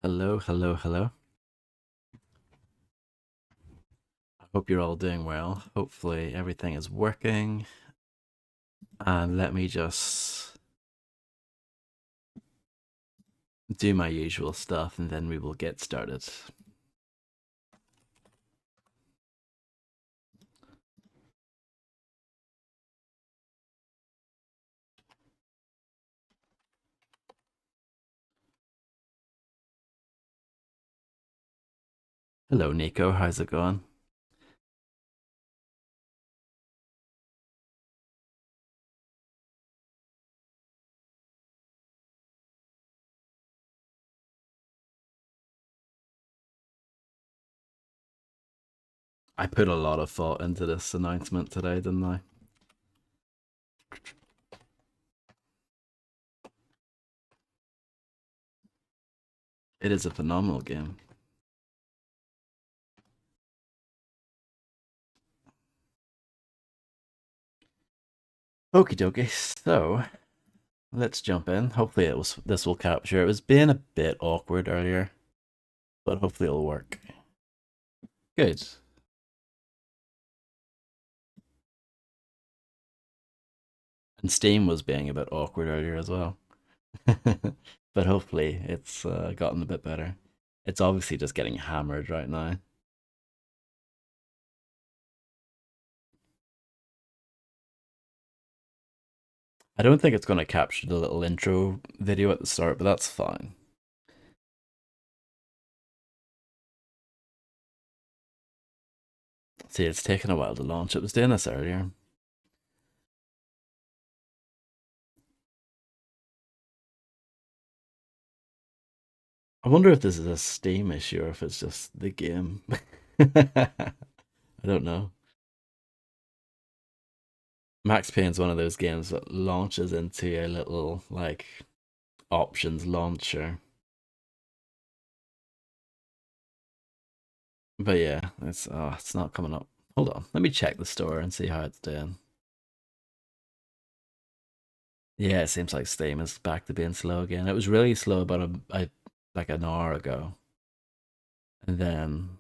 Hello, hello, hello. I hope you're all doing well. Hopefully everything is working. And let me just do my usual stuff and then we will get started. Hello, Nico. How's it going? I put a lot of thought into this announcement today, didn't I? It is a phenomenal game. Okie dokie, so let's jump in. Hopefully this will capture. It was being a bit awkward earlier, but hopefully it'll work. Good. And Steam was being a bit awkward earlier as well. But hopefully it's gotten a bit better. It's obviously just getting hammered right now. I don't think it's going to capture the little intro video at the start, but that's fine. See, it's taken a while to launch. It was doing this earlier. I wonder if this is a Steam issue or if it's just the game. I don't know. Max Payne's one of those games that launches into a little like options launcher. But yeah, it's not coming up. Hold on, let me check the store and see how it's doing. Yeah, it seems like Steam is back to being slow again. It was really slow about like an hour ago, and then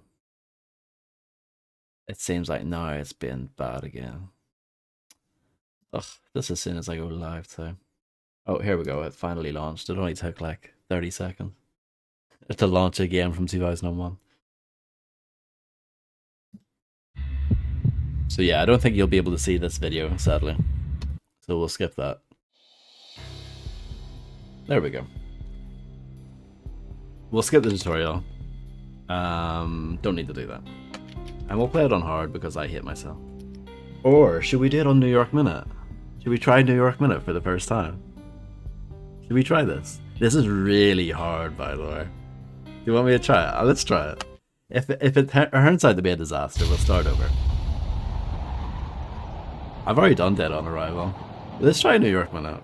it seems like now it's been bad again. Ugh, just as soon as I go live too. Oh, here we go. It finally launched. It only took like 30 seconds to launch a game from 2001. So yeah, I don't think you'll be able to see this video, sadly. So we'll skip that. There we go. We'll skip the tutorial. Don't need to do that. And we'll play it on hard because I hate myself. Or should we do it on New York Minute? Should we try New York Minute for the first time? Should we try this? This is really hard, by the way. Do you want me to try it? Let's try it. If it turns out to be a disaster, we'll start over. I've already done Dead on Arrival. Let's try New York Minute.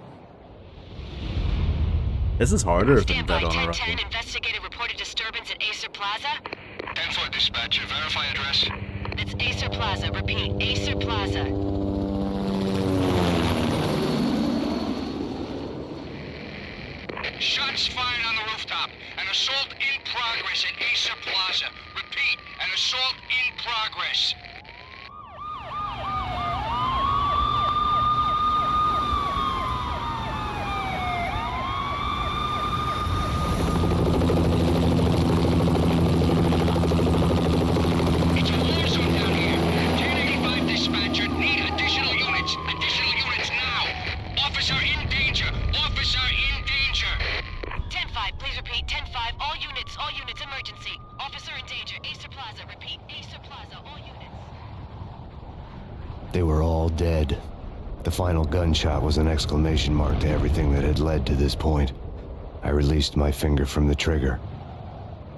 This is harder than Dead on Arrival. 1010, investigator reported disturbance at Acer Plaza. 10-4 dispatcher, verify address. It's Acer Plaza, repeat, Acer Plaza. Shots fired on the rooftop. An assault in progress at Acer Plaza. Repeat, an assault in progress. It's a war zone down here. 1085 dispatcher, need additional units. Additional units now. Officer in danger. Officer in danger. 10-5, please repeat, 10-5, all units, emergency. Officer in danger, Acer Plaza, repeat, Acer Plaza, all units. They were all dead. The final gunshot was an exclamation mark to everything that had led to this point. I released my finger from the trigger,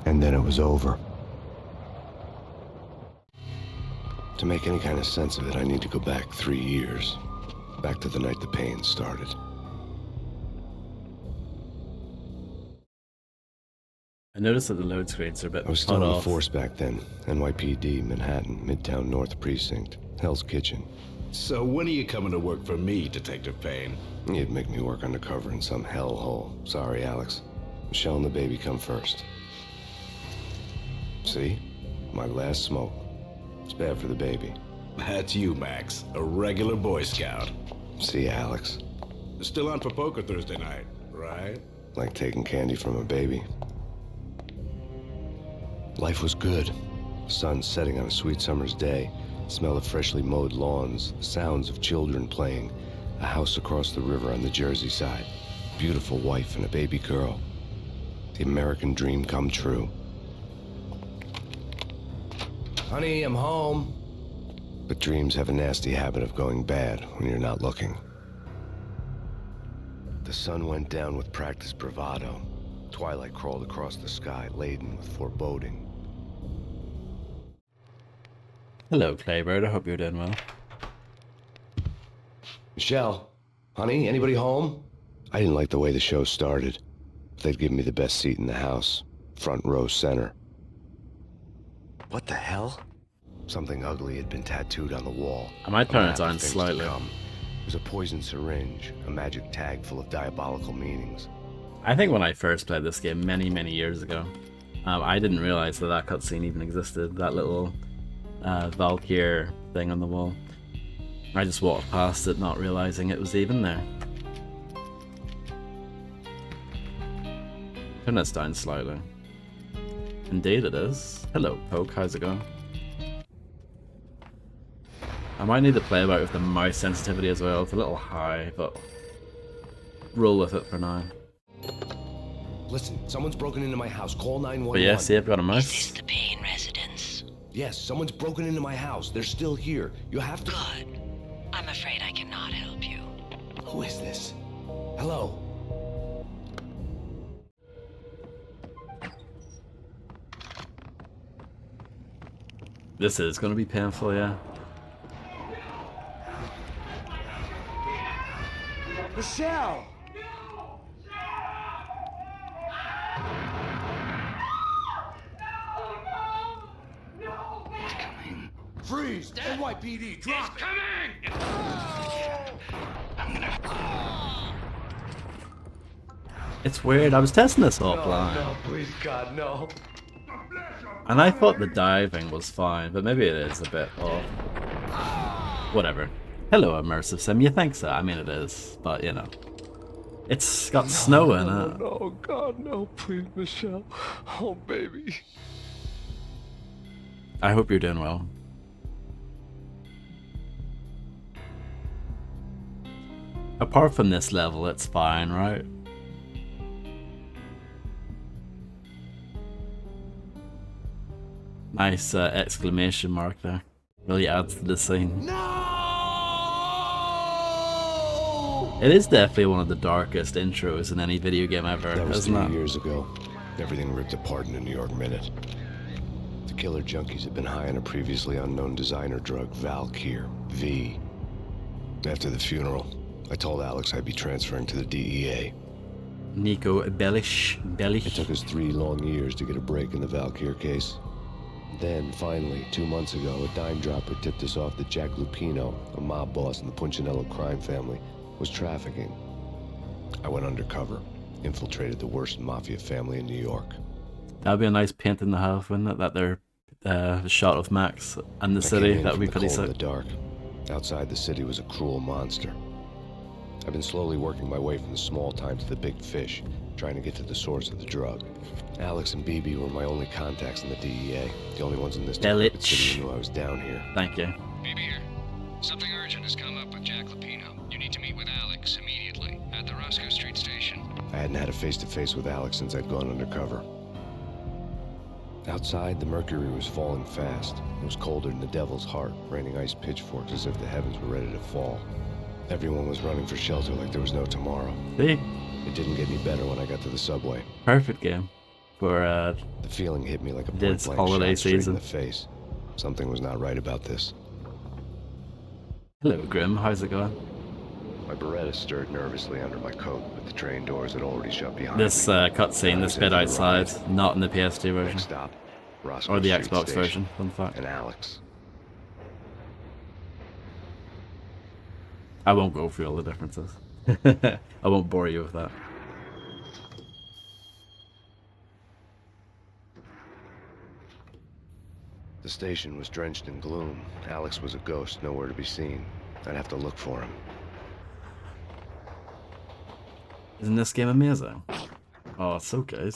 and then it was over. To make any kind of sense of it, I need to go back 3 years. Back to the night the Payne started. I noticed that the load screens are a bit I was still cut in the off. force back then. NYPD, Manhattan, Midtown North Precinct, Hell's Kitchen. So when are you coming to work for me, Detective Payne? You'd make me work undercover in some hellhole. Sorry, Alex. Michelle and the baby come first. See? My last smoke. It's bad for the baby. That's you, Max. A regular Boy Scout. See, Alex? Still on for poker Thursday night, right? Like taking candy from a baby. Life was good. Sun setting on a sweet summer's day. Smell of freshly mowed lawns. The sounds of children playing. A house across the river on the Jersey side. Beautiful wife and a baby girl. The American dream come true. Honey, I'm home. But dreams have a nasty habit of going bad when you're not looking. The sun went down with practiced bravado. Twilight crawled across the sky, laden with foreboding. Hello, Claybird. I hope you're doing well. Michelle, honey, anybody home? I didn't like the way the show started. They'd given me the best seat in the house, front row center. What the hell? Something ugly had been tattooed on the wall. I might turn it A map of down things to slightly. come. It was a poison syringe, a magic tag full of diabolical meanings. I think when I first played this game many, many years ago, I didn't realize that that cutscene even existed. That little Valkyr thing on the wall. I just walked past it, not realizing it was even there. Turn this down slightly. Indeed it is. Hello, Poke. How's it going? I might need to play about with the mouse sensitivity as well. It's a little high, but roll with it for now. Listen, someone's broken into my house. Call 911. But yeah, see, I've got a Is mouse. this the Payne residence? Yes, someone's broken into my house. They're still here. You have to... Good. I'm afraid I cannot help you. Who is this? Hello? This is going to be painful, yeah. Michelle! Freeze! NYPD, drop it! It's weird, I was testing this offline. No, please, God, no. And I thought the diving was fine, but maybe it is a bit off. Whatever. Hello, Immersive Sim. You think so? I mean, it is, but you know. It's got snow in it. No, God, no, please, Michelle. Oh, baby. I hope you're doing well. Apart from this level, it's fine, right? Nice exclamation mark there. Really adds to the scene. No! It is definitely one of the darkest intros in any video game ever, That was isn't 3 it? years ago. Everything ripped apart in the New York Minute. The killer junkies had been high on a previously unknown designer drug, Valkyr, V. After the funeral, I told Alex I'd be transferring to the DEA. Nico Bellish. It took us 3 long years to get a break in the Valkyr case. Then, finally, 2 months ago, a dime dropper tipped us off that Jack Lupino, a mob boss in the Punchinello crime family, was trafficking. I went undercover, infiltrated the worst mafia family in New York. That'd be a nice paint in the half, wouldn't it? That they're shot of Max and the I city. came in That would from be the pretty cold of sick. the dark. Outside the city was a cruel monster. I've been slowly working my way from the small time to the big fish, trying to get to the source of the drug. Alex and BB were my only contacts in the DEA, the only ones in this decrepit city who knew I was down here. Thank you. BB here. Something urgent has come up with Jack Lupino. You need to meet with Alex immediately at the Roscoe Street station. I hadn't had a face-to-face with Alex since I'd gone undercover. Outside, the mercury was falling fast. It was colder than the devil's heart, raining ice pitchforks as if the heavens were ready to fall. Everyone was running for shelter like there was no tomorrow. See? It didn't get any better when I got to the subway. Perfect game for The feeling hit me like a This point-blank holiday shot straight season. in the face. Something was not right about this. Hello, Grim. How's it going? My Beretta stirred nervously under my coat, but the train doors had already shut behind This me. cutscene, this bit outside, not in the PS2 version. Next stop, Roscoe Or the Street Xbox Station. version, fun fact. And Alex. I won't go through all the differences. I won't bore you with that. The station was drenched in gloom. Alex was a ghost, nowhere to be seen. I'd have to look for him. Isn't this game amazing? Oh, it's so good.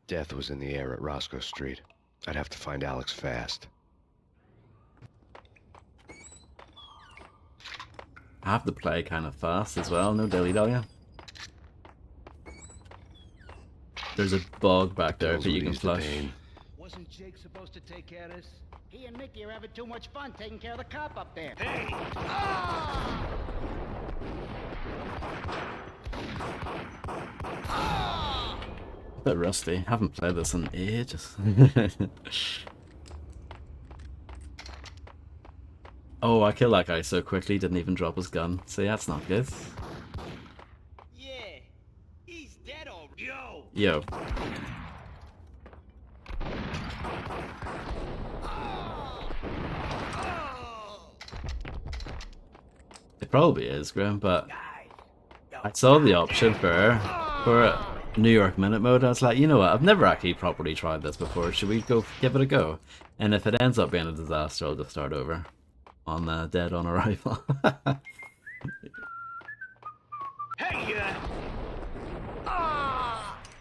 Death was in the air at Roscoe Street. I'd have to find Alex fast. I have to play kind of fast as well, no dilly-dally. There's a bug back there that you can flush. Wasn't Jake supposed to take care of this? He and Mickey are having too much fun taking care of the cop up there. Hey! A bit rusty. Haven't played this in ages. Oh, I killed that guy so quickly, didn't even drop his gun. See, that's not good. Yeah, he's dead already. Yo. It probably is, Graham, but I saw the option for New York Minute mode. I was like, you know what? I've never actually properly tried this before. Should we go give it a go? And if it ends up being a disaster, I'll just start over on Dead on Arrival.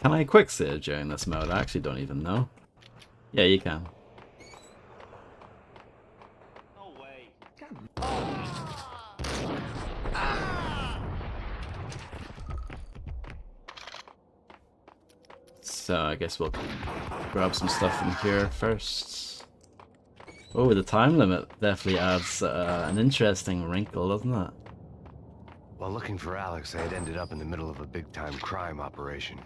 Can I quick save during this mode? I actually don't even know. Yeah, you can. No way. So I guess we'll grab some stuff from here first. Oh, the time limit definitely adds an interesting wrinkle, doesn't it? While looking for Alex, I had ended up in the middle of a big-time crime operation.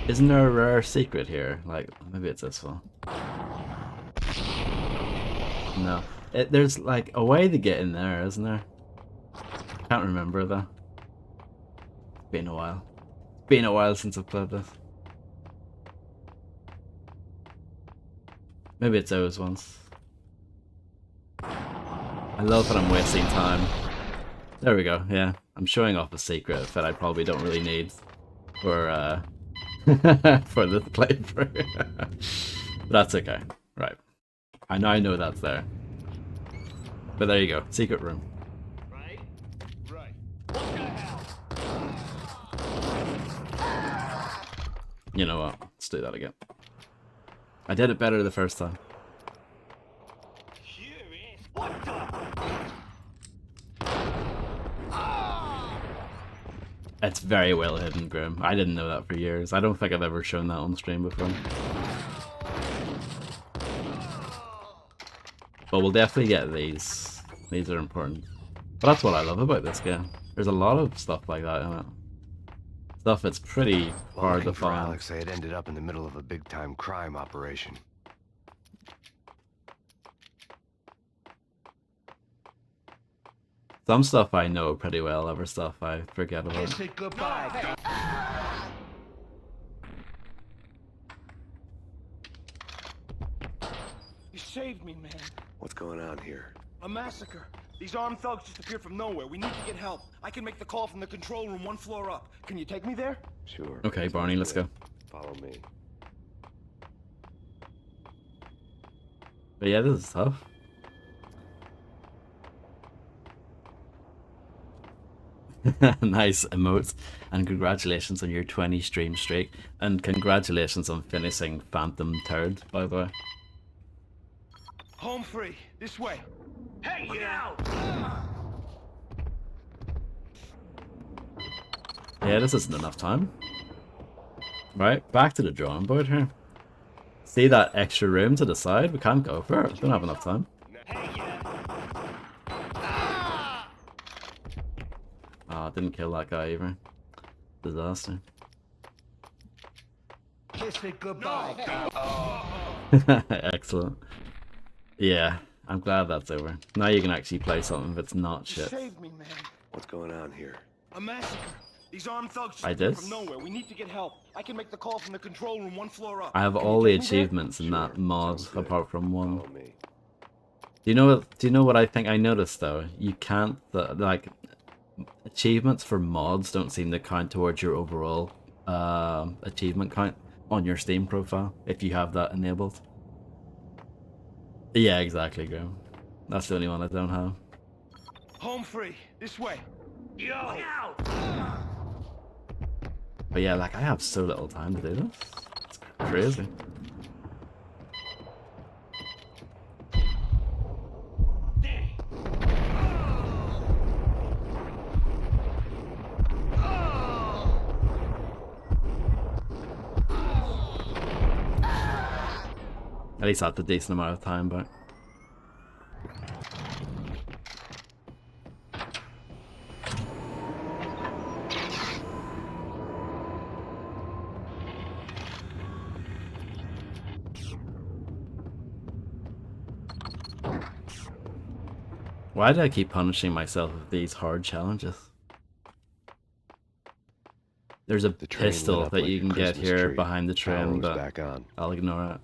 Isn't there a rare secret here? Like, maybe it's this one. No. There's like a way to get in there, isn't there? Can't remember though. It's been a while. It's been a while since I've played this. Maybe it's those ones. I love that I'm wasting time. There we go, yeah. I'm showing off a secret that I probably don't really need for for this playthrough. But that's okay. Right. I know that's there. But there you go. Secret room. Right? Right. What the hell? You know what? Let's do that again. I did it better the first time. Curious. What the? It's very well hidden, Grim. I didn't know that for years. I don't think I've ever shown that on stream before. But we'll definitely get these. These are important. But that's what I love about this game. There's a lot of stuff like that in it. Stuff that's pretty hard to find. Alex, I had ended up in the middle of a big-time crime operation. Some stuff I know pretty well, other stuff I forget about. Say goodbye. You saved me, man. What's going on here? A massacre. These armed thugs just appeared from nowhere. We need to get help. I can make the call from the control room 1 floor up. Can you take me there? Sure. Okay, Barney, let's go. Follow me. But yeah, this is tough. Nice emotes, and congratulations on your 20 stream streak, and congratulations on finishing Phantom Turd, by the way. Home free. This way. Hey, get out! Yeah, this isn't enough time. Right, back to the drawing board here. See that extra room to the side? We can't go for it. We don't have enough time. Ah, didn't kill that guy either. Disaster. Kiss it goodbye. Excellent. Yeah, I'm glad that's over. Now you can actually play something that's not You shit. saved me, man. What's going on here? A massacre. These armed thugs just I appeared did? from nowhere. We need to get help. I can make the call from the control room 1 floor up. I have Can you all the take me there? achievements in that mod, Sounds good. apart from one. Follow me. Do you know what? Do you know what I think I noticed though? You can't like achievements for mods don't seem to count towards your overall achievement count on your Steam profile if you have that enabled. Yeah, exactly, Graham. That's the only one I don't have. Home free. This way. Yo! But yeah, like I have so little time to do this. It's crazy. At least I had a decent amount of time back. Why do I keep punishing myself with these hard challenges? There's a pistol that you can get here behind the train, but I'll ignore it.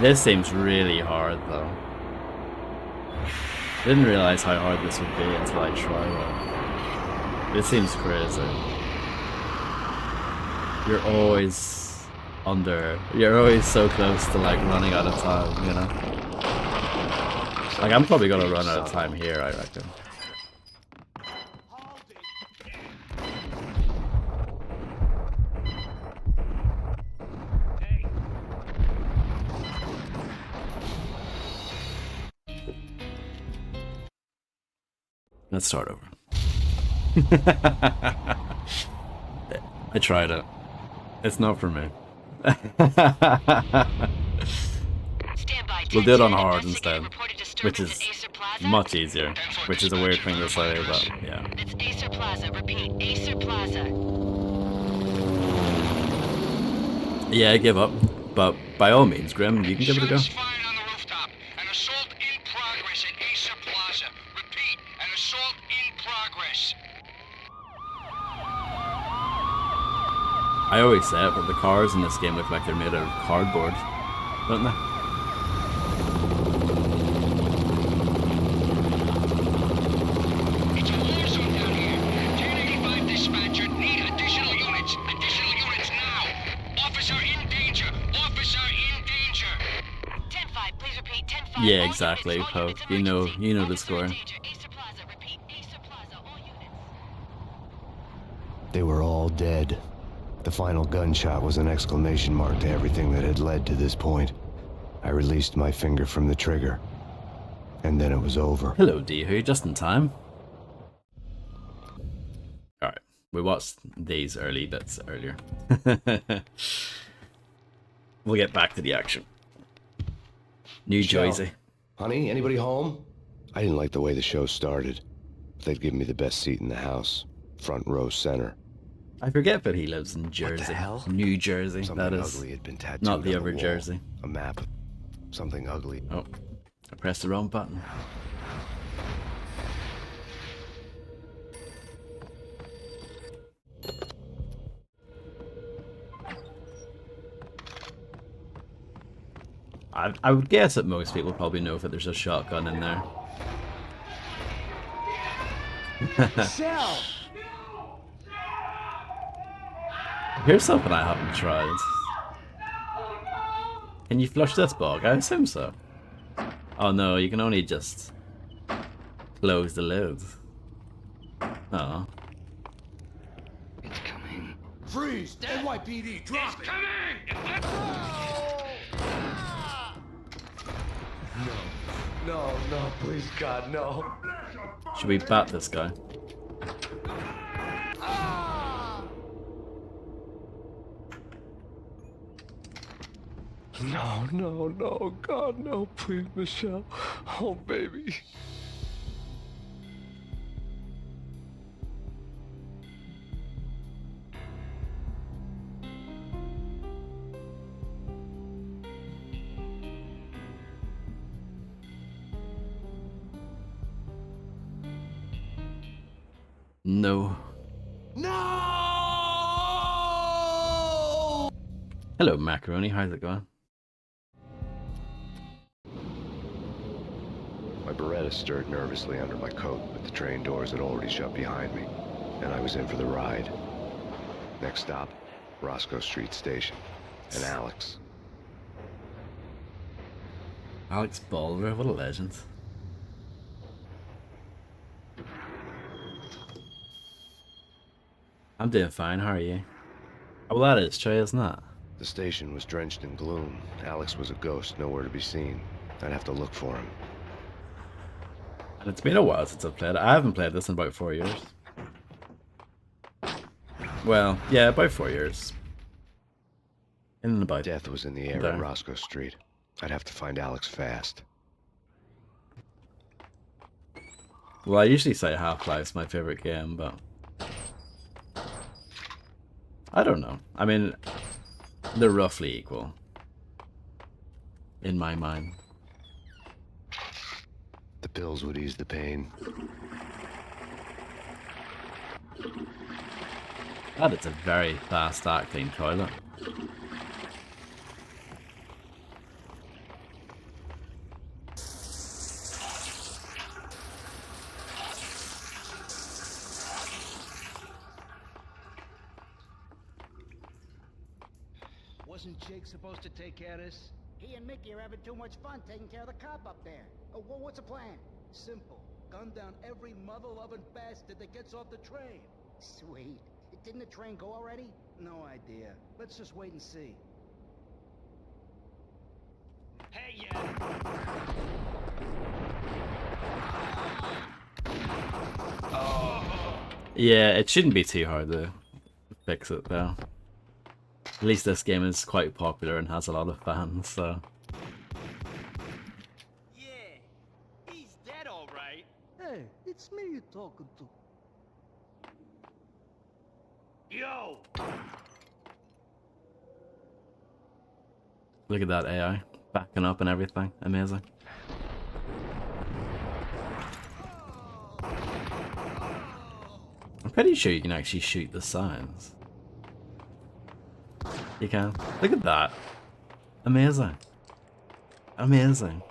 This seems really hard though. Didn't realize how hard this would be until I tried it. This seems crazy. You're always so close to like running out of time, you know? Like I'm probably gonna run out of time here, I reckon. Let's start over. I tried it. It's not for me. We'll do it on hard instead, which is much easier, which is a weird thing to say, but yeah. It's Acer Plaza. Repeat, Acer Plaza. Yeah, I give up, but by all means, Grim, you can give it a go. Shots fired on the rooftop. An assault in progress at Acer Plaza. Repeat, an assault in progress. I always say it, but the cars in this game look like they're made out of cardboard, don't they? It's a war zone down here. 1085 dispatcher, need additional units. Additional units now. Officer in danger. Officer in danger. 10-5, please repeat. 10-5. Yeah, exactly, Pope. You know the score. Acer Plaza. Repeat, Acer Plaza. All units. They were all dead. The final gunshot was an exclamation mark to everything that had led to this point. I released my finger from the trigger, and then it was over. Hello, Dehu, just in time. Alright, we watched these early bits earlier. We'll get back to the action. New Jersey. Honey, anybody home? I didn't like the way the show started. They'd give me the best seat in the house, front row center. I forget that he lives in Jersey. What the hell? New Jersey, Something that is. ugly had been tattooed Not the on other wall. Jersey. A map. Something ugly. Oh, I pressed the wrong button. I would guess that most people probably know that there's a shotgun in there. Sal! Here's something I haven't tried. Can you flush this bug? I assume so. Oh no, you can only just close the lid. Oh. It's coming. Freeze! NYPD, drop It's coming! No, please, God, no. Should we bat this guy? No, God, no, please, Michelle. Oh, baby. No. No! Hello, Macaroni. How's it going? My Beretta stirred nervously under my coat, but the train doors had already shut behind me, and I was in for the ride. Next stop, Roscoe Street Station, and Alex. Alex Balder, what a legend. I'm doing fine, how are you? Oh, well, that is true, isn't it? The station was drenched in gloom. Alex was a ghost, nowhere to be seen. I'd have to look for him. And it's been a while since I've played it. I haven't played this in about 4 years. Well, yeah, about 4 years. In and about. Death was in the air there. at Roscoe Street. I'd have to find Alex fast. Well, I usually say Half-Life's my favorite game, but I don't know. I mean, they're roughly equal in my mind. The pills would ease the pain. God, it's a very fast-acting toilet. Wasn't Jake supposed to take care of this? He and Mickey are having too much fun taking care of the cop up there. Oh, well, what's the plan? Simple. Gun down every mother-loving bastard that gets off the train. Sweet. Didn't the train go already? No idea. Let's just wait and see. Hey, Yeah, it shouldn't be too hard to fix it, though. At least this game is quite popular and has a lot of fans, so... Yeah, he's dead, all right. Hey, it's me you're talking to. Yo! Look at that AI. Backing up and everything. Amazing. I'm pretty sure you can actually shoot the signs. You can. Look at that. Amazing. Amazing.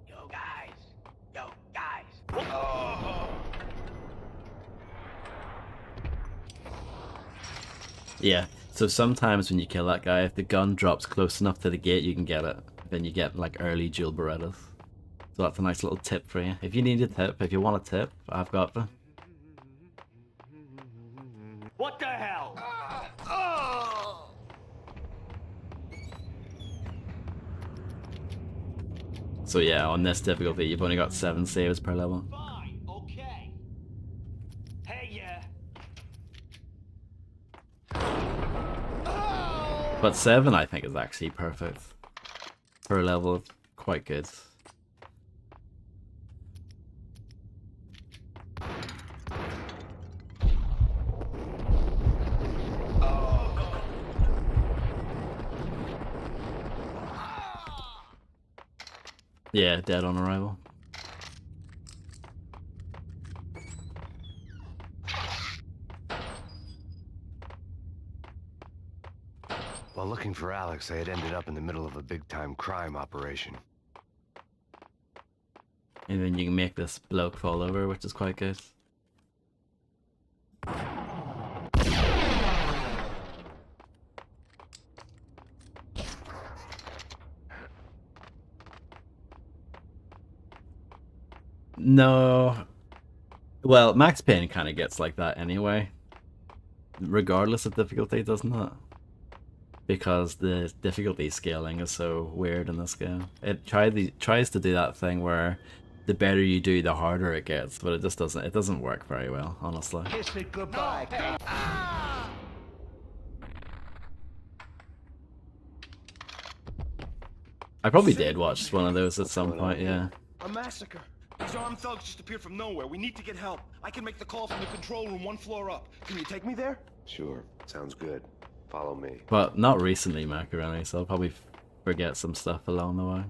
Yo, guys! Yo, guys! Oh. Yeah, so sometimes when you kill that guy, if the gun drops close enough to the gate, you can get it. Then you get like early dual Berettas. So that's a nice little tip for you. If you need a tip, if you want a tip, I've got them. What the hell? So yeah, on this difficulty, you've only got 7 saves per level. Fine, okay. Hey, But 7, I think, is actually perfect. Per level, quite good. Yeah, dead on arrival. While looking for Alex, I had ended up in the middle of a big-time crime operation. And then you can make this bloke fall over, which is quite good. No. Well, Max Payne kind of gets like that anyway. Regardless of difficulty, doesn't it? Because the difficulty scaling is so weird in this game. It tries to do that thing where the better you do, the harder it gets, but it just doesn't. It doesn't work very well, honestly. Kiss it goodbye, cop. I probably did watch one of those at some point, yeah. A massacre. These armed thugs just appeared from nowhere. We need to get help. I can make the call from the control room 1 floor up. Can you take me there? Sure, sounds good. Follow me. But not recently, Macaroni, so I'll probably forget some stuff along the way.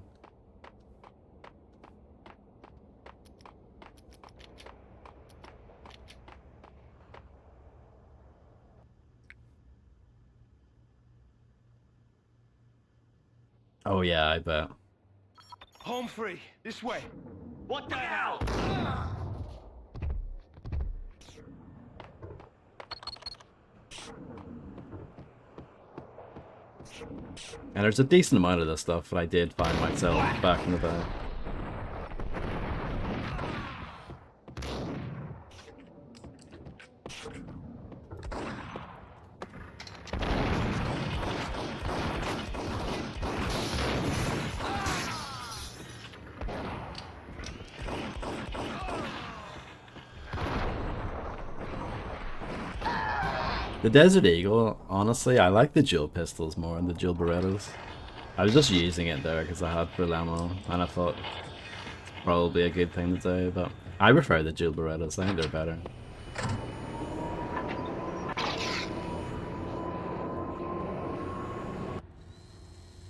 Oh yeah, I bet. Home free. This way. What the hell? And there's a decent amount of this stuff that I did find myself back in the day. The Desert Eagle, honestly, I like the dual pistols more than the dual Berettas. I was just using it there because I had full ammo, and I thought it's probably a good thing to do, but I prefer the dual Berettas. I think they're better.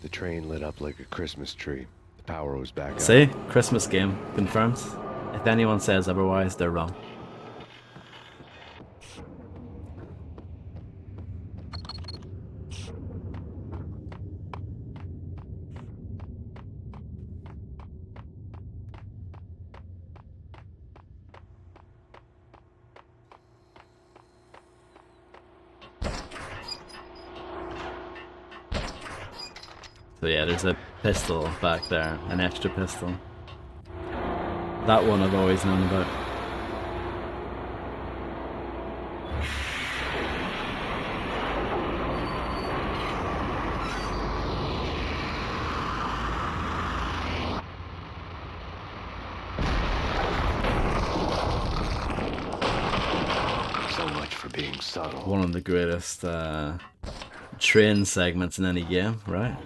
The train lit up like a Christmas tree. The power was back up. See? Christmas game confirms. If anyone says otherwise, they're wrong. So yeah, there's a pistol back there, an extra pistol. That one I've always known about. So much for being subtle. One of the greatest train segments in any game, right?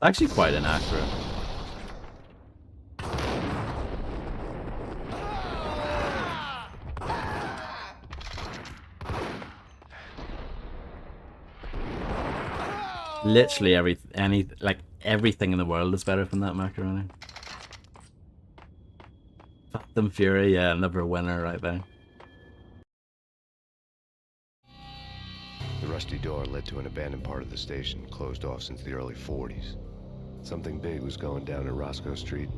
Actually quite inaccurate. Literally everything in the world is better than that macaroni. Phantom Fury, yeah, another winner right there. The rusty door led to an abandoned part of the station, closed off since the early 40s. Something big was going down in Roscoe Street.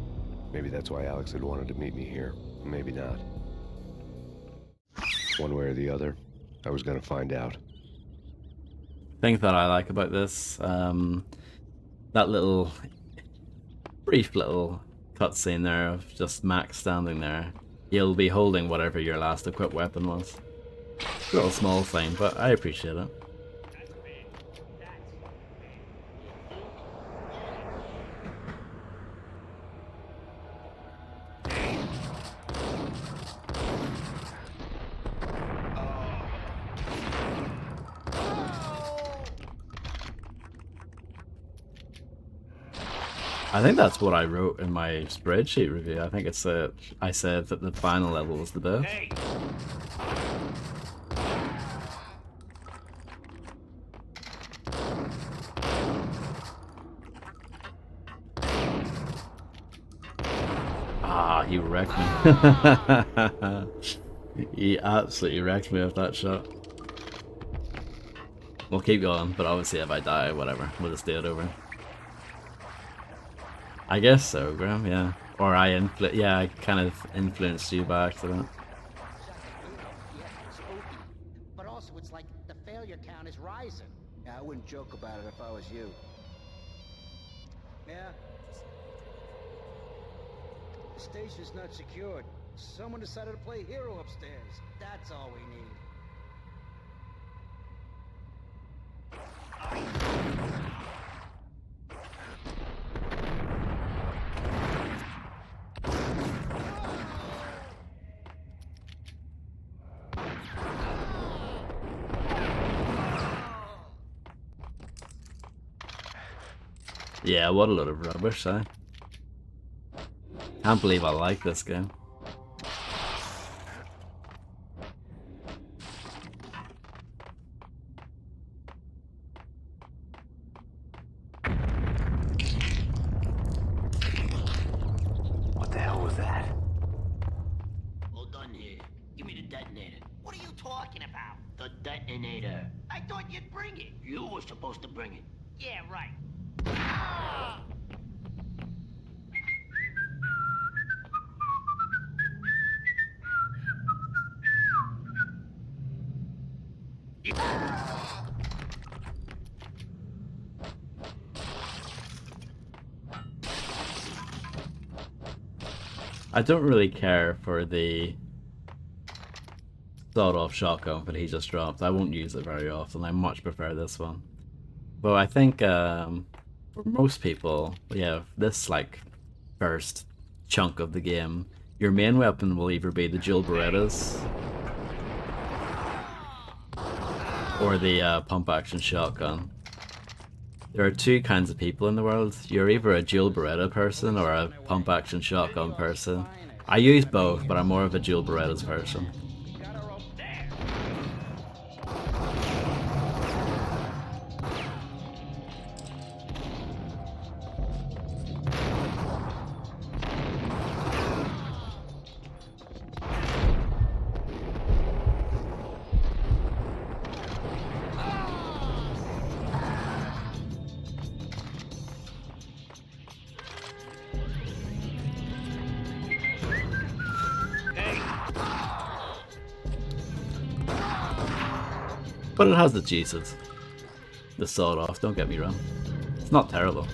Maybe that's why Alex had wanted to meet me here. Maybe not. One way or the other, I was gonna find out. Thing that I like about this, that little brief little cutscene there of just Max standing there. You'll be holding whatever your last equipped weapon was. It's a little small thing, but I appreciate it. I think that's what I wrote in my spreadsheet review. I think I said that the final level was the best. Hey! Ah, he wrecked me. He absolutely wrecked me with that shot. We'll keep going, but obviously if I die, whatever, we'll just do it over. I guess so, Graham, yeah. Or I kind of influenced you by accident. Yeah, it's spooky. But also, it's like the failure count is rising. Yeah, I wouldn't joke about it if I was you. Yeah? The station's not secured. Someone decided to play hero upstairs. That's all we need. Yeah, what a load of rubbish, eh? Can't believe I like this game. What the hell was that? All done here. Give me the detonator. What are you I thought you'd bring it. You were supposed to bring it. Yeah, right. I don't really care for the sawed-off shotgun that he just dropped. I won't use it very often. I much prefer this one. But I think for most people, yeah, this like first chunk of the game, your main weapon will either be the dual Berettas or the pump-action shotgun. There are two kinds of people in the world. You're either a dual Beretta person or a pump-action shotgun person. I use both, but I'm more of a dual Berettas person. But it has the Jesus. The sawed off, don't get me wrong. It's not terrible.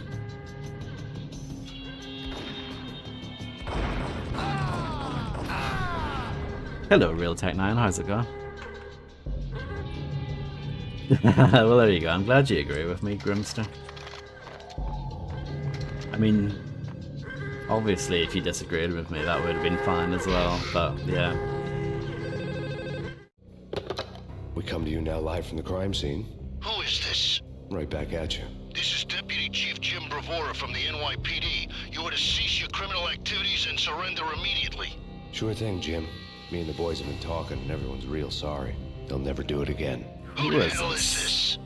Hello, Real Tech 9, how's it going? Well, there you go. I'm glad you agree with me, Grimster. I mean, obviously, if you disagreed with me, that would have been fine as well, but yeah. We come to you now live from the crime scene. Who is this? Right back at you. This is Deputy Chief Jim Bravura from the NYPD. You are to cease your criminal activities and surrender immediately. Sure thing, Jim. Me and the boys have been talking, and everyone's real sorry. They'll never do it again. Who the hell is this?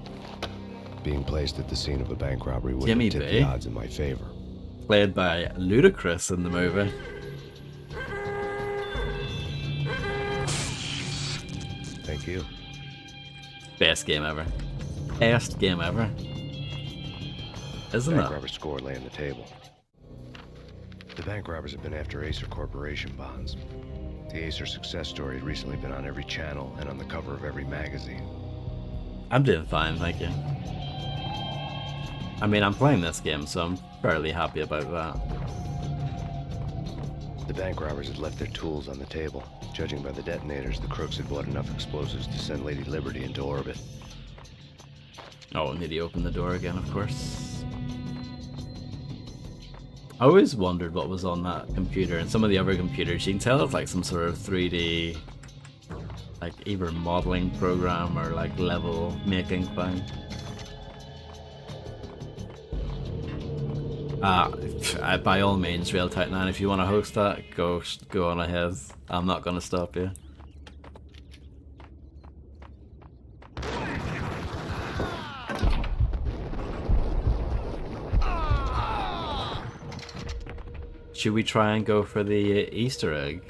Being placed at the scene of a bank robbery would Jimmy tip B. the odds in my favor. Played by Ludacris in the movie. Thank you. Best game ever. Best game ever. Isn't Bank it? robber score lay on the table. The bank robbers have been after Acer Corporation bonds. The Acer success story had recently been on every channel and on the cover of every magazine. I'm doing fine, thank you. I mean, I'm playing this game, so I'm fairly happy about that. The bank robbers had left their tools on the table. Judging by the detonators, the crooks had bought enough explosives to send Lady Liberty into orbit. Oh, need to open the door again, of course. I always wondered what was on that computer and some of the other computers. You can tell it's like some sort of 3D, like either modeling program or like level making thing. By all means, Real Tech 9, if you want to host that, go on ahead. I'm not going to stop you. Should we try and go for the Easter egg?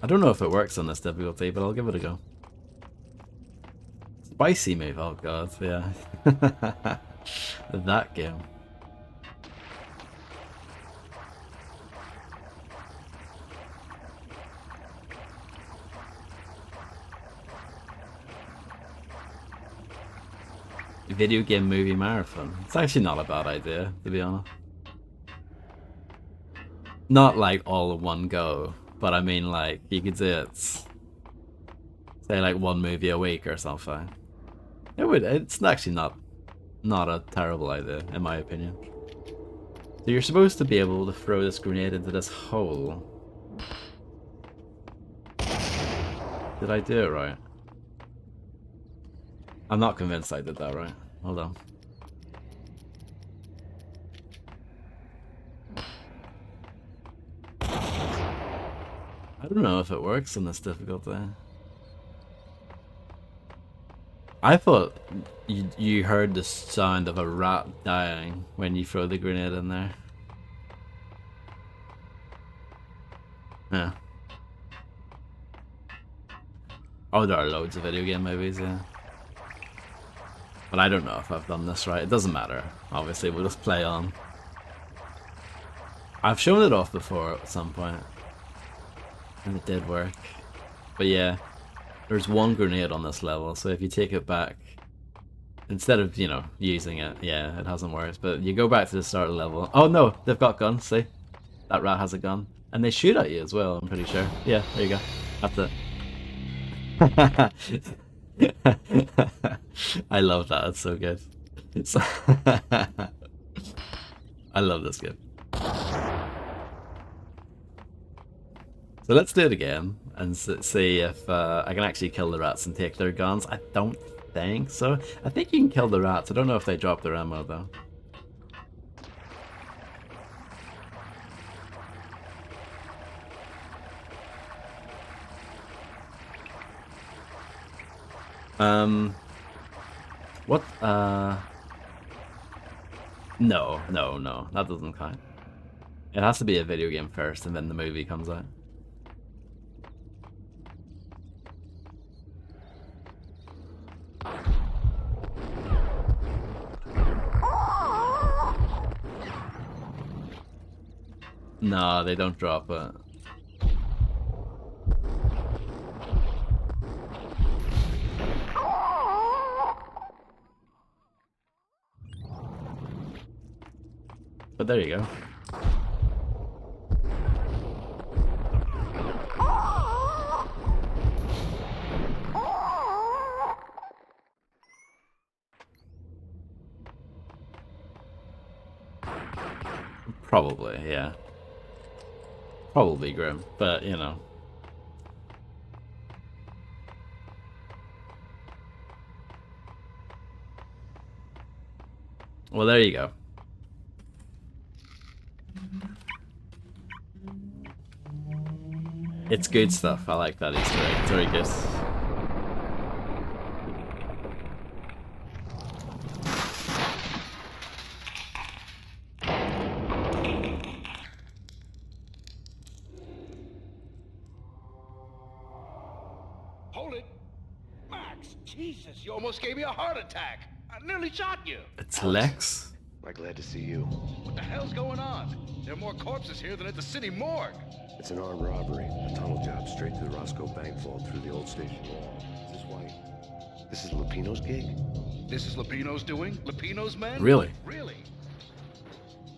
I don't know if it works on this difficulty, but I'll give it a go. Spicy move, oh god, yeah. That game. Video game movie marathon. It's actually not a bad idea, to be honest. Not like all in one go, but I mean like you could do it, say like one movie a week or something. It's actually not a terrible idea, in my opinion. So you're supposed to be able to throw this grenade into this hole. Did I do it right? I'm not convinced I did that right. Hold on. I don't know if it works in this difficulty. I thought you heard the sound of a rat dying when you throw the grenade in there. Yeah. Oh, there are loads of video game movies, yeah. But I don't know if I've done this right. It doesn't matter. Obviously, we'll just play on. I've shown it off before at some point, and it did work. But yeah, there's one grenade on this level, so if you take it back, instead of, you know, using it, yeah, it hasn't worked. But you go back to the start of the level. Oh no, they've got guns, see? That rat has a gun. And they shoot at you as well, I'm pretty sure. Yeah, there you go. That's it. I love that, it's so good. I love this game. So let's do it again and see if I can actually kill the rats and take their guns. I don't think so. I think you can kill the rats. I don't know if they drop their ammo though. What? No, that doesn't count. It has to be a video game first and then the movie comes out. No, they don't drop it. But there you go. Probably, yeah. Probably grim, but you know. Well, there you go. It's good stuff. I like that Easter egg. It's very good. Hold it! Max, Jesus, you almost gave me a heart attack. I nearly shot you. It's Lex. I'm glad to see you. What the hell's going on? There are more corpses here than at the city morgue. It's an armed robbery. A tunnel job straight to the Roscoe Bank vault through the old station wall. Is this why? This is Lupino's gig? This is Lupino's doing? Lupino's men? Really? Really?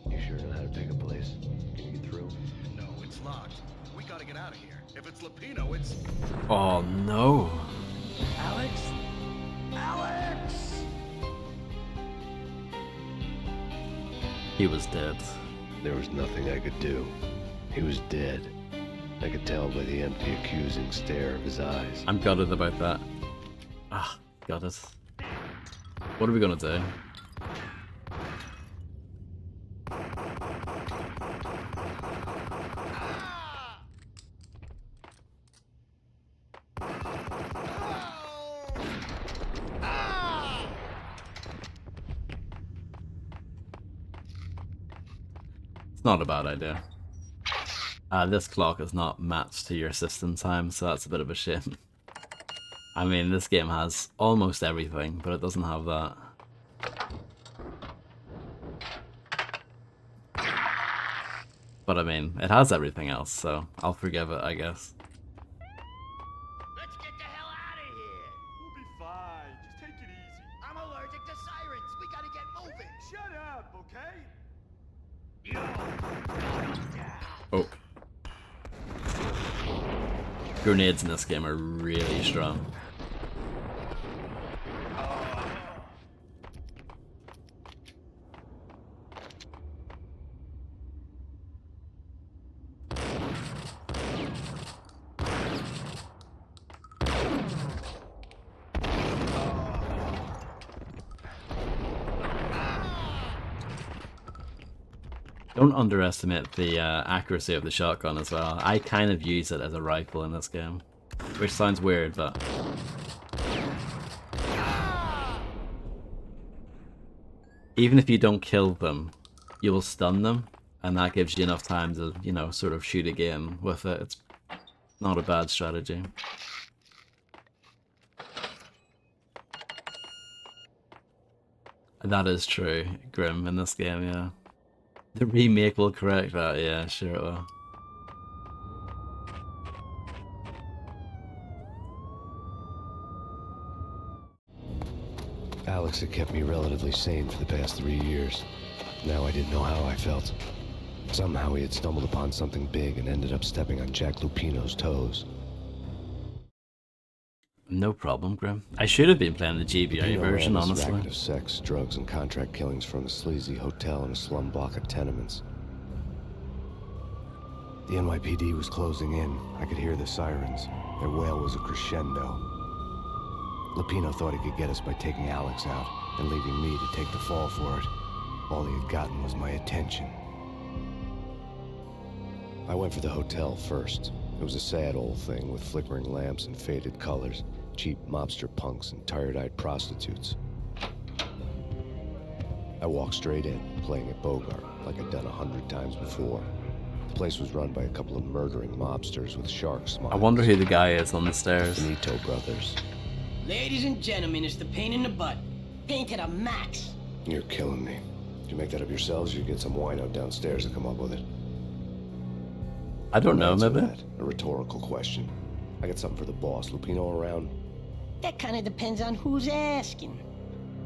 You sure know how to take a place? Can you get through? No, it's locked. We gotta get out of here. If it's Lupino, it's... Oh no. Alex? Alex! He was dead. There was nothing I could do. He was dead. I could tell by the empty, accusing stare of his eyes. I'm gutted about that. Ah, got it. What are we gonna do? It's not a bad idea. This clock is not matched to your system time, so that's a bit of a shame. I mean, this game has almost everything, but it doesn't have that. But I mean, it has everything else, so I'll forgive it, I guess. Let's get the hell out of here. We'll be fine. Just take it easy. I'm allergic to sirens. We gotta get moving. Shut up, okay? Oh. Grenades in this game are really strong. Don't underestimate the accuracy of the shotgun as well. I kind of use it as a rifle in this game, which sounds weird, but... Even if you don't kill them, you will stun them, and that gives you enough time to, you know, sort of shoot again with it. It's not a bad strategy. That is true, Grim, in this game, yeah. The remake will correct that, yeah, sure it will. Alex had kept me relatively sane for the past 3 years. Now I didn't know how I felt. Somehow he had stumbled upon something big and ended up stepping on Jack Lupino's toes. No problem, Grim. I should have been playing the GBA Lupino version, ran this honestly. racket of sex, drugs, and contract killings from a sleazy hotel in a slum block of tenements. The NYPD was closing in. I could hear the sirens. Their wail was a crescendo. Lupino thought he could get us by taking Alex out and leaving me to take the fall for it. All he had gotten was my attention. I went for the hotel first. It was a sad old thing with flickering lamps and faded colors, cheap mobster punks and tired-eyed prostitutes. I walked straight in, playing at Bogart, like I'd done 100 times before. The place was run by a couple of murdering mobsters with shark smiles. I wonder who the guy is on the stairs. The Finito brothers. Ladies and gentlemen, it's the Payne in the butt. Payne to the max. You're killing me. Did you make that up yourselves, or you get some wino downstairs to come up with it? I don't know, Answer maybe. that. A rhetorical question. I got something for the boss. Lupino around? That kind of depends on who's asking.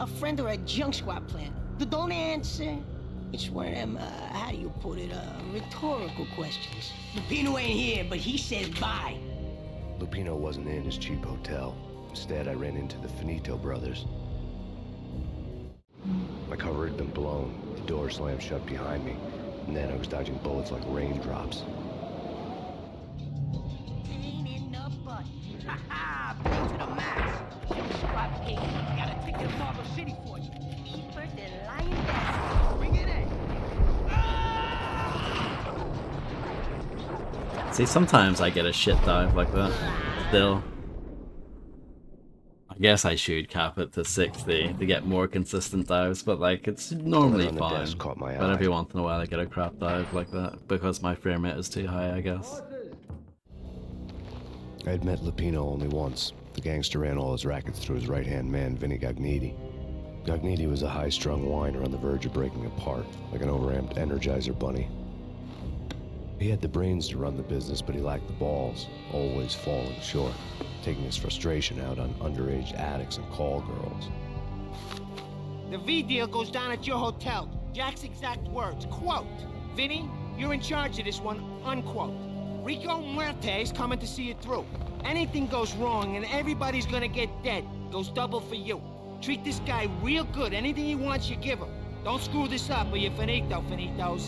A friend or a junk squad plan. Don't answer. It's one of them, how do you put it, rhetorical questions. Lupino ain't here, but he says bye. Lupino wasn't in his cheap hotel. Instead, I ran into the Finito brothers. My cover had been blown. The door slammed shut behind me. And then I was dodging bullets like raindrops. Payne in the butt. Ha ha! Payne to the max. Junk squad Payne. Got a ticket to Marble City for you. Deeper than lying down. Bring it in. See, sometimes I get a shit dive like that. Still. I guess I should cap it to 60 to get more consistent dives, but like, it's normally On the fine. desk caught my But eye. every once in a while I get a crap dive like that, because my frame rate is too high, I guess. I had met Lupino only once. The gangster ran all his rackets through his right-hand man, Vinny Gagniti. Gagniti was a high-strung whiner on the verge of breaking apart, like an overamped Energizer bunny. He had the brains to run the business, but he lacked the balls, always falling short, taking his frustration out on underage addicts and call girls. The V deal goes down at your hotel. Jack's exact words, quote, Vinny, you're in charge of this one, unquote. Rico Muerte's coming to see it through. Anything goes wrong and everybody's gonna get dead. Goes double for you. Treat this guy real good. Anything he wants, you give him. Don't screw this up or you're finito, finitos.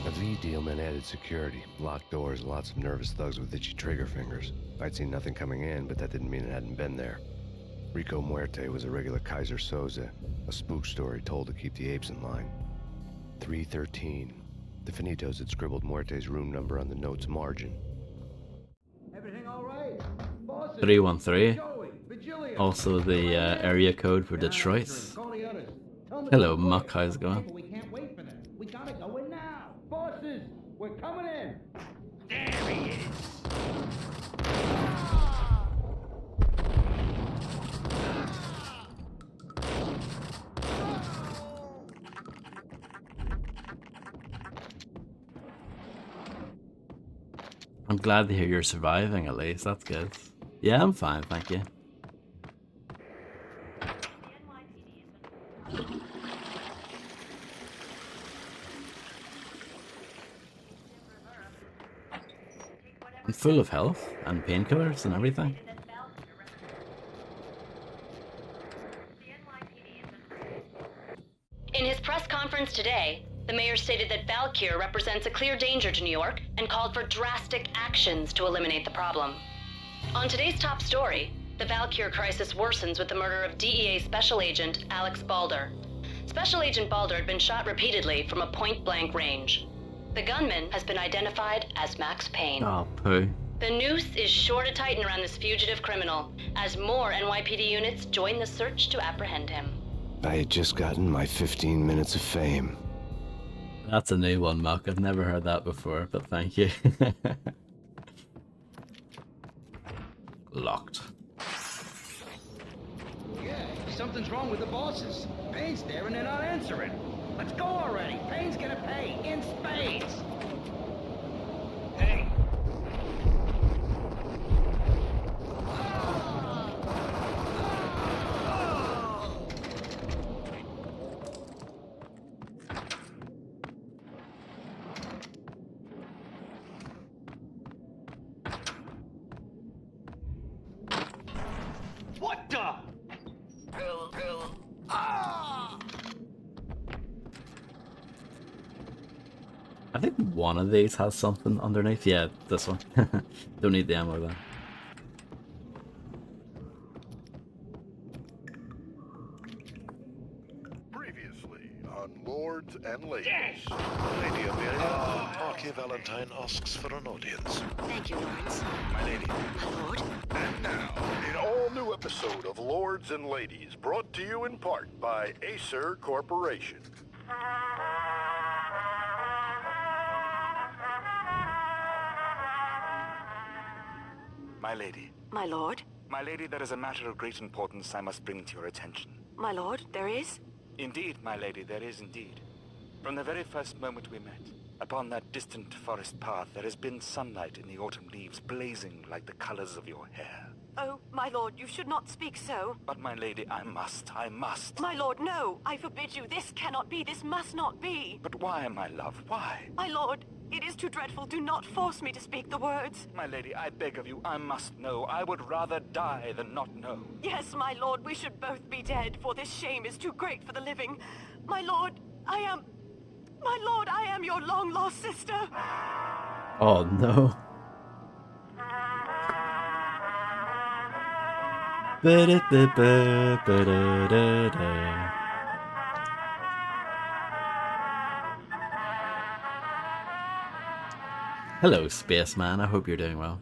A V deal meant added security, locked doors, and lots of nervous thugs with itchy trigger fingers. I'd seen nothing coming in, but that didn't mean it hadn't been there. Rico Muerte was a regular Kaiser Soze, a spook story told to keep the apes in line. 313. The Finitos had scribbled Muerte's room number on the note's margin. Everything all right? Bosses, 313. Joey, Virgilio. Also the area code for Detroit. Call the others. Tell them Hello, to Muck, push. how's it going? We can't wait for them. We gotta go in now. Bosses, we're coming in. There he is. I'm glad to hear you're surviving at least, that's good. Yeah, I'm fine, thank you. I'm full of health and painkillers and everything. In his press conference today, the mayor stated that Valkyr represents a clear danger to New York and called for drastic actions to eliminate the problem. On today's top story, the Valkyr crisis worsens with the murder of DEA Special Agent Alex Balder. Special Agent Balder had been shot repeatedly from a point-blank range. The gunman has been identified as Max Payne. Oh, poo. The noose is sure to tighten around this fugitive criminal as more NYPD units join the search to apprehend him. I had just gotten my 15 minutes of fame. That's a new one, Muck. I've never heard that before, but thank you. Locked. something's wrong with the bosses. Payne's there and they're not answering. Let's go already. Payne's gonna pay in spades. Hey. What the? I think one of these has something underneath. Yeah, this one. Don't need the ammo though. Previously on Lords and Ladies. Lady Amelia, Marquis Valentine asks for an audience. Thank you, Lawrence. My lady. My lord. And now, an all-new episode of Lords and Ladies, brought to you in part by Acer Corporation. My lady. My lord. My lady, there is a matter of great importance I must bring to your attention. My lord, there is? Indeed, my lady, there is indeed. From the very first moment we met, upon that distant forest path, there has been sunlight in the autumn leaves blazing like the colors of your hair. Oh, my lord, you should not speak so. But, my lady, I must. My lord, no. I forbid you. This cannot be. This must not be. But why, my love, why? My lord, it is too dreadful. Do not force me to speak the words. My lady, I beg of you, I must know. I would rather die than not know. Yes, my lord, we should both be dead, for this shame is too great for the living. My lord, I am your long-lost sister. Oh no. Hello, spaceman. I hope you're doing well.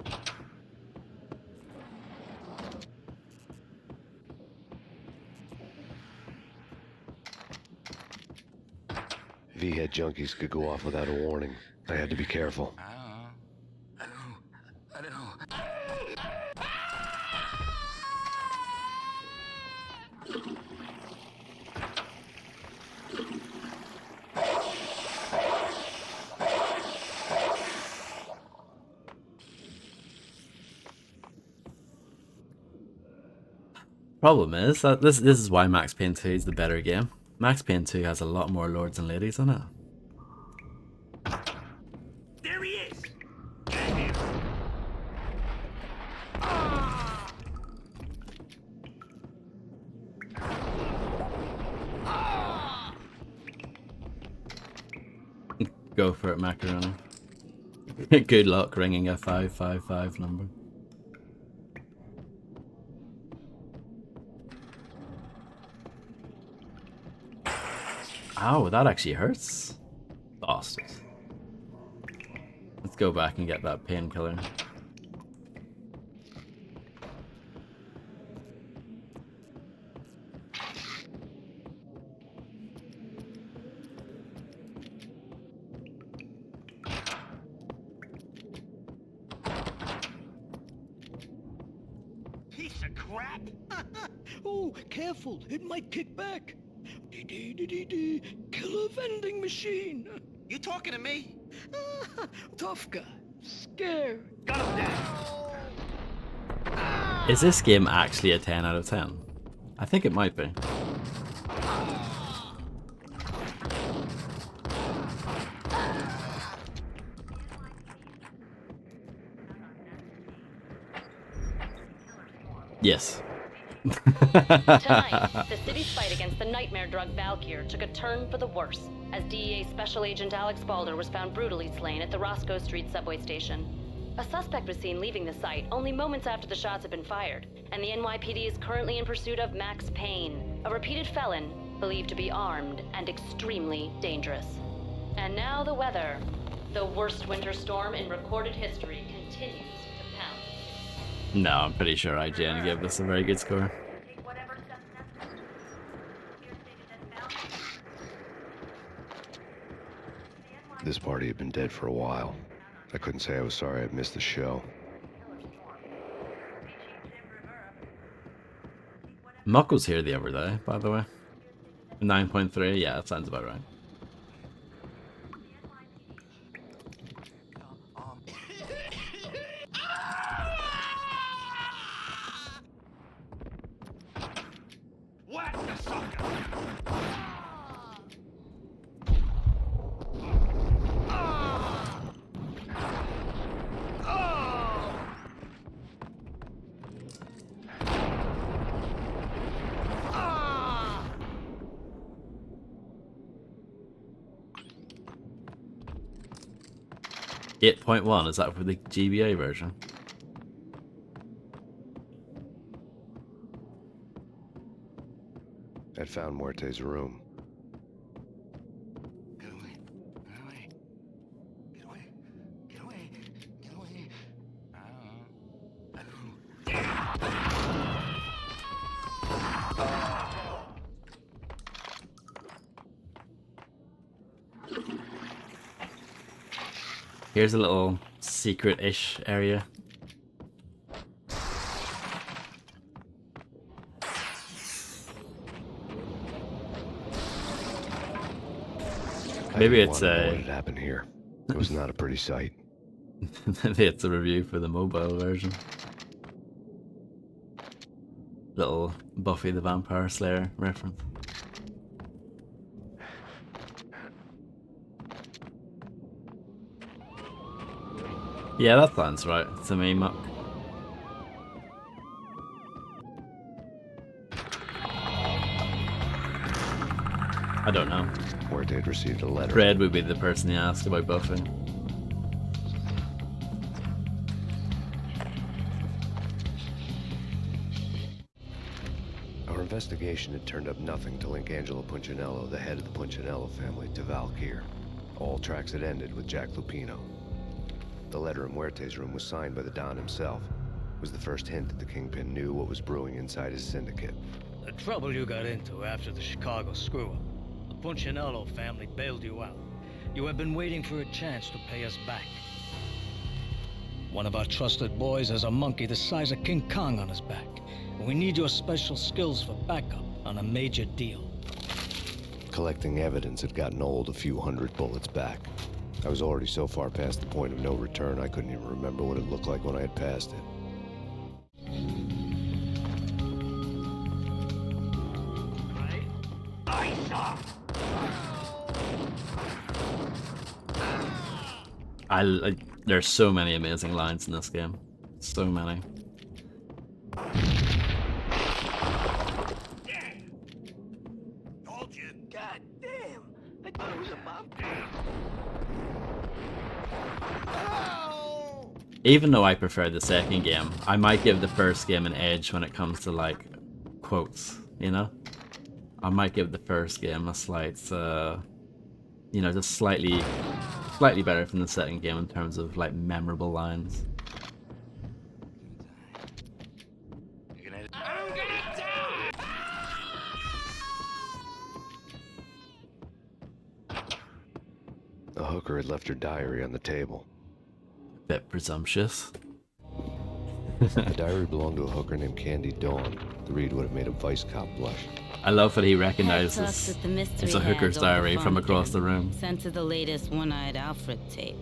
V-head junkies could go off without a warning. I had to be careful. I don't know. Problem is that this is why Max Payne 2 is the better game. Max Payne 2 has a lot more lords and ladies in it. There he is. Go for it, macaroni. Good luck ringing a 555 number. Ow, that actually hurts. Bastards. Let's go back and get that painkiller. Piece of crap. Oh, careful, it might kick back. Killer vending machine. You talking to me? Tough guy. Scared. Got him down. Is this game actually a 10 out of 10? I think it might be. Yes. Tonight, the city's fight against the nightmare drug Valkyr took a turn for the worse, as DEA Special Agent Alex Balder was found brutally slain at the Roscoe Street subway station. A suspect was seen leaving the site only moments after the shots had been fired, and the NYPD is currently in pursuit of Max Payne, a repeated felon believed to be armed and extremely dangerous. And now the weather. The worst winter storm in recorded history continues to pound. No, I'm pretty sure IGN gave this a very good score. This party had been dead for a while. I couldn't say I was sorry I'd missed the show. Muck was here the other day, by the way. 9.3, yeah, that sounds about right. What the sucker? Eight 8.1, is that for the GBA version? I'd found Muerte's room. Get away. Get away. Get away. Get away. Get away. Here's a little secret-ish area. Maybe it's what had happened here. It was not a pretty sight. Maybe it's a review for the mobile version. Little Buffy the Vampire Slayer reference. Yeah, that sounds right to me, Muck. I don't know. Muerte had received a letter. Fred would be the person he asked about Buffy. Our investigation had turned up nothing to link Angelo Punchinello, the head of the Punchinello family, to Valkyr. All tracks had ended with Jack Lupino. The letter in Muerte's room was signed by the Don himself. It was the first hint that the Kingpin knew what was brewing inside his syndicate. The trouble you got into after the Chicago screw-up. The Punchinello family bailed you out. You have been waiting for a chance to pay us back. One of our trusted boys has a monkey the size of King Kong on his back. We need your special skills for backup on a major deal. Collecting evidence had gotten old a few hundred bullets back. I was already so far past the point of no return, I couldn't even remember what it looked like when I had passed it. There's so many amazing lines in this game. So many. Told you. God damn. I thought it was a bomb. Even though I prefer the second game, I might give the first game an edge when it comes to like quotes, you know? I might give the first game a slight, you know, just slightly better from the second game in terms of like memorable lines. The hooker had left her diary on the table. Bit presumptuous. The diary belonged to a hooker named Candy Dawn. The read would have made a vice cop blush. I love that he recognizes it's a hooker's diary from across the room. Sent to the latest One-Eyed Alfred tape.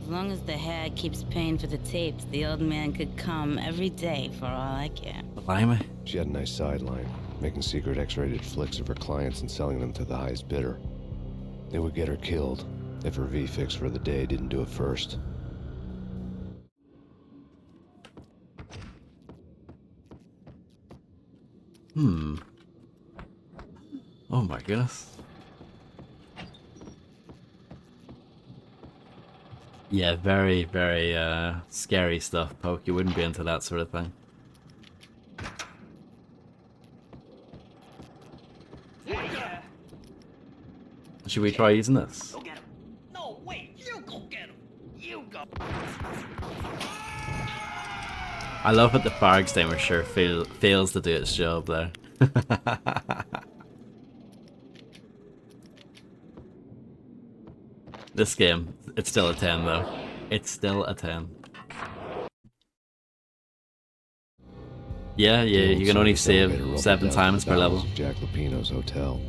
As long as the hag keeps paying for the tapes, the old man could come every day for all I care. Blimey. She had a nice sideline, making secret X-rated flicks of her clients and selling them to the highest bidder. It would get her killed if her V-fix for the day didn't do it first. Oh my goodness. Yeah, very, very scary stuff, Poke. You wouldn't be into that sort of thing. Should we try using this? Go get him. No, wait, you go get him. You go. I love that the fire extinguisher fails to do its job there. This game, it's still a 10 though. It's still a 10. Yeah, The old you can only service save elevator rumbled 7 down to times the per bowels level. of Jack Lupino's hotel.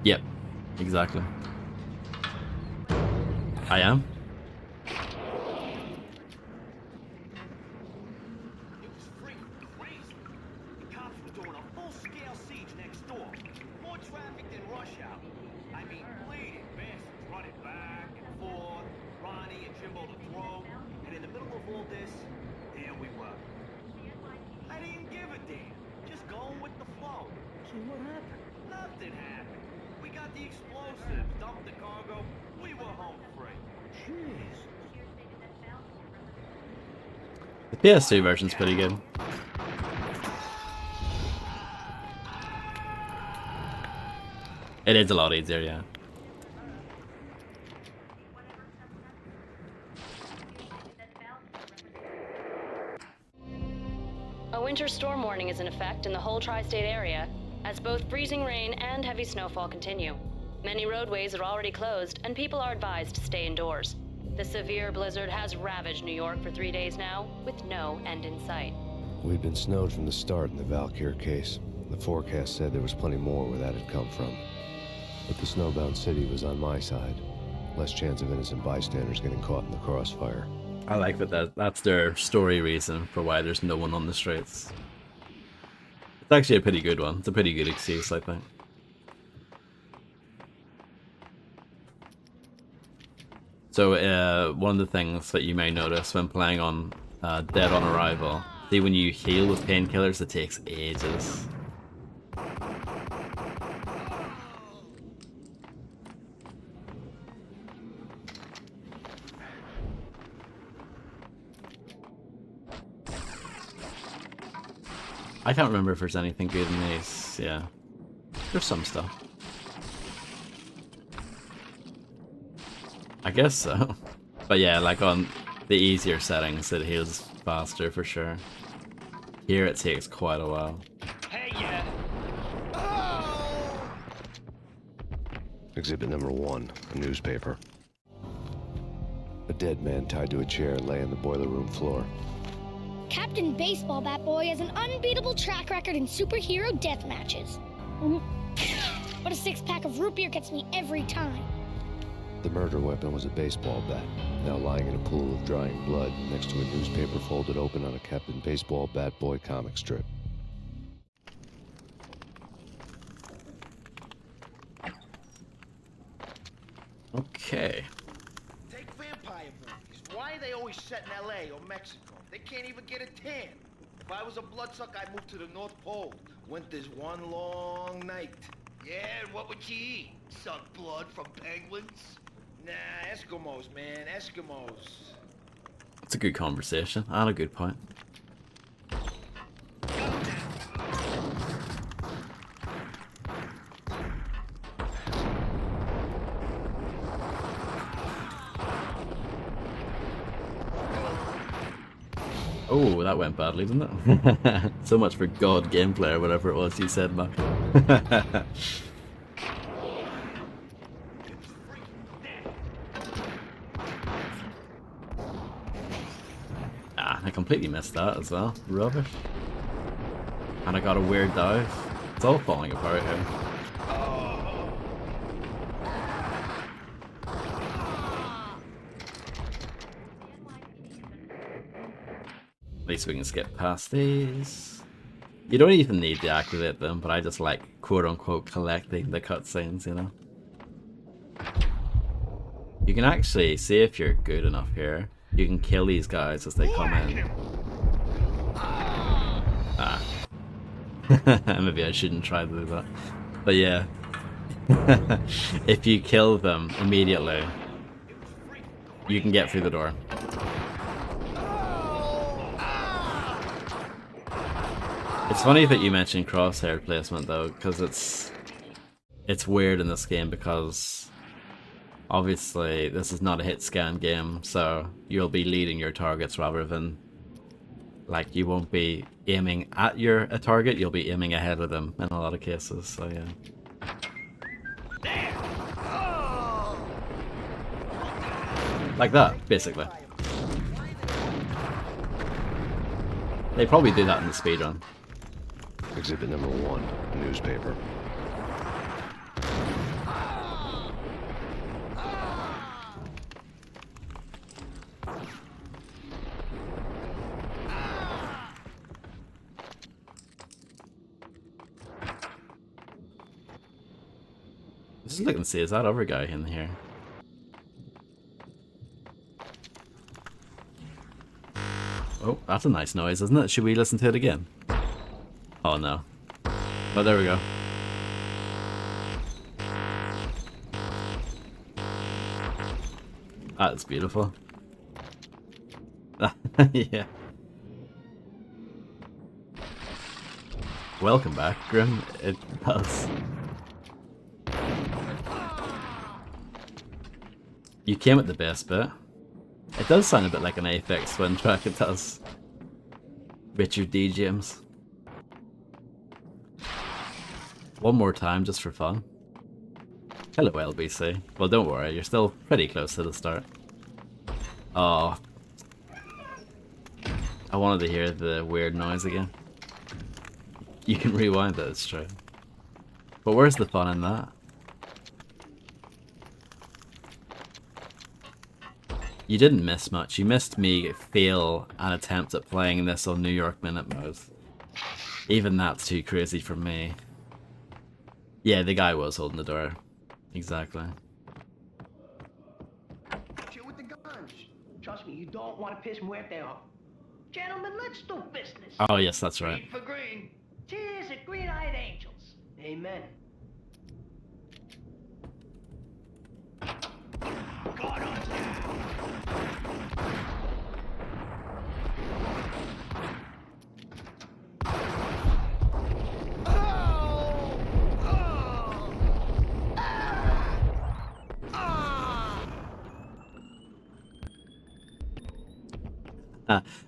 Yep, exactly. I am. It was freaking crazy. The cops were doing a full-scale siege next door. More traffic than rush hour. I mean, bleeding bastards running back and forth, Ronnie and Jimbo to throw. And in the middle of all this, there we were. I didn't give a damn. Just going with the flow. So what happened? Nothing happened. We got the explosives, dumped the cargo. We were home free. Jeez. The PS2 version's pretty good. It is a lot easier, yeah. A winter storm warning is in effect in the whole tri-state area, as both freezing rain and heavy snowfall continue. Many roadways are already closed, and people are advised to stay indoors. The severe blizzard has ravaged New York for 3 days now, with no end in sight. We'd been snowed from the start in the Valkyr case. The forecast said there was plenty more where that had come from. But the snowbound city was on my side. Less chance of innocent bystanders getting caught in the crossfire. I like that's their story reason for why there's no one on the streets. It's actually a pretty good one. It's a pretty good excuse, I think. So, one of the things that you may notice when playing on Dead on Arrival, see when you heal with painkillers, it takes ages. I can't remember if there's anything good in these, yeah. There's some stuff. I guess so. But yeah, like on the easier settings, it heals faster for sure. Here it takes quite a while. Hey, yeah. Exhibit number 1, a newspaper. A dead man tied to a chair lay on the boiler room floor. Captain Baseball Bat Boy has an unbeatable track record in superhero death matches. But a 6-pack of root beer gets me every time. The murder weapon was a baseball bat, now lying in a pool of drying blood next to a newspaper folded open on a Captain Baseball Bat Boy comic strip. Okay. Take vampire movies. Why are they always set in LA or Mexico? They can't even get a tan. If I was a bloodsucker, I'd move to the North Pole. Winter's one long night. Yeah, and what would you eat? Suck blood from penguins? Nah, Eskimos, man, Eskimos. It's a good conversation and a good point. Oh, that went badly, didn't it? So much for God gameplay or whatever it was you said, Mac. I completely missed that as well. Rubbish. And I got a weird dive. It's all falling apart here. At least we can skip past these. You don't even need to activate them, but I just like quote-unquote collecting the cutscenes, you know? You can actually see if you're good enough here. You can kill these guys as they come in. Ah. Maybe I shouldn't try to do that. But yeah. If you kill them immediately, you can get through the door. It's funny that you mentioned crosshair placement though, because it's weird in this game because obviously this is not a hit scan game, so you'll be leading your targets rather than, like, you won't be aiming at a target, you'll be aiming ahead of them in a lot of cases, so yeah. Like that, basically. They probably do that in the speedrun. Exhibit number 1, newspaper. Just look and see, is that other guy in here? Oh, that's a nice noise, isn't it? Should we listen to it again? Oh no. Oh, there we go. That's beautiful. Yeah. Welcome back, Grim. It does. You came at the best bit. It does sound a bit like an Aphex Twin track, it does. Richard D. James. One more time, just for fun. Hello, LBC. Well, don't worry, you're still pretty close to the start. Oh. I wanted to hear the weird noise again. You can rewind it, it's true. But where's the fun in that? You didn't miss much. You missed me fail an attempt at playing this on New York Minute mode. Even that's too crazy for me. Yeah, the guy was holding the door. Exactly. Shit with the guns. Trust me, you don't want to piss Muerte off. Gentlemen, let's do business. Oh, yes, that's right. Green for green. Cheers at green-eyed angels. Amen. God on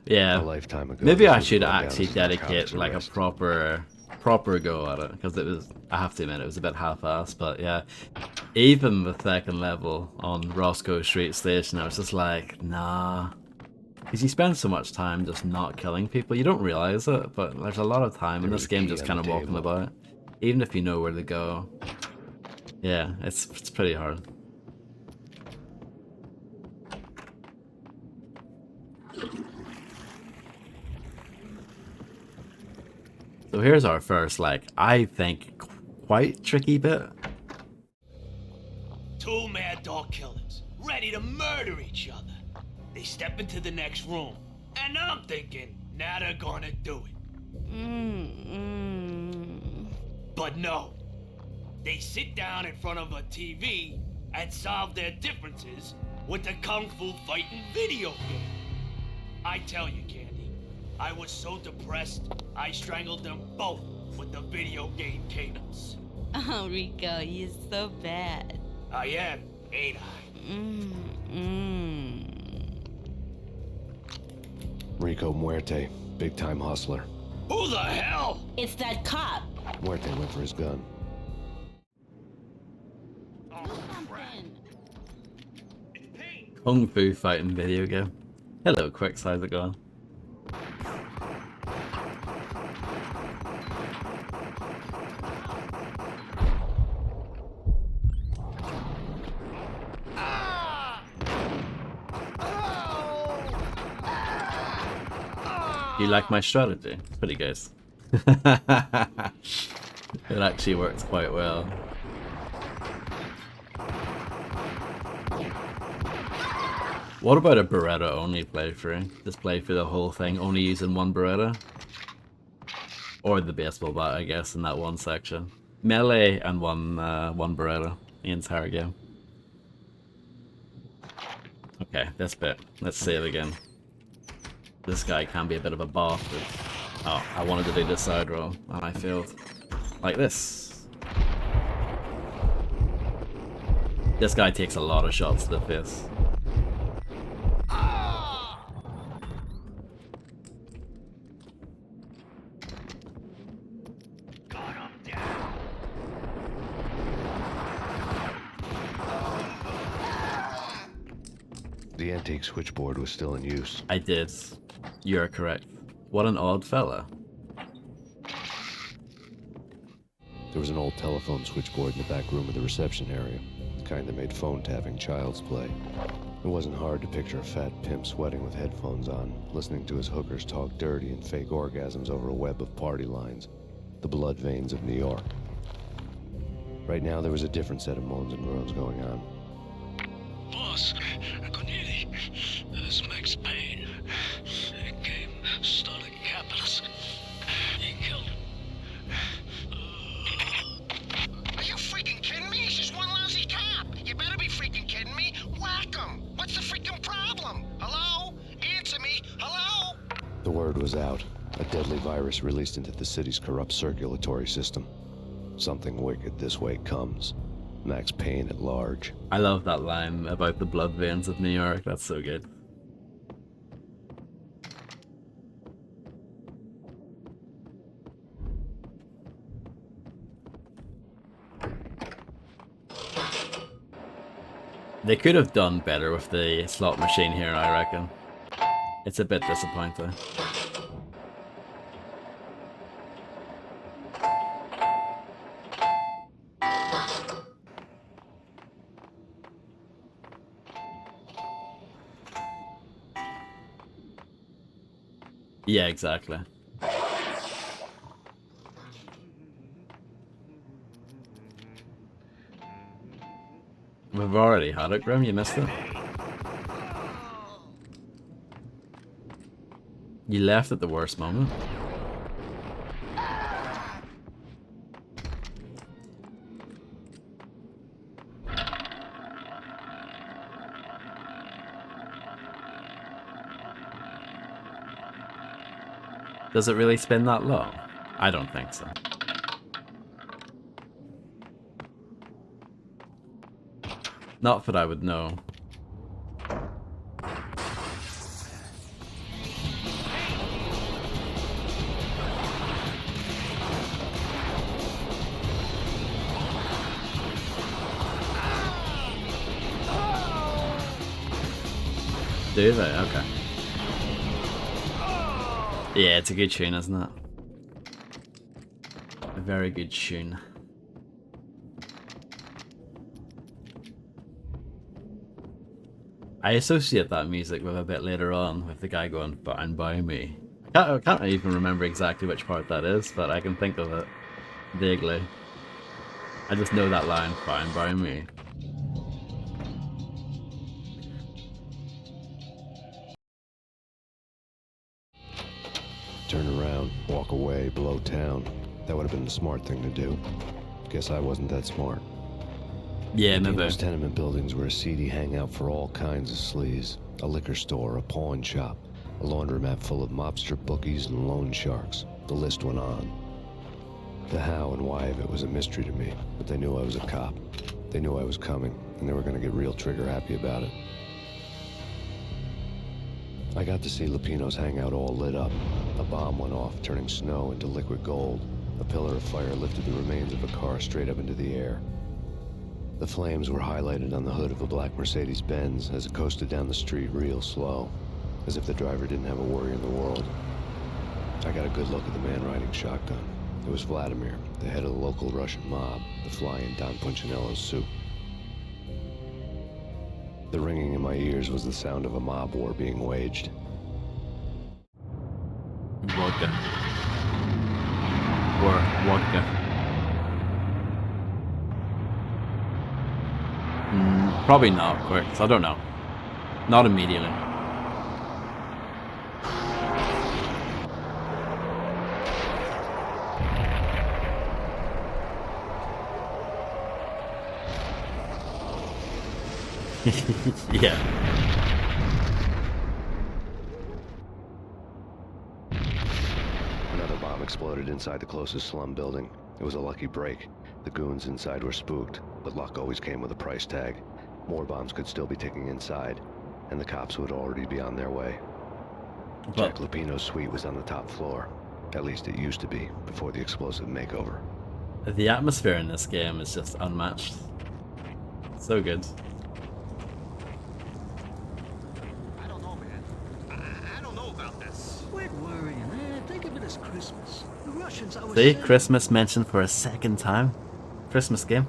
Yeah, A lifetime ago, maybe this I was should run down actually as narcotics dedicate like a arrest. proper go at it, because it was, I have to admit, it was a bit half-assed, but yeah, even the second level on Roscoe Street Station, I was just like, nah, because you spend so much time just not killing people, you don't realize it, but there's a lot of time in There this was a game key just on kind of the walking table. about, even if you know where to go. Yeah, it's pretty hard. So here's our first, like, I think, quite tricky bit. Two mad dog killers, ready to murder each other. They step into the next room, and I'm thinking, now they're gonna do it. But no. They sit down in front of a TV and solve their differences with the Kung Fu fighting video game. I tell you, Candy, I was so depressed, I strangled them both with the video game cables. Oh, Rico, you're so bad. I am, ain't I? Rico Muerte, big-time hustler. Who the hell? It's that cop. Muerte went for his gun. Kung Fu fighting video game. Hello, Quicks, how's it going? You like my strategy? It's pretty good. It actually works quite well. What about a Beretta only playthrough? Just play through the whole thing, only using one Beretta? Or the baseball bat, I guess, in that one section. Melee and one Beretta, the entire game. Okay, this bit. Let's see it again. This guy can be a bit of a bastard. Oh, I wanted to do this side roll, and I failed. Like this. This guy takes a lot of shots to the face. The antique switchboard was still in use. I did. You're correct. What an odd fella. There was an old telephone switchboard in the back room of the reception area, the kind that made phone tapping child's play. It wasn't hard to picture a fat pimp sweating with headphones on, listening to his hookers talk dirty and fake orgasms over a web of party lines, the blood veins of New York. Right now, there was a different set of moans and groans going on. Boss, Cornelia, this is Max Payne. He came, started capping us. He killed him. Are you freaking kidding me? He's just one lousy cop. You better be freaking kidding me. Whack him. What's the freaking problem? Hello? Answer me. Hello? The word was out. A deadly virus released into the city's corrupt circulatory system. Something wicked this way comes. Max Payne at large. I love that line about the blood veins of New York. That's so good. They could have done better with the slot machine here, I reckon. It's a bit disappointing. Yeah, exactly. We've already had it, Grim. You missed it. You left at the worst moment. Does it really spin that long? I don't think so. Not that I would know. Do they? Okay. Yeah, it's a good tune, isn't it? A very good tune. I associate that music with a bit later on, with the guy going, "Fine by me." I can't even remember exactly which part that is, but I can think of it vaguely. I just know that line, "Fine by me." Turn around, walk away, blow town. That would have been the smart thing to do. Guess I wasn't that smart. Yeah, maybe. Those tenement buildings were a seedy hangout for all kinds of sleaze. A liquor store, a pawn shop, a laundromat full of mobster bookies and loan sharks. The list went on. The how and why of it was a mystery to me, but they knew I was a cop. They knew I was coming, and they were going to get real trigger happy about it. I got to see Lupino's hangout all lit up. A bomb went off, turning snow into liquid gold. A pillar of fire lifted the remains of a car straight up into the air. The flames were highlighted on the hood of a black Mercedes-Benz as it coasted down the street real slow, as if the driver didn't have a worry in the world. I got a good look at the man riding shotgun. It was Vladimir, the head of the local Russian mob, the fly in Don Punchinello's suit. The ringing in my ears was the sound of a mob war being waged. Vodka. Or vodka. Probably not, quick. I don't know. Not immediately. Yeah. Another bomb exploded inside the closest slum building. It was a lucky break. The goons inside were spooked, but luck always came with a price tag. More bombs could still be ticking inside, and the cops would already be on their way. Jack Lupino's suite was on the top floor. At least it used to be, before the explosive makeover. The atmosphere in this game is just unmatched. So good. about this. Quit worrying, man. Think of it as Christmas. The Russians, I was See, saying... Christmas mentioned for a second time. Christmas game.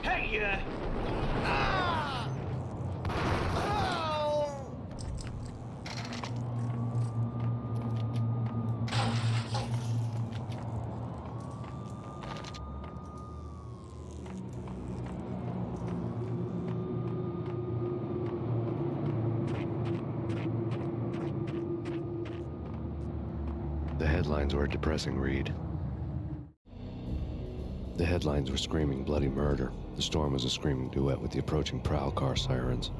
Hey, The headlines were a depressing read. The headlines were screaming bloody murder. The storm was a screaming duet with the approaching prowl car sirens.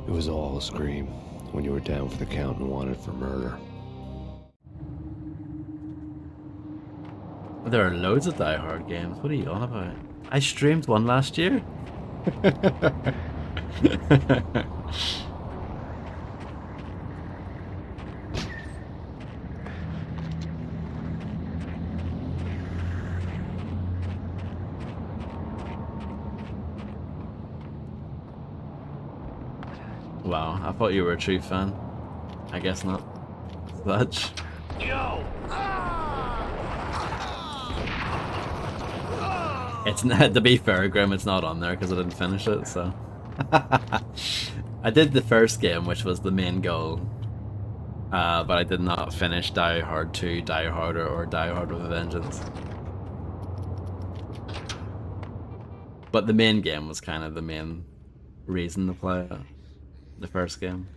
It was all a scream when you were down for the count and wanted for murder. There are loads of Die Hard games. What are you on about? I streamed one last year. Wow, I thought you were a true fan. I guess not. Sludge. yo! It's not, to be fair, Grim, it's not on there because I didn't finish it, so. I did the first game, which was the main goal. But I did not finish Die Hard 2, Die Harder, or Die Hard with a Vengeance. But the main game was kind of the main reason to play it. The first game.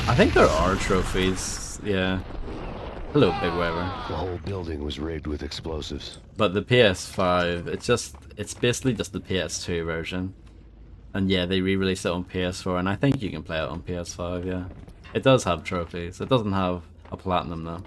I think there are trophies, yeah. Hello, Big Weber. The whole building was rigged with explosives. But the PS5, it's basically just the PS2 version. And yeah, they re-released it on PS4, and I think you can play it on PS5, yeah. It does have trophies. It doesn't have a platinum though.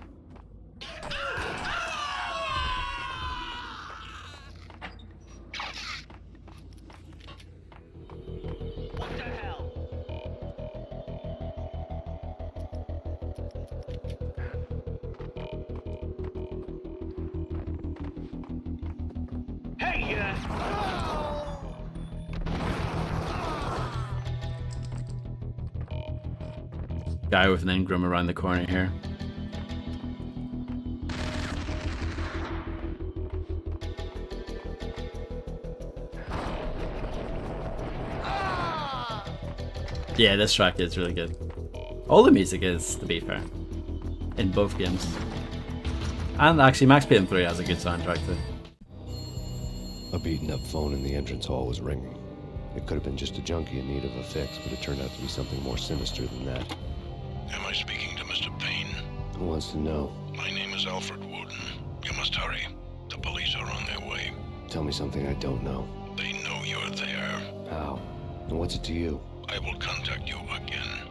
Guy with an engram around the corner here. Yeah, this track is really good. All the music is, to be fair, in both games. And actually, Max Payne 3 has a good soundtrack too. A beaten up phone in the entrance hall was ringing. It could have been just a junkie in need of a fix, but it turned out to be something more sinister than that. Am I speaking to Mr. Payne? Who wants to know? My name is Alfred Wooden. You must hurry. The police are on their way. Tell me something I don't know. They know you're there. How? And what's it to you? I will contact you again.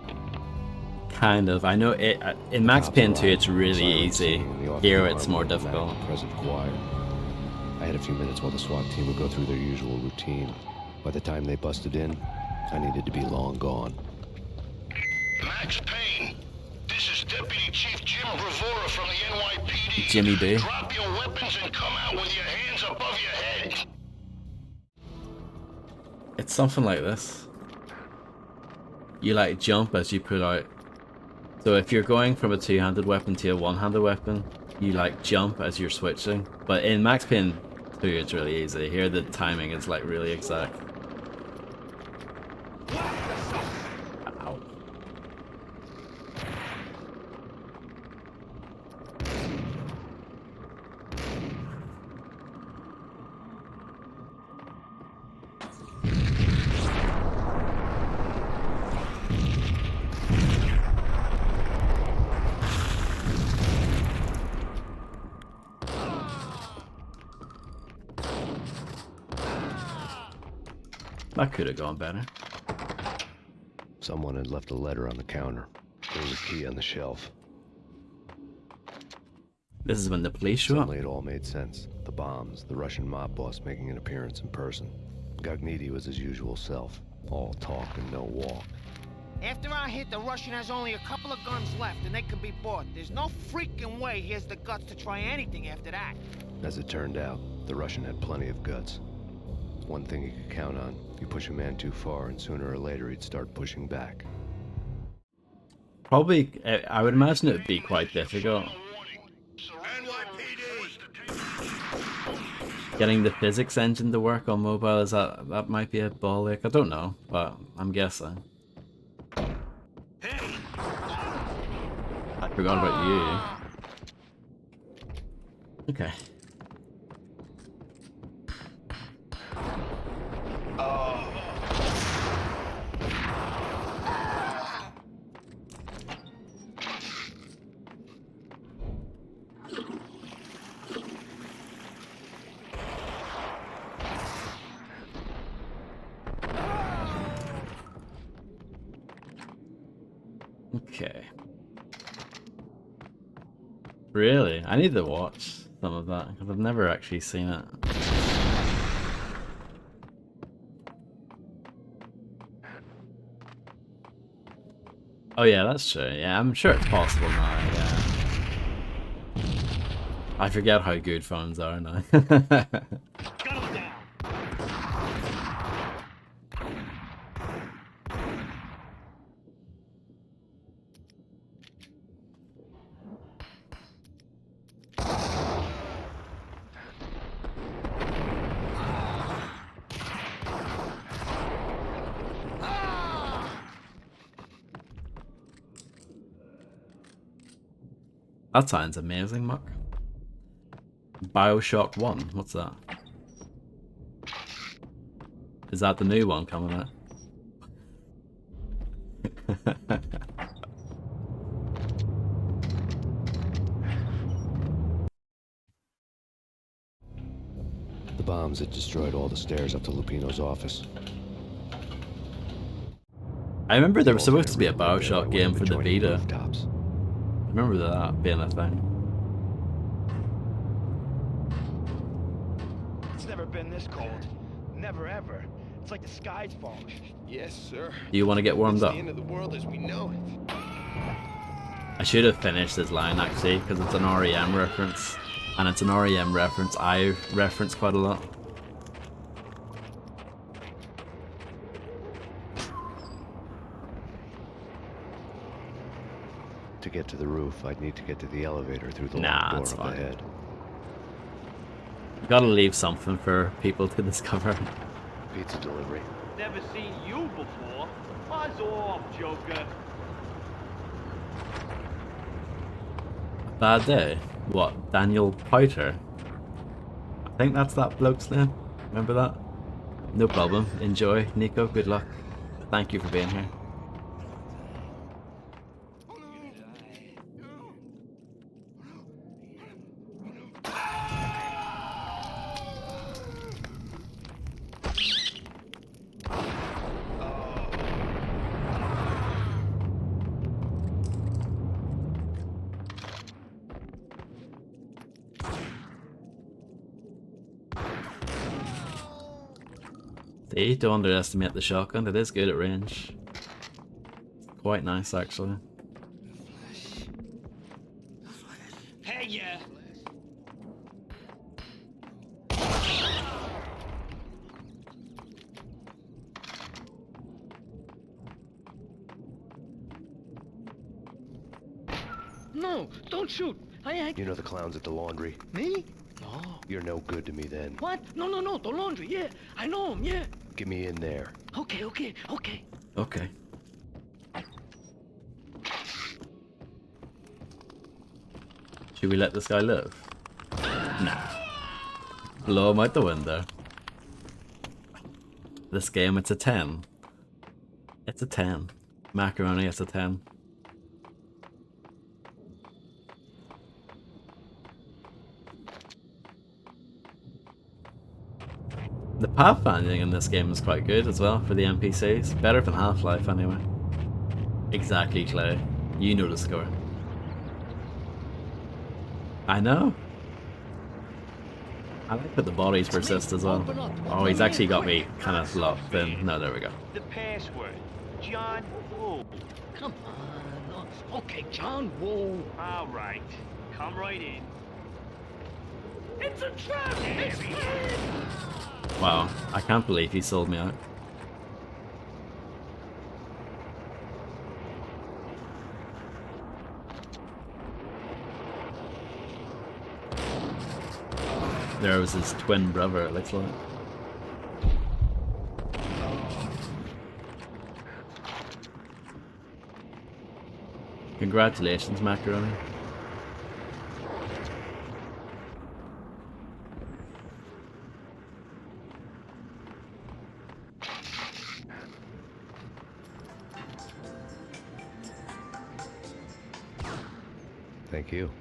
Kind of. I know it in Max Payne 2 it's really easy. Here it's more difficult. Present choir. I had a few minutes while the SWAT team would go through their usual routine. By the time they busted in, I needed to be long gone. Max Payne, this is Deputy Chief Jim Bravura from the NYPD. Jimmy B. Drop your weapons and come out with your hands above your head. It's something like this. You like jump as you pull out. So if you're going from a two-handed weapon to a one-handed weapon, you like jump as you're switching. But in Max Payne 2 it's really easy. Here the timing is like really exact. Ow. That could have gone better. Someone had left a letter on the counter. There was a key on the shelf. This is when the police show up. Suddenly it all made sense. The bombs, the Russian mob boss making an appearance in person. Gagniti was his usual self. All talk and no walk. After our hit, the Russian has only a couple of guns left, and they can be bought. There's no freaking way he has the guts to try anything after that. As it turned out, the Russian had plenty of guts. One thing he could count on. You push a man too far, and sooner or later he'd start pushing back. Probably, I would imagine it would be quite difficult. Getting the physics engine to work on mobile, that might be a ball ache. I don't know, but I'm guessing. I forgot about you. Okay. Okay. Really? I need to watch some of that because I've never actually seen it. Oh yeah, that's true. Yeah, I'm sure it's possible now, yeah. I forget how good phones are now. That sounds amazing, Mark. BioShock 1, what's that? Is that the new one coming out? The bombs had destroyed all the stairs up to Lupino's office. I remember there was supposed to be a BioShock game for the Vita. I remember that being a thing. It's never been this cold. Never ever. It's like the sky's falling. Yes, sir. Do you want to get warmed up? It's the end of the world as we know it. I should have finished this line actually, because it's an REM reference. And it's an REM reference I reference quite a lot. To get to the roof, I'd need to get to the elevator through the Nah, locked that's door up fine. ahead. You gotta leave something for people to discover. Pizza delivery. Never seen you before. Buzz off, Joker. Bad day? What, Daniel Powter? I think that's that bloke's name. Remember that? No problem. Enjoy, Nico. Good luck. Thank you for being here. See, don't underestimate the shotgun, it is good at range. It's quite nice actually. Hey, yeah. No, don't shoot. You know the clowns at the laundry? Me? No. You're no good to me then. What? No, the laundry, yeah. I know him, yeah. Get me in there. Okay. Okay. Should we let this guy live? Nah. Blow him out the window. This game, it's a 10. It's a 10. Macaroni, it's a 10. The pathfinding in this game is quite good as well for the NPCs. Better than Half-Life anyway. Exactly, Clay. You know the score. I know. I like that the bodies persist as well. Oh, he's actually got me kind of locked in. No, there we go. The password. John Woo. Come on. Okay, John Woo. All right. Come right in. It's a trap! It's Payne! Wow, I can't believe he sold me out. There was his twin brother, it looks like. Congratulations, Macaroni. Thank you.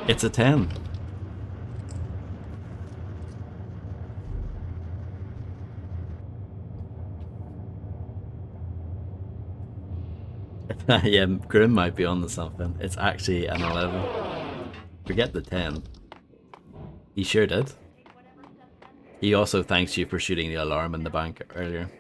It's a 10. Yeah, Grim might be on to something. It's actually an 11. Forget the 10. He sure did. He also thanks you for shooting the alarm in the bank earlier.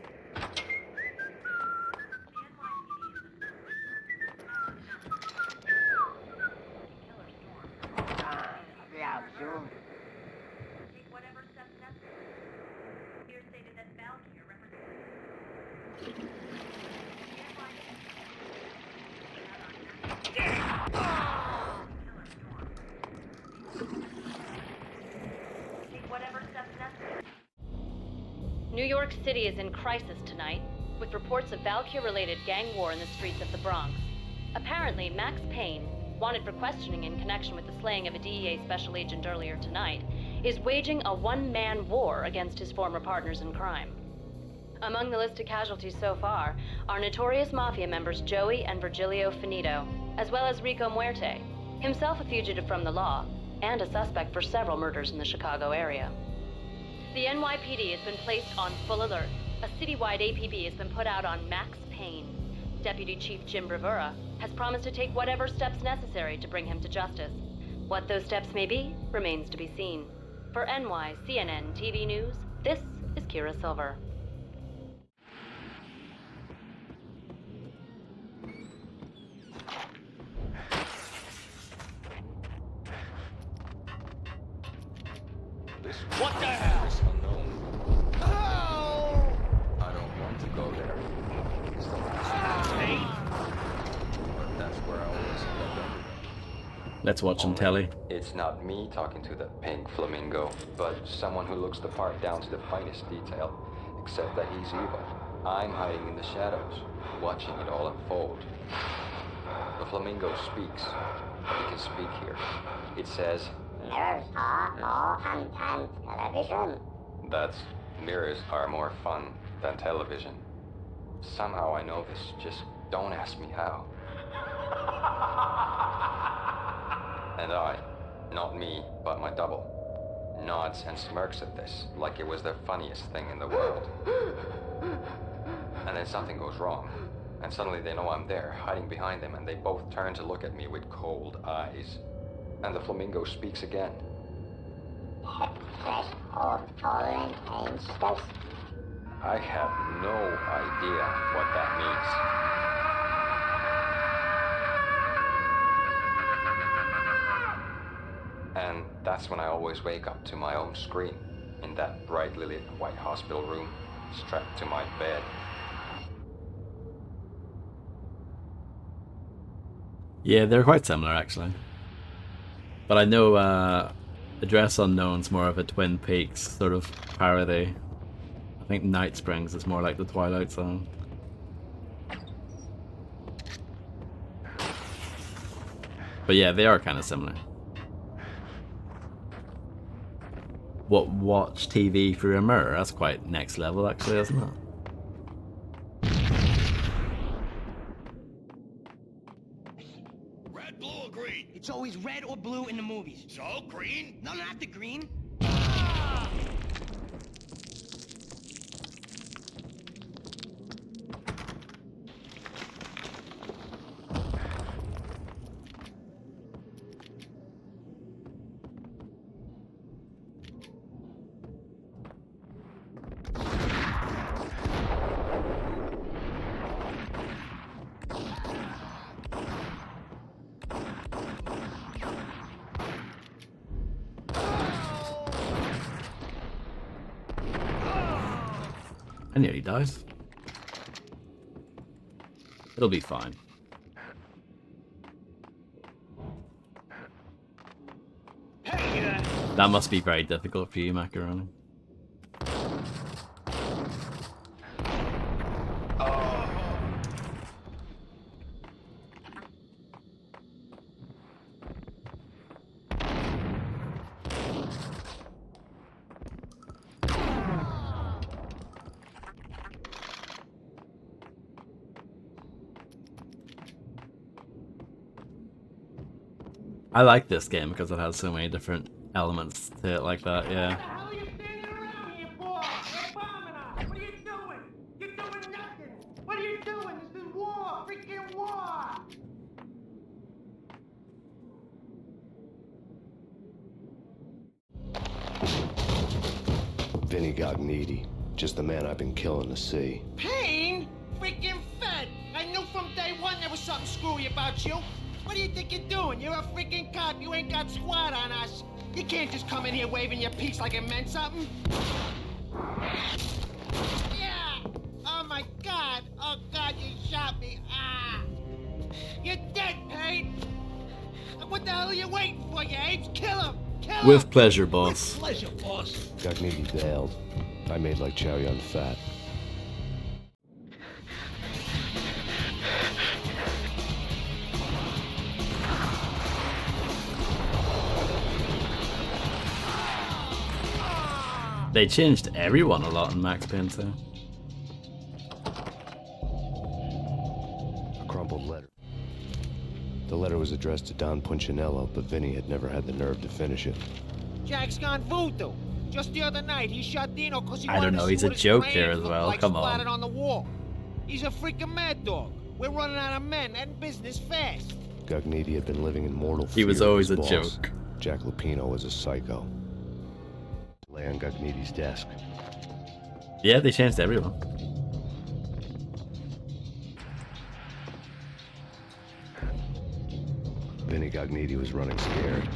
New York City is in crisis tonight, with reports of Valkyr-related gang war in the streets of the Bronx. Apparently, Max Payne, wanted for questioning in connection with the slaying of a DEA special agent earlier tonight, is waging a one-man war against his former partners in crime. Among the list of casualties so far are notorious mafia members Joey and Virgilio Finito, as well as Rico Muerte, himself a fugitive from the law, and a suspect for several murders in the Chicago area. The NYPD has been placed on full alert. A citywide APB has been put out on Max Payne. Deputy Chief Jim Bravura has promised to take whatever steps necessary to bring him to justice. What those steps may be remains to be seen. For NYCNN TV News, this is Kira Silver. What the hell? I don't want to go there. It's the last but that's where I always end up. Let's watch him telly. It's not me talking to the pink flamingo, but someone who looks the part down to the finest detail, except that he's evil. I'm hiding in the shadows, watching it all unfold. The flamingo speaks. It can speak here. It says, "Mirrors are more fun than television." That's, mirrors are more fun than television. Somehow I know this, just don't ask me how. And I, not me, but my double, nods and smirks at this, like it was the funniest thing in the world. And then something goes wrong, and suddenly they know I'm there, hiding behind them, and they both turn to look at me with cold eyes. And the flamingo speaks again. I have no idea what that means. And that's when I always wake up to my own scream, in that brightly lit white hospital room, strapped to my bed. Yeah, they're quite similar actually. But I know Address Unknown's more of a Twin Peaks sort of parody. I think Night Springs is more like the Twilight Zone. But yeah, they are kind of similar. What, watch TV through a mirror? That's quite next level actually, isn't it? Red, blue, or green? It's always red or blue in the movies. So, green? No, not the green. I nearly died. It'll be fine. That must be very difficult for you, Macaroni. I like this game because it has so many different elements to it like that, yeah. What are you doing? This is war! Freaking war! Vinny Gognitti, just the man I've been killing to see. Payne? Freaking fed! I knew from day one there was something screwy about you. What do you think you're doing? You're a freaking cop. You ain't got squat on us. You can't just come in here waving your piece like it meant something. Yeah! Oh my God! Oh God, you shot me! Ah! You're dead, Payne! What the hell are you waiting for, you apes? Kill him! Kill him! With pleasure, boss. With pleasure, boss. Gognitti bailed. I made like Chow Yun Fat. They changed everyone a lot in Max Payne 2. A crumpled letter. The letter was addressed to Don Punchinello, but Vinny had never had the nerve to finish it. Jack's gone voodoo. Just the other night, he shot Dino because he I don't wanted know, to he's see a what his joke brain here as looked well, like come on. splattered on the wall. He's a freaking mad dog. We're running out of men and business fast. Gognitti had been living in mortal fear. He was of always his a boss. joke. Jack Lupino was a psycho. Lay on Gognitti's desk. Yeah, they changed everyone. Vinny Gognitti was running scared.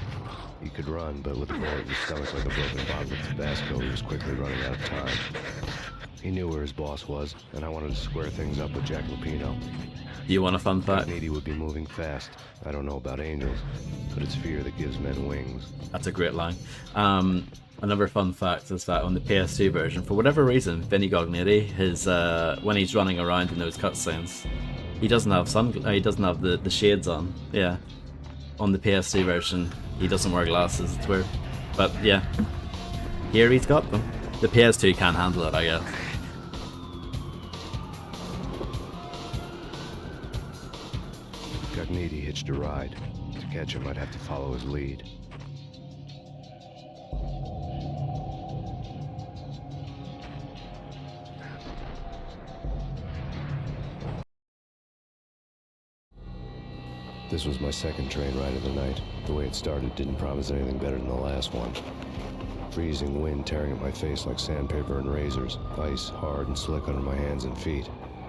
He could run, but with a bullet in his stomach like a broken bottle of Tabasco, he was quickly running out of time. He knew where his boss was, and I wanted to square things up with Jack Lupino. Do you want a fun fact? Gognitti would be moving fast. I don't know about angels, but it's fear that gives men wings. That's a great line. Another fun fact is that on the PS2 version, for whatever reason, Vinny Gognitti, his when he's running around in those cutscenes, he doesn't have he doesn't have the shades on. Yeah, on the PS2 version, he doesn't wear glasses. It's weird, but yeah, here he's got them. The PS2 can't handle it, I guess. Gognitti hitched a ride. To catch him, I'd have to follow his lead. This was my second train ride of the night. The way it started didn't promise anything better than the last one. Freezing wind tearing at my face like sandpaper and razors, ice hard and slick under my hands and feet.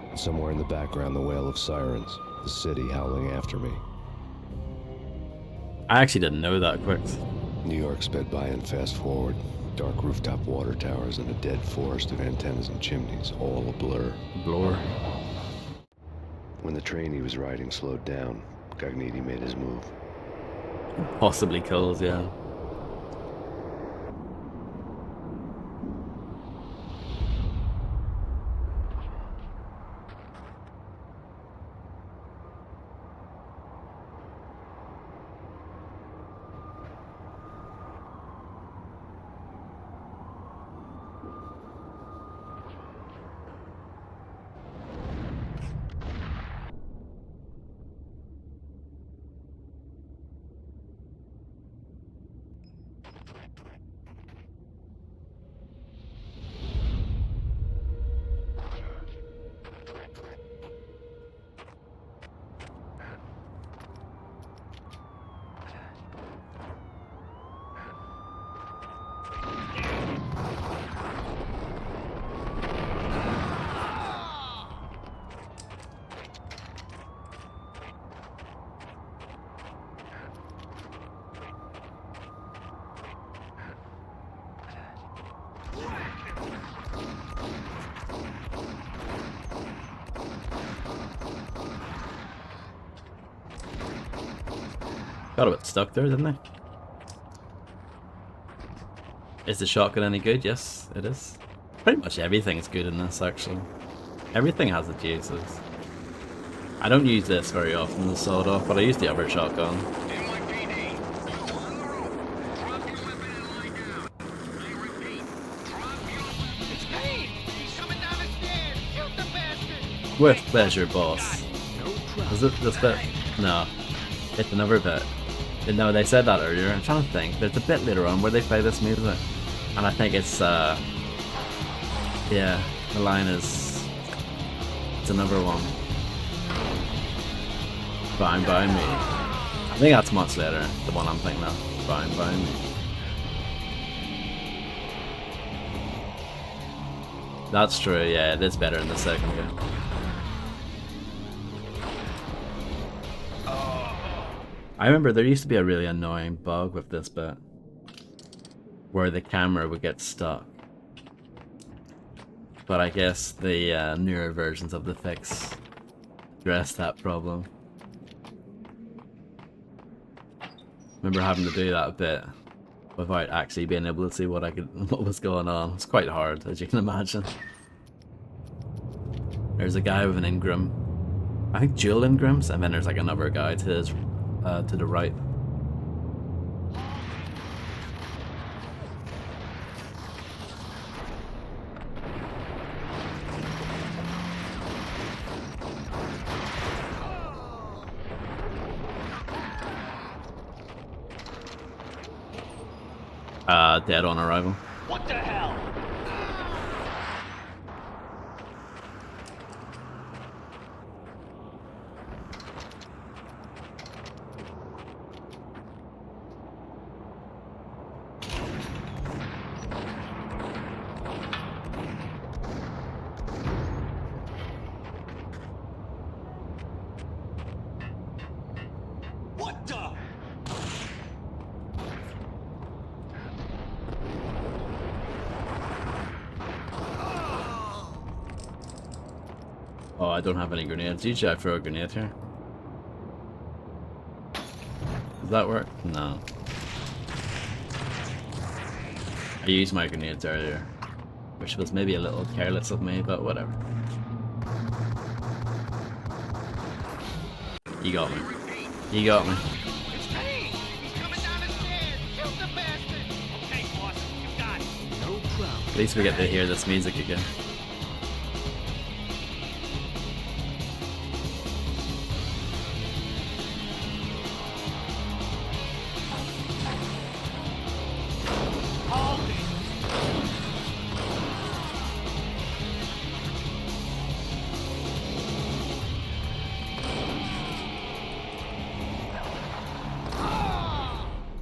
And somewhere in the background, the wail of sirens, the city howling after me. I actually didn't know that quick. New York sped by and fast forward. Dark rooftop water towers and a dead forest of antennas and chimneys, all a blur. Blur. When the train he was riding slowed down, Gognitti made his move. Possibly kills, yeah. Got a bit stuck there, didn't I? Is the shotgun any good? Yes, it is. Pretty much everything's good in this, actually. Everything has its uses. I don't use this very often, the sawed-off, but I use the other shotgun. It's Payne! He's coming down the stairs! Shoot the bastard! With pleasure, boss. Is it this bit? No. It's another bit. No, they said that earlier. I'm trying to think. There's a bit later on where they play this music. And I think it's, yeah, the line is... It's another one. Fine by me. I think that's much later, the one I'm thinking of. Fine by me. That's true, yeah, it is better in the second game. I remember there used to be a really annoying bug with this bit, where the camera would get stuck. But I guess the newer versions of the fix address that problem. Remember having to do that a bit without actually being able to see what was going on. It's quite hard, as you can imagine. There's a guy with an Ingram. I think dual Ingrams, and then there's like another guy to his to the right. Dead on arrival. What the hell? What the? Oh, I don't have any grenades. Usually I throw a grenade here. Does that work? No. I used my grenades earlier, which was maybe a little careless of me, but whatever. You got me. You got me. It's Payne! He's coming down the stairs! Shoot the bastard! Okay, boss, you got it. No problem. At least we get to hear this music again.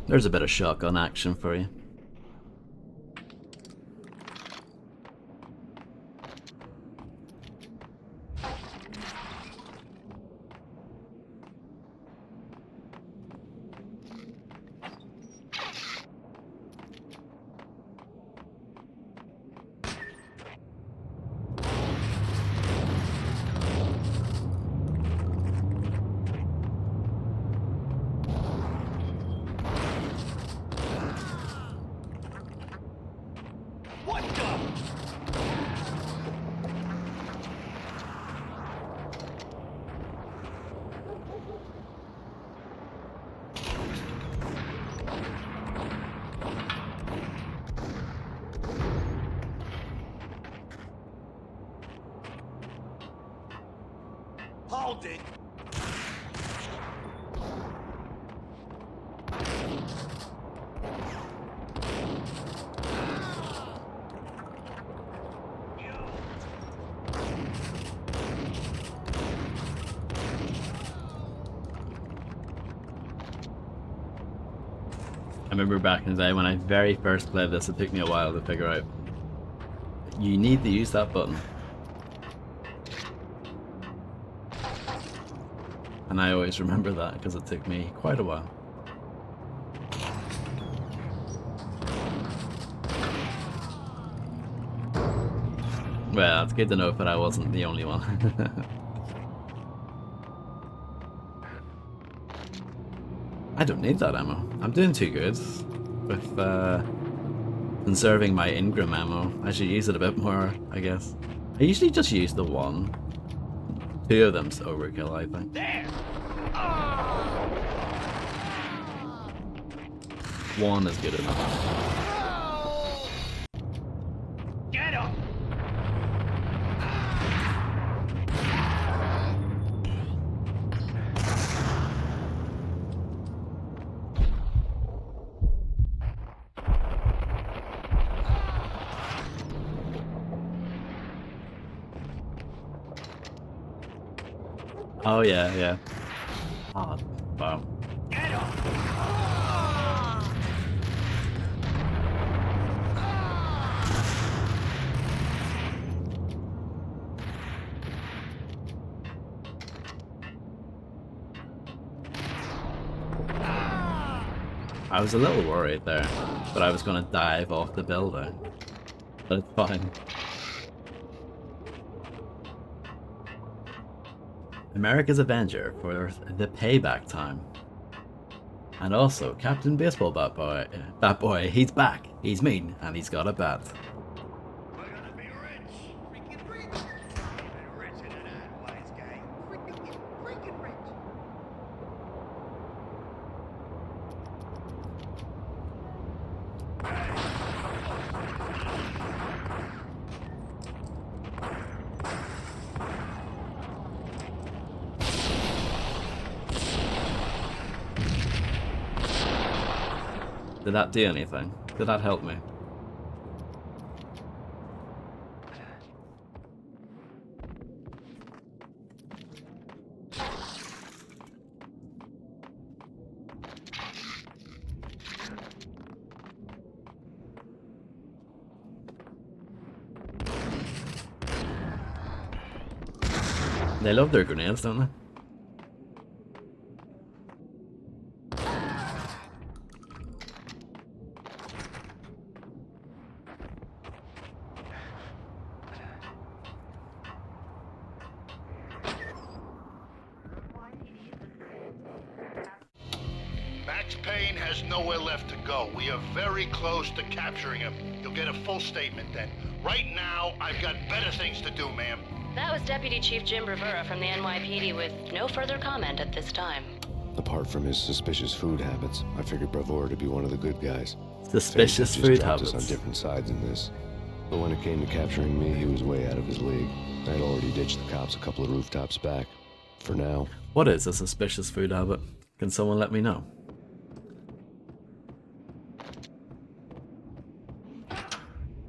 There's a bit of shotgun action for you. What the? Hold it. I remember back in the day when I very first played this, it took me a while to figure out. You need to use that button. And I always remember that because it took me quite a while. Well, it's good to know that I wasn't the only one. I don't need that ammo. I'm doing too good with conserving my Ingram ammo. I should use it a bit more, I guess. I usually just use the one. 2 of them's overkill, I think. There! 1 is good enough. Get up! Oh yeah, yeah. Oh, wow. Get up! I was a little worried there, but I was gonna dive off the building. But it's fine. America's Avenger for the payback time. And also, Captain Baseball Bat Boy, he's back. He's mean, and he's got a bat. We're gonna be rich! Freaking rich! Even richer than that, wise guy. Freaking rich! Did that do anything? Did that help me? They love their grenades, don't they? Max Payne has nowhere left to go. We are very close to capturing him. You'll get a full statement then. Right now, I've got better things to do, ma'am. That was Deputy Chief Jim Rivera from the NYPD with no further comment at this time. Apart from his suspicious food habits, I figured Bravura to be one of the good guys. Suspicious Faith had food just dropped us habits. on different sides in this. But when it came to capturing me, he was way out of his league. I'd already ditched the cops a couple of rooftops back. For now. What is a suspicious food habit? Can someone let me know?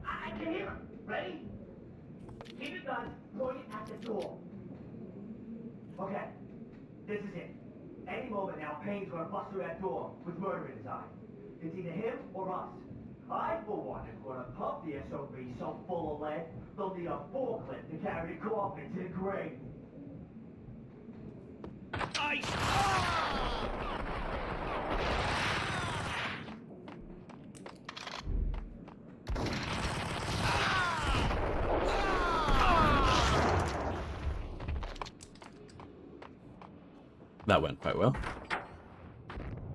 I can hear him. Ready? Keep your guns pointed at the door. Okay, this is it. Any moment now, Payne's gonna bust through that door with murder in his eye. It's either him or us. I, for one, am gonna pump the SOB so full of lead, they'll need a forklift to carry the coffin to the grave. That went quite well.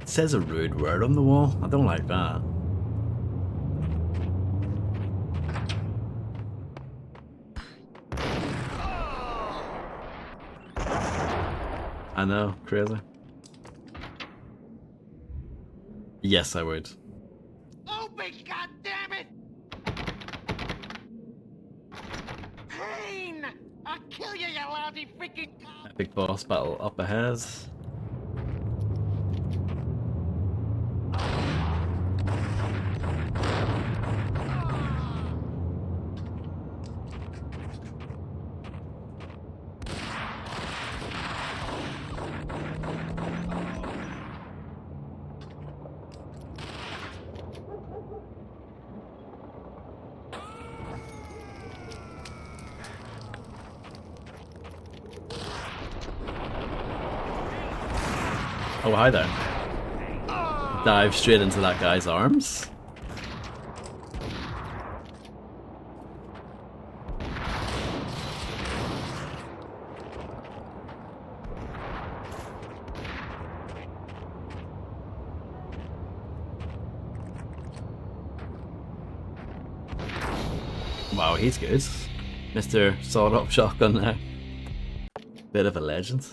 It says a rude word on the wall. I don't like that. I know, crazy. Yes, I would. Open, goddammit! Payne! I'll kill you, you lousy freaking cop! Big boss battle up ahead. Oh, hi there. Dive straight into that guy's arms. Wow, he's good. Mr. Sawed-Up Shotgun there. Bit of a legend.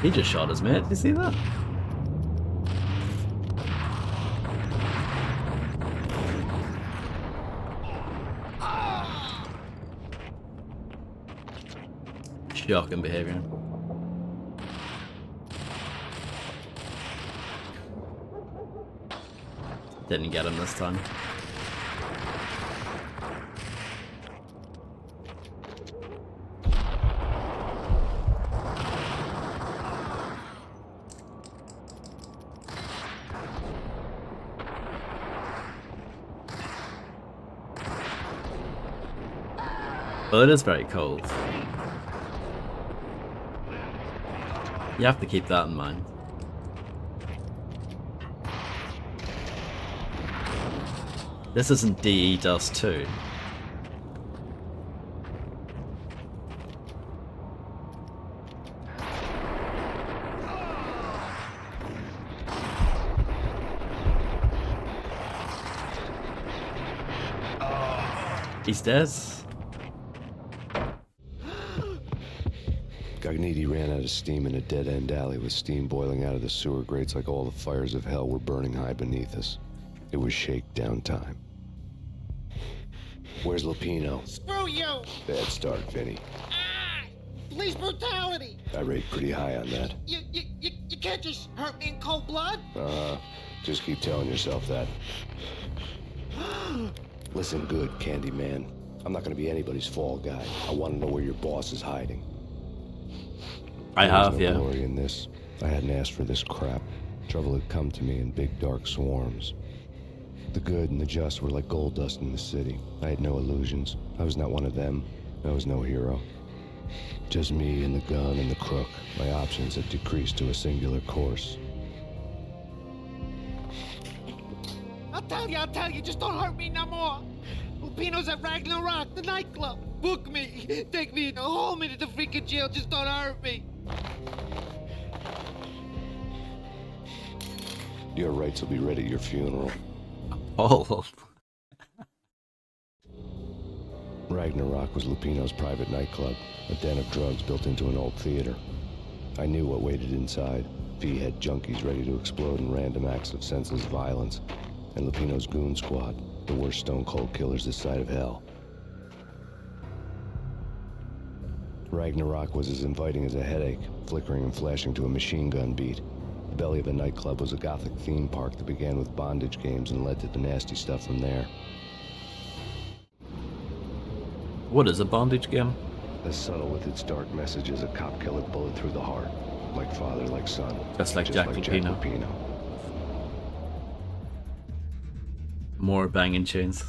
He just shot his mate, did you see that? Shocking behavior. Didn't get him this time. Well, it is very cold. You have to keep that in mind. This isn't DE Dust 2. He's dead. Gagniti ran out of steam in a dead-end alley with steam boiling out of the sewer grates like all the fires of hell were burning high beneath us. It was shakedown time. Where's Lupino? Screw you! Bad start, Vinny. Police brutality! I rate pretty high on that. You can't just hurt me in cold blood? Just keep telling yourself that. Listen good, Candyman. I'm not gonna be anybody's fall guy. I want to know where your boss is hiding. I have, no yeah. Glory in this. I hadn't asked for this crap. Trouble had come to me in big dark swarms. The good and the just were like gold dust in the city. I had no illusions. I was not one of them. I was no hero. Just me and the gun and the crook. My options had decreased to a singular course. I'll tell you, just don't hurt me no more. Lupino's at Ragnarok, the nightclub. Book me. Take me, hold me to the freaking jail, just don't hurt me. Your rights will be read at your funeral. Oh. Ragnarok was Lupino's private nightclub, a den of drugs built into an old theater. I knew what waited inside. V had junkies ready to explode in random acts of senseless violence, and Lupino's goon squad, the worst stone-cold killers this side of hell. Ragnarok was as inviting as a headache, flickering and flashing to a machine gun beat. The belly of the nightclub was a gothic theme park that began with bondage games and led to the nasty stuff from there. What is a bondage game? As subtle with its dark message as a cop killer bullet through the heart. Like father, like son. Just like Jack Lupino. More banging chains.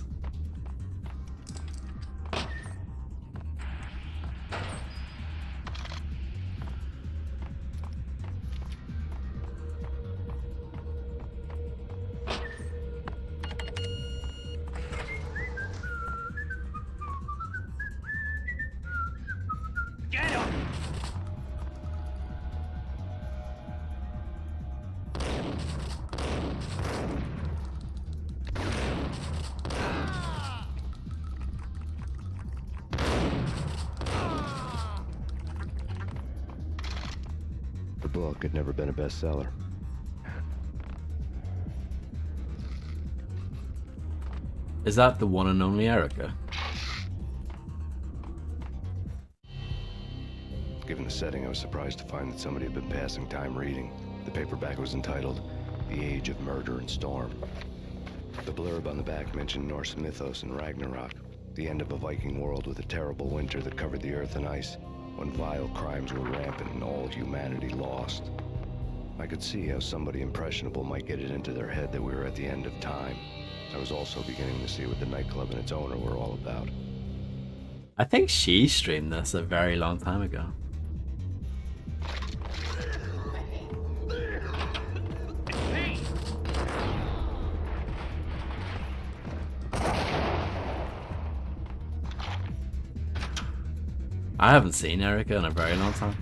The book had never been a bestseller. Is that the one and only Erica? Given the setting, I was surprised to find that somebody had been passing time reading. The paperback was entitled The Age of Murder and Storm. The blurb on the back mentioned Norse mythos and Ragnarok, the end of a Viking world with a terrible winter that covered the earth in ice, when vile crimes were rampant and all humanity lost. I could see how somebody impressionable might get it into their head that we were at the end of time. I was also beginning to see what the nightclub and its owner were all about. I think she streamed this a very long time ago. I haven't seen Erica in a very long time.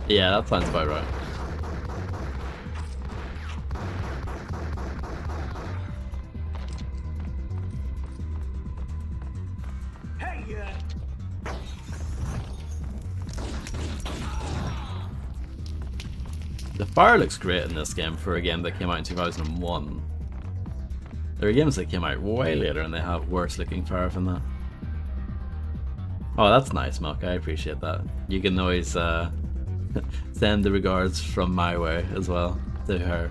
Yeah, that sounds about right. The fire looks great in this game for a game that came out in 2001. There are games that came out way later and they have worse looking fire than that. Oh, that's nice, Milk. I appreciate that. You can always send the regards from my way as well to her.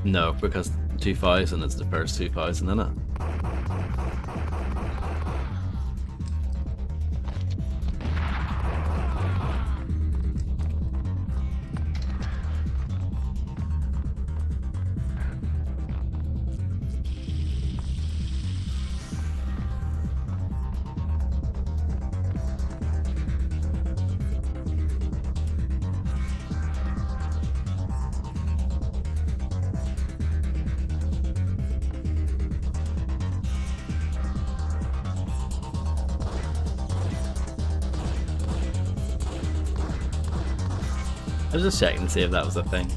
No, because 2000 is the first 2000, isn't it? I was just checking to see if that was a thing.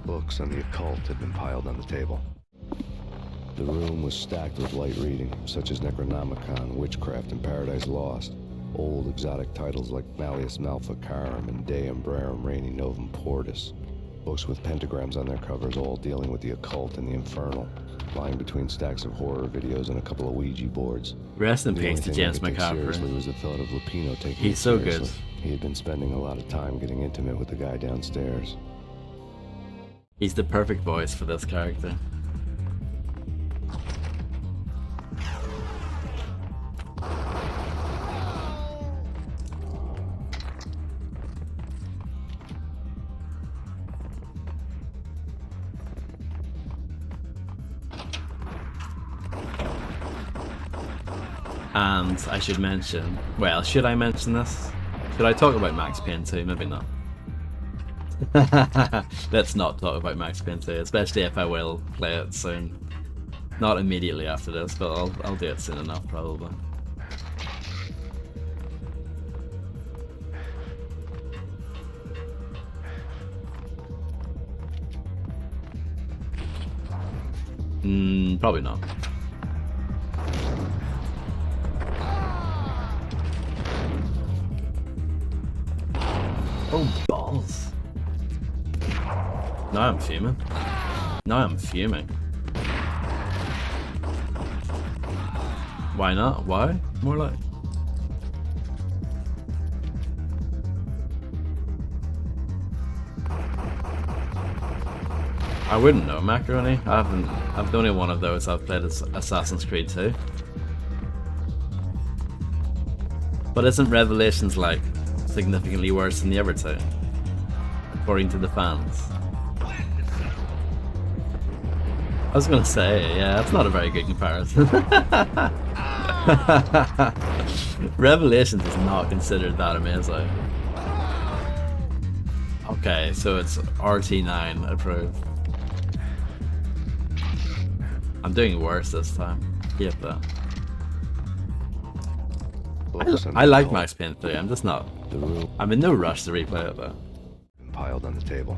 Books on the occult had been piled on the table. The room was stacked with light reading, such as Necronomicon, Witchcraft, and Paradise Lost. Old exotic titles like Malleus Maleficarum and De Umbrarum Reini Novum Portus. Books with pentagrams on their covers, all dealing with the occult and the infernal. Lying between stacks of horror videos and a couple of Ouija boards. Rest in peace to James McCaffrey. Seriously was the thought of Lupino taking He's so good. He had been spending a lot of time getting intimate with the guy downstairs. He's the perfect voice for this character. And I should mention, well, should I mention this? Should I talk about Max Payne 2? Maybe not. Let's not talk about Max Payne 2, especially if I will play it soon. Not immediately after this, but I'll do it soon enough probably. Probably not. Oh, balls. Now I'm fuming. Now I'm fuming. Why not? Why? More like... I wouldn't know, Macaroni. I've the only one of those I've played as Assassin's Creed 2. But isn't Revelations like significantly worse than the other two? According to the fans. I was gonna say, yeah, that's not a very good comparison. Revelations is not considered that amazing. Okay, so it's RT9 approved. I'm doing worse this time. Yep, that. I like Max Payne 3, I'm just not. I'm in no rush to replay it though. Piled on the table.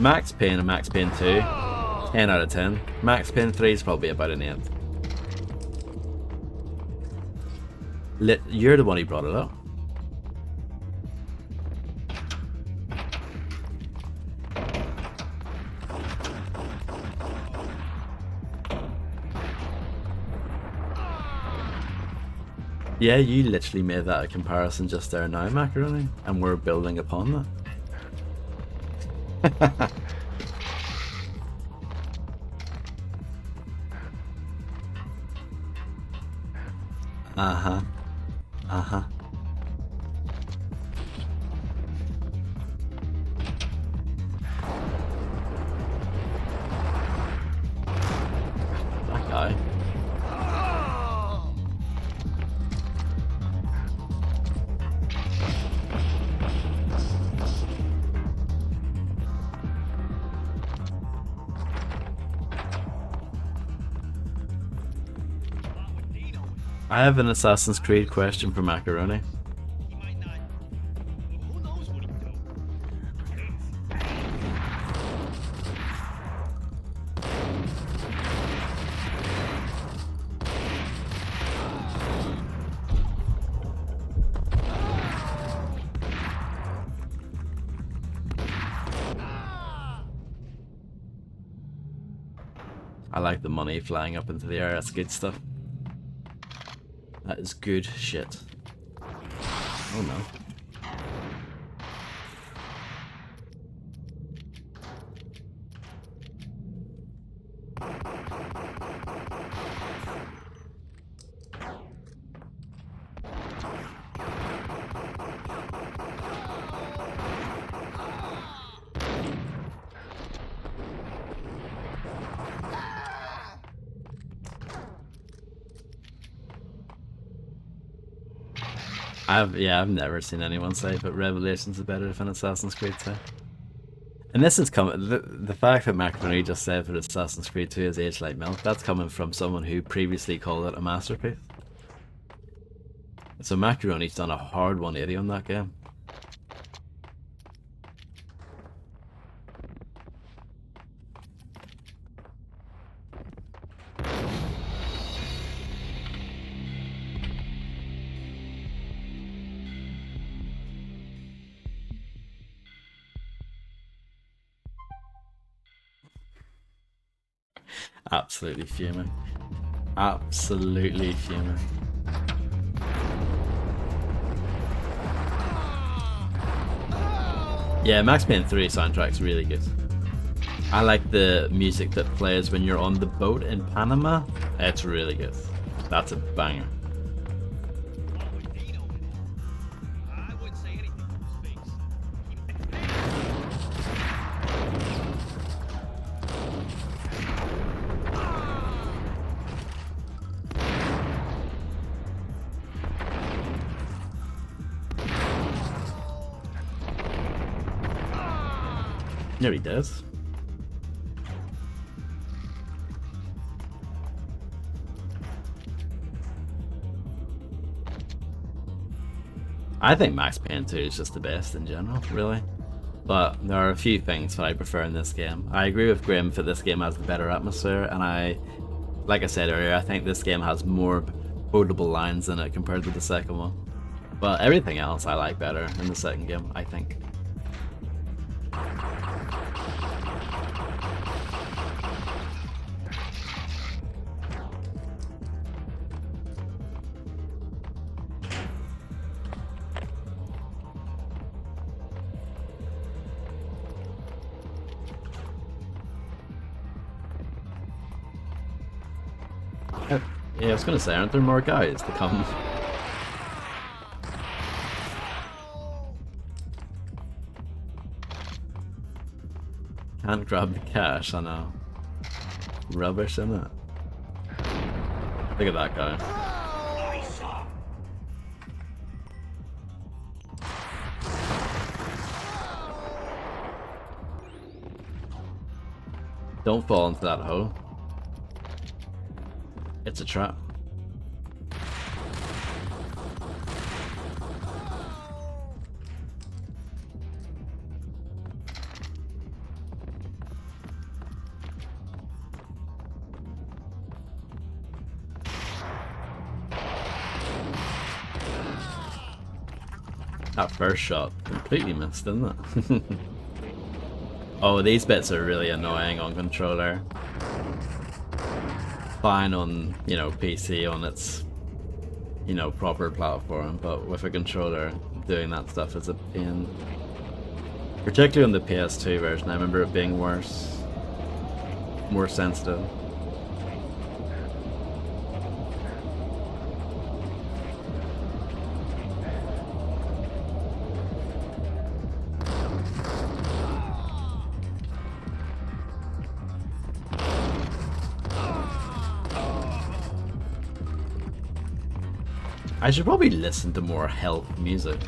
Max Payne and Max Payne 2, 10 out of 10. Max Payne 3 is probably about an 8. You're the one who brought it up. Yeah, you literally made that a comparison just there now, Macaroni, and we're building upon that. Uh-huh. Uh-huh. That guy. I have an Assassin's Creed question for Macaroni. I like the money flying up into the air, that's good stuff. That is good shit. Oh no. I've never seen anyone say that Revelations is better than Assassin's Creed 2. And this is coming, the fact that Macaroni just said that Assassin's Creed 2 is aged like milk, that's coming from someone who previously called it a masterpiece. So Macaroni's done a hard 180 on that game. Absolutely fuming. Absolutely fuming. Yeah, Max Payne 3 soundtrack's really good. I like the music that plays when you're on the boat in Panama. It's really good. That's a banger. There he does. I think Max Payne 2 is just the best in general, really. But there are a few things that I prefer in this game. I agree with Grim that this game has the better atmosphere, and like I said earlier, I think this game has more quotable lines in it compared to the second one. But everything else I like better in the second game, I think. Yeah, I was gonna say, aren't there more guys to come? Can't grab the cash, I know. Rubbish, isn't it? Look at that guy. Don't fall into that hole. It's a trap. That first shot completely missed, didn't it? Oh, these bits are really annoying on controller. Fine on, you know, PC on its, you know, proper platform, but with a controller, doing that stuff is a pain. Particularly on the PS2 version, I remember it being worse. More sensitive. I should probably listen to more health music.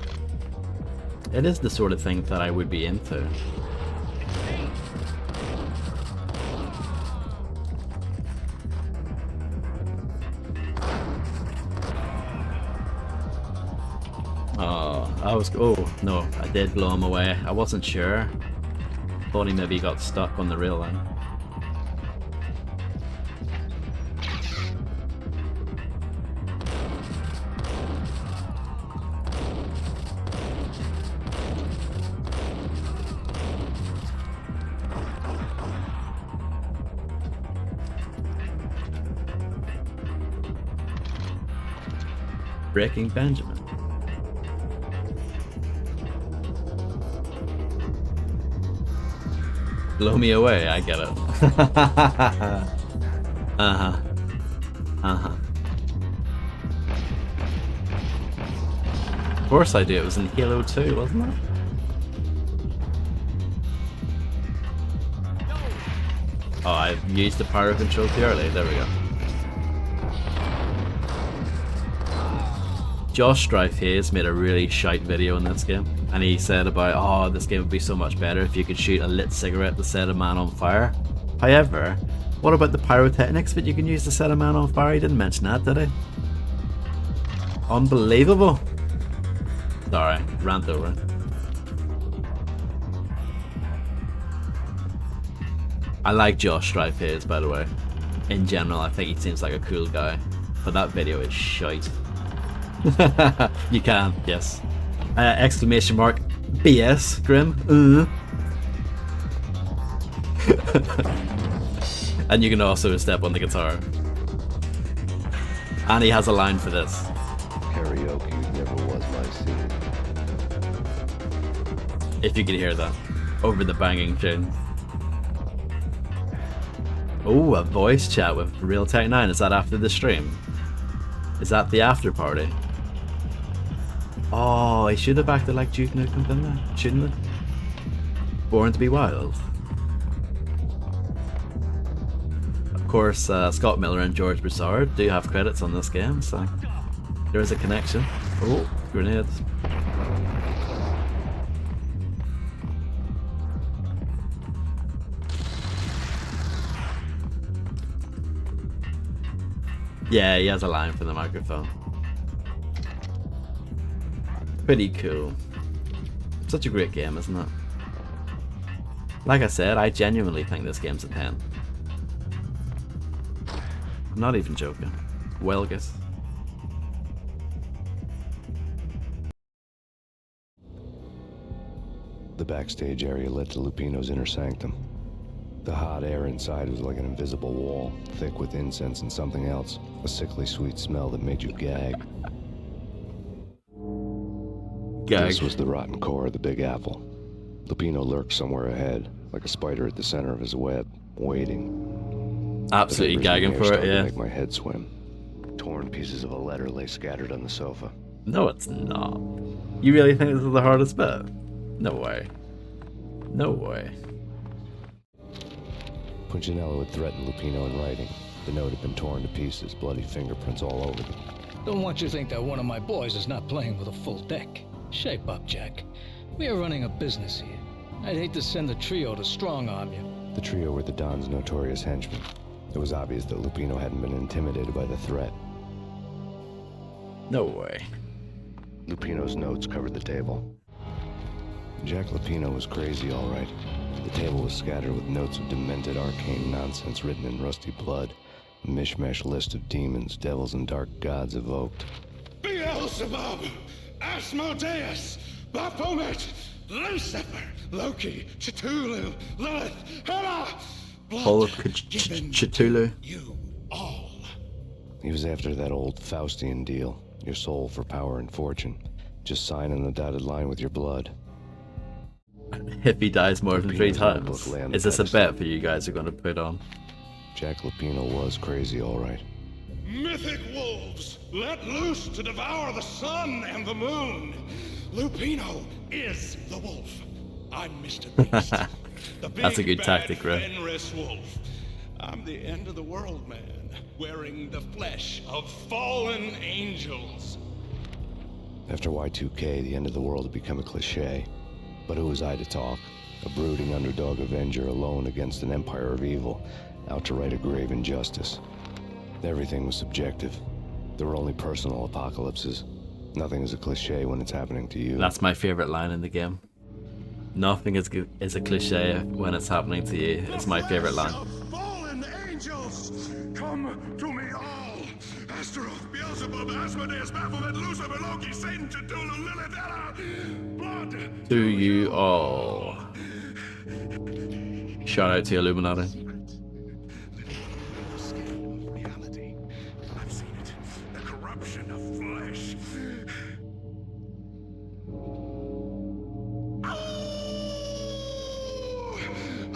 It is the sort of thing that I would be into. Oh no, I did blow him away. I wasn't sure. Thought he maybe got stuck on the rail line. Breaking Benjamin. Blow me away, I get it. Uh-huh. Uh-huh. Of course I do, it was in Halo 2, wasn't it? Oh, I used the pyro control too early, there we go. Josh Strife Hayes made a really shite video in this game, and he said about, oh, this game would be so much better if you could shoot a lit cigarette to set a man on fire. However, what about the pyrotechnics that you can use to set a man on fire? He didn't mention that, did he? Unbelievable. Sorry, rant over. I like Josh Strife Hayes, by the way. In general, I think he seems like a cool guy, but that video is shite. You can, yes. Exclamation mark BS, Grim. And you can also step on the guitar. And he has a line for this. Karaoke never was my scene. If you could hear that. Over the banging tune. Oh, a voice chat with Real Tech 9. Is that after the stream? Is that the after party? Oh, he should have acted like Duke Nukem, didn't he? Shouldn't he? Born to be Wild. Of course, Scott Miller and George Broussard do have credits on this game, so there is a connection. Oh, grenades. Yeah, he has a line for the microphone. Pretty cool. Such a great game, isn't it? Like I said, I genuinely think this game's a 10. I'm not even joking. Welgus. The backstage area led to Lupino's inner sanctum. The hot air inside was like an invisible wall, thick with incense and something else, a sickly sweet smell that made you gag. This was the rotten core of the Big Apple. Lupino lurked somewhere ahead, like a spider at the center of his web, waiting. Absolutely gagging for it, yeah. To make my head swim. Torn pieces of a letter lay scattered on the sofa. No, it's not. You really think this is the hardest bit? No way. No way. Punchinello had threatened Lupino in writing. The note had been torn to pieces, bloody fingerprints all over them. Don't want you to think that one of my boys is not playing with a full deck. Shape up, Jack. We are running a business here. I'd hate to send the trio to strong-arm you. The trio were the Don's notorious henchmen. It was obvious that Lupino hadn't been intimidated by the threat. No way. Lupino's notes covered the table. Jack Lupino was crazy, all right. The table was scattered with notes of demented arcane nonsense written in rusty blood. A mishmash list of demons, devils, and dark gods evoked. Beelzebub! Asmodeus! Baphomet! Lucifer! Loki! Cthulhu! Lilith! Hela! All of Cthulhu. You all. He was after that old Faustian deal. Your soul for power and fortune. Just sign on the dotted line with your blood. if he dies more than 3 Lupino's times. notebook lay on the Is this a pedestal. bet for you guys are going to put on? Jack Lupino was crazy, all right. Mythic wolves, let loose to devour the sun and the moon. Lupino is the wolf. I'm Mr. Beast. The big, That's a good bad, tactic, Ray. Fenris wolf. I'm the end of the world man, wearing the flesh of fallen angels. After Y2K, the end of the world had become a cliche. But who was I to talk? A brooding underdog avenger alone against an empire of evil, out to right a grave injustice. Everything was subjective. There were only personal apocalypses. Nothing is a cliche when it's happening to you. That's my favorite line in the game. Nothing is a cliche when it's happening to you. It's my favorite line. Fallen angels, come to me all. Astaroth, Beelzebub, Asmodeus, Baphomet, Lucifer, Loki, Satan, Cthulhu, Lilith, Ella, blood. To you all. Shout out to Illuminati. I've seen it. The corruption of flesh.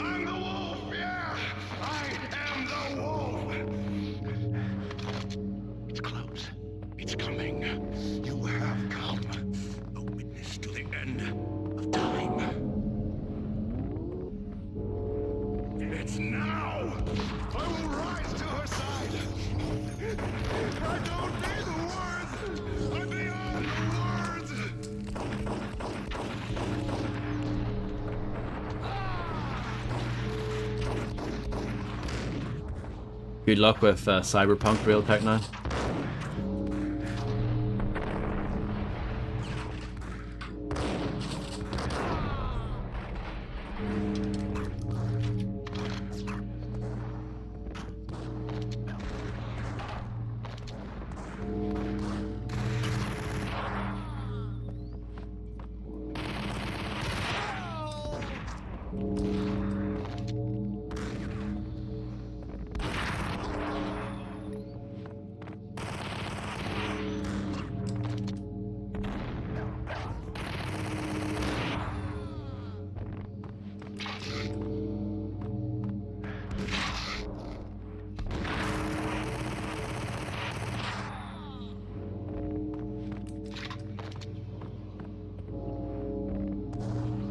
I'm the wolf, yeah! I am the wolf! It's close. It's coming. You have come. A witness to the end of time. It's now! I will rise to her side! I don't need the words! I'm beyond the words! Good luck with Cyberpunk Real Tech 9.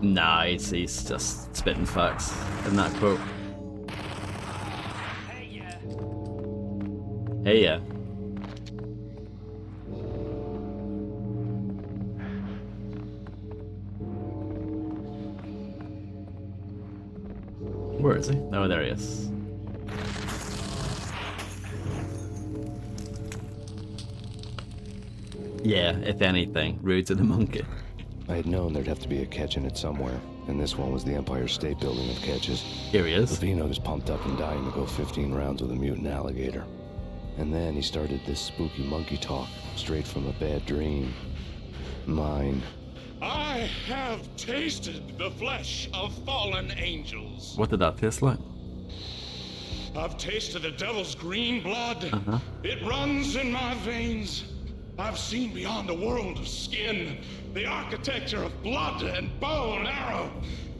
Nah, he's just spitting facts in that quote. Hey, yeah. Where is he? Oh, there he is. Yeah, if anything, rude to the monkey. I had known there'd have to be a catch in it somewhere, and this one was the Empire State Building of catches. Here he is. Lupino was pumped up and dying to go 15 rounds with a mutant alligator. And then he started this spooky monkey talk, straight from a bad dream. Mine. I have tasted the flesh of fallen angels. What did that taste like? I've tasted the devil's green blood. It runs in my veins. I've seen beyond a world of skin, the architecture of blood and bow and arrow.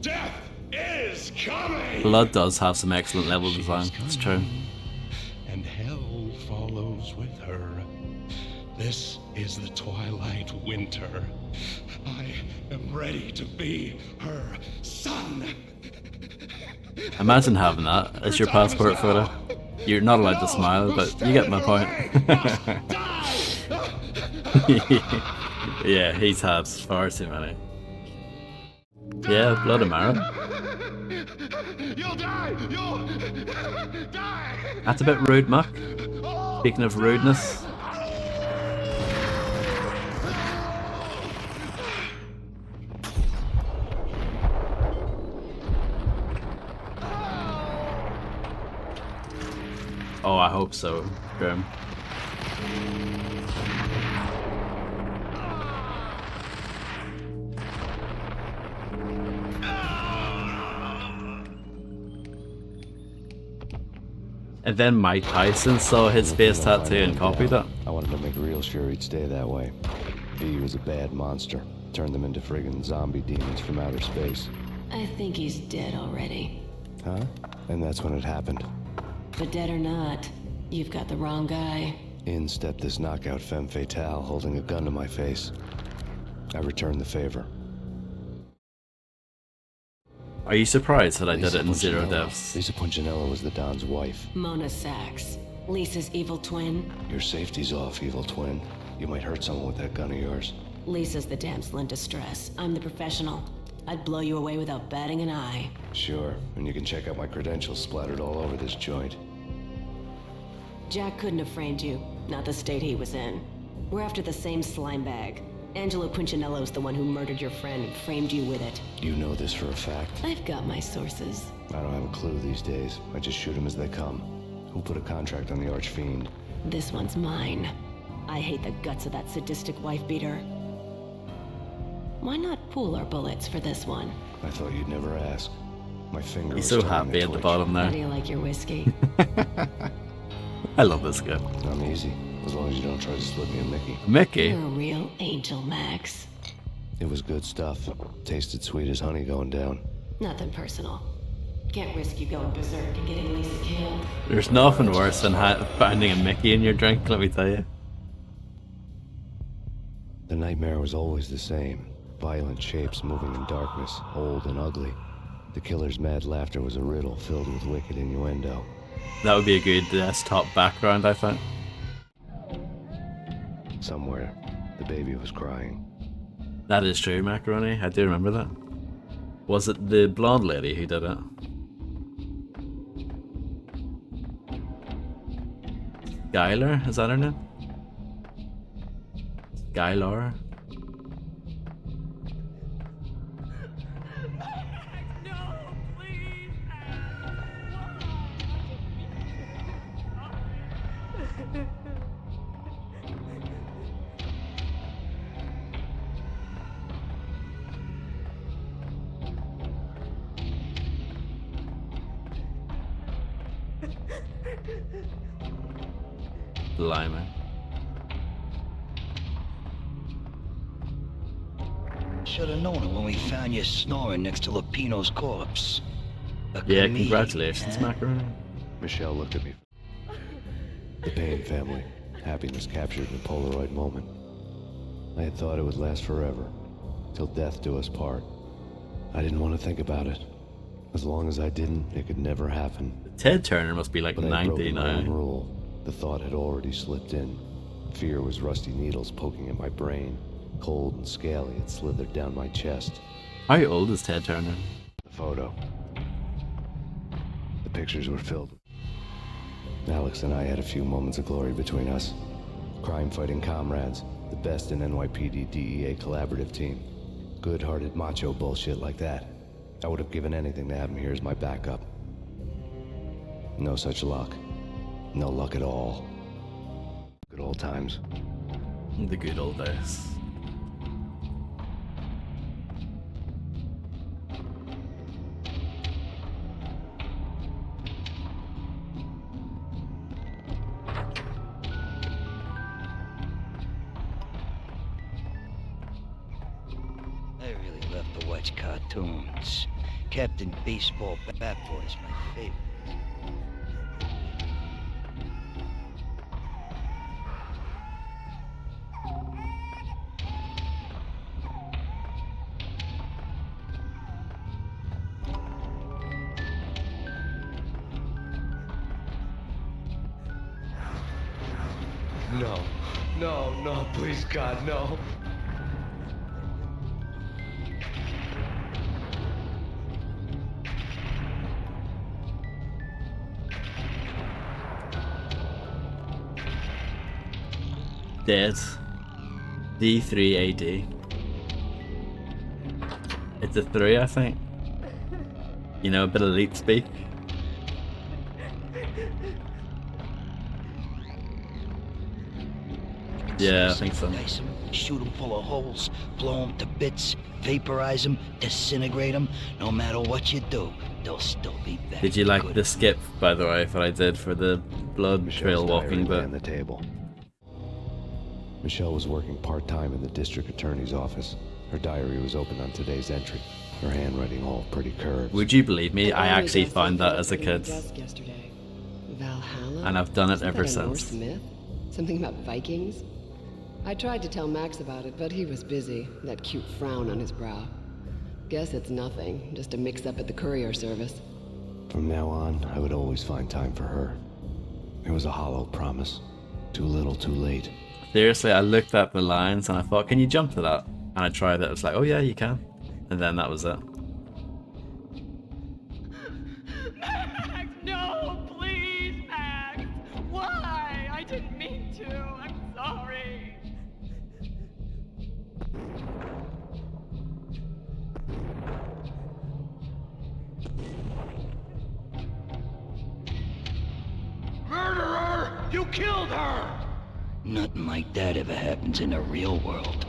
Death is coming! Blood does have some excellent level design, it's true. And hell follows with her. This is the twilight winter. I am ready to be her son. Imagine having that as your passport photo. You're not allowed to smile, but you get my point. Yeah, he's had far too many. Yeah, blood and marrow. You'll die! You'll die! That's a bit rude, Mac. Speaking of rudeness. Oh, I hope so, Grim. And then Mike Tyson saw his face tattoo and copied it. I wanted to make real sure he'd stay that way. He was a bad monster. Turned them into friggin' zombie demons from outer space. I think he's dead already. Huh? And that's when it happened. But dead or not, you've got the wrong guy. In stepped this knockout femme fatale holding a gun to my face. I returned the favor. Are you surprised that I did Lisa it in 0 Punchinello. deaths? Lisa Punchinello was the Don's wife. Mona Sachs, Lisa's evil twin. Your safety's off, evil twin. You might hurt someone with that gun of yours. Lisa's the damsel in distress. I'm the professional. I'd blow you away without batting an eye. Sure, and you can check out my credentials splattered all over this joint. Jack couldn't have framed you, not the state he was in. We're after the same slime bag. Angelo Punchinello's the one who murdered your friend and framed you with it. You know this for a fact. I've got my sources. I don't have a clue these days. I just shoot them as they come. Who put a contract on the archfiend? This one's mine. I hate the guts of that sadistic wife-beater. Why not pool our bullets for this one? I thought you'd never ask. My finger He's was so starting happy to at the twitch. bottom How there. do you like your whiskey? I love this guy. I'm easy, as long as you don't try to slip me a Mickey. Mickey? You're a real angel, Max. It was good stuff. Tasted sweet as honey going down. Nothing personal. Can't risk you going berserk and getting Lisa killed. There's nothing worse than finding a Mickey in your drink, let me tell you. The nightmare was always the same. Violent shapes moving in darkness, old and ugly. The killer's mad laughter was a riddle filled with wicked innuendo. That would be a good desktop background, I think. Somewhere, the baby was crying. That is true, Macaroni. I do remember that. Was it the blonde lady who did it? Skylar? Is that her name? Skylar? Blimey. Should have known it when we found you snoring next to Lupino's corpse. Yeah, congratulations, Macaroni. Michelle looked at me. The Payne family. Happiness captured in a Polaroid moment. I had thought it would last forever. Till death do us part. I didn't want to think about it. As long as I didn't, it could never happen. Ted Turner must be like But I'd broken my own 99. rule. The thought had already slipped in. Fear was rusty needles poking at my brain. Cold and scaly, it slithered down my chest. How old is Ted Turner? The photo. The pictures were filled. Alex and I had a few moments of glory between us. Crime-fighting comrades, the best in NYPD DEA collaborative team. Good-hearted macho bullshit like that. I would have given anything to have him here as my backup. No such luck. No luck at all. Good old times. The good old days. I really love to watch cartoons. Captain Baseball Bat Boy is my favorite. No. No, no, please, God, no. Dead. D3AD. It's a 3, I think. You know, a bit of elite speak. Yeah, I think so. Dice 'em, shoot 'em full of holes, blow 'em to bits, vaporize 'em, disintegrate 'em. No matter what you do, they'll still be back. Did you like the skip, by the way, that I did for the blood trail walking bit? The table. Michelle was working part-time in the district attorney's office. Her diary was open on today's entry. Her handwriting all pretty curved. Would you believe me? I actually found that as a kid. Yesterday. Valhalla? And I've done it Isn't ever that a Norse since. myth? Something about Vikings? I tried to tell Max about it, but he was busy, that cute frown on his brow. Guess it's nothing, just a mix-up at the courier service. From now on, I would always find time for her. It was a hollow promise. Too little, too late. Seriously, I looked at the lines and I thought, can you jump to that? And I tried it. I was like, oh yeah, you can. And then that was it. Max, no, please, Max. Why? I didn't mean to. I'm sorry. Murderer! You killed her! Nothing like that ever happens in the real world.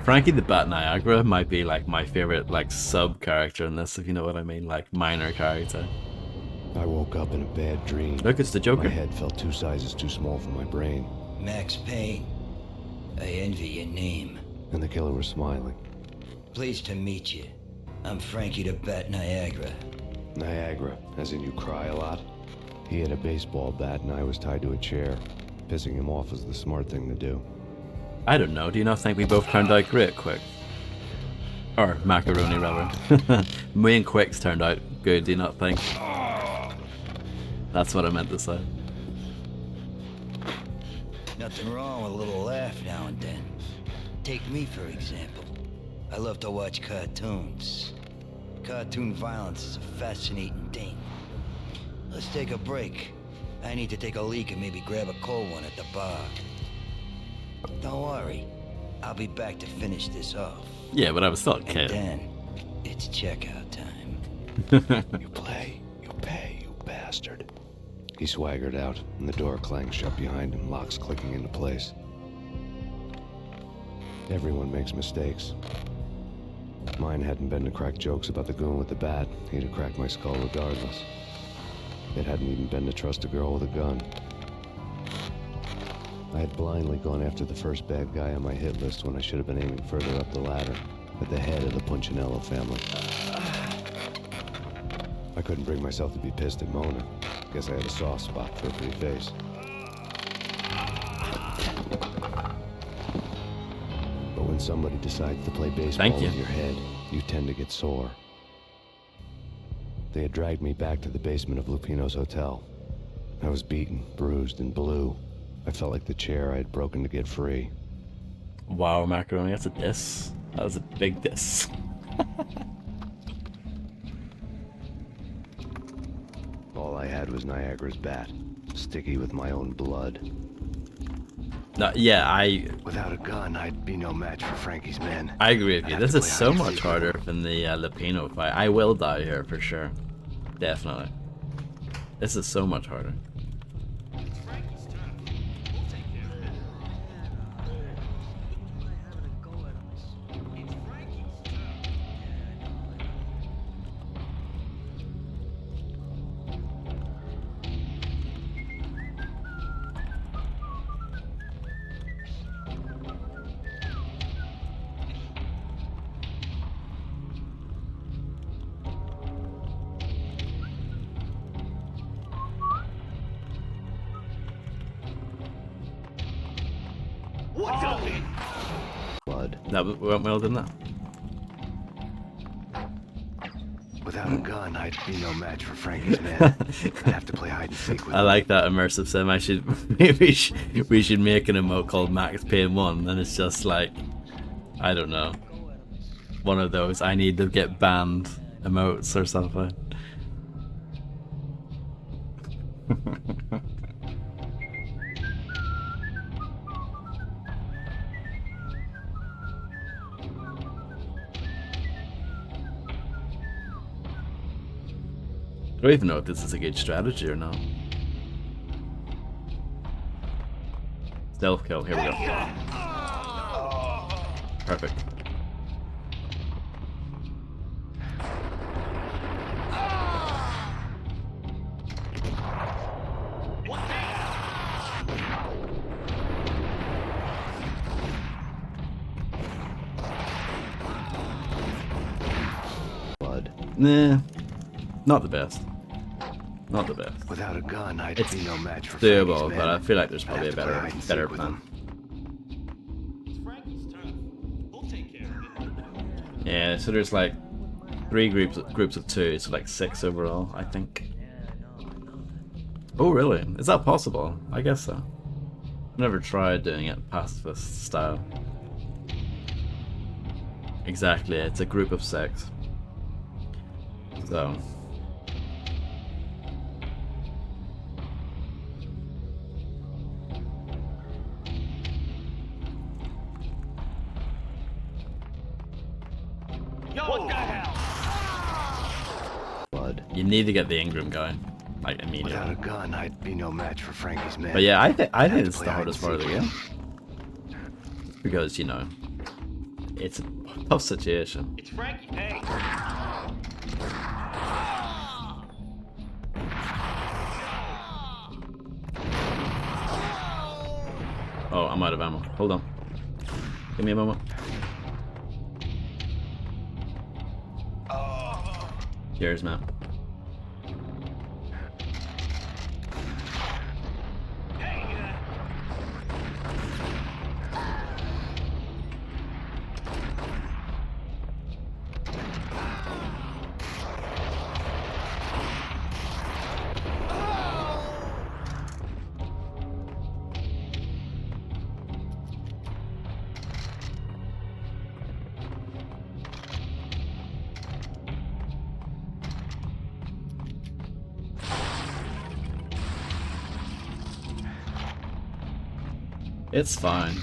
Frankie the Bat Niagara might be like my favorite like sub character in this, if you know what I mean, like minor character. I woke up in a bad dream. Look, it's the Joker. My head felt 2 sizes too small for my brain. Max Payne. I envy your name. And the killer was smiling. Pleased to meet you. I'm Frankie the Bat Niagara. Niagara, as in you cry a lot? He had a baseball bat and I was tied to a chair. Pissing him off was the smart thing to do. I don't know, do you not think we both turned out great, Quick? Or Macaroni, rather. Me and Quick's turned out good, do you not think? That's what I meant to say. Nothing wrong with a little laugh now and then. Take me, for example. I love to watch cartoons. Cartoon violence is a fascinating thing. Let's take a break. I need to take a leak and maybe grab a cold one at the bar. Don't worry. I'll be back to finish this off. Yeah, but I was still a kid. And then, it's checkout time. You play, you pay, you bastard. He swaggered out, and the door clanged shut behind him, locks clicking into place. Everyone makes mistakes. Mine hadn't been to crack jokes about the goon with the bat. He'd have cracked my skull regardless. It hadn't even been to trust a girl with a gun. I had blindly gone after the first bad guy on my hit list when I should have been aiming further up the ladder, at the head of the Punchinello family. I couldn't bring myself to be pissed at Mona. Guess I had a soft spot for a pretty face. But when somebody decides to play baseball with your head, you tend to get sore. They had dragged me back to the basement of Lupino's hotel. I was beaten, bruised, and blue. I felt like the chair I had broken to get free. Wow, Macaroni, that's a diss. That was a big diss. All I had was Niagara's bat, sticky with my own blood. No, yeah, Without a gun, I'd be no match for Frankie's men. I agree with you. This is so much harder than the Lupino fight. I will die here for sure. Definitely. This is so much harder. What's up? Blood. That went well, didn't it? Without a gun, I'd be no match for Frankie's men. I'd have to play hide and seek with I like that immersive sim. I should maybe we should make an emote called Max Payne 1, and it's just like, I don't know, one of those I need to get banned emotes or something. I don't even know if this is a good strategy or not. Stealth kill, here we go. Perfect. Nah, not the best. Not the best. Without a gun, I'd It's be no match for doable, Frankie's but men. I feel like there's I'd probably a have to play better hide and better seek with plan. him. Yeah, so there's like 3 groups of 2, so like 6 overall, I think. Oh really? Is that possible? I guess so. Never tried doing it pacifist style. Exactly, it's a group of 6. So What the hell? Blood. you need to get the Ingram going, like immediately. Without a gun, I'd be no match for Frankie's men. But yeah, I think I'd have it's to the play hide hardest and part of the seek game. Because, you know, it's a tough situation. It's Frankie. Hey. Oh, I'm out of ammo. Hold on. Give me a moment. Cheers, man. It's fine.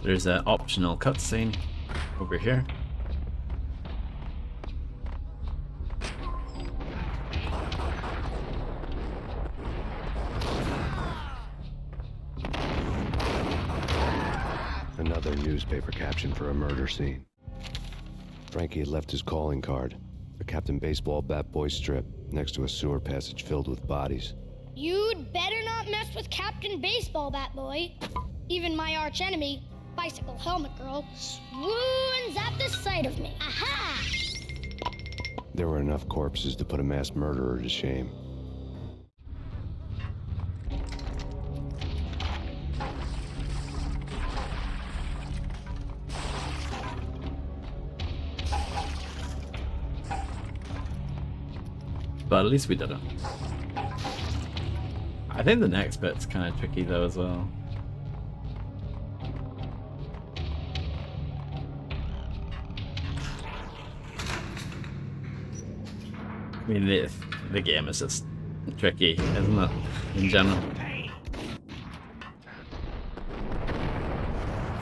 There's an optional cutscene over here. Another newspaper caption for a murder scene. Frankie had left his calling card, a Captain Baseball Bat Boy strip, next to a sewer passage filled with bodies. You'd better not mess with Captain Baseball Bat Boy. Even my arch enemy, Bicycle Helmet Girl, swoons at the sight of me. Aha! There were enough corpses to put a mass murderer to shame. But at least we did it. I think the next bit's kind of tricky though as well. I mean, the game is just tricky, isn't it? In general.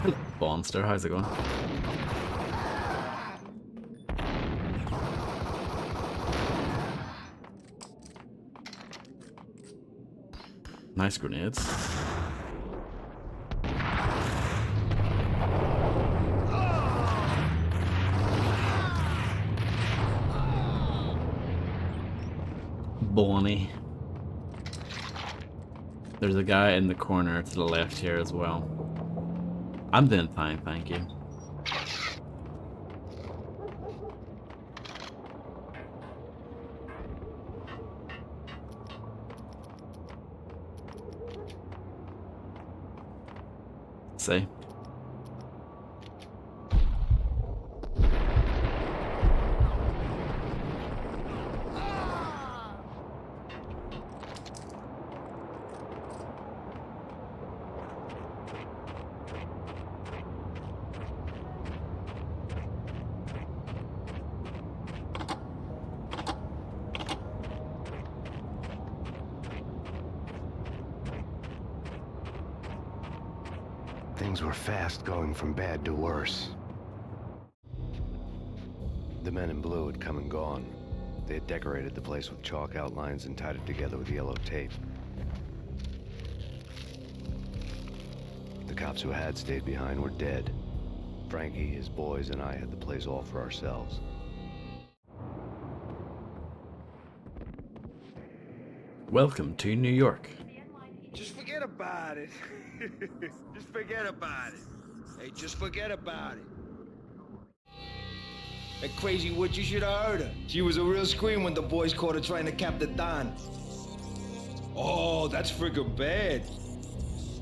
Hello, Bonster, how's it going? Nice grenades. Bonnie. There's a guy in the corner to the left here as well. I'm doing fine, thank you. See? Things were fast going from bad to worse. The men in blue had come and gone. They had decorated the place with chalk outlines and tied it together with yellow tape. The cops who had stayed behind were dead. Frankie, his boys, and I had the place all for ourselves. Welcome to New York. Just forget about it. Just forget about it. Hey, just forget about it. That crazy witch, you should have heard her. She was a real scream when the boys caught her trying to cap the Don. Oh, that's friggin' bad.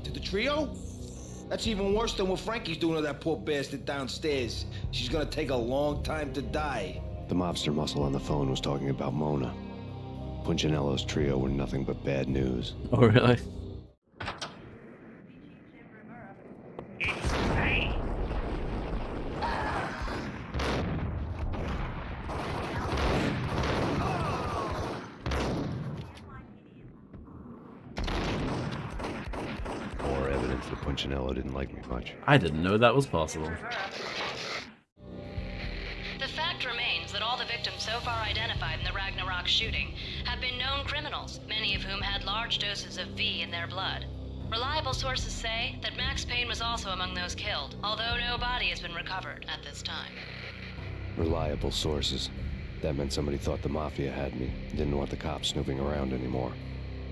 To the trio? That's even worse than what Frankie's doing to that poor bastard downstairs. She's gonna take a long time to die. The mobster muscle on the phone was talking about Mona. Punchinello's trio were nothing but bad news. Oh, really? It's Payne. More evidence that Punchinello didn't like me much. I didn't know that was possible. The fact remains that all the victims so far identified in the Ragnarok shooting have been known criminals, many of whom had large doses of V in their blood. Reliable sources say that Max Payne was also among those killed, although no body has been recovered at this time. Reliable sources. That meant somebody thought the Mafia had me, didn't want the cops snooping around anymore.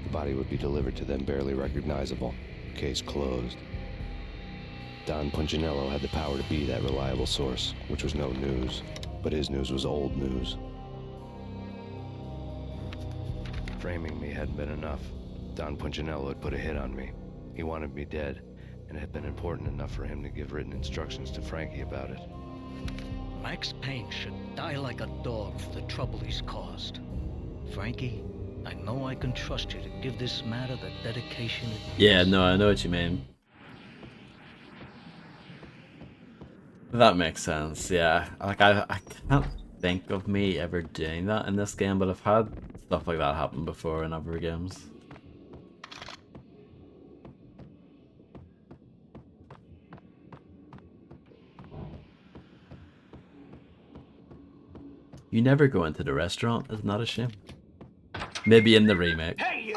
The body would be delivered to them barely recognizable. Case closed. Don Punchinello had the power to be that reliable source, which was no news. But his news was old news. Framing me hadn't been enough. Don Punchinello had put a hit on me. He wanted me dead, and it had been important enough for him to give written instructions to Frankie about it. Max Payne should die like a dog for the trouble he's caused. Frankie, I know I can trust you to give this matter the dedication it needs. Yeah, no, I know what you mean. That makes sense, yeah. Like, I can't think of me ever doing that in this game, but I've had stuff like that happen before in other games. You never go into the restaurant, isn't that a shame? Maybe in the remake. Hey,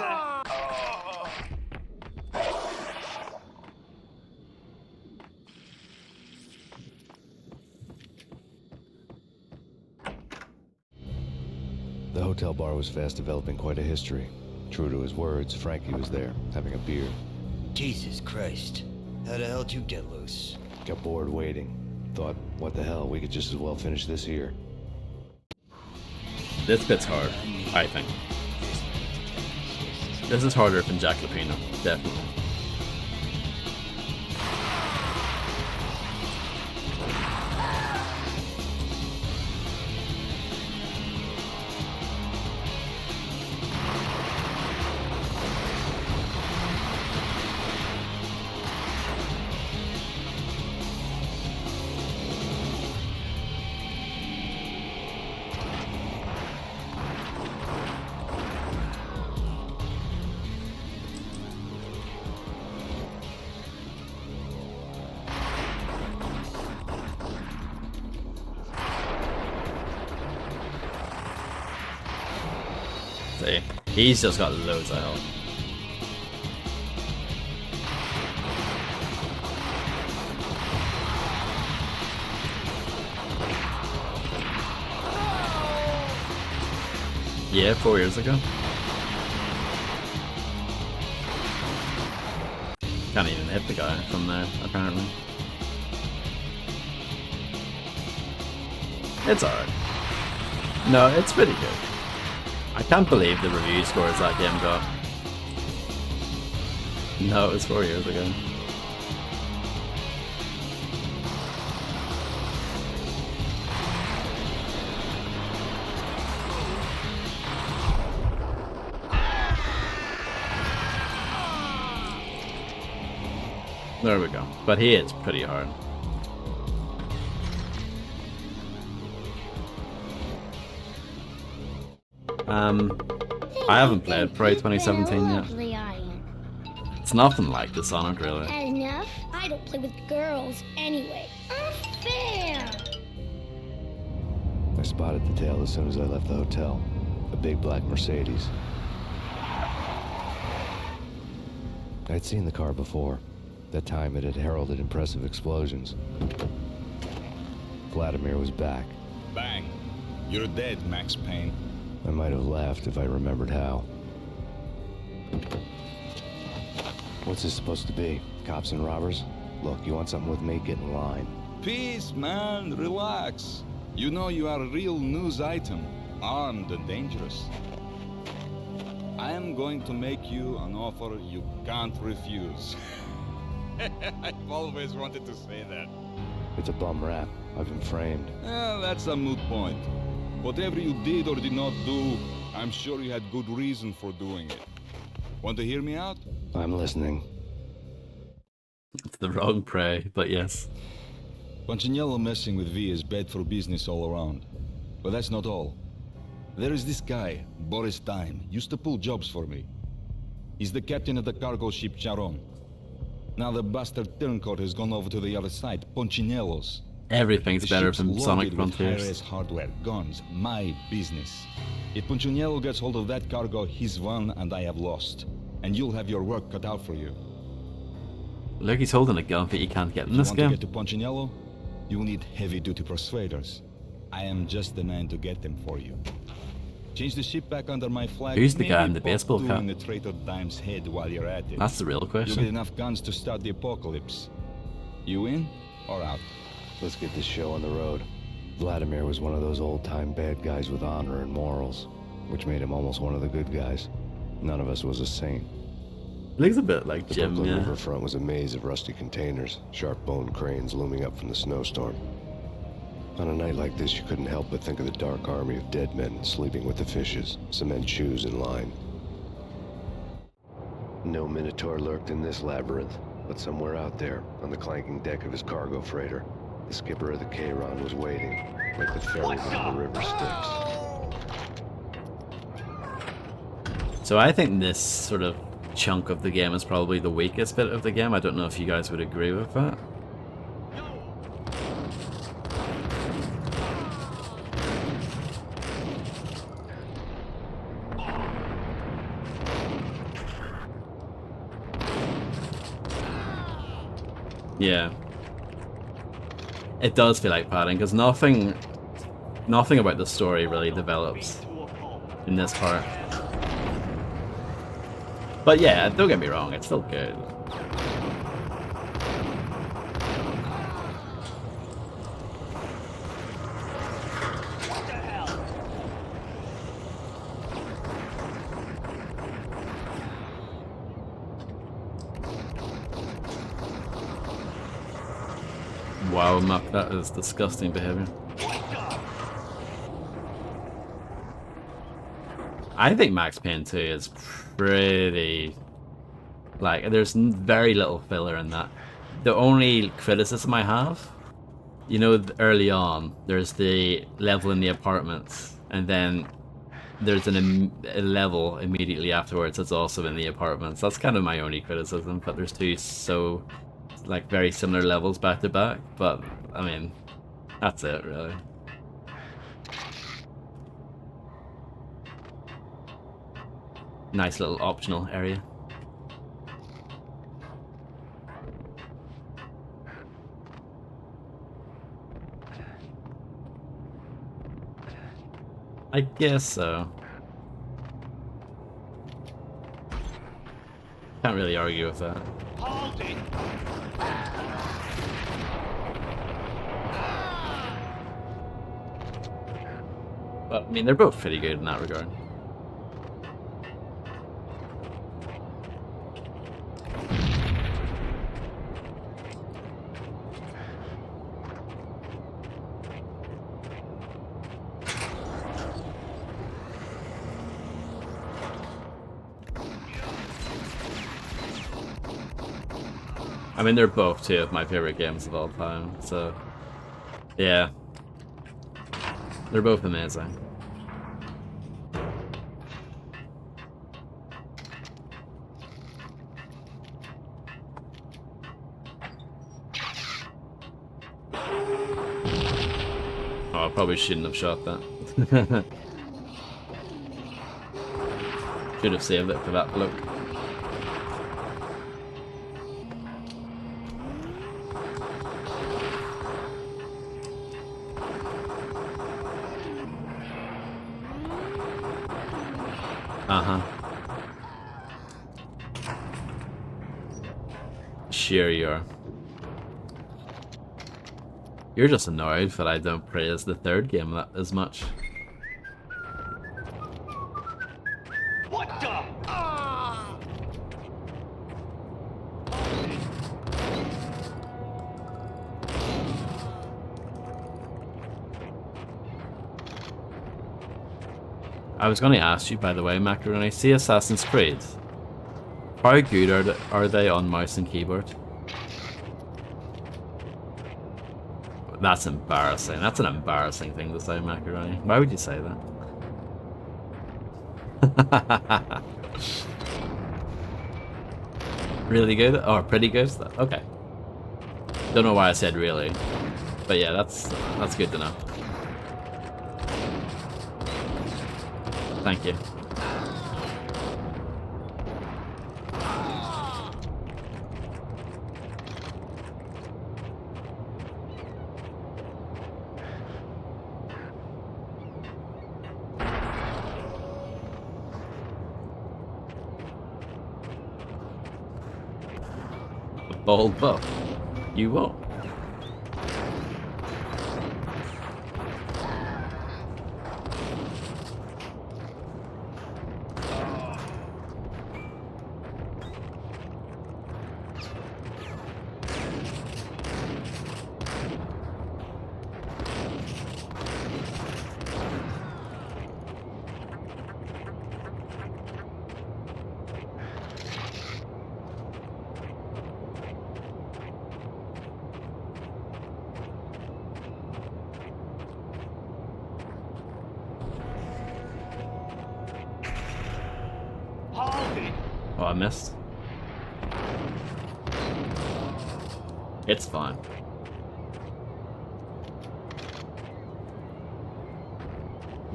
The hotel bar was fast developing quite a history. True to his words, Frankie was there, having a beer. Jesus Christ. How the hell did you get loose? Got bored waiting. Thought, what the hell, we could just as well finish this here. This bit's hard, I think. This is harder than Jack Lupino, definitely. See, he's just got loads of health. Yeah, 4 years ago. Can't even hit the guy from there, apparently. It's alright. No, it's pretty good. I can't believe the review scores that game got. No, it was 4 years ago. There we go. But he is pretty hard. I haven't played Prey 2017 yet. It's nothing like Dishonored, really. Enough? I don't play with girls anyway. Unfair! I spotted the tail as soon as I left the hotel. A big black Mercedes. I'd seen the car before. That time it had heralded impressive explosions. Vladimir was back. Bang. You're dead, Max Payne. I might have laughed if I remembered how. What's this supposed to be? Cops and robbers? Look, you want something with me? Get in line. Peace, man. Relax. You know you are a real news item. Armed and dangerous. I am going to make you an offer you can't refuse. I've always wanted to say that. It's a bum rap. I've been framed. That's a moot point. Whatever you did or did not do, I'm sure you had good reason for doing it. Want to hear me out? I'm listening. It's the wrong prey, but yes. Punchinello messing with V is bad for business all around. But that's not all. There is this guy, Boris Time, used to pull jobs for me. He's the captain of the cargo ship Charon. Now the bastard turncoat has gone over to the other side, Punchinello's. Everything's The better ship's from Sonic loaded with Frontiers. high-res hardware, guns, my business. If Punchinello gets hold of that cargo, he's won and I have lost. And you'll have your work cut out for you. Look, he's holding a gun that you can't get in If this you want game. to get to Punchinello, you'll need heavy-duty persuaders. I am just the man to get them for you. Change the ship back under my flag. Who's the guy maybe in the pop baseball two cap? in the traitor Dime's head while you're at it. That's the real question. You'll get enough guns to start the apocalypse. You in or out? Let's get this show on the road. Vladimir was one of those old-time bad guys with honor and morals, which made him almost one of the good guys. None of us was a saint. Looks a bit like The Jim, Brooklyn yeah. riverfront was a maze of rusty containers, sharp bone cranes looming up from the snowstorm. On a night like this, you couldn't help but think of the dark army of dead men sleeping with the fishes, cement shoes in line. No Minotaur lurked in this labyrinth, but somewhere out there, on the clanking deck of his cargo freighter, the skipper of the Chiron was waiting, like the ferryman of the river Styx. So I think this sort of chunk of the game is probably the weakest bit of the game. I don't know if you guys would agree with that. Yeah. It does feel like padding, because nothing about the story really develops in this part. But yeah, don't get me wrong, it's still good. Wow, map, that is disgusting behavior. I think Max Payne 2 is pretty... like, there's very little filler in that. The only criticism I have, you know, early on, there's the level in the apartments, and then there's a level immediately afterwards that's also in the apartments. That's kind of my only criticism, but there's two so... like very similar levels back to back, but I mean, that's it really. Nice little optional area. I guess so. Can't really argue with that. Hold it! But I mean, they're both pretty good in that regard. I mean, they're both two of my favorite games of all time, so yeah. They're both amazing. Oh, I probably shouldn't have shot that. Should have saved it for that look. Uh-huh. Sure you are. You're just annoyed that I don't praise the third game as much. What the? I was going to ask you, by the way, Macaroni, see Assassin's Creed. How good are they on mouse and keyboard? That's embarrassing. That's an embarrassing thing to say, Macaroni. Why would you say that? Really good? Or pretty good? Okay. Don't know why I said really. But yeah, that's good to know. Thank you. Bold buff. You won't. Oh, I missed. It's fine.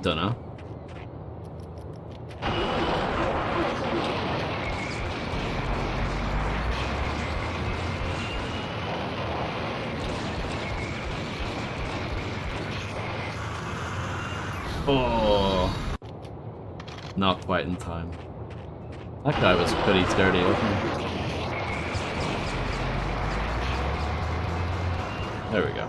Dunno. Oh, not quite in time. That guy was pretty sturdy, wasn't he? There we go.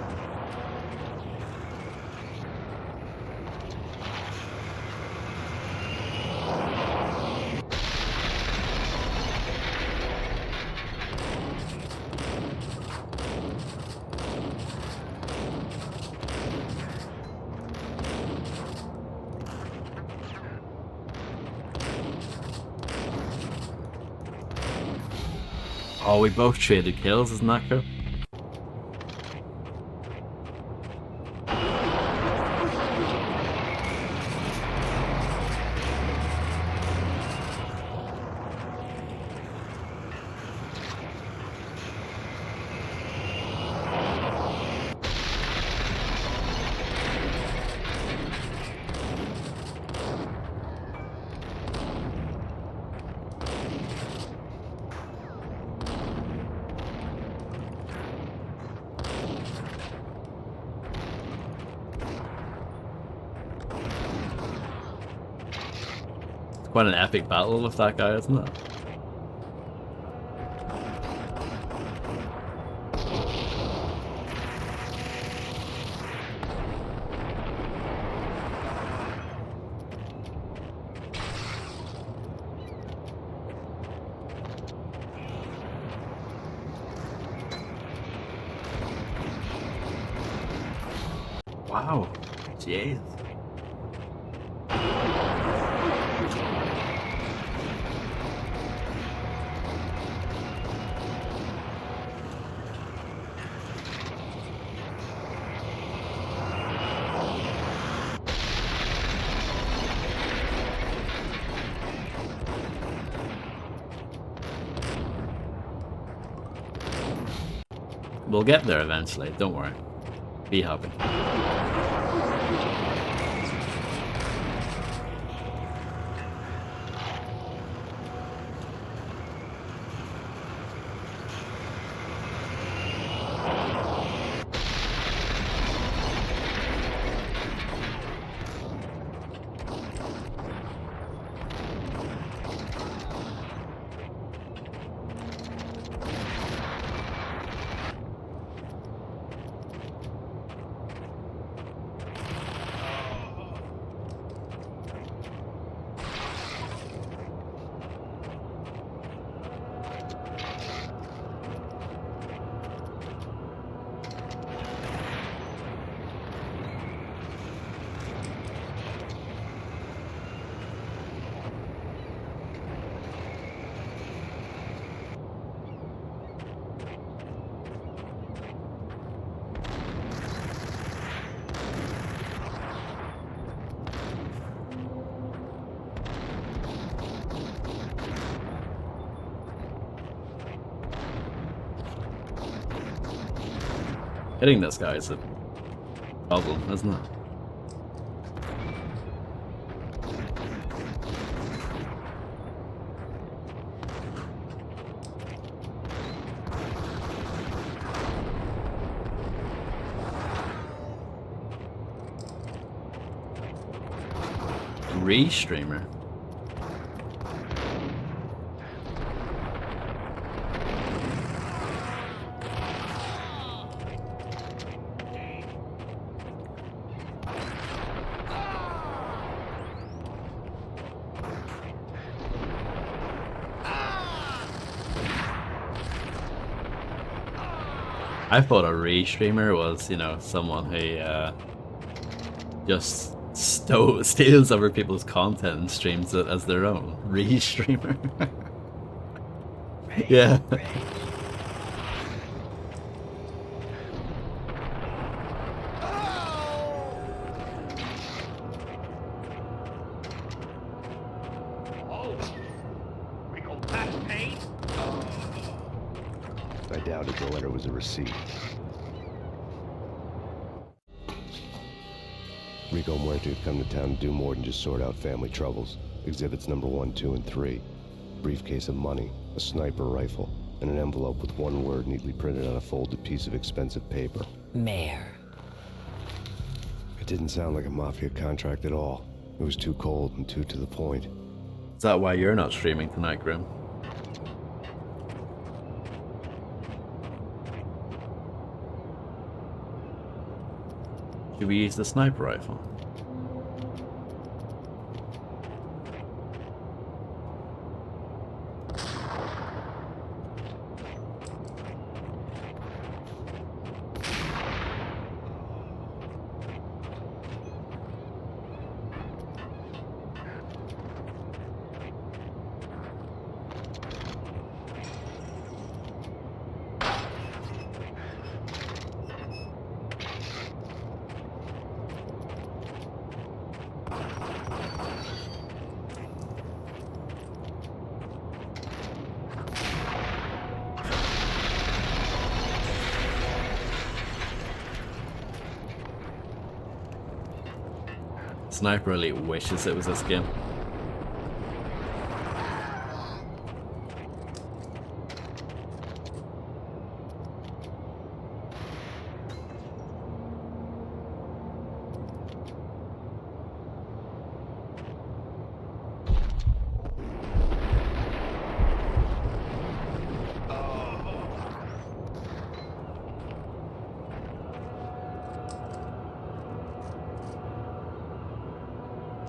Oh, we both traded kills, isn't that cool? Quite an epic battle with that guy, isn't it? Wow. Jeez. We'll get there eventually, don't worry. Be happy. Hitting this guy is a problem, isn't it? Restreamer. I thought a restreamer was, you know, someone who just steals other people's content and streams it as their own. Restreamer. Yeah. Oh, we go back, Payne. I doubted the letter was a receipt. Rico Muerte had come to town to do more than just sort out family troubles. Exhibits number 1, 2, and 3. Briefcase of money, a sniper rifle, and an envelope with one word neatly printed on a folded piece of expensive paper. Mayor. It didn't sound like a mafia contract at all. It was too cold and too to the point. Is that why you're not streaming tonight, Grim? Should we use the sniper rifle? Sniper really wishes it was this game.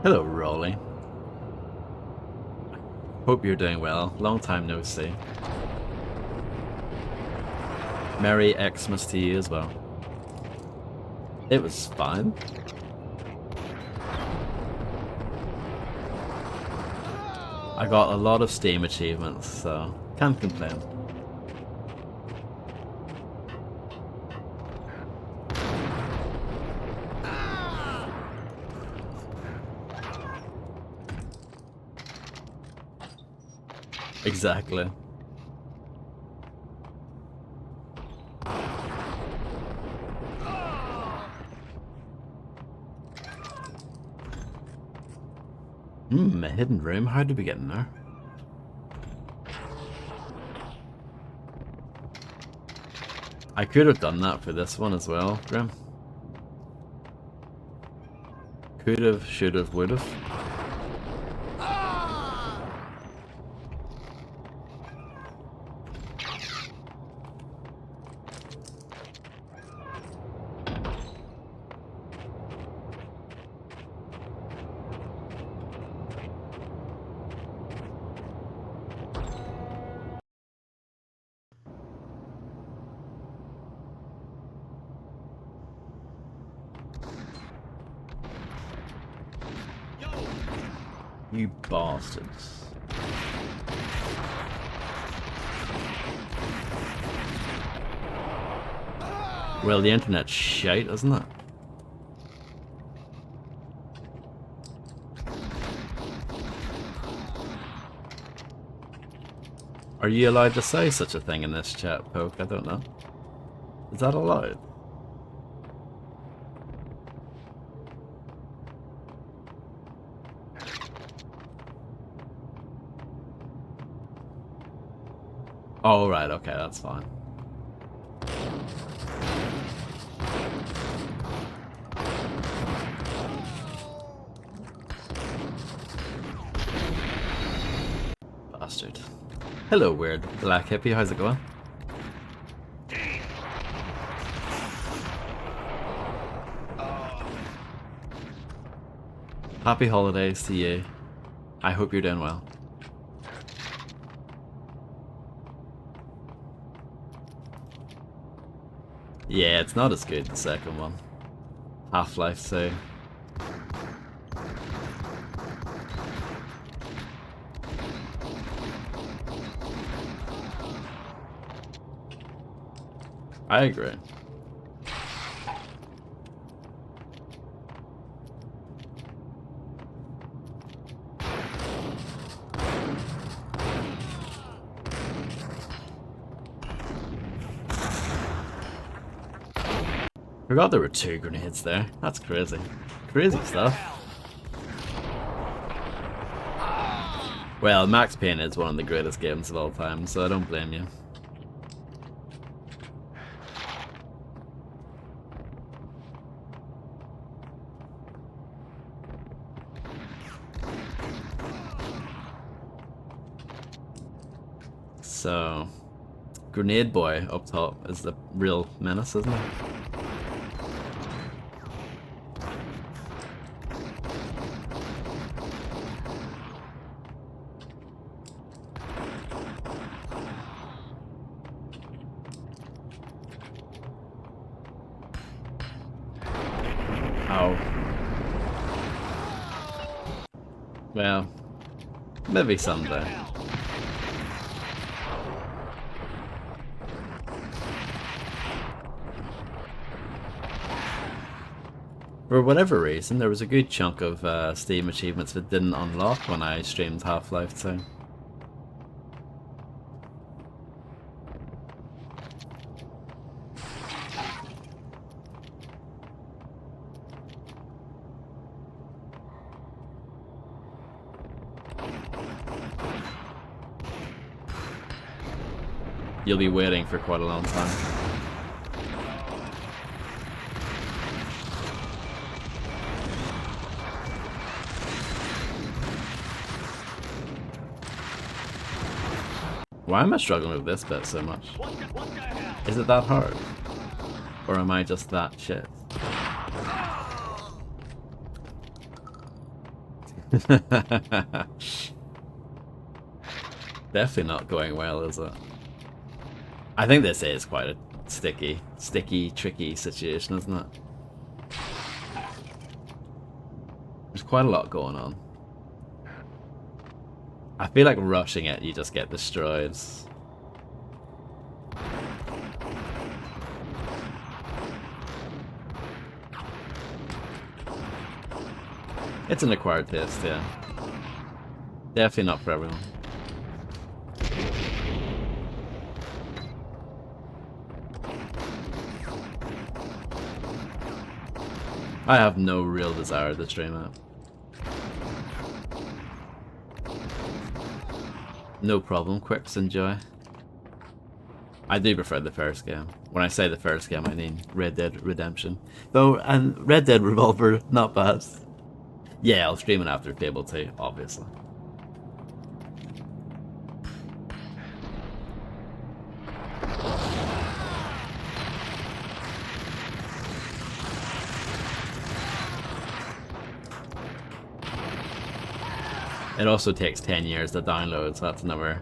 Hello, Rolly. Hope you're doing well. Long time no see. Merry Xmas to you as well. It was fun. I got a lot of Steam achievements, so can't complain. Exactly. A hidden room? How did we get in there? I could have done that for this one as well, Grim. Could have, should have, would have. You bastards. Well, the internet's shite, isn't it? Are you allowed to say such a thing in this chat, Poke? I don't know. Is that allowed? Oh, right, okay, that's fine. Bastard. Hello, weird black hippie, how's it going? Happy holidays to you. I hope you're doing well. Yeah, it's not as good, the second one. Half-Life 2. I agree. Forgot there were 2 grenades there. That's crazy. Crazy stuff. Well, Max Payne is one of the greatest games of all time, so I don't blame you. So, Grenade Boy up top is the real menace, isn't it? Oh. Well, maybe someday. For whatever reason, there was a good chunk of Steam achievements that didn't unlock when I streamed Half-Life 2. You'll be waiting for quite a long time. Why am I struggling with this bit so much? Is it that hard? Or am I just that shit? Definitely not going well, is it? I think this is quite a sticky, tricky situation, isn't it? There's quite a lot going on. I feel like rushing it, you just get destroyed. It's an acquired taste, yeah. Definitely not for everyone. I have no real desire to stream it. No problem, quicks enjoy. I do prefer the first game. When I say the first game, I mean Red Dead Redemption. Though, and Red Dead Revolver, not bad. Yeah, I'll stream it after Fable 2, obviously. It also takes 10 years to download, so that's another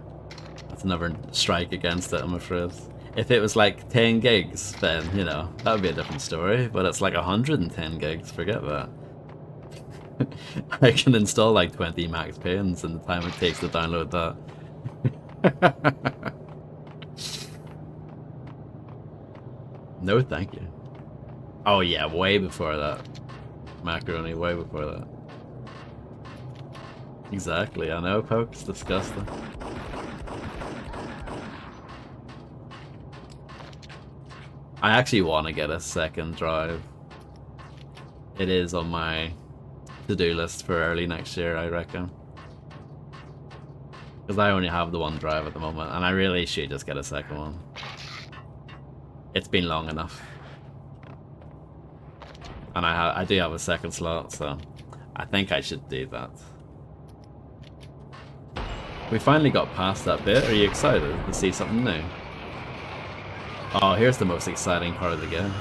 strike against it, I'm afraid. If it was like 10 gigs, then, you know, that would be a different story, but it's like 110 gigs, forget that. I can install like 20 Max Paynes in the time it takes to download that. No, thank you. Oh yeah, way before that. Macaroni, way before that. Exactly, I know, Poke, it's disgusting. I actually want to get a second drive. It is on my to-do list for early next year, I reckon. Because I only have the one drive at the moment, and I really should just get a second one. It's been long enough. And I do have a second slot, so I think I should do that. We finally got past that bit. Are you excited to see something new? Oh, here's the most exciting part of the game.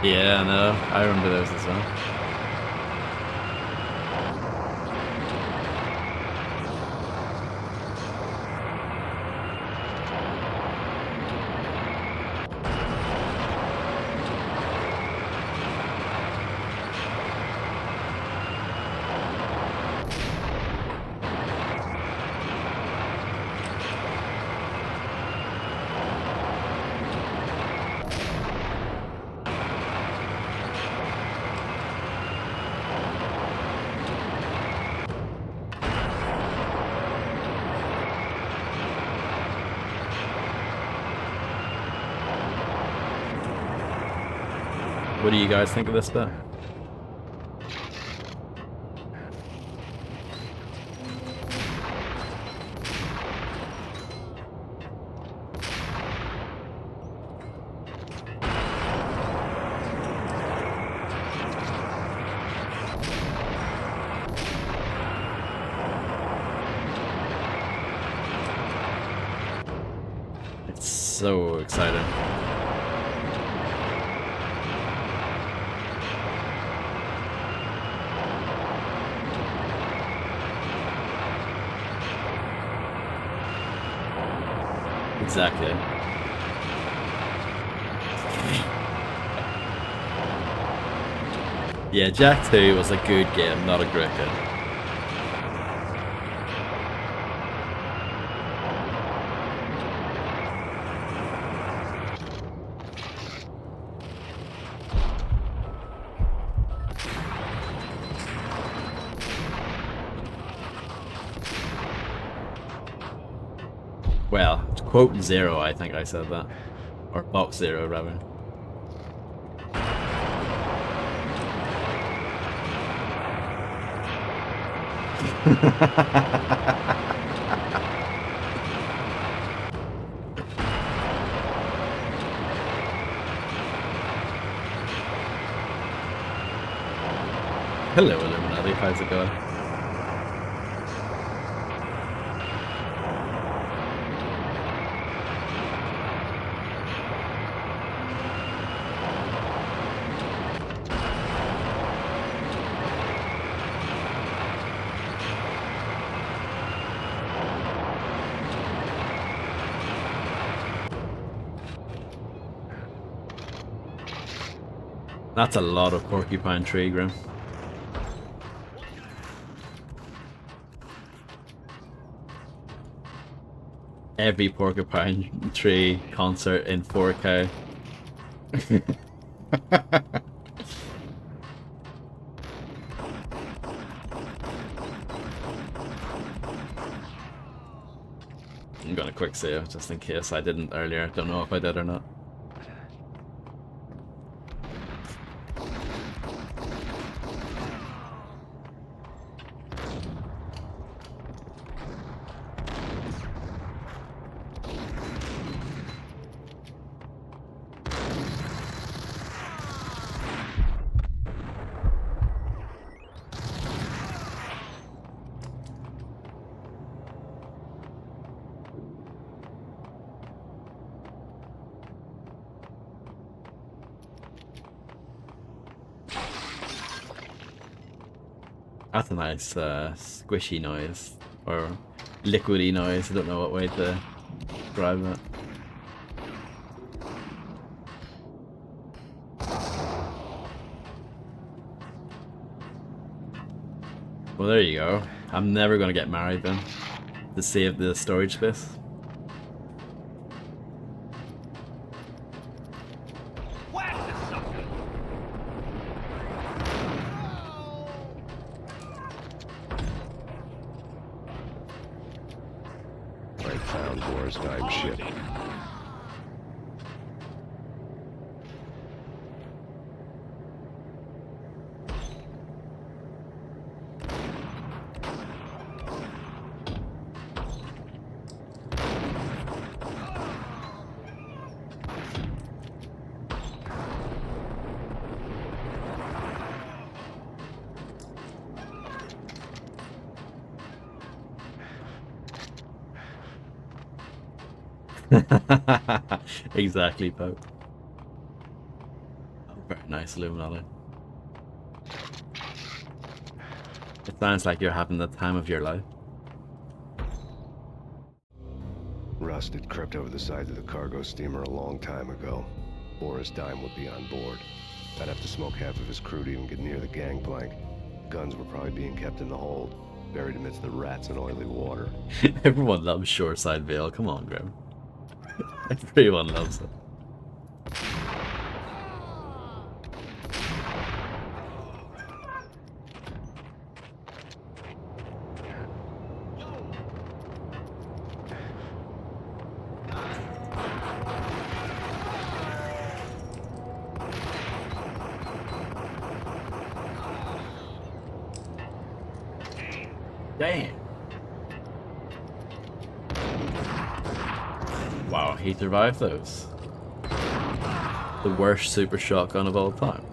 Yeah, no, I remember those as well. What do you guys think of this bit? It's so exciting. Exactly. Yeah, Jak 2 was a good game, not a great game. Well, to quote Zero, I think I said that. Or Box Zero, rather. Hello, Illuminati. How's it going? That's a lot of porcupine tree, Grim. Every porcupine tree concert in 4K. I'm gonna quick save just in case I didn't earlier. Don't know if I did or not. That's a nice squishy noise, or liquidy noise, I don't know what way to describe it. Well, there you go. I'm never gonna get married then, to save the storage space. on Boris Dime's ship. Exactly, Pope. Oh, very nice, Illuminati. It sounds like you're having the time of your life. Rust had crept over the sides of the cargo steamer a long time ago. Boris Dime would be on board. I'd have to smoke half of his crew to even get near the gangplank. Guns were probably being kept in the hold, buried amidst the rats and oily water. Everyone loves Shoreside Vale. Come on, Grim. Everyone loves it. Damn. Wow, he survived those. The worst super shotgun of all time.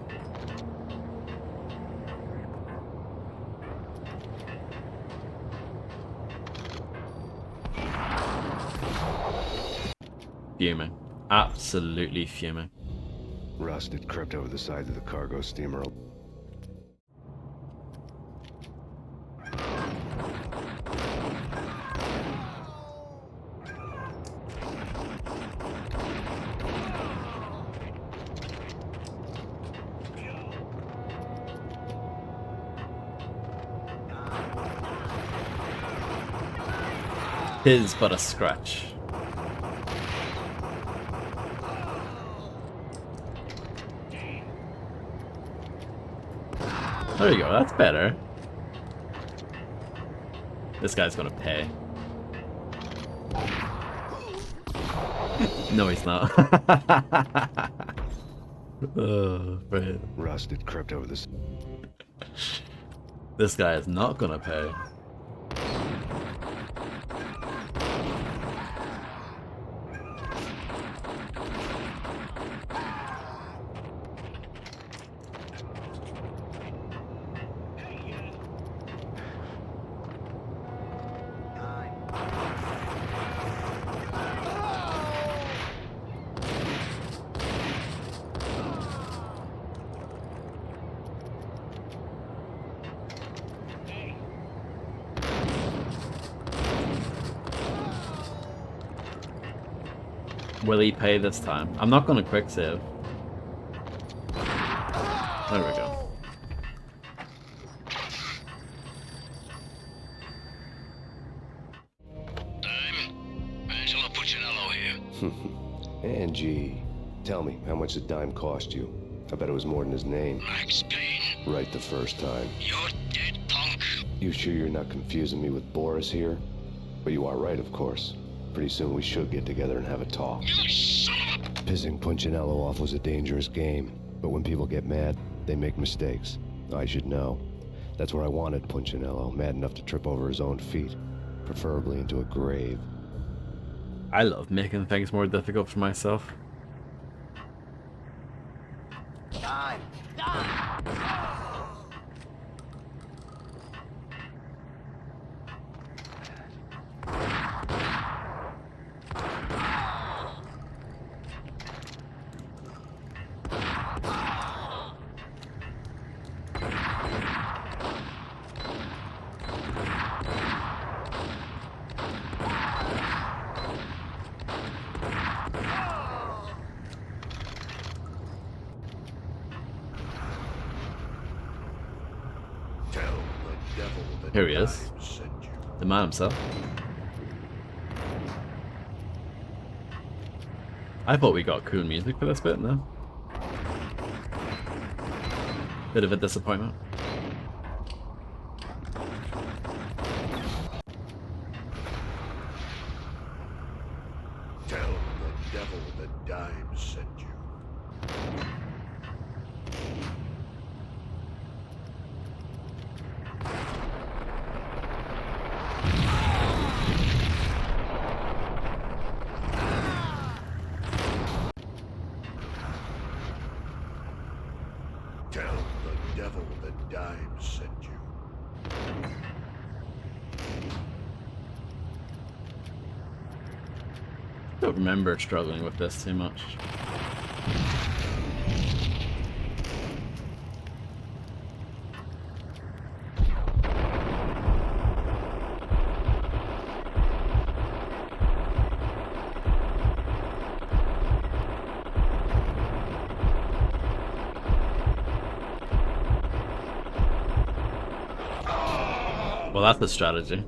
Fuming. Absolutely fuming. Rust had crept over the sides of the cargo steamer. Tis but a scratch. There you go, that's better. This guy's gonna pay. No, he's not. Oh, man. Rust had crept over this. This guy is not gonna pay. Will he pay this time? I'm not gonna quick save. There we go. Angelo Puccinello here. Angie, tell me, how much did Dime cost you? I bet it was more than his name. Max Payne. Right the first time. You're dead, punk. You sure you're not confusing me with Boris here? But you are right, of course. Pretty soon we should get together and have a talk. You son of a... Pissing Punchinello off was a dangerous game, but when people get mad, they make mistakes. I should know. That's where I wanted Punchinello, mad enough to trip over his own feet, preferably into a grave. I love making things more difficult for myself. Time! Here he is. The man himself. I thought we got cool music for this bit, no? Bit of a disappointment. The dime sent you. I don't remember struggling with this too much. Well, that's the strategy.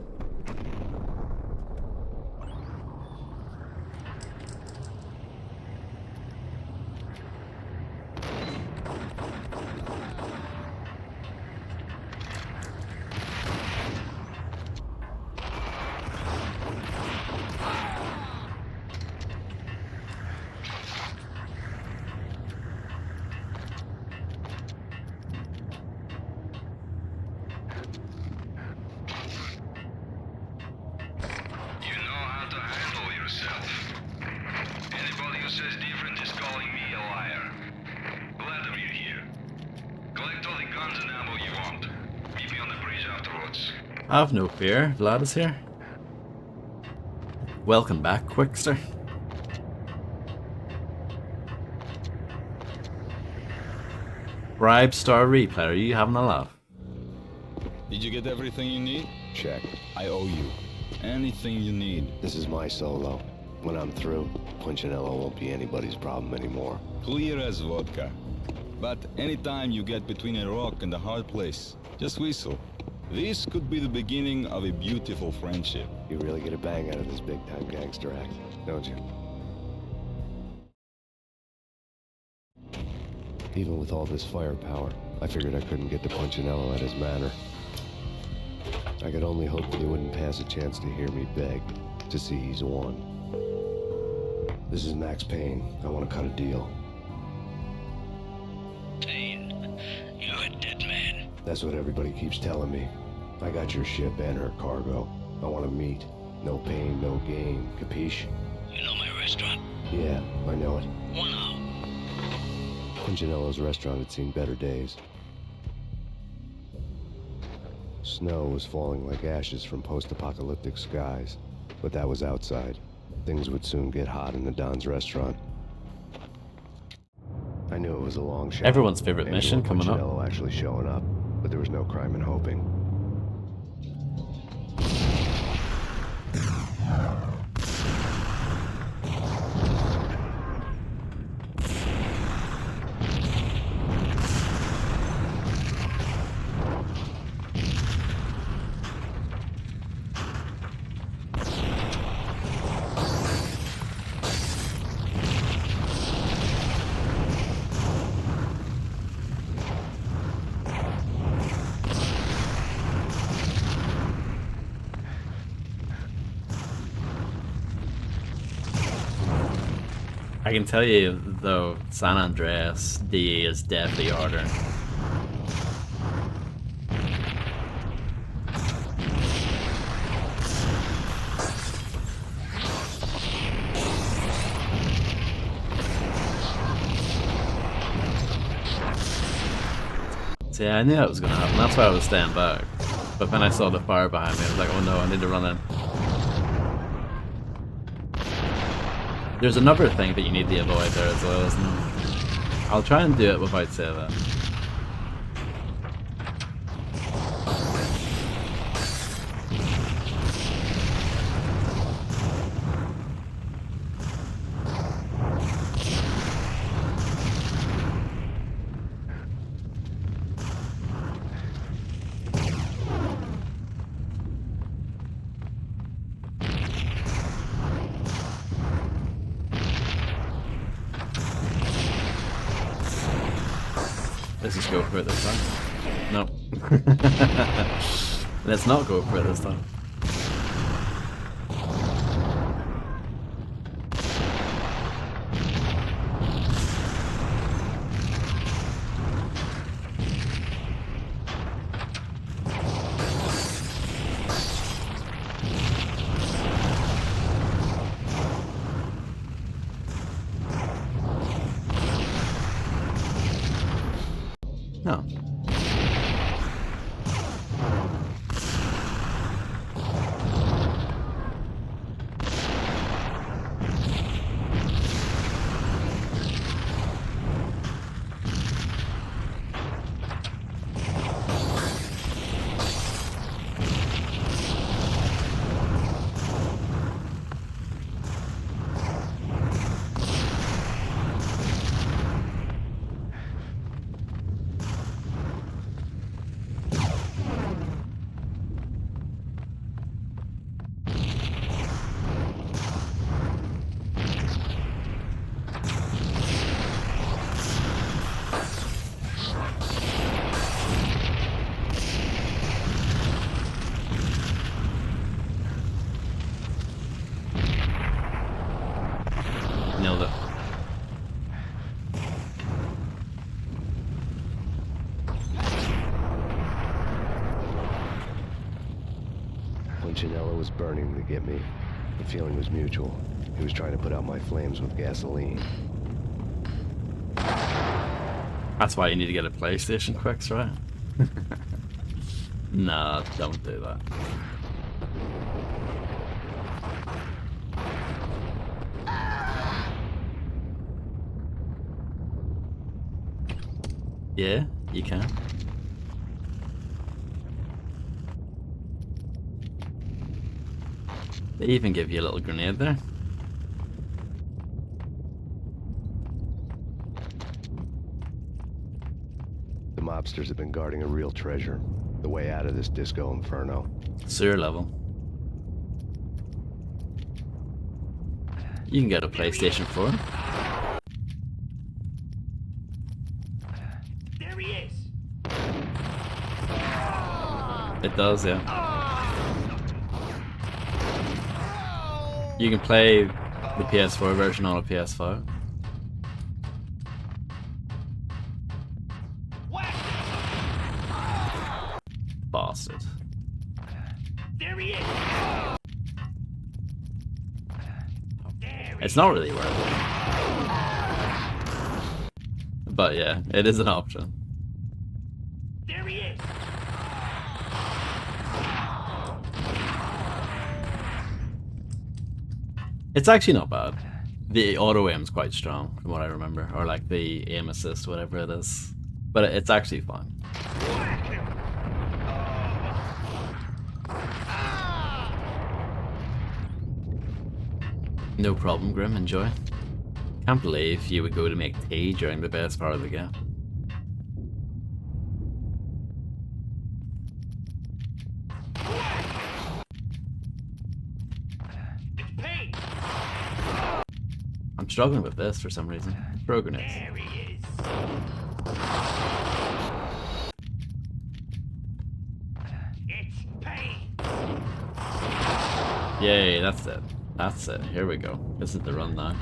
Have no fear, Vlad is here. Welcome back, Quickster. Bribe Star Replay, are you having a laugh? Did you get everything you need? Check. I owe you. Anything you need. This is my solo. When I'm through, Punchinello won't be anybody's problem anymore. Clear as vodka. But anytime you get between a rock and a hard place, just whistle. This could be the beginning of a beautiful friendship. You really get a bang out of this big-time gangster act, don't you? Even with all this firepower, I figured I couldn't get to Punchinello at his manor. I could only hope that he wouldn't pass a chance to hear me beg, to see he's won. This is Max Payne. I want to cut a deal. Payne, you're a dead man. That's what everybody keeps telling me. I got your ship and her cargo. I want to meet. No pain, no gain. Capiche? You know my restaurant? Yeah, I know it. 1 hour. Punchinello's restaurant had seen better days. Snow was falling like ashes from post-apocalyptic skies, but that was outside. Things would soon get hot in the Don's restaurant. I knew it was a long shot. Everyone's favorite mission coming up. Punchinello actually showing up, but there was no crime in hoping. I can tell you, though, San Andreas DE is definitely harder. See, I knew that was going to happen. That's why I was staying back. But when I saw the fire behind me, I was like, oh no, I need to run in. There's another thing that you need to avoid there as well, isn't there? I'll try and do it without saying that. Let's just go for it this time. No. Let's not go for it this time. No. Punchinello was burning to get me. The feeling was mutual. He was trying to put out my flames with gasoline. That's why you need to get a PlayStation Quicks, right? Nah, don't do that. Yeah, you can. They even give you a little grenade there. The mobsters have been guarding a real treasure. The way out of this disco inferno. Sewer level. You can get a PlayStation 4. There he is. It does, yeah. You can play the PS4 version on a PS5. Bastard. There he is. It's not really worth it. But yeah, it is an option. There he is. It's actually not bad. The auto aim's quite strong from what I remember, or like the aim assist, whatever it is. But it's actually fine. No problem, Grim, enjoy. Can't believe you would go to make tea during the best part of the game. I'm struggling with this for some reason. Throw grenades. There he is. It's Payne. Yay, that's it. That's it. Here we go. This is the run now.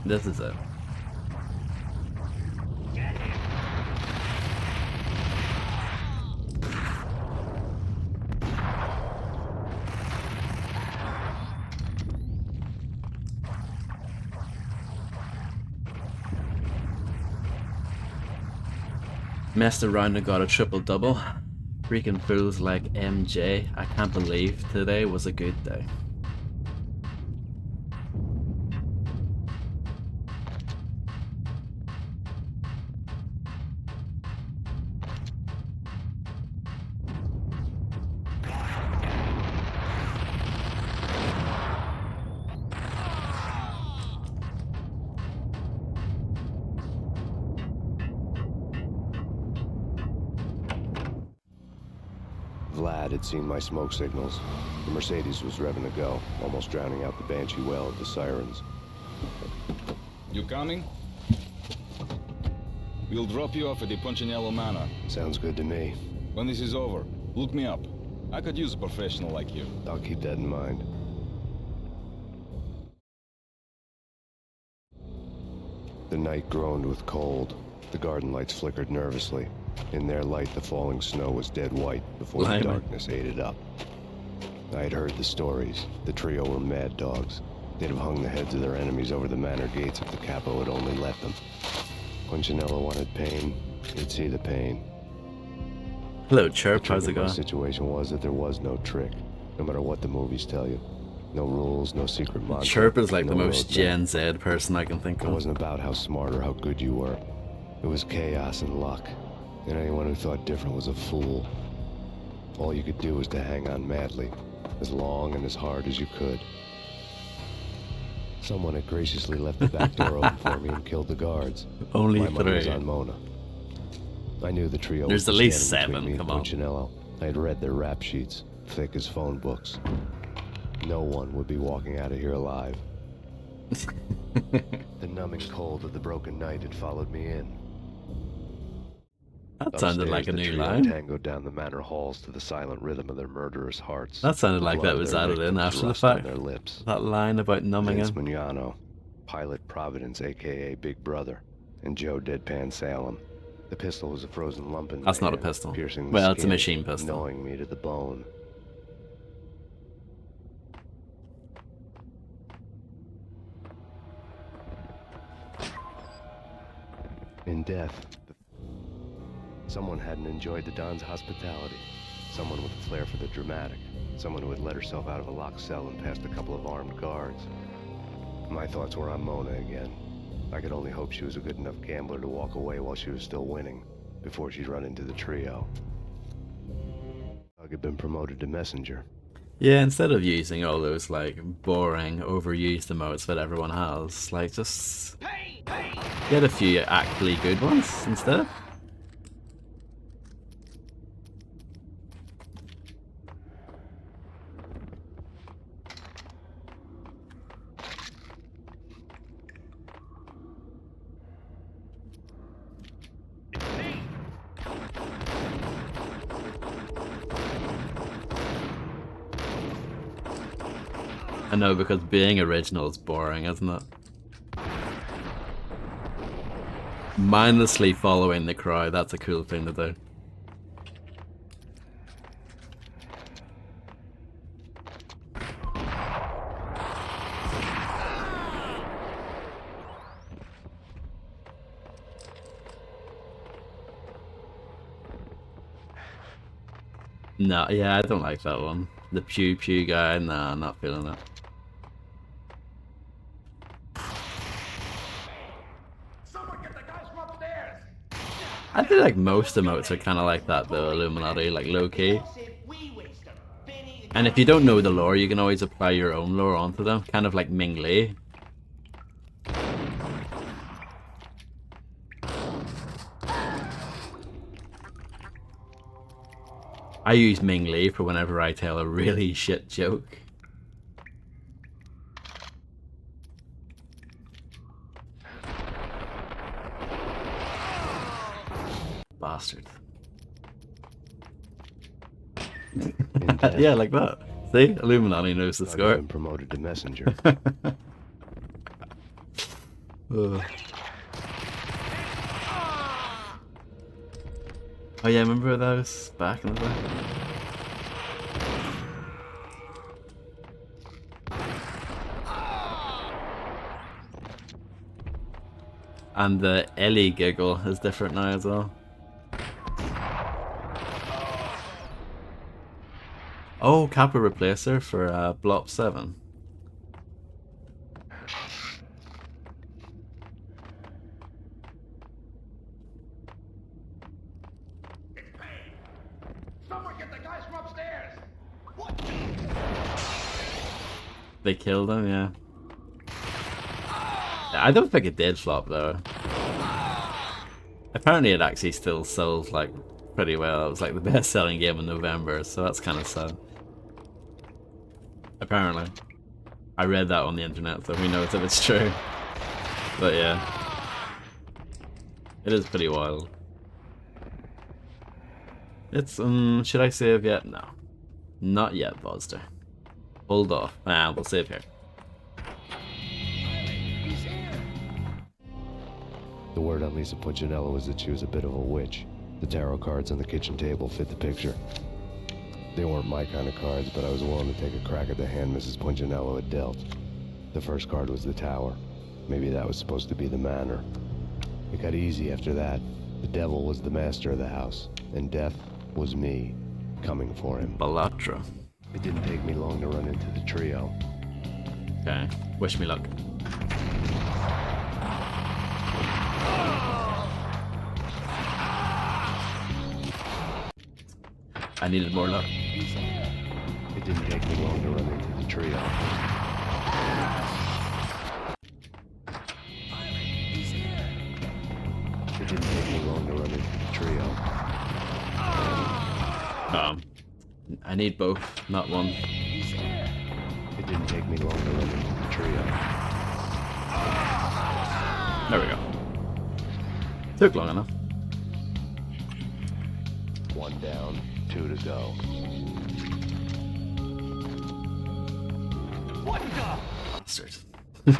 This is it. Messed around and got a triple-double. Freaking fools like MJ. I can't believe today was a good day. Vlad had seen my smoke signals. The Mercedes was revving to go, almost drowning out the Banshee well of the sirens. You coming? We'll drop you off at the Punchinello Manor. Sounds good to me. When this is over, look me up. I could use a professional like you. I'll keep that in mind. The night groaned with cold. The garden lights flickered nervously. In their light, the falling snow was dead white before the darkness ate it up. I had heard the stories. The trio were mad dogs. They'd have hung the heads of their enemies over the manor gates if the capo had only let them. Punchinello wanted Payne. He'd see the pain. Hello, Chirp. How's it going? The situation was that there was no trick, no matter what the movies tell you. No rules, no secret mantra. Chirp is like the most Gen Z person I can think of. It wasn't about how smart or how good you were. It was chaos and luck. And anyone who thought different was a fool. All you could do was to hang on madly, as long and as hard as you could. Someone had graciously left the back door open for me and killed the guards. Only My money was three. on Mona. I knew the trio There's was at least standing between 7, me and come on. Punchinello. I had read their rap sheets, thick as phone books. No one would be walking out of here alive. The numbing cold of the broken night had followed me in. That sounded like a the new trio line. tangoed down the manor halls to the silent rhythm of their murderous hearts. That sounded like Blood that of was their added in victims after the rust on fact. their lips. That line about numbing Vince him. Mignano, Pilot Providence, aka Big Brother, and Joe Deadpan Salem. The pistol was a frozen lump in That's my not a hand, pistol. piercing the Well, it's a skin, machine pistol. gnawing me to the bone. In death, someone hadn't enjoyed the Don's hospitality. Someone with a flair for the dramatic. Someone who had let herself out of a locked cell and past a couple of armed guards. My thoughts were on Mona again. I could only hope she was a good enough gambler to walk away while she was still winning, before she'd run into the trio. Doug had been promoted to messenger. Yeah, instead of using all those like boring, overused emotes that everyone has, like just get a few actually good ones instead. I know, because being original is boring, isn't it? Mindlessly following the crowd, that's a cool thing to do. No, yeah, I don't like that one. The pew pew guy, nah, I'm not feeling it. I feel like most emotes are kind of like that though, Illuminati, like low-key. And if you don't know the lore, you can always apply your own lore onto them, kind of like Ming Lee. I use Ming Lee for whenever I tell a really shit joke. Bastard. Yeah, like that. See? Illuminati knows the score. I've been promoted to messenger. Oh yeah, remember those back in the day? And the Ellie giggle is different now as well. Oh, Kappa replacer for Blop 7. Someone get the guys from upstairs! They killed him, yeah. I don't think it did flop though. Apparently it actually still sold like pretty well. It was like the best selling game in November, so that's kind of sad. Apparently. I read that on the internet, so who knows if it's true. But yeah. It is pretty wild. It's, should I save yet? No. Not yet, Bozster. Hold off. We'll save here. The word on Lisa Punchinello was that she was a bit of a witch. The tarot cards on the kitchen table fit the picture. They weren't my kind of cards, but I was willing to take a crack at the hand Mrs. Punchinello had dealt. The first card was the tower. Maybe that was supposed to be the manor. It got easy after that. The devil was the master of the house, and death was me, coming for him. Balatra. It didn't take me long to run into the trio. Okay, wish me luck. I needed more luck. It didn't take me long to run into the trio. It didn't take me long to run into the trio. I need both, not one. It didn't take me long to run into the trio. There we go. Took long enough. 1 down, 2 to go. What the? Bastards. It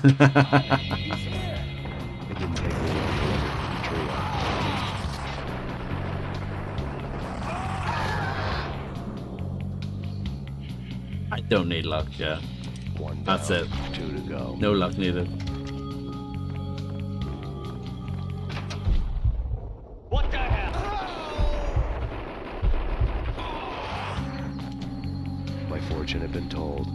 didn't take me long to get the trio. I don't need luck, yeah. 1 down, That's it. 2 to go. No luck needed. What the hell? My fortune had been told.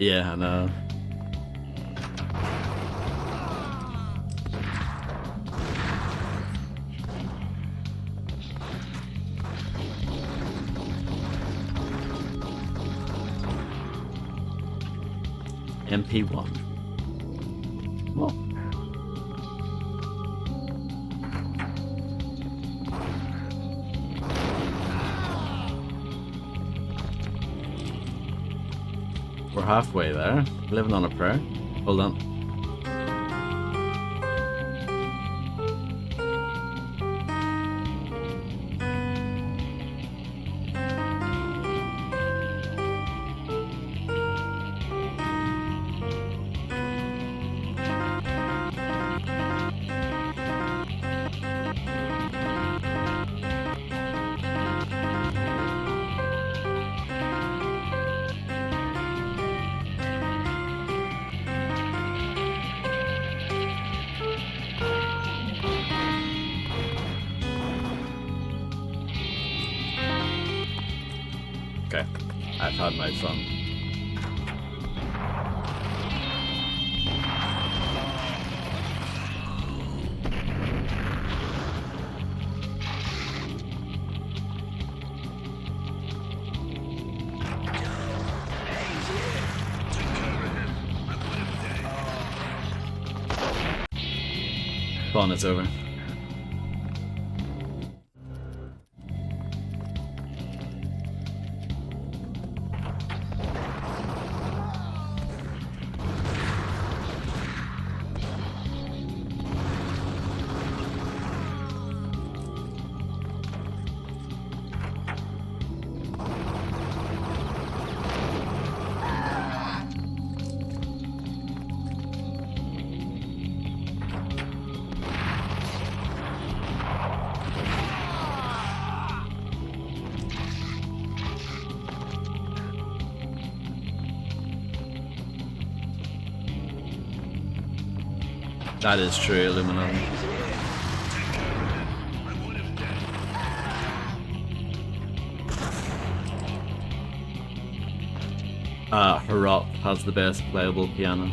Yeah, I know. MP1. Well. We're halfway there. Living on a prayer. Hold on. Okay, I've had my fun. Fun is over. That is true, Illuminati. Harrop has the best playable piano.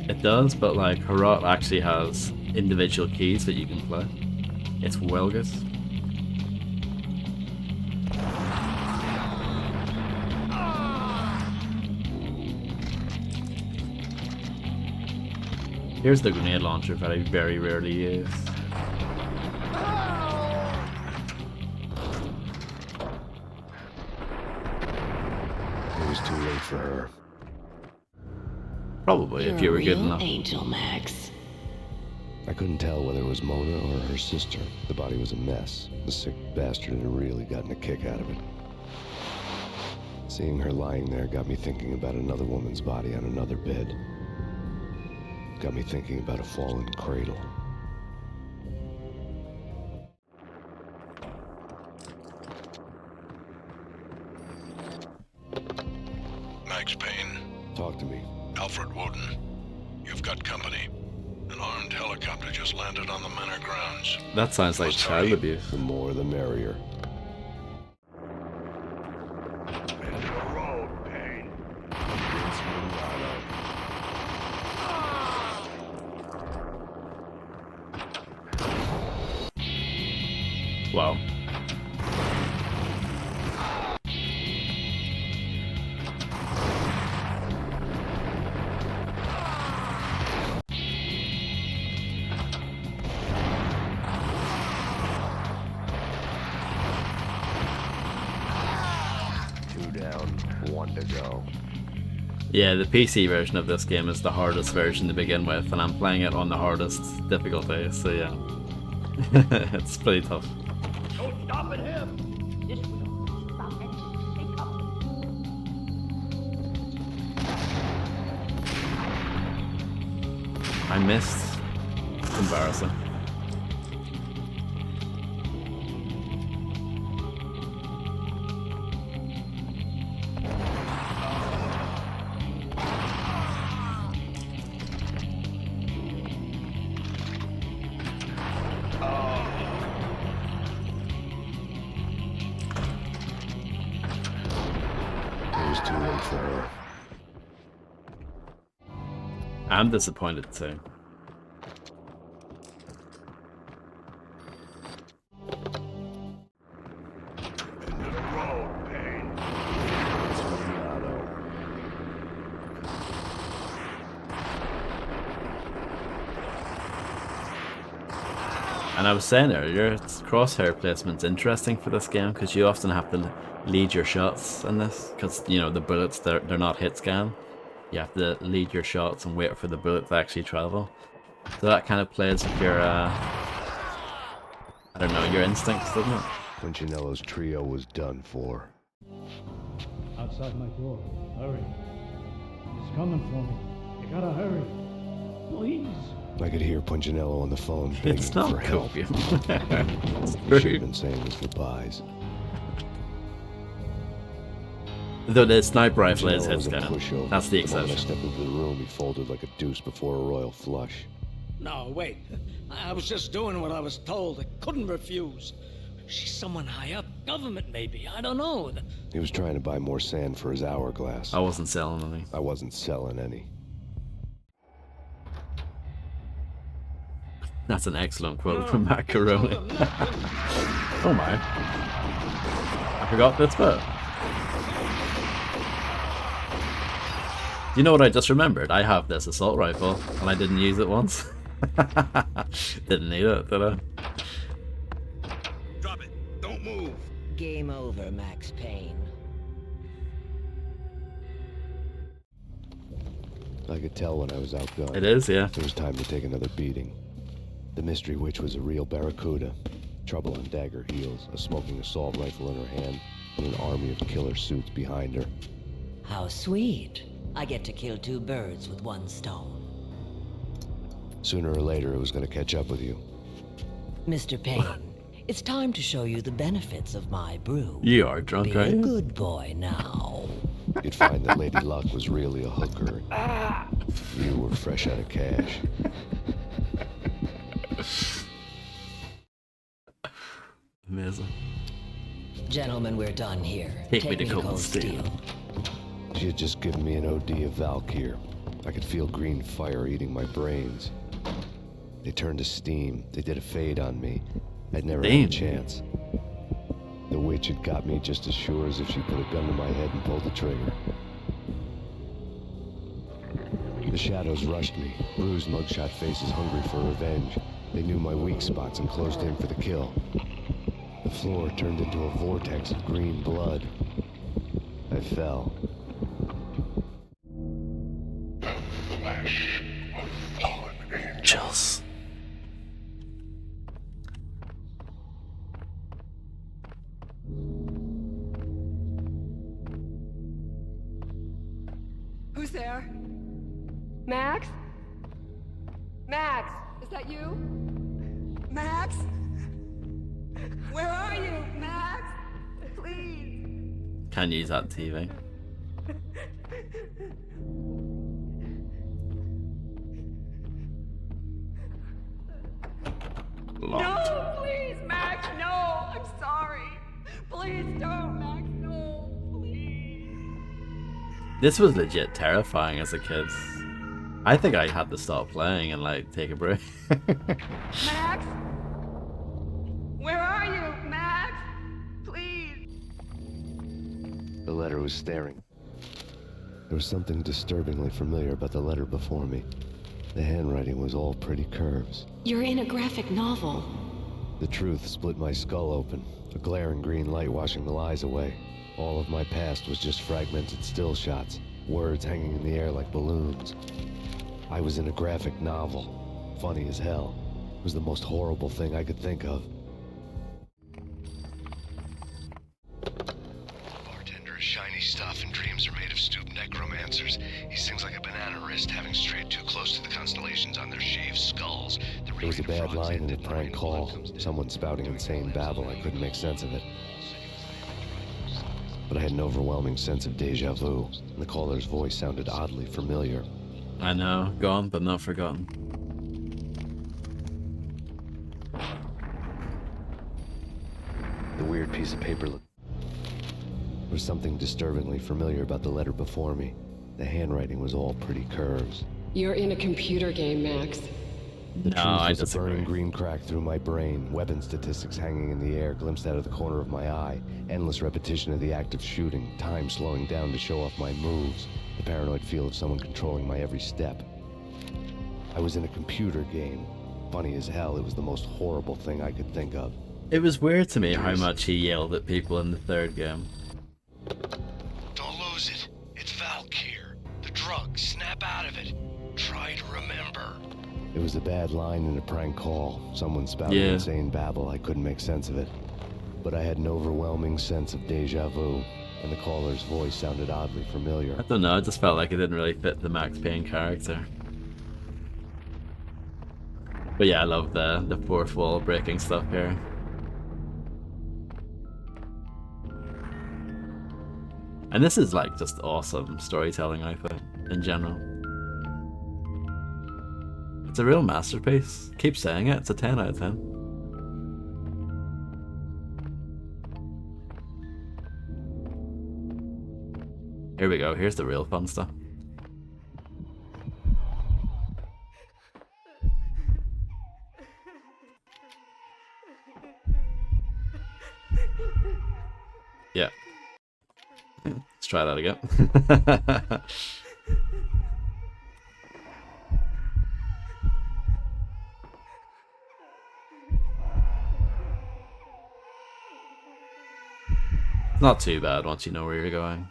It does, but like Harrop actually has individual keys that you can play. It's Welgus. Here's the grenade launcher that I very rarely use. It was too late for her. Probably, if you were good enough. Angel, Max. I couldn't tell whether it was Mona or her sister. The body was a mess. The sick bastard had really gotten a kick out of it. Seeing her lying there got me thinking about another woman's body on another bed. Got me thinking about a fallen cradle. Max Payne. Talk to me. Alfred Woden. You've got company. An armed helicopter just landed on the manor grounds. That sounds like child abuse. The more the merrier. Wow. One to go. Yeah, the PC version of this game is the hardest version to begin with, and I'm playing it on the hardest difficulty, so yeah. It's pretty tough. No stopping him. This will stop it. Take cover. I missed. It's embarrassing. Too late for her. I'm disappointed too. And I was saying earlier, crosshair placement's interesting for this game because you often have to lead your shots in this because, you know, the bullets, they're not hit scan. You have to lead your shots and wait for the bullet to actually travel. So that kind of plays with your, I don't know, your instincts, doesn't it? Punchinello's trio was done for. Outside my door. Hurry. He's coming for me. You gotta hurry. Please. I could hear Punchinello on the phone begging It's not for help. copium. He should have been saying his goodbyes. Though the sniper rifle is Punchinello hit was a scan. pushover. That's the The moment I exception. stepped into the room, he folded like a deuce before a royal flush. No, wait. I was just doing what I was told. I couldn't refuse. She's someone high up. Government, maybe. I don't know. He was trying to buy more sand for his hourglass. I wasn't selling any. I wasn't selling any. That's an excellent quote from Macaroni. Oh my. I forgot this bit. You know what I just remembered? I have this assault rifle, and I didn't use it once. Didn't need it, did I? Drop it. Don't move. Game over, Max Payne. I could tell when I was outgunned. It is, yeah. It was time to take another beating. The mystery witch was a real barracuda. Trouble on dagger heels, a smoking assault rifle in her hand, and an army of killer suits behind her. How sweet. I get to kill two birds with one stone. Sooner or later, it was going to catch up with you. Mr. Payne, it's time to show you the benefits of my brew. You are drunk, Be are a you? good boy now. You'd find that Lady Luck was really a hooker. You were fresh out of cash. Amazing. Gentlemen, we're done here. Take me to Cold Steel. She had just given me an OD of Valkyr. I could feel green fire eating my brains. They turned to steam. They did a fade on me. I'd never had a chance. The witch had got me just as sure as if she put a gun to my head and pulled the trigger. The shadows rushed me, bruised mugshot faces hungry for revenge. They knew my weak spots and closed in for the kill. The floor turned into a vortex of green blood. I fell. Angels. there? Max? Max, is that you? Max? Where are you, Max? Please. Can't use that TV. Locked. No, please, Max, no. I'm sorry. Please don't, Max, no. This was legit terrifying as a kid. I think I had to stop playing and like take a break. Max? Where are you, Max? Please. The letter was staring. There was something disturbingly familiar about the letter before me. The handwriting was all pretty curves. You're in a graphic novel. The truth split my skull open, a glaring green light washing the lies away. All of my past was just fragmented still shots, words hanging in the air like balloons. I was in a graphic novel. Funny as hell. It was the most horrible thing I could think of. Bartender is shiny stuff, and dreams are made of stooped necromancers. He sings like a banana wrist, having strayed too close to the constellations on their shaved skulls. There was a bad line in a prank call. Someone spouting insane babble. I couldn't make sense of it. But I had an overwhelming sense of deja vu, and the caller's voice sounded oddly familiar. I know, gone but not forgotten. The weird piece of paper looked... There was something disturbingly familiar about the letter before me. The handwriting was all pretty curves. You're in a computer game, Max. The truth was a burning green crack through my brain, weapon statistics hanging in the air, glimpsed out of the corner of my eye, endless repetition of the act of shooting, time slowing down to show off my moves, the paranoid feel of someone controlling my every step. I was in a computer game. Funny as hell, it was the most horrible thing I could think of. It was weird to me how much he yelled at people in the third game. Don't lose it. It's Valkyr. The drug. Snap out of it. Try to remember. It was a bad line in a prank call. Someone spouting insane babble. I couldn't make sense of it. But I had an overwhelming sense of deja vu, and the caller's voice sounded oddly familiar. I don't know, I just felt like it didn't really fit the Max Payne character. But yeah, I love the fourth wall breaking stuff here. And this is like just awesome storytelling, I think, in general. It's a real masterpiece. Keep saying it, it's a 10 out of 10. Here we go, here's the real fun stuff. Yeah. Let's try that again. Not too bad once you know where you're going.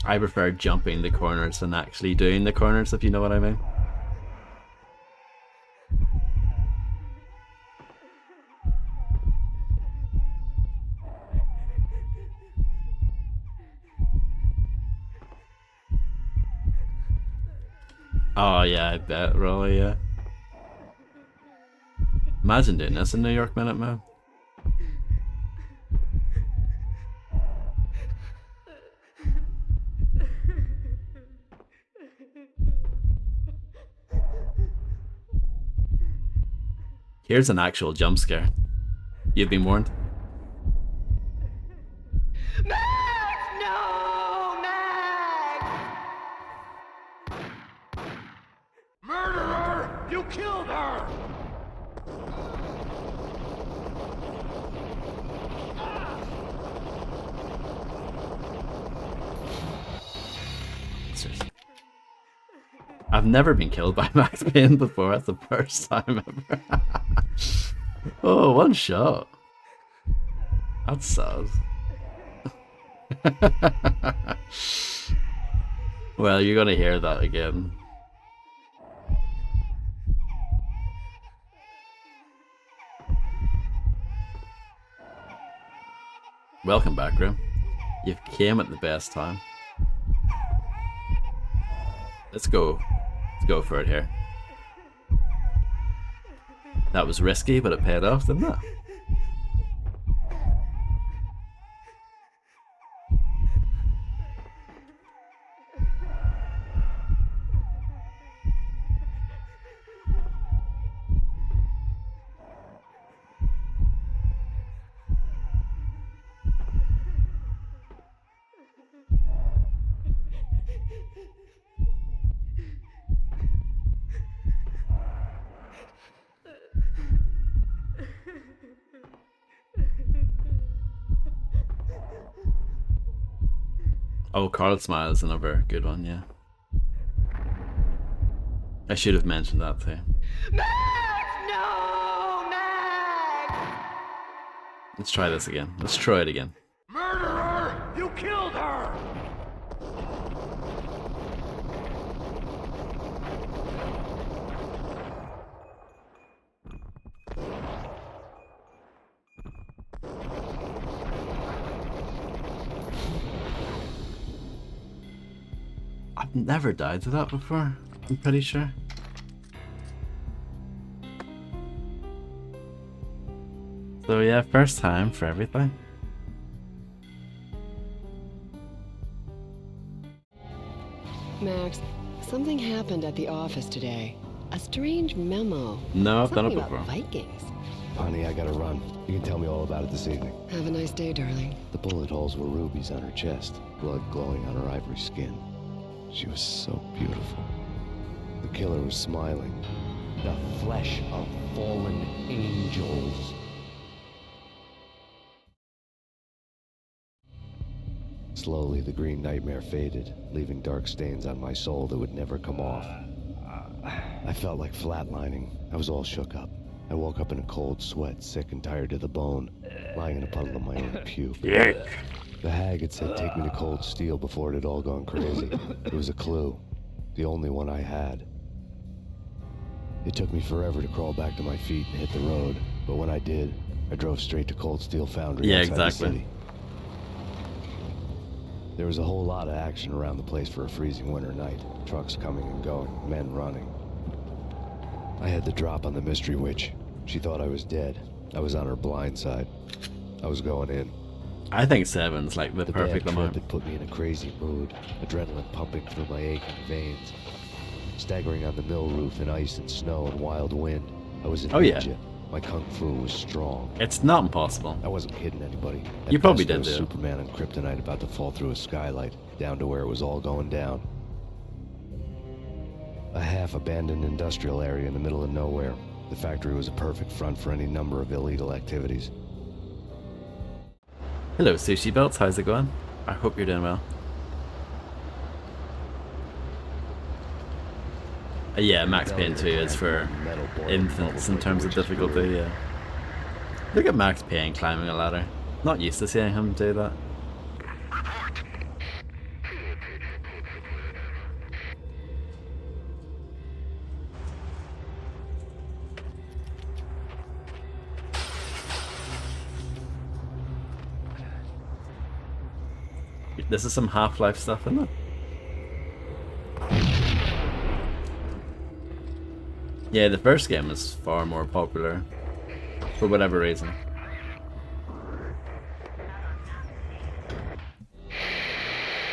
I prefer jumping the corners than actually doing the corners, if you know what I mean. Oh yeah, I bet, really, yeah. Imagine doing this in New York Minute, man. Here's an actual jump scare. You've been warned. Max! No! Max! Murderer! You killed her! I've never been killed by Max Payne before. That's the first time ever. Oh, one shot. That's sad. Well, you're gonna hear that again. Welcome back, Grim. You came at the best time. Let's go. Let's go for it here. That was risky, but it paid off, didn't it? Oh, Carl Smile is another good one, yeah. I should have mentioned that too. Max! No! Max! Let's try this again. Let's try it again. Murderer! You killed her! I've never died to that before, I'm pretty sure. So yeah, first time for everything. Max, something happened at the office today. A strange memo. No, I've done it Something before. about Vikings. Honey, I gotta run. You can tell me all about it this evening. Have a nice day, darling. The bullet holes were rubies on her chest, blood glowing on her ivory skin. She was so beautiful. The killer was smiling. The flesh of fallen angels. Slowly, the green nightmare faded, leaving dark stains on my soul that would never come off. I felt like flatlining. I was all shook up. I woke up in a cold sweat, sick and tired to the bone, lying in a puddle of my own puke. The hag had said take me to Cold Steel before it had all gone crazy. It was a clue, the only one I had. It took me forever to crawl back to my feet and hit the road, but when I did, I drove straight to Cold Steel Foundry Yeah, outside exactly. the city. There was a whole lot of action around the place for a freezing winter night. Trucks coming and going, men running. I had the drop on the mystery witch. She thought I was dead. I was on her blind side. I was going in. I think 7's like the perfect bad trip amount. had put me in a crazy mood, adrenaline pumping through my aching veins. Staggering on the mill roof in ice and snow and wild wind, I was a Oh, yeah. ninja. My kung fu was strong. It's not impossible. I wasn't kidding anybody. At You probably best, there did, was too. Superman and Kryptonite about to fall through a skylight, down to where it was all going down. A half-abandoned industrial area in the middle of nowhere. The factory was a perfect front for any number of illegal activities. Hello, Sushi Belts. How's it going? I hope you're doing well. Yeah, Max Payne 2 is for infants in terms of difficulty, yeah. Look at Max Payne climbing a ladder. Not used to seeing him do that. This is some Half-Life stuff, isn't it? Yeah, the first game is far more popular, for whatever reason.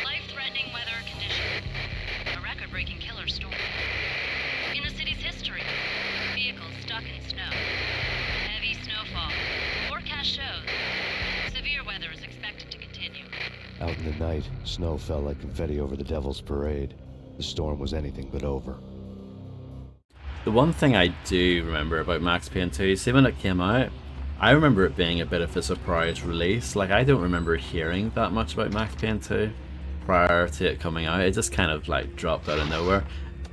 Life-threatening weather conditions. A record-breaking killer storm. In the city's history, vehicles stuck in snow. Heavy snowfall. Forecast shows severe weather is expected to continue. Out in the night, snow fell like confetti over the Devil's Parade. The storm was anything but over. The one thing I do remember about Max Payne 2, see when it came out, I remember it being a bit of a surprise release. Like, I don't remember hearing that much about Max Payne 2 prior to it coming out. It just kind of like dropped out of nowhere.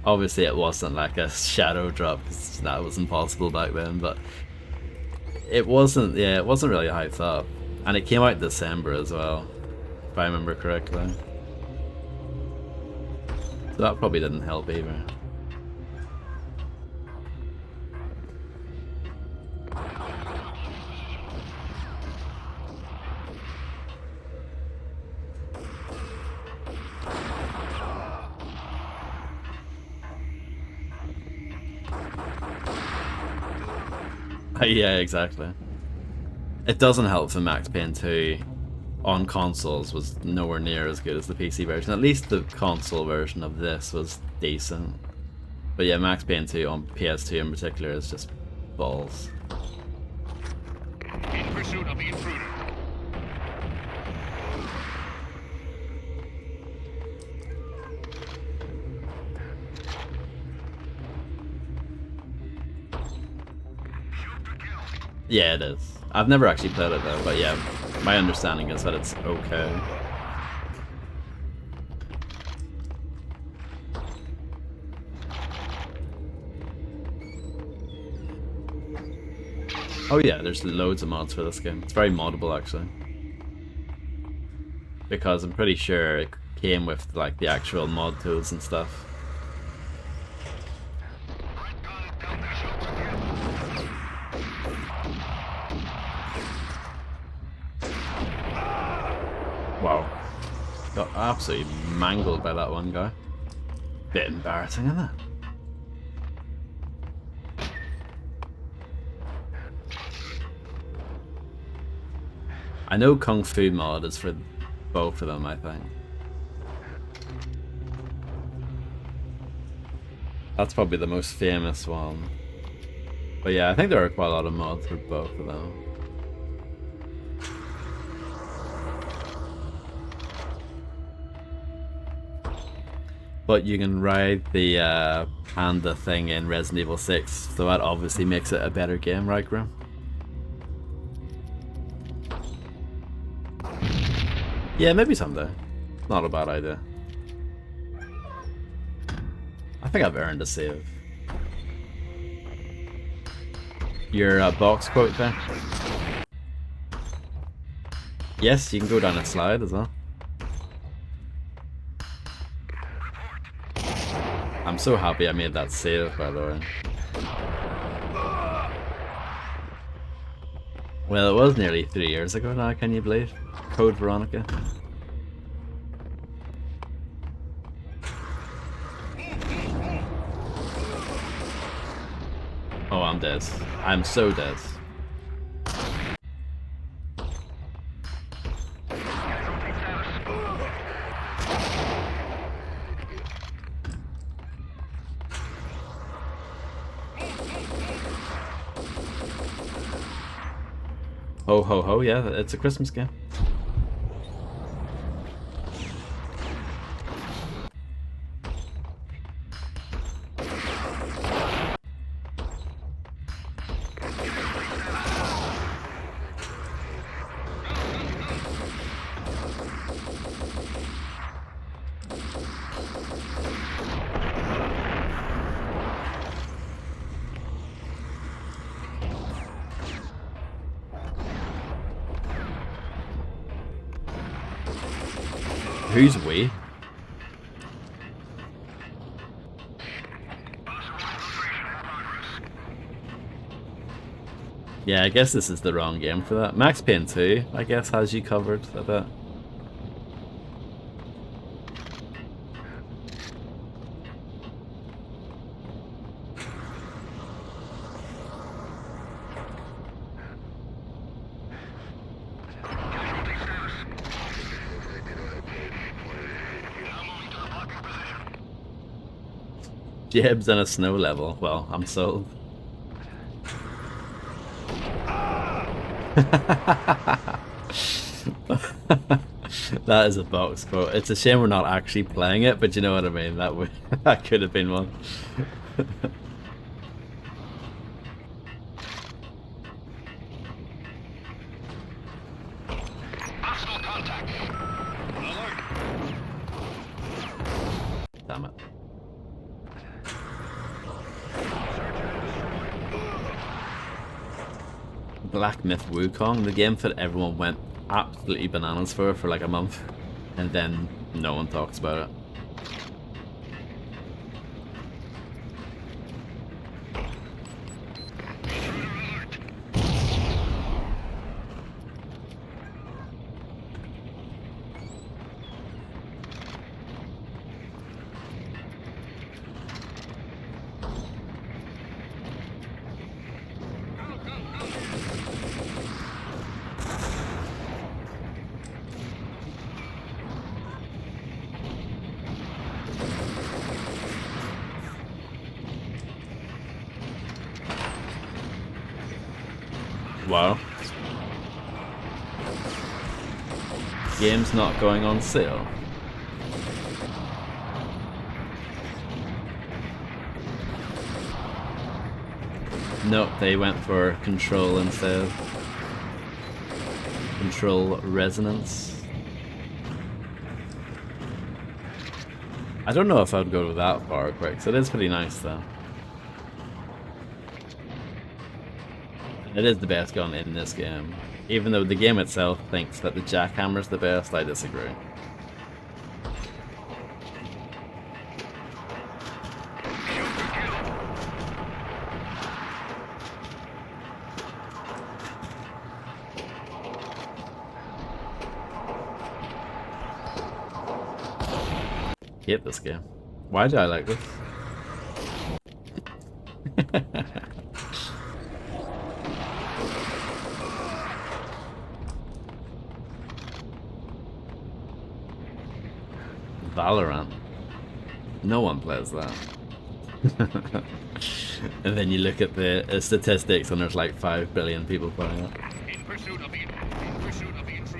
Obviously it wasn't like a shadow drop, because that was impossible back then, but it wasn't really hyped up. And it came out in December as well, if I remember correctly. So that probably didn't help either. Yeah, exactly. It doesn't help for Max Payne 2 on consoles was nowhere near as good as the PC version. At least the console version of this was decent. But yeah, Max Payne 2 on PS2 in particular is just balls. In pursuit of the intruder. Yeah, it is. I've never actually played it though, but yeah, my understanding is that it's okay. Oh yeah, there's loads of mods for this game. It's very moddable actually. Because I'm pretty sure it came with like the actual mod tools and stuff. Wow. Got absolutely mangled by that one guy. Bit embarrassing, isn't it? I know Kung Fu mod is for both of them, I think. That's probably the most famous one. But yeah, I think there are quite a lot of mods for both of them. But you can ride the panda thing in Resident Evil 6, so that obviously makes it a better game, right, Grim? Yeah, maybe someday. Not a bad idea. I think I've earned a save. Your box quote there? Yes, you can go down and slide as well. I'm so happy I made that save, by the way. Well, it was nearly 3 years ago now, can you believe? Code Veronica. Oh, I'm dead. I'm so dead. Ho ho ho, yeah, it's a Christmas game. Who's we? Yeah, I guess this is the wrong game for that. Max Payne 2, I guess, has you covered a bit. Jibs and a snow level. Well, I'm sold. That is a box quote. It's a shame we're not actually playing it, but you know what I mean. That would that could have been one. Damn it. Black Myth Wukong, the game that everyone went absolutely bananas for like a month, and then no one talks about it. Wow. Game's not going on sale. Nope, they went for Control instead. Control Resonance. I don't know if I'd go that far quick, because it is pretty nice though. It is the best gun in this game. Even though the game itself thinks that the jackhammer's the best, I disagree. Hate this game. Why do I like this? Valorant. No one plays that. And then you look at the statistics and there's like 5 billion people playing it. In pursuit of the intruder.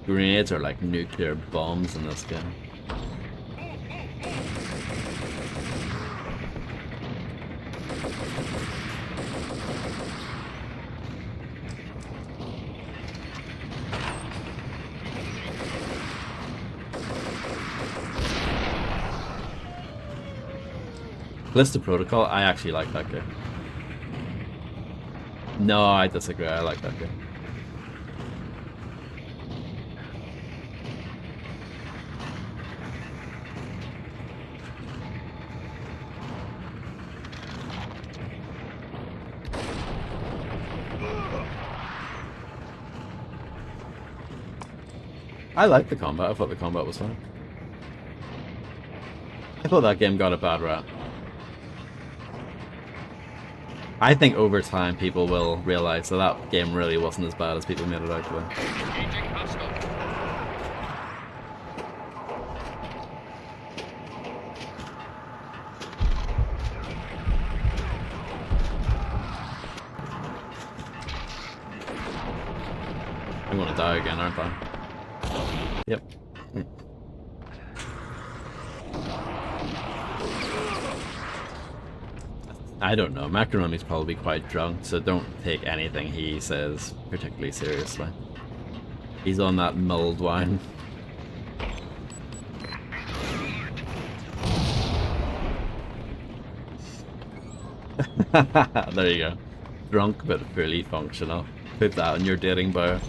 Grenades are like nuclear bombs in this game. Callisto Protocol, I actually like that game. No, I disagree, I like that game. I liked the combat, I thought the combat was fun. I thought that game got a bad rap. I think over time people will realize that that game really wasn't as bad as people made it out to be. I'm gonna die again, aren't I? Yep. I don't know. Macaroni's probably quite drunk, so don't take anything he says particularly seriously. He's on that mulled wine. There you go. Drunk but fully functional. Put that on your dating bio.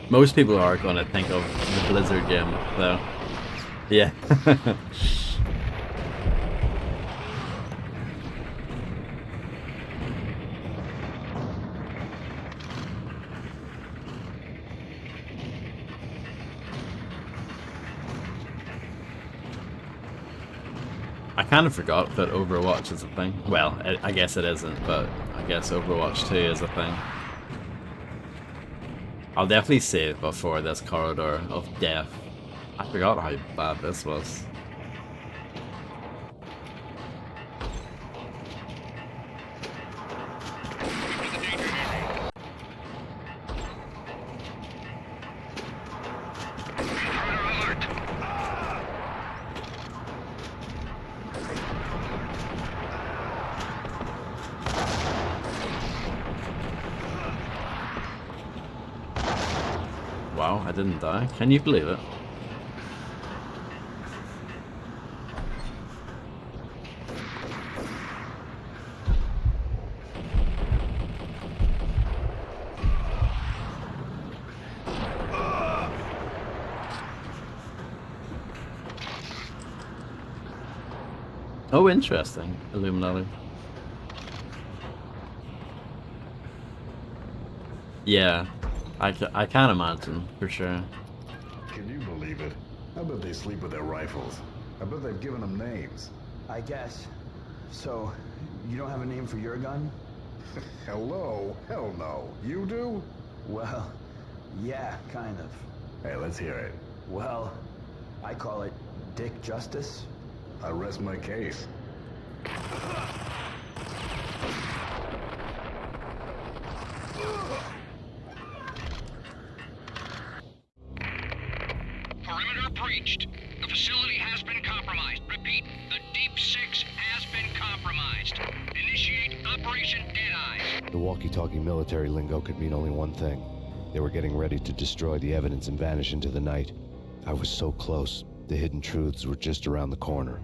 Most people are going to think of the Blizzard game, though. Yeah. I kind of forgot that Overwatch is a thing. Well, I guess it isn't, but I guess Overwatch 2 is a thing. I'll definitely save before this corridor of death. I forgot how bad this was. Wow, I didn't die. Can you believe it? Oh, interesting. Illuminati. Yeah, I can't imagine, for sure. Can you believe it? I bet they sleep with their rifles. I bet they've given them names. I guess. So, you don't have a name for your gun? Hello? Hell no. You do? Well, yeah, kind of. Hey, let's hear it. Well, I call it Dick Justice. I rest my case. Perimeter breached. The facility has been compromised. Repeat, the Deep Six has been compromised. Initiate Operation Deadeye. The walkie-talkie military lingo could mean only one thing. They were getting ready to destroy the evidence and vanish into the night. I was so close. The hidden truths were just around the corner.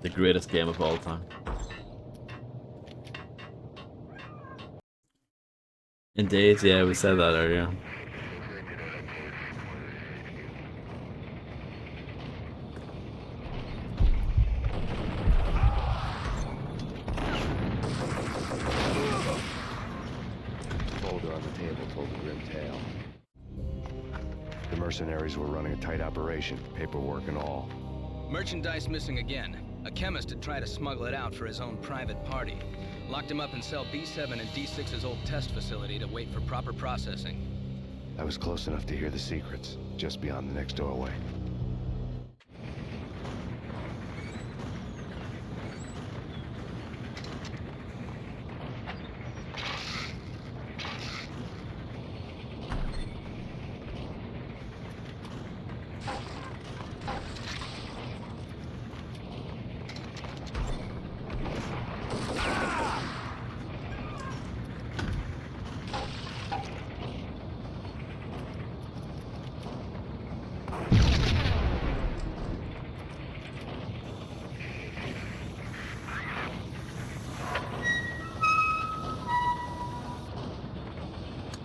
The greatest game of all time. Indeed, yeah, we said that earlier. Folder on the table told the grim tale. The mercenaries were running a tight operation, paperwork and all. Merchandise missing again. A chemist had tried to smuggle it out for his own private party. Locked him up in cell B7 in D6's old test facility to wait for proper processing. I was close enough to hear the secrets, just beyond the next doorway.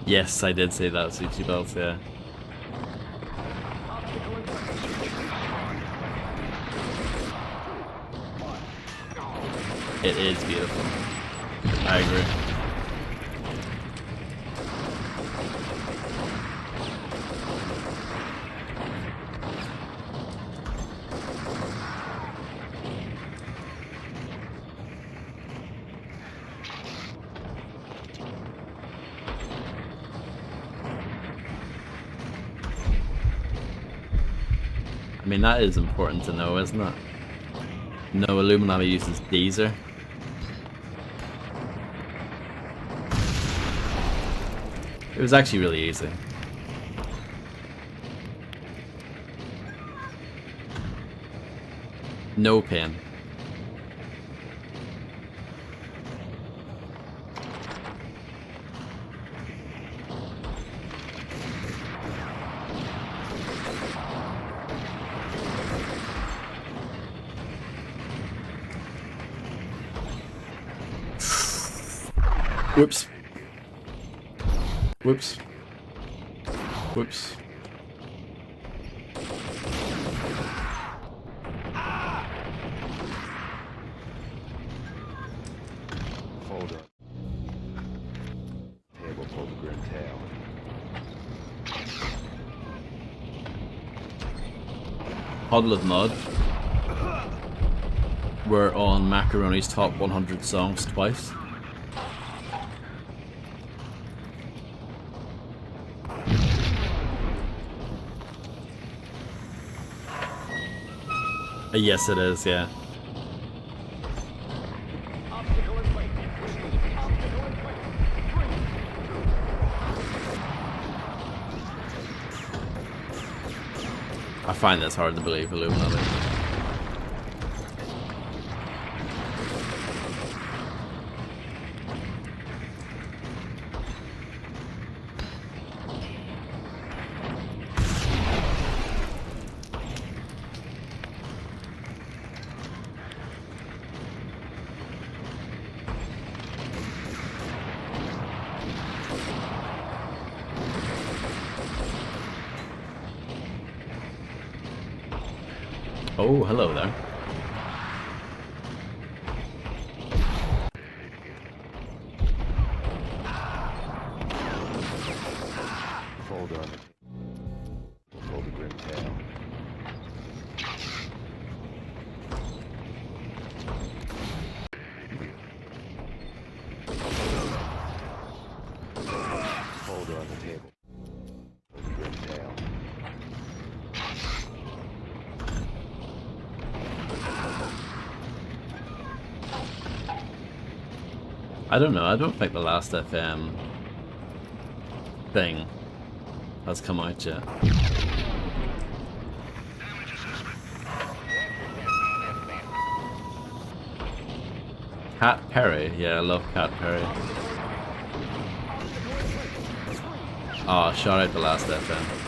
Yes, I did say that, sushi belts, yeah. It is beautiful. I agree. I mean, that is important to know, isn't it? No Illuminati uses Deezer. It was actually really easy. No Payne. Whoops. Whoops. Whoops. Folder. Table told the grim tale. Huddle of Mud were on Macaroni's top 100 songs twice. Yes, it is, yeah. find this hard to believe, Illuminati. Oh, hello there. Fold on it. Fold the grim tail. Fold on the table. Fold the grim tail. I don't know, I don't think the last FM thing has come out yet. Cat Perry, yeah, I love Cat Perry. Oh, shout out the last FM.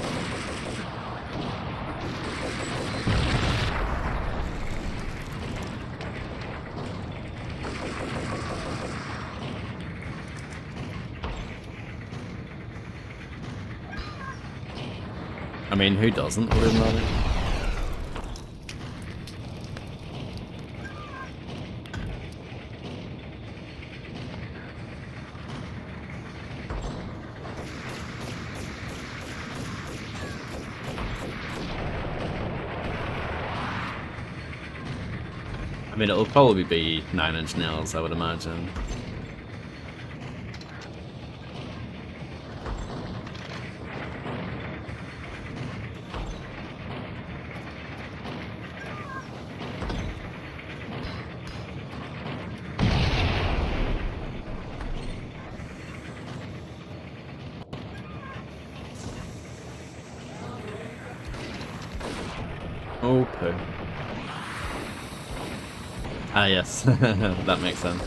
I mean, who doesn't live on it? I mean, it'll probably be 9 Inch Nails, I would imagine. Okay. Ah, yes. That makes sense.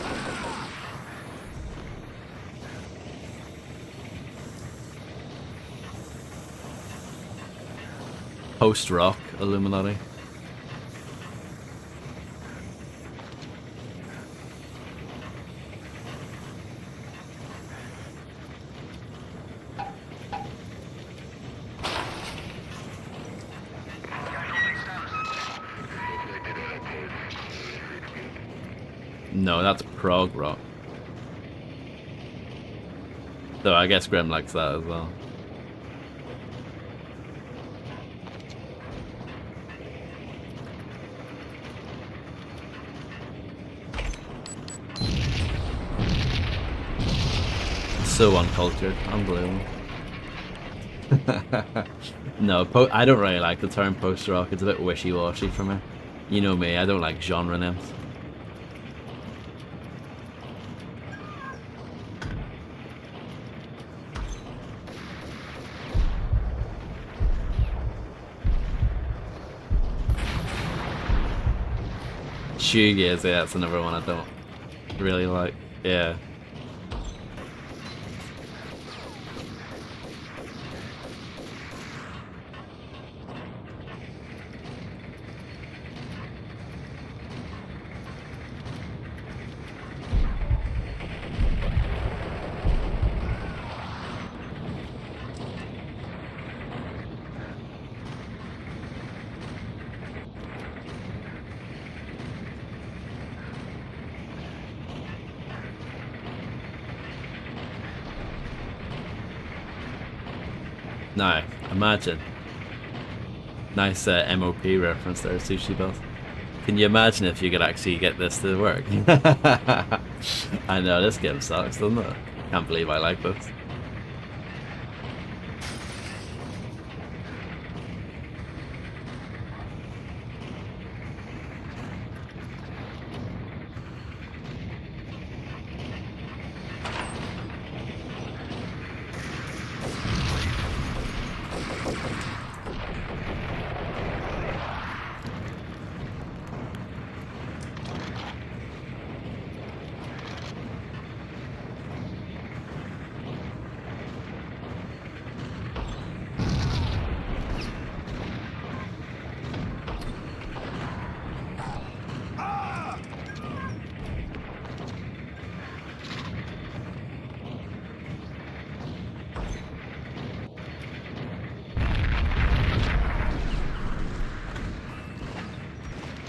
Post-rock Illuminati. No, that's prog rock. Though I guess Grim likes that as well. So uncultured, unbelievable. No, I don't really like the term post-rock. It's a bit wishy-washy for me. You know me, I don't like genre names. Shoegaze, yeah, that's another one I don't really like. Yeah. No, imagine. Nice MOP reference there, Sushi Bells. Can you imagine if you could actually get this to work? I know, this game sucks, doesn't it? Can't believe I like this.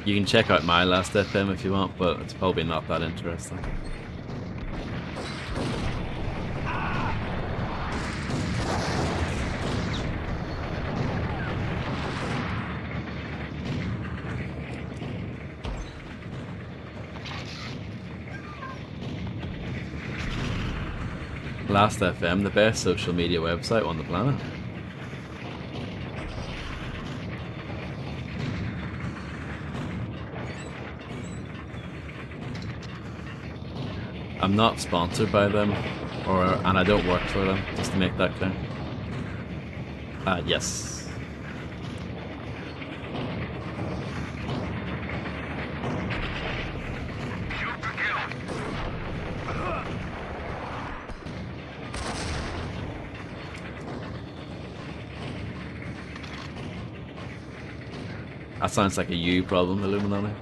You can check out my last FM if you want, but it's probably not that interesting. Last FM, the best social media website on the planet. I'm not sponsored by them, and I don't work for them, just to make that clear. Yes. That sounds like a you problem, Illuminati.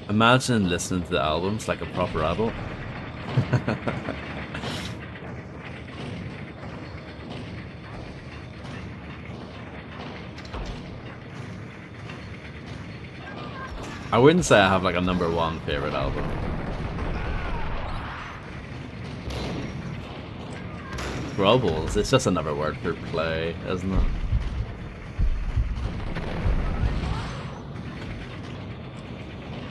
Imagine listening to the albums like a proper adult. I wouldn't say I have like a #1 favorite album. Grubbles, it's just another word for play, isn't it?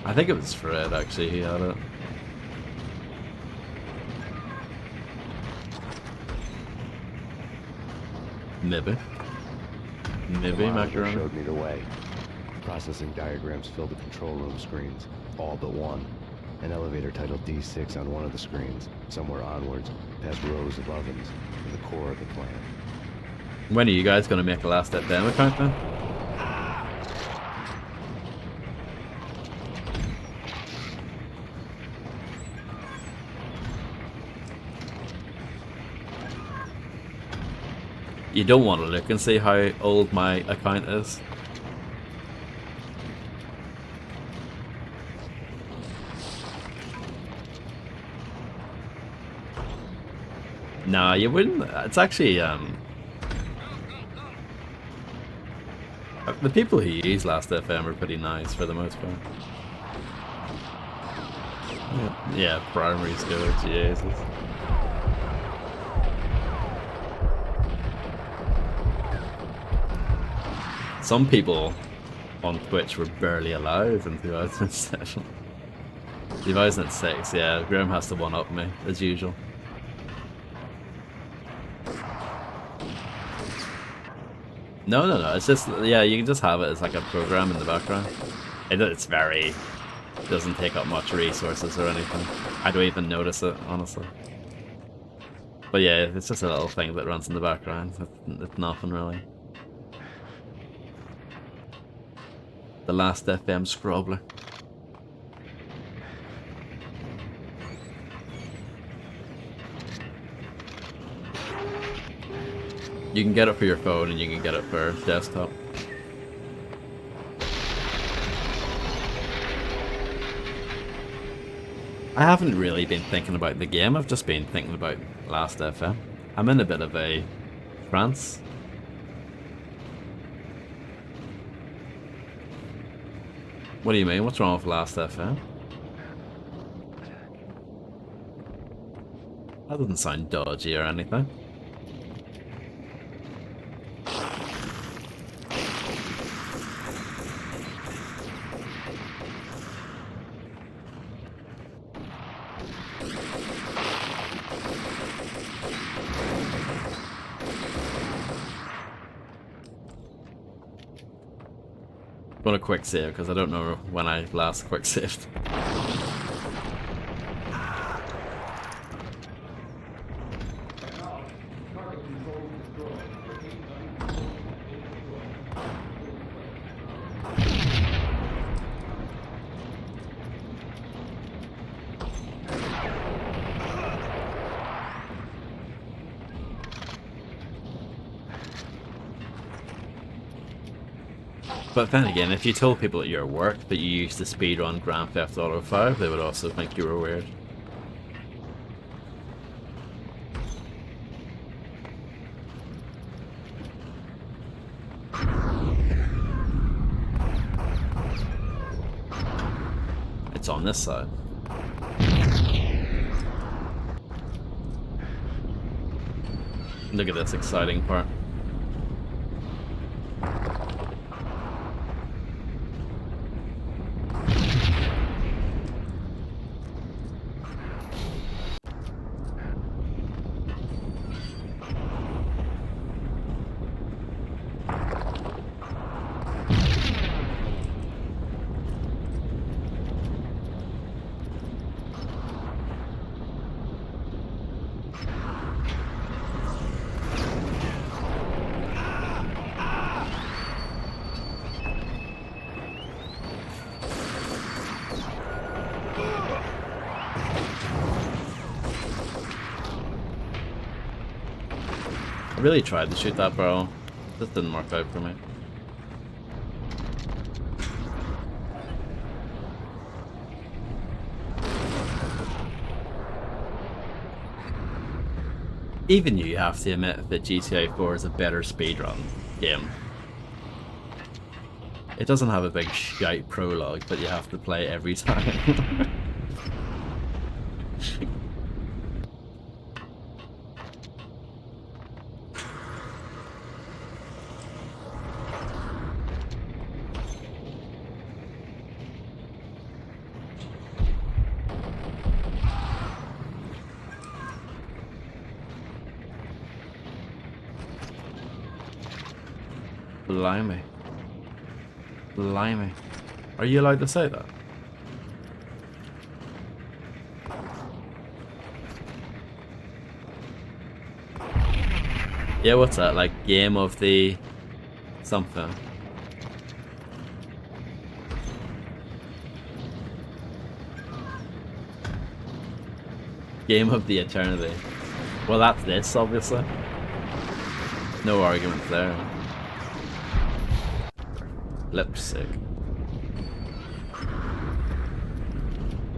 I think it was Fred, actually, he had it. Maybe. Maybe, Macaroni. Showed me the way. Processing diagrams filled the control room screens, all but one. An elevator titled D6 on one of the screens, somewhere onwards, past rows of ovens, to the core of the plant. When are you guys going to make a Last FM account then? You don't want to look and see how old my account is. Nah, you wouldn't. It's actually, the people who use Last FM are pretty nice for the most part. Yeah, primary school, Jesus. Some people on Twitch were barely alive in 2007. 2006, yeah, Graham has to one-up me, as usual. No, it's just, yeah, you can just have it as like a program in the background. It's very, doesn't take up much resources or anything. I don't even notice it, honestly. But yeah, it's just a little thing that runs in the background. It's nothing really. The Last FM Scrobbler. You can get it for your phone and you can get it for desktop. I haven't really been thinking about the game, I've just been thinking about Last FM. I'm in a bit of a trance. What do you mean? What's wrong with Last FM? That doesn't sound dodgy or anything. I'm gonna quick save because I don't know when I last quick saved. But then again, if you told people at your work that you used to speedrun Grand Theft Auto 5, they would also think you were weird. It's on this side. Look at this exciting part. I really tried to shoot that barrel. This didn't work out for me. Even you have to admit that GTA 4 is a better speedrun game. It doesn't have a big shite prologue that you have to play every time. Blimey. Blimey. Are you allowed to say that? Yeah, what's that? Like game of the something. Game of the eternity. Well, that's this, obviously. No argument there. Lipstick.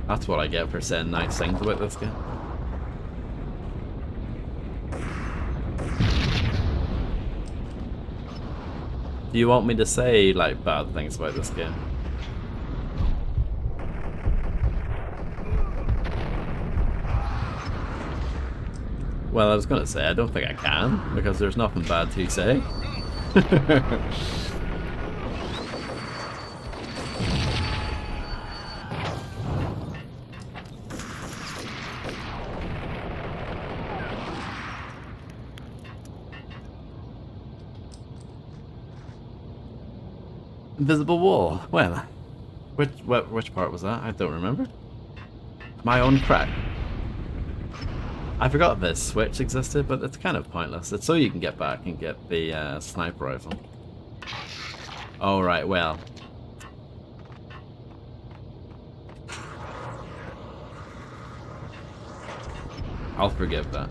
That's what I get for saying nice things about this game. Do you want me to say, like, bad things about this game? Well, I was gonna say, I don't think I can, because there's nothing bad to say. Invisible wall. Well, which part was that? I don't remember. My own crack. I forgot this switch existed, but it's kind of pointless. It's so you can get back and get the sniper rifle. All right. Well. I'll forgive that.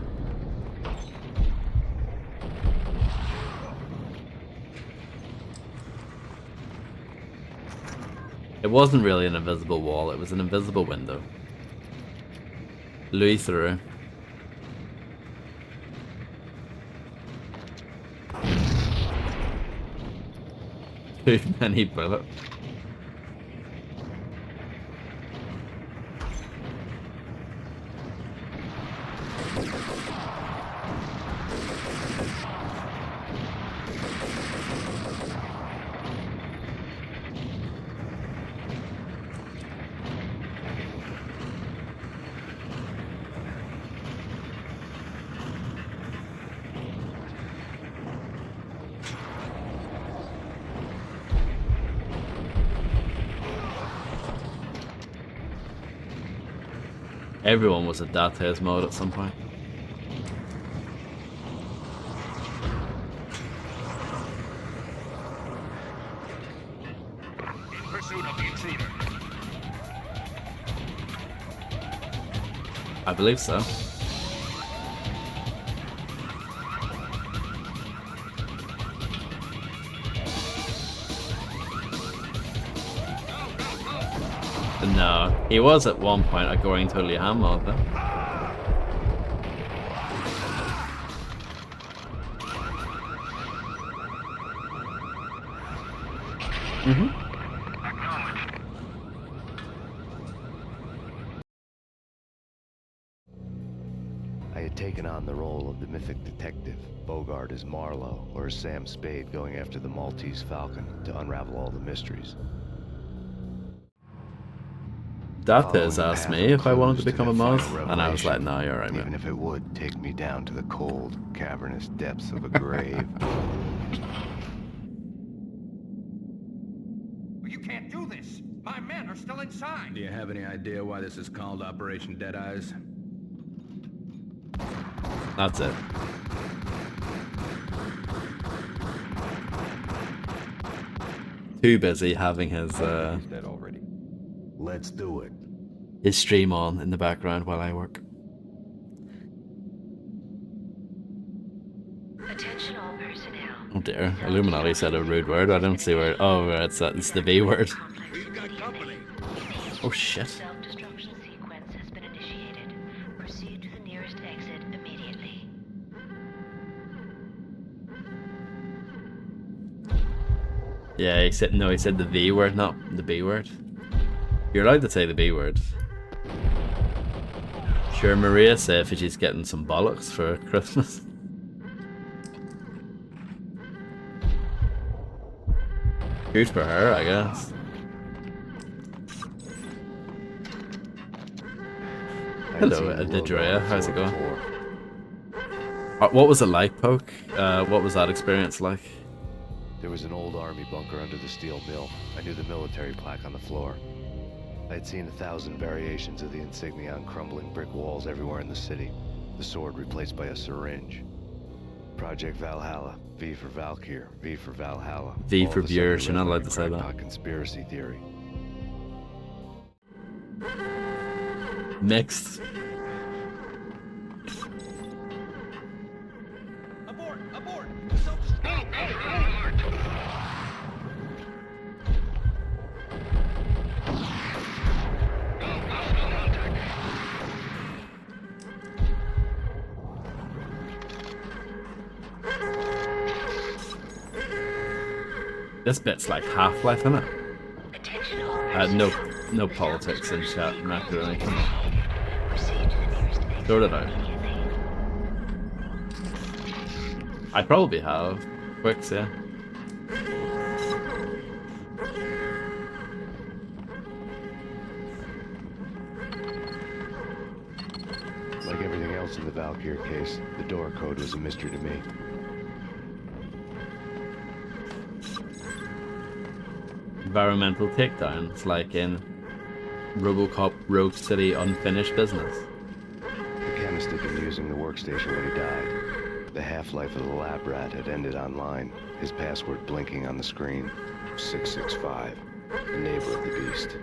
It wasn't really an invisible wall, it was an invisible window. Louis through. Too many bullets. Everyone was at Dante's mode at some point. In pursuit of the intruder. I believe so. No, he was at one point a going totally ham mod though. I had taken on the role of the mythic detective, Bogart as Marlowe, or as Sam Spade going after the Maltese Falcon to unravel all the mysteries. Dates asked me if I wanted to become a mod, and I was like, no, you're right, even man. if it would take me down to the cold, cavernous depths of a grave. You can't do this! My men are still inside! Do you have any idea why this is called Operation Deadeyes? That's it. Too busy having his Let's do it. his stream on in the background while I work. Attention all personnel. Oh dear, Illuminati said a rude word. I don't see where. Oh, it's the V word. Oh shit. Self-destruction sequence has been initiated. Proceed to the nearest exit immediately. Yeah, he said no. He said the V word, not the B word. You're allowed to say the B word. Sure, Maria said if she's getting some bollocks for Christmas. Good for her, I guess. Hello, Adidrea. How's it going? What was it like, Poke? What was that experience like? There was an old army bunker under the steel mill. I knew the military plaque on the floor. I had seen 1,000 variations of the insignia on crumbling brick walls everywhere in the city. The sword replaced by a syringe. Project Valhalla, V for Valkyr, V for Valhalla. V All for of a sudden, viewers, it you're not read allowed like to a say that. crackpot conspiracy theory. Mixed. Abort! Abort! This bit's like Half-Life, isn't it? No politics in chat, macaroni. Come on. Sort it out. I probably have. Quicks, yeah. Like everything else in the Valkyr case, the door code was a mystery to me. Environmental takedowns, like in RoboCop Rogue City Unfinished Business. The chemist had been using the workstation when he died. The half-life of the lab rat had ended online, his password blinking on the screen. 665, the neighbor of the beast.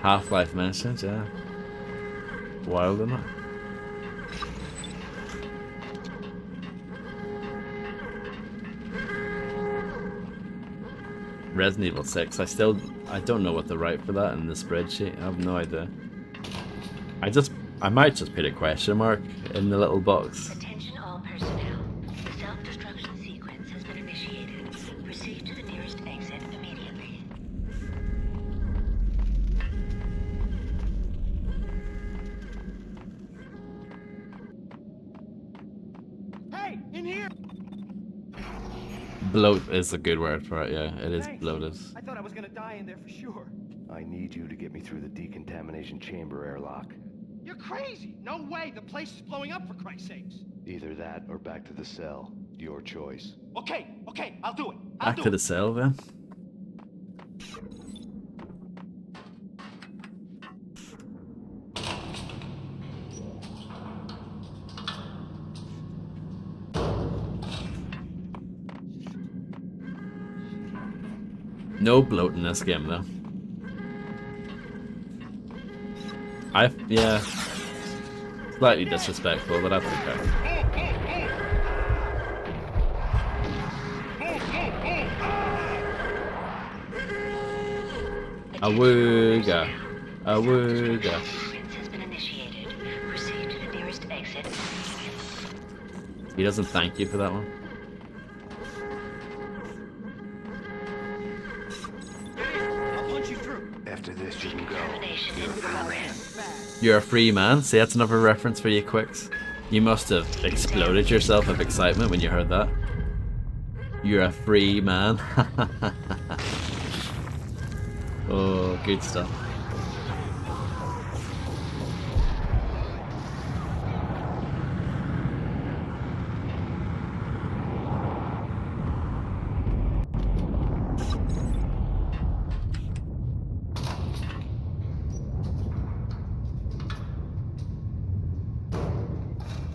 Half-Life mentions, yeah. Wild, isn't it? Resident Evil 6, I don't know what to write for that in the spreadsheet. I have no idea. I might just put a question mark in the little box. Attention all personnel. The self-destruction sequence has been initiated. Proceed to the nearest exit immediately. Hey, in here! Bloat is a good word for it, yeah. It is Thanks. bloated. I thought I was gonna die in there for sure. I need you to get me through the decontamination chamber airlock. You're crazy! No way! The place is blowing up, for Christ's sakes! Either that or back to the cell. Your choice. Okay, I'll do it. Back to the cell then. No bloat in this game though. Yeah. Slightly disrespectful, but that's okay. Awooga. Awooga. He doesn't thank you for that one. I'll punch you through. After this, you can go. You're a free man. See, that's another reference for you, Quicks. You must have exploded yourself of excitement when you heard that. You're a free man. Oh, good stuff.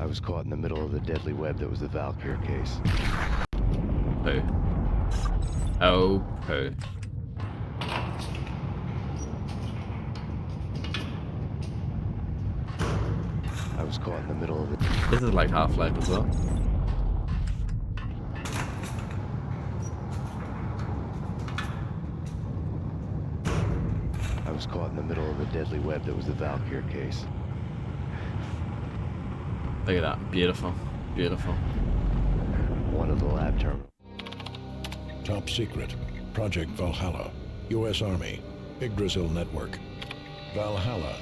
I was caught in the middle of the deadly web that was the Valkyr case. Poo. Oh, poo. I was caught in the middle of it. This is like Half-Life as well. I was caught in the middle of the deadly web that was the Valkyr case. Look at that. Beautiful. Beautiful. One of the lab terminals. Top secret. Project Valhalla. U.S. Army. Yggdrasil Network. Valhalla.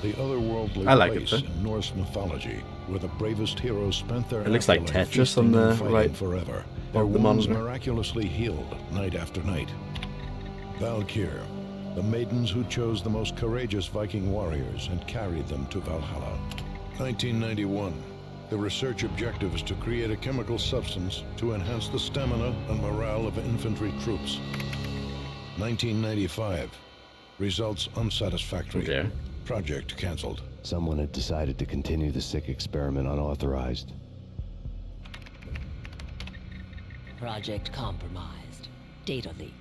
The otherworldly place in Norse mythology, where the bravest heroes spent their It looks like afterlife Tetris on the feasting and right fighting forever. Their of the wounds monitor. miraculously healed night after night. Valkyr. The maidens who chose the most courageous Viking warriors and carried them to Valhalla. 1991. The research objective is to create a chemical substance to enhance the stamina and morale of infantry troops. 1995. Results unsatisfactory. Okay. Project cancelled. Someone had decided to continue the sick experiment unauthorized. Project compromised. Data leak.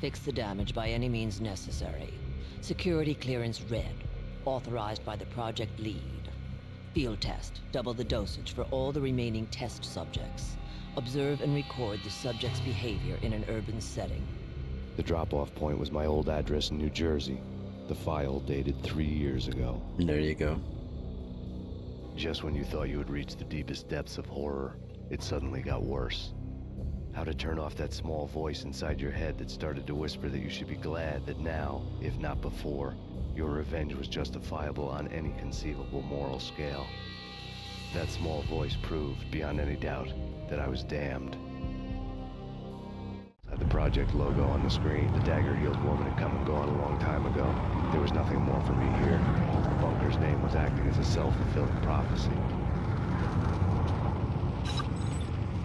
Fix the damage by any means necessary. Security clearance red. Authorized by the project lead. Field test. Double the dosage for all the remaining test subjects. Observe and record the subject's behavior in an urban setting. The drop-off point was my old address in New Jersey. The file dated 3 years ago. There you go. Just when you thought you had reached the deepest depths of horror, it suddenly got worse. How to turn off that small voice inside your head that started to whisper that you should be glad that now, if not before, your revenge was justifiable on any conceivable moral scale. That small voice proved, beyond any doubt, that I was damned. Had the project logo on the screen, the dagger-heeled woman had come and gone a long time ago. There was nothing more for me here. The bunker's name was acting as a self-fulfilling prophecy.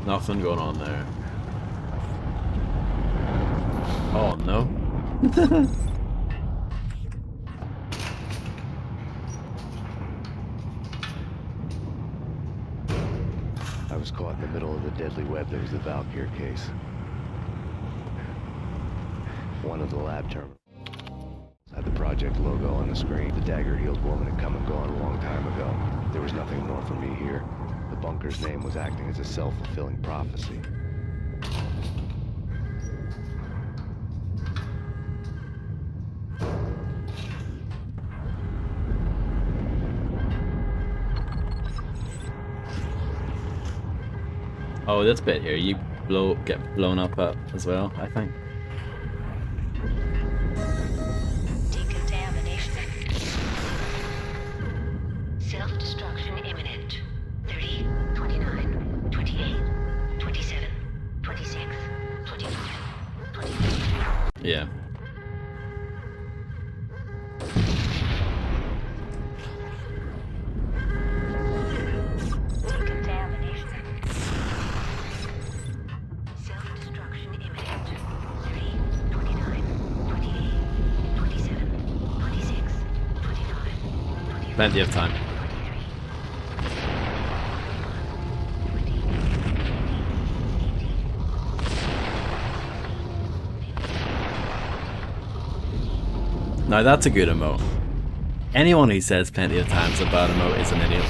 Nothing going on there. Oh no. I was caught in the middle of the deadly web that was the Valkyr case. One of the lab terminals had the project logo on the screen. The dagger-heeled woman had come and gone a long time ago. There was nothing more for me here. The bunker's name was acting as a self-fulfilling prophecy. Oh, this bit here, you get blown up at as well, I think. Decontamination. Self-destruction imminent. 30, 29, 28, 27, 26, 25, 28. Yeah. Plenty of time. Now that's a good emote. Anyone who says plenty of time's a bad emote is an idiot.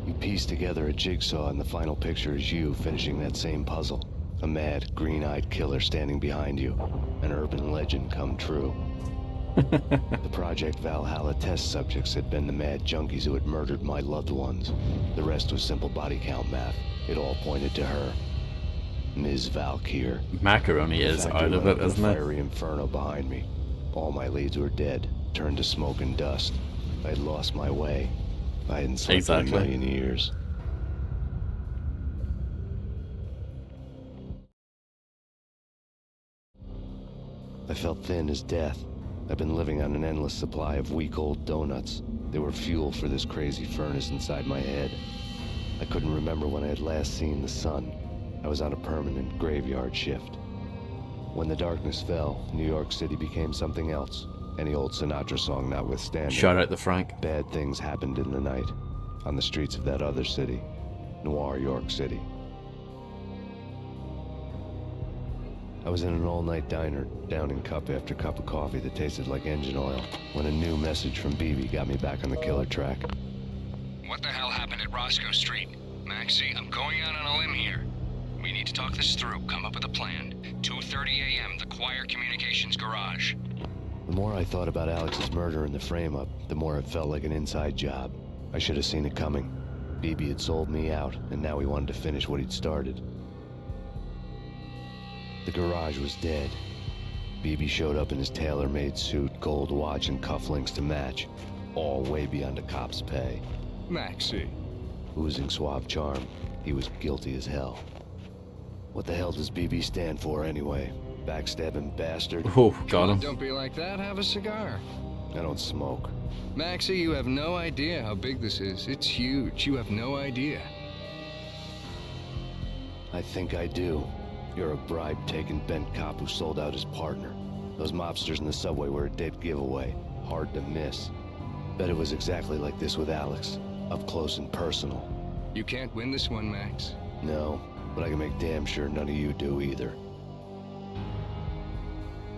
You piece together a jigsaw, and the final picture is you finishing that same puzzle. A mad, green-eyed killer standing behind you. An urban legend come true. The Project Valhalla test subjects had been the mad junkies who had murdered my loved ones. The rest was simple body count math. It all pointed to her. Ms. Valkyr. Macaroni is out of it, isn't it? Fiery inferno behind me. All my leads were dead, turned to smoke and dust. I had lost my way. I hadn't slept in a million years. I felt thin as death. I've been living on an endless supply of week-old donuts. They were fuel for this crazy furnace inside my head. I couldn't remember when I had last seen the sun. I was on a permanent graveyard shift. When the darkness fell, New York City became something else. Any old Sinatra song notwithstanding. Shout out to Frank. Bad things happened in the night. On the streets of that other city. Noir York City. I was in an all-night diner, downing cup after cup of coffee that tasted like engine oil, when a new message from BB got me back on the killer track. What the hell happened at Roscoe Street? Maxie, I'm going out on a limb here. We need to talk this through, come up with a plan. 2:30 a.m., the Choir Communications Garage. The more I thought about Alex's murder and the frame-up, the more it felt like an inside job. I should have seen it coming. BB had sold me out, and now he wanted to finish what he'd started. The garage was dead. BB showed up in his tailor-made suit, gold watch, and cufflinks to match. All way beyond a cop's pay. Maxie. Oozing suave charm, he was guilty as hell. What the hell does BB stand for anyway? Backstabbing bastard? Oh, got him. Don't be like that, have a cigar. I don't smoke. Maxie, you have no idea how big this is. It's huge. You have no idea. I think I do. You're a bribe-taking bent cop who sold out his partner. Those mobsters in the subway were a dead giveaway. Hard to miss. Bet it was exactly like this with Alex. Up close and personal. You can't win this one, Max. No, but I can make damn sure none of you do either.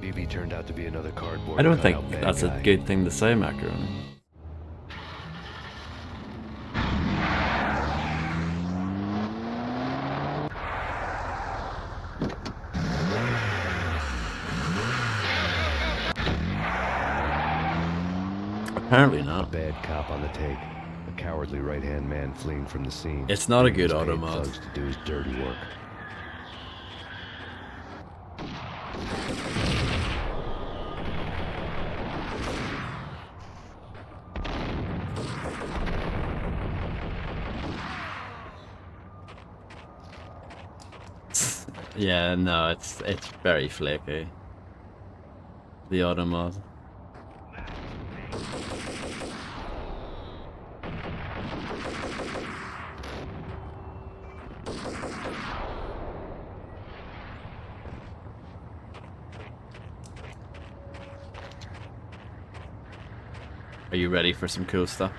BB turned out to be another cardboard. I don't think cutout that's bad guy. a good thing to say, Macaroni. Apparently not. A bad cop on the take. A cowardly right-hand man fleeing from the scene. It's not a good He's auto paid mod. thugs to do his dirty work. Yeah, no, it's very flaky. The auto mod. Are you ready for some cool stuff?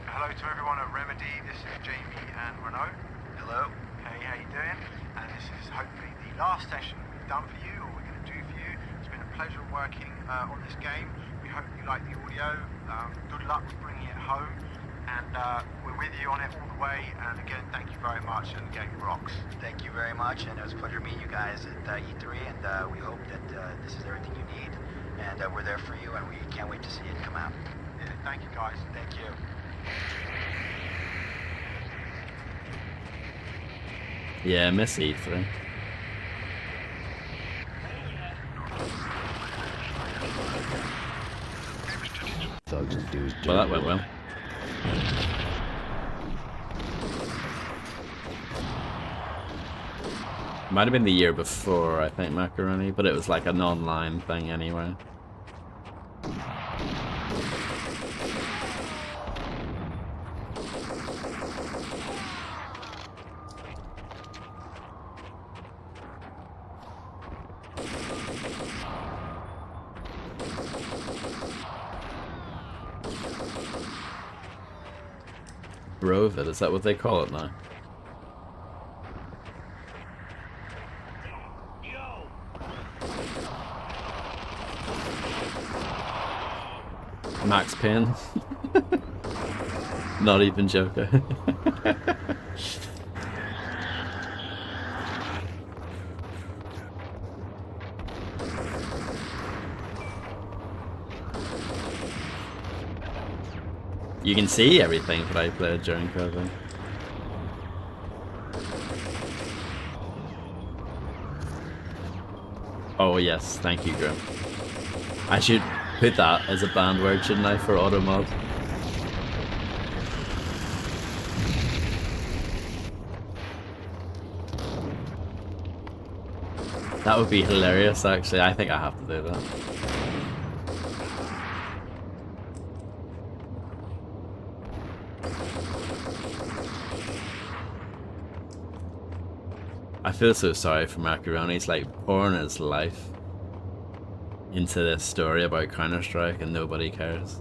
Hello to everyone at Remedy, this is Jamie and Renault. Hello. Hey, how you doing? And this is hopefully the last session we've done for you, or we're going to do for you. It's been a pleasure working on this game. We hope you like the audio. Good luck with bringing it home. And we're with you on it all the way. And again, thank you very much, and the game rocks. Thank you very much, and it was a pleasure meeting you guys at E3, and we hope that this is everything you need, and we're there for you, and we can't wait to see it come out. Yeah, thank you guys. Thank you. Yeah, miss E3. Thugs to do his dirty Well, that went work. well. Might have been the year before, I think, Macaroni, but it was like an online thing anyway. Brovid, is that what they call it now? Max Payne. Not even Joker. You can see everything that I played during COVID. Oh yes, thank you, Grim. I should put that as a banned word, shouldn't I, for automod? That would be hilarious, actually. I think I have to do that. I feel so sorry for Macaroni. He's like pouring his life into this story about Counter-Strike and nobody cares.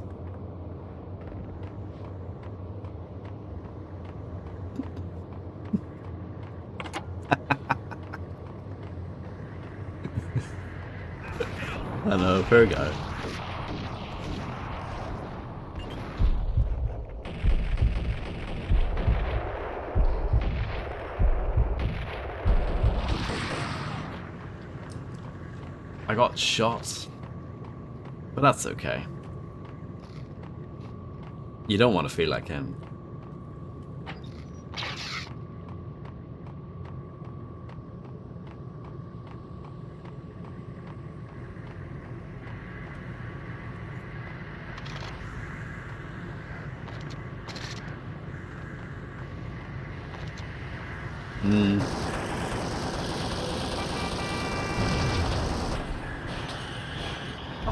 I know, poor guy. I got shot, but that's okay. You don't want to feel like him.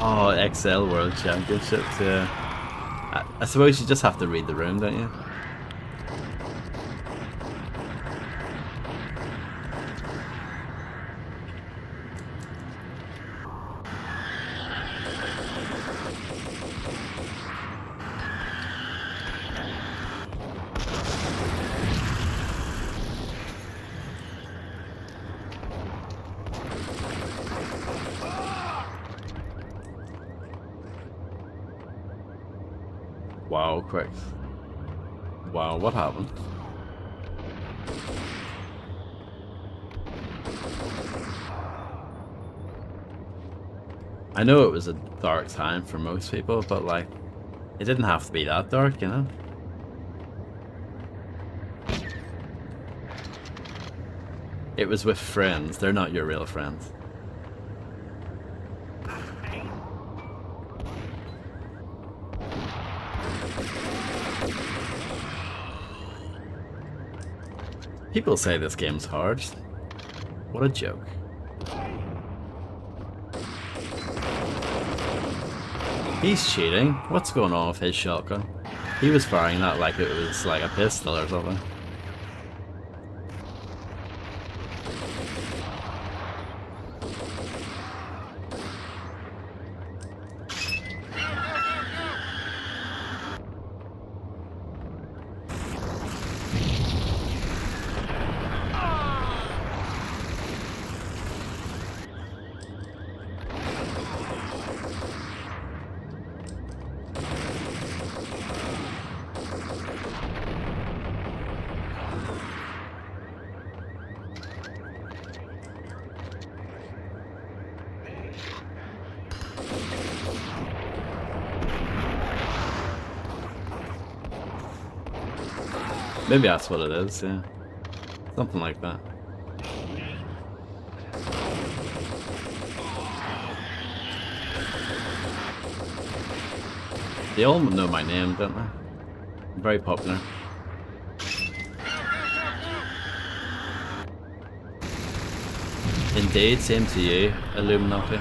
Oh, XL World Championships, yeah. I suppose you just have to read the room, don't you? Wow, quick. Wow, what happened? I know it was a dark time for most people, but like, it didn't have to be that dark, you know? It was with friends, they're not your real friends. People say this game's hard. What a joke. He's cheating. What's going on with his shotgun? He was firing that like it was like a pistol or something. Maybe that's what it is, yeah. Something like that. They all know my name, don't they? I'm very popular. Indeed, same to you, Illuminati.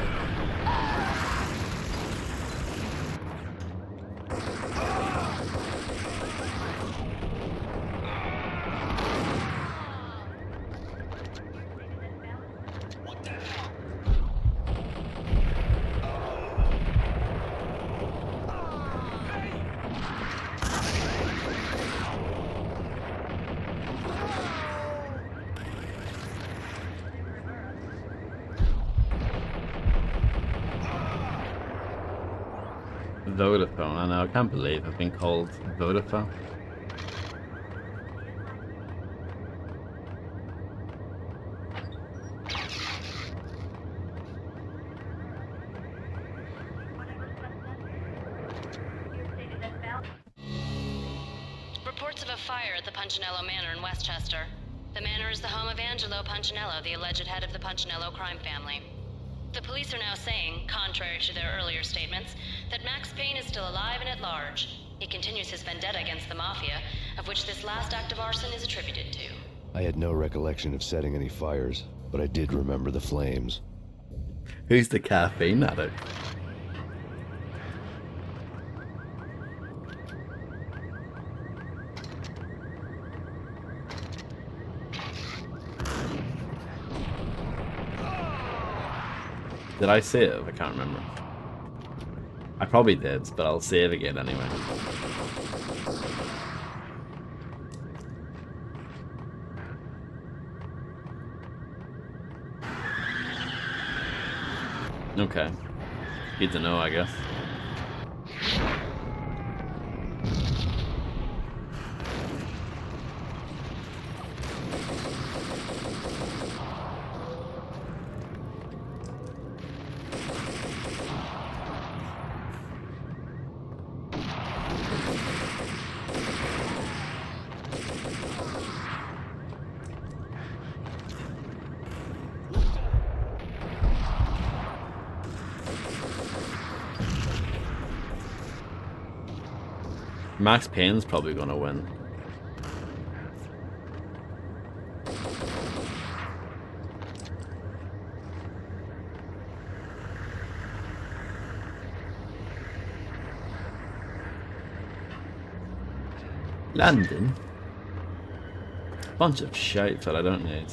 Vodafone. I know, I can't believe I've been called Vodafone. Reports of a fire at the Punchinello Manor in Westchester. The manor is the home of Angelo Punchinello, the alleged head of the Punchinello crime family. The police are now saying, contrary to their earlier statements, that Max Payne is still alive and at large. He continues his vendetta against the Mafia, of which this last act of arson is attributed to. I had no recollection of setting any fires, but I did remember the flames. Who's the caffeine addict? Did I save? I can't remember. I probably did, but I'll save again anyway. Okay. Good to know, I guess. Max Payne's probably gonna win. London? Bunch of shite that I don't need.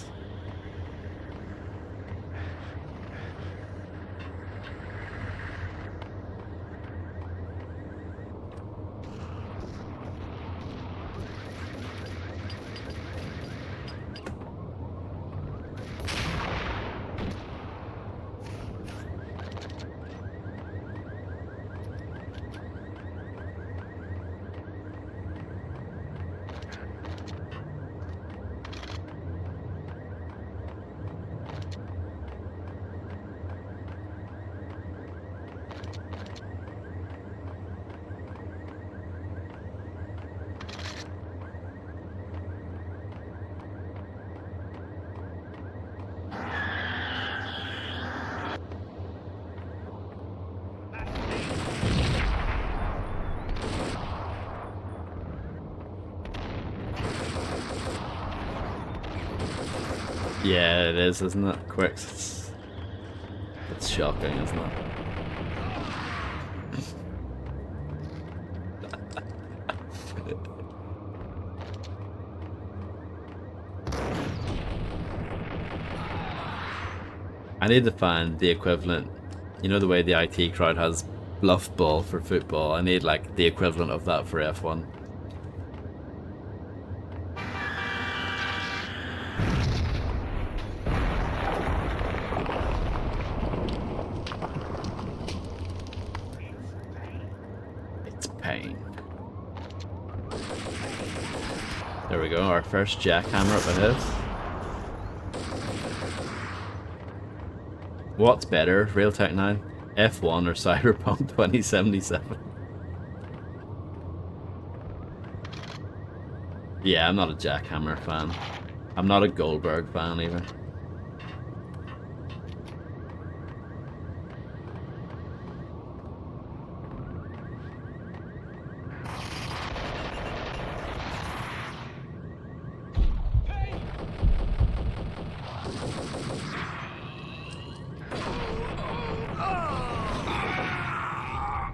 Yeah, it is, isn't it? Quicks. It's shocking, isn't it? I need to find the equivalent. You know the way the IT crowd has bluff ball for football? I need like the equivalent of that for F1. Payne. There we go, our first jackhammer up ahead. What's better, Realtek 9, F1 or Cyberpunk 2077? Yeah, I'm not a jackhammer fan. I'm not a Goldberg fan either.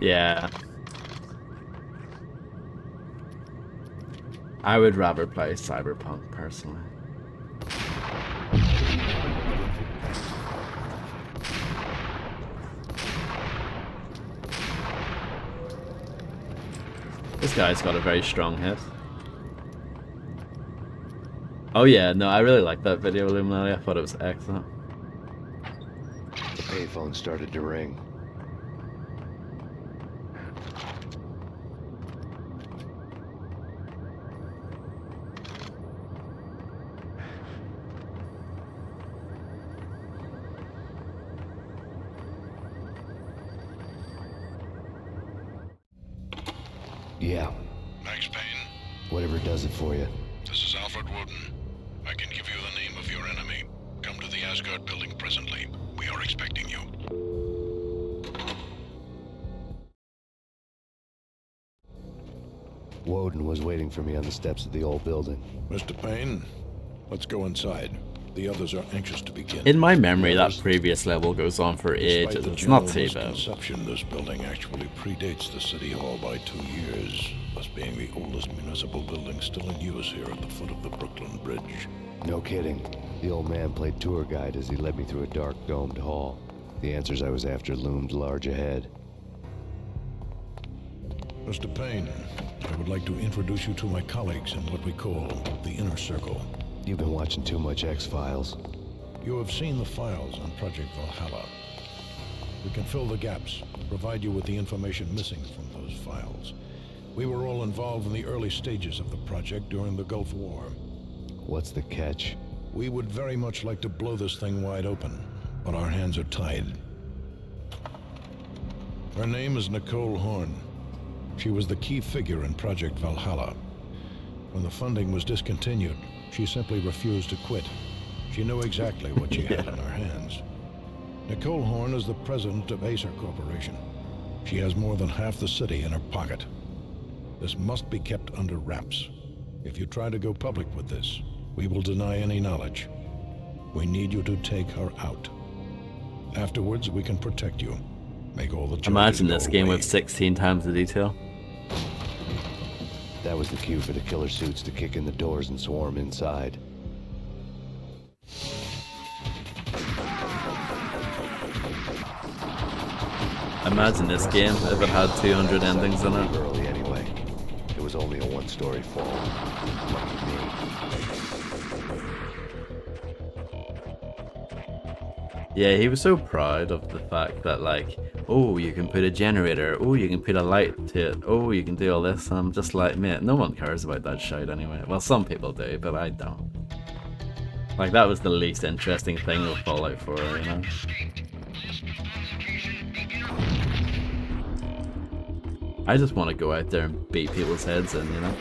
Yeah. I would rather play Cyberpunk, personally. This guy's got a very strong hit. Oh yeah, no, I really like that video, Illuminati. I thought it was excellent. The payphone started to ring. Yeah. Max Payne? Whatever does it for you. This is Alfred Woden. I can give you the name of your enemy. Come to the Asgard building presently. We are expecting you. Woden was waiting for me on the steps of the old building. Mr. Payne, let's go inside. The others are anxious to begin. In my memory, that previous level goes on for ages. It's not too bad. Misconception, this building actually predates the City Hall by 2 years, thus being the oldest municipal building still in use here at the foot of the Brooklyn Bridge. No kidding. The old man played tour guide as he led me through a dark domed hall. The answers I was after loomed large ahead. Mr. Payne, I would like to introduce you to my colleagues in what we call the Inner Circle. You've been watching too much X-Files. You have seen the files on Project Valhalla. We can fill the gaps, provide you with the information missing from those files. We were all involved in the early stages of the project during the Gulf War. What's the catch? We would very much like to blow this thing wide open, but our hands are tied. Her name is Nicole Horn. She was the key figure in Project Valhalla. When the funding was discontinued, she simply refused to quit. She knew exactly what she had in her hands. Nicole Horn is the president of Acer Corporation. She has more than half the city in her pocket. This must be kept under wraps. If you try to go public with this, we will deny any knowledge. We need you to take her out. Afterwards, we can protect you. Make all the charges Imagine this go game away. with 16 times the detail. That was the cue for the killer suits to kick in the doors and swarm inside. Imagine this game if it had 200 endings in it. Early anyway. It was only a one-story fall. Lucky me. Yeah, he was so proud of the fact that, like, oh, you can put a generator, oh, you can put a light to it, oh, you can do all this. And I'm just like, mate, no one cares about that shit anyway. Well, some people do, but I don't. Like, that was the least interesting thing of Fallout 4, you know? I just want to go out there and beat people's heads in, you know?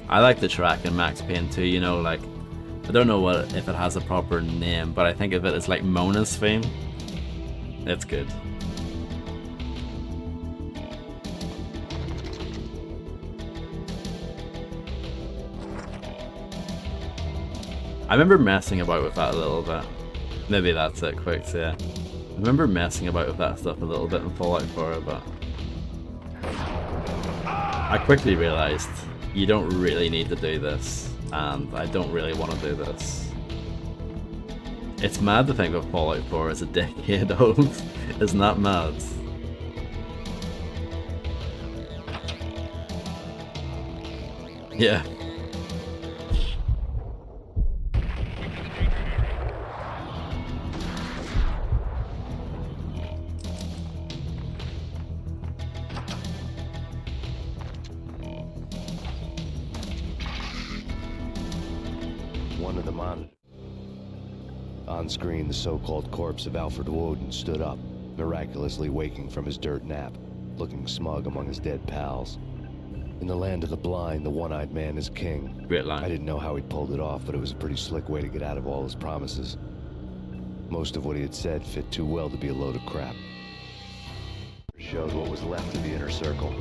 I like the track in Max Payne 2, you know, like, I don't know if it has a proper name, but I think of it as like Mona's theme. It's good. I remember messing about with that a little bit. Maybe that's it, quick, yeah. I remember messing about with that stuff a little bit in Fallout 4, but I quickly realized you don't really need to do this, and I don't really want to do this. It's mad to think that Fallout 4 is a decade old. Isn't that mad? Yeah. One of them on. On screen, the so-called corpse of Alfred Woden stood up, miraculously waking from his dirt nap, looking smug among his dead pals. In the land of the blind, the one-eyed man is king. Great line. I didn't know how he pulled it off, but it was a pretty slick way to get out of all his promises. Most of what he had said fit too well to be a load of crap. Showed what was left of the inner circle.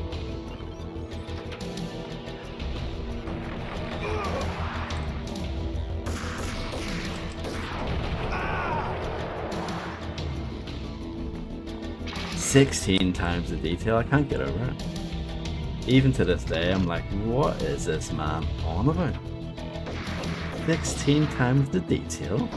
"16 times the detail, I can't get over it. Even to this day, I'm like, what is this man on about? 16 times the detail?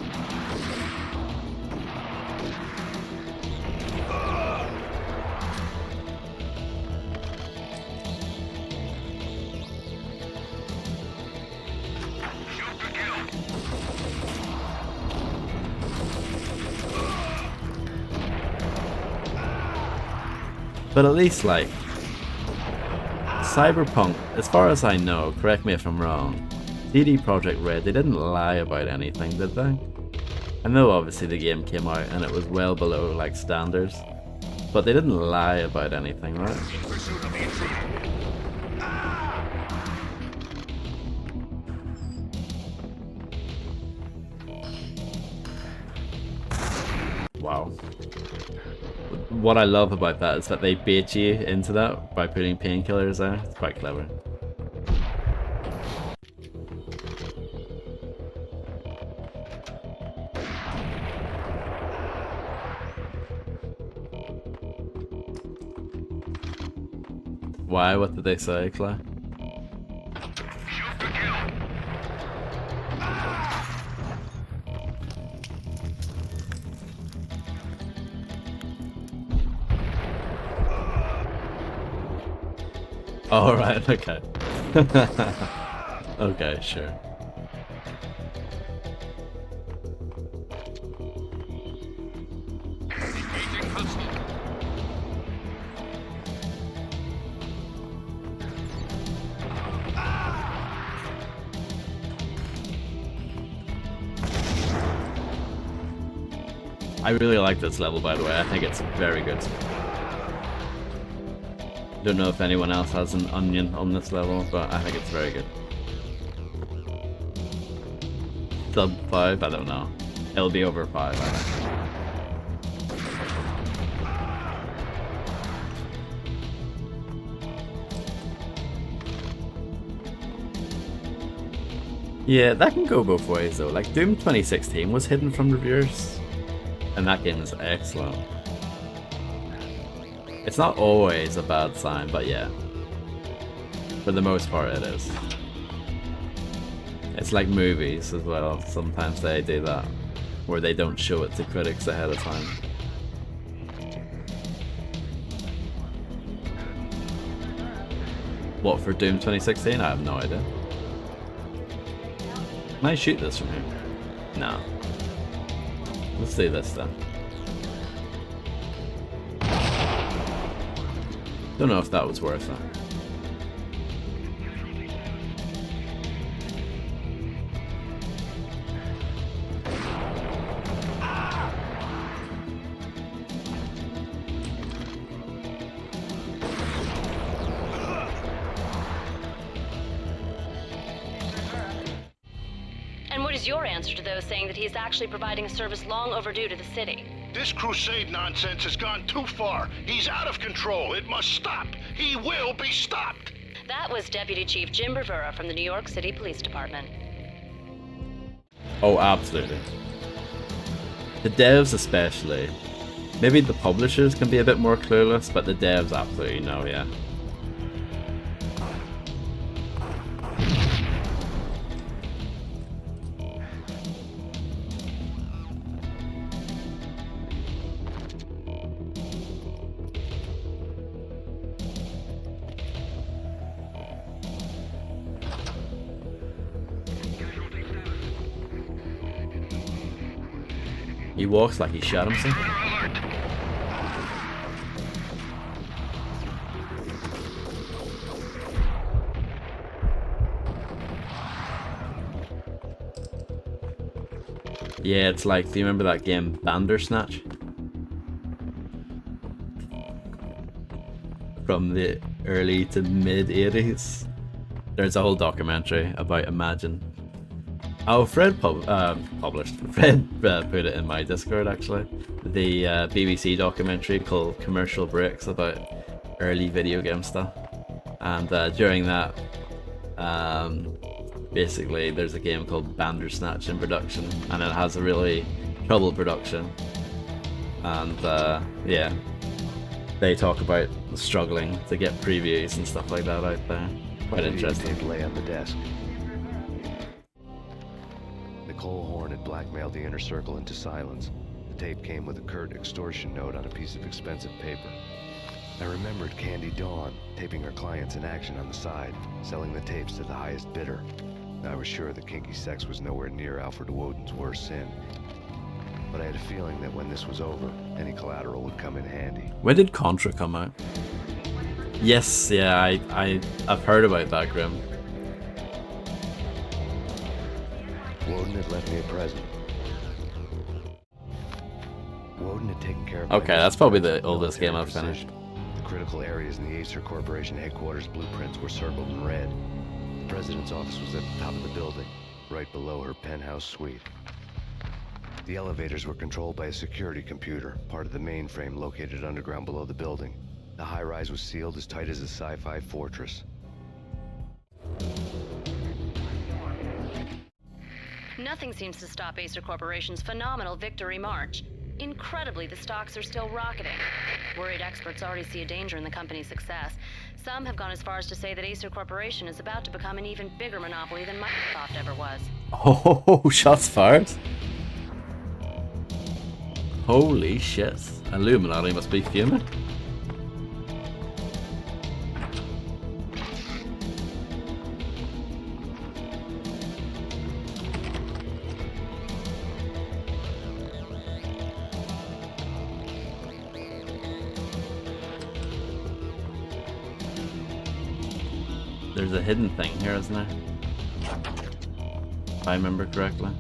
But at least, like, Cyberpunk, as far as I know, correct me if I'm wrong, CD Projekt Red, they didn't lie about anything, did they? I know obviously the game came out and it was well below like standards, but they didn't lie about anything, right? Wow. What I love about that is that they bait you into that by putting painkillers there. It's quite clever. Why? What did they say, Claire? Oh, right, okay. Okay, sure. I really like this level, by the way. I think it's very good. Don't know if anyone else has an onion on this level, but I think it's very good. Sub 5? I don't know. It'll be over 5, I think. Yeah, that can go both ways though. Like Doom 2016 was hidden from reviewers, and that game is excellent. It's not always a bad sign, but yeah. For the most part it is. It's like movies as well, sometimes they do that, where they don't show it to critics ahead of time. What, for Doom 2016? I have no idea. Can I shoot this from here? No. Let's do this then. Don't know if that was worth it. And what is your answer to those saying that he is actually providing a service long overdue to the city? This crusade nonsense has gone too far. He's out of control. It must stop. He will be stopped. That was Deputy Chief Jim Rivera from the New York City Police Department. Oh, absolutely. The devs especially. Maybe the publishers can be a bit more clueless, but the devs absolutely know, yeah. He walks like he shot himself. Yeah, it's like, do you remember that game Bandersnatch? From the early to mid 80s. There's a whole documentary about Imagine. Oh, Fred published. Fred put it in my Discord actually. The BBC documentary called Commercial Breaks about early video game stuff. And during that, basically there's a game called Bandersnatch in production, and it has a really troubled production. And yeah, they talk about struggling to get previews and stuff like that out there. Quite interesting. Tape lay on the desk. Nicole Horn had blackmailed the inner circle into silence. The tape came with a curt extortion note on a piece of expensive paper. I remembered Candy Dawn taping her clients in action on the side, selling the tapes to the highest bidder. I was sure that kinky sex was nowhere near Alfred Woden's worst sin. But I had a feeling that when this was over, any collateral would come in handy. When did Contra come out? Yes, yeah, I've heard about that, Grim. Woden had left me a present. Woden had taken care of Okay, that's probably the oldest game I've finished. The critical areas in the Acer Corporation headquarters blueprints were circled in red. The president's office was at the top of the building, right below her penthouse suite. The elevators were controlled by a security computer, part of the mainframe located underground below the building. The high-rise was sealed as tight as a sci-fi fortress. Nothing seems to stop Acer Corporation's phenomenal victory march. Incredibly, the stocks are still rocketing. Worried experts already see a danger in the company's success. Some have gone as far as to say that Acer Corporation is about to become an even bigger monopoly than Microsoft ever was. Oh, shots fired. Holy shit. Illuminati must be fuming. There's a hidden thing here, isn't there? If I remember correctly.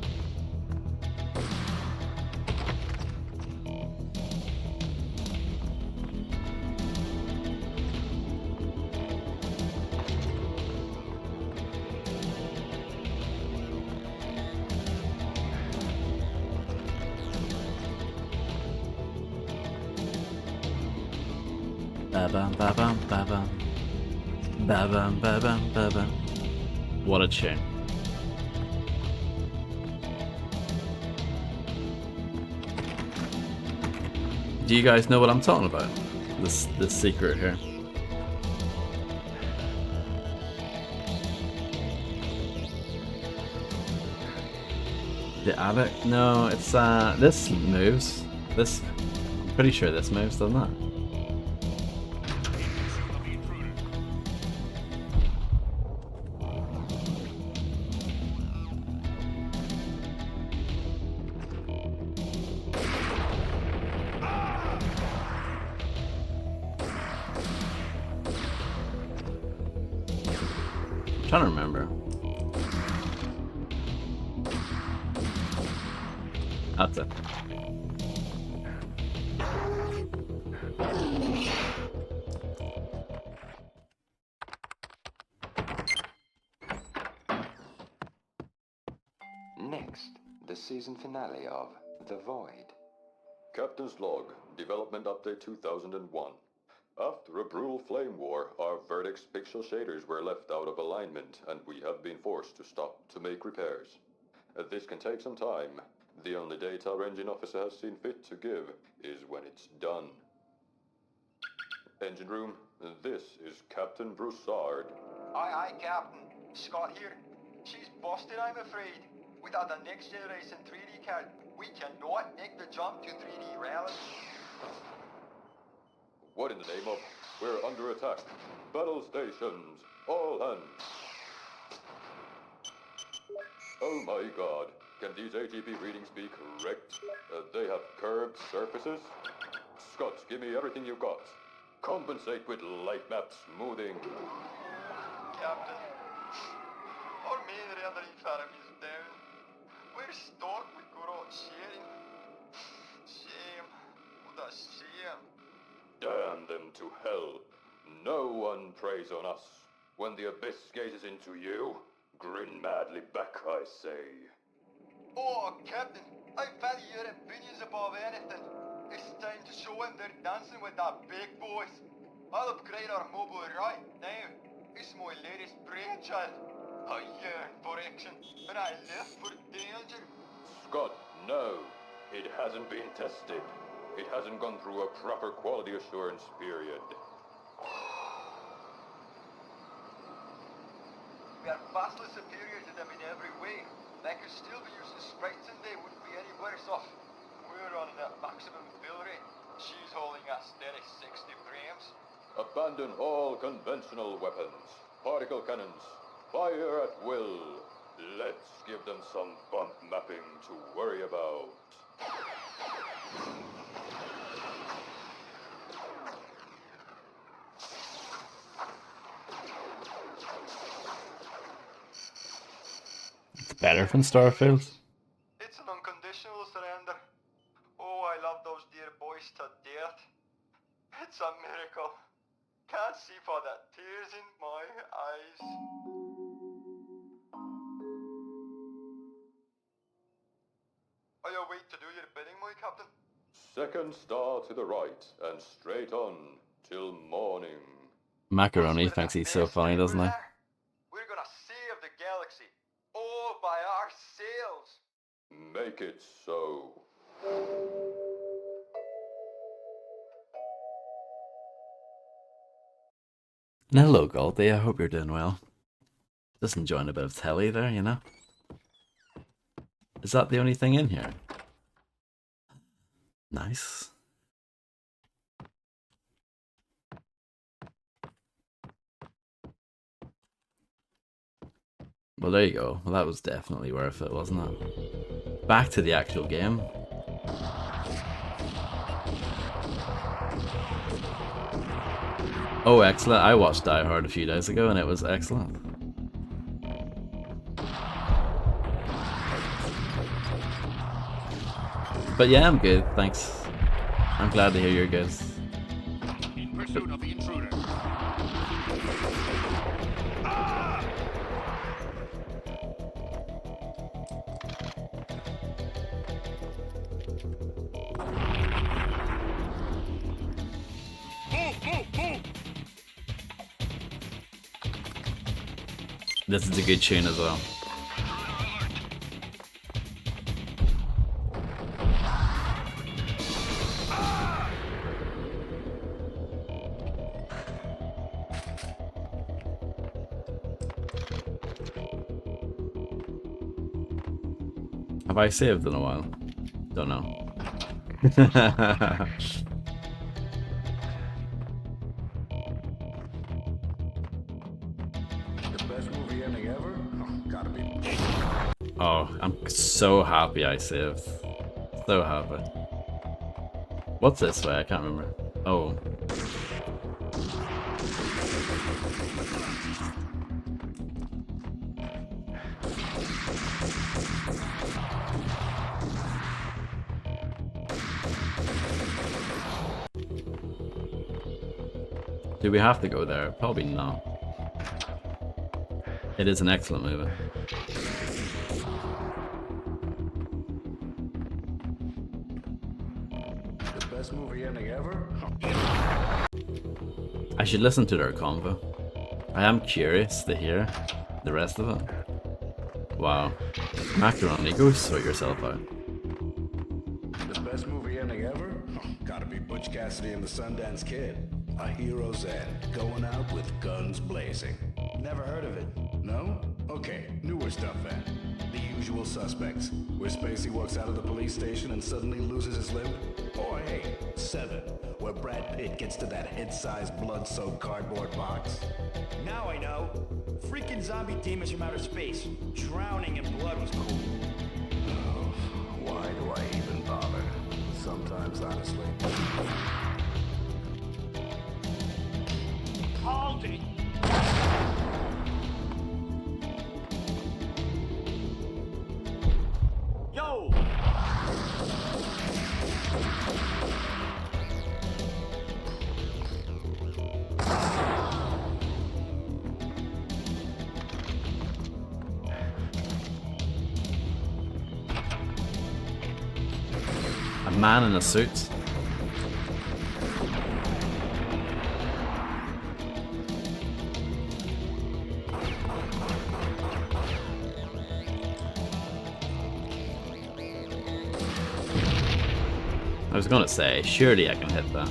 Ba-bum, ba-bum, ba-bum. Ba-bum, ba-bum, ba-bum. What a tune. Do you guys know what I'm talking about? This secret here. The attic? No, it's this moves. This, I'm pretty sure this moves, doesn't it? I'm trying to remember. That's it. Next, the season finale of The Void. Captain's log, development update 2001. After a brutal flame war, our verdict's pixel shaders were left out of alignment, and we have been forced to stop to make repairs. This can take some time. The only date our engine officer has seen fit to give is when it's done. Engine room, this is Captain Broussard. Aye, Captain. Scott here. She's busted, I'm afraid. Without the next generation 3D card, we cannot make the jump to 3D rally. What in the name of? We're under attack. Battle stations, all hands. Oh my god, can these AGP readings be correct? They have curved surfaces? Scott, give me everything you've got. Compensate with light map smoothing. Captain, our main rendering farm is down. We're stuck with good old sharing. Shame. What a shame. Damn them to hell. No one preys on us. When the abyss gazes into you, grin madly back, I say. Oh, Captain, I value your opinions above anything. It's time to show them they're dancing with the big boys. I'll upgrade our mobile right now. It's my latest brainchild. I yearn for action, and I live for danger. Scott, no. It hasn't been tested. It hasn't gone through a proper quality assurance period. We are vastly superior to them in every way. They could still be using sprites and they wouldn't be any worse off. We're running at maximum fill rate. She's holding a steady 60 frames. Abandon all conventional weapons. Particle cannons. Fire at will. Let's give them some bump mapping to worry about. better than Starfield. It's an unconditional surrender. Oh, I love those dear boys to death. It's a miracle. Can't see for the tears in my eyes. Are you wait to do your bidding, my captain? Second star to the right and straight on till morning. Macaroni thinks he's so funny, doesn't he? We're gonna save the galaxy all by ourselves. Make it so. And hello, Goldie. I hope you're doing well. Just enjoying a bit of telly there, you know? Is that the only thing in here? Nice. Well, there you go. Well, that was definitely worth it, wasn't it? Back to the actual game. Oh, excellent. I watched Die Hard a few days ago and it was excellent. But yeah, I'm good, thanks. I'm glad to hear you're good. In pursuit of the intruder. This is a good tune as well. Have I saved in a while? Don't know. The best movie ending ever? Oh, gotta be. Oh, I'm so happy I saved. So happy. What's this way? I can't remember. Oh. Do we have to go there? Probably not. It is an excellent movie. The best movie ending ever? I should listen to their convo. I am curious to hear the rest of it. Wow. Macaroni, go sort yourself out. The best movie ending ever? Oh, gotta be Butch Cassidy and the Sundance Kid. A hero's end, going out with guns blazing. Never heard of it? No? Okay, newer stuff then. The Usual Suspects, where Spacey walks out of the police station and suddenly loses his limb. Or hey, Seven, where Brad Pitt gets to that head-sized blood-soaked cardboard box. Now I know. Freaking zombie demons from outer space. Drowning in blood was cool. Oh, why do I even bother? Sometimes, honestly. Hold it! Yo! A man in a suit. I was gonna say, surely I can hit that.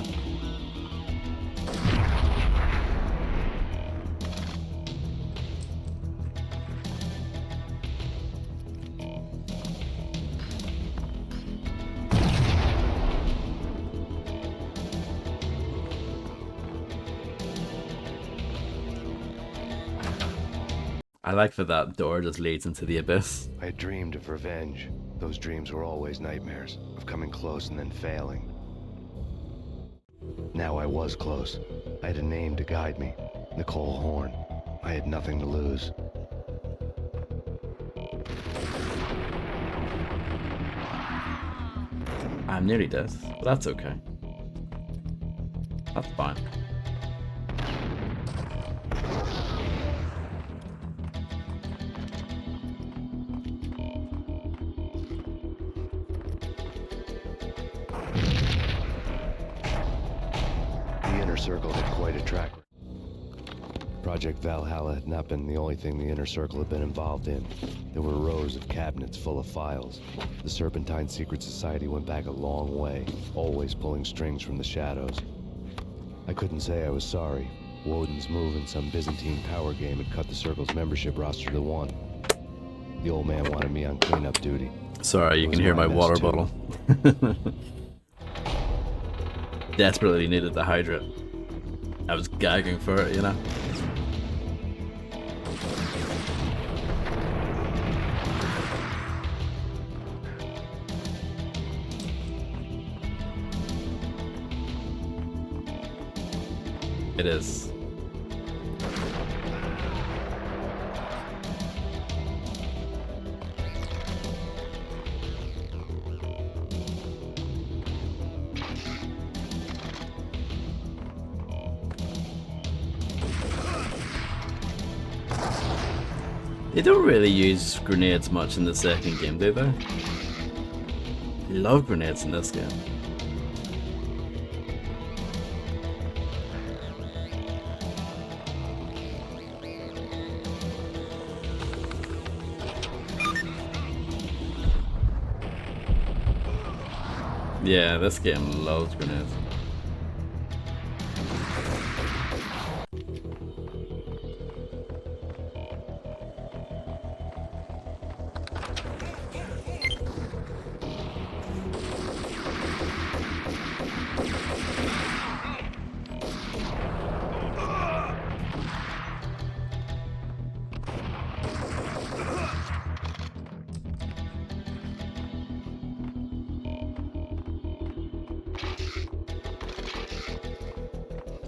I like that door just leads into the abyss. I had dreamed of revenge. Those dreams were always nightmares, of coming close and then failing. Now I was close. I had a name to guide me, Nicole Horn. I had nothing to lose. I'm nearly dead, but that's okay. That's fine. The Inner Circle had quite a track. Project Valhalla had not been the only thing the Inner Circle had been involved in. There were rows of cabinets full of files. The Serpentine Secret Society went back a long way, always pulling strings from the shadows. I couldn't say I was sorry. Woden's move in some Byzantine power game had cut the Circle's membership roster to one. The old man wanted me on cleanup duty. Sorry, you can hear my water bottle. Desperately needed to hydrate. I was gagging for it, you know? It is. They don't really use grenades much in the second game, do they? They love grenades in this game. Yeah, this game loves grenades.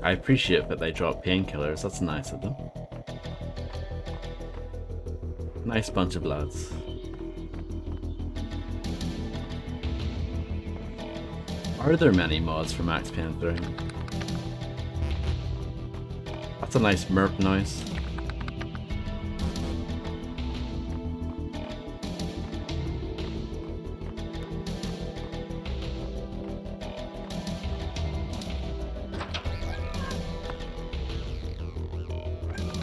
I appreciate that they drop painkillers, that's nice of them. Nice bunch of lads. Are there many mods for Max Payne 3? That's a nice merp noise.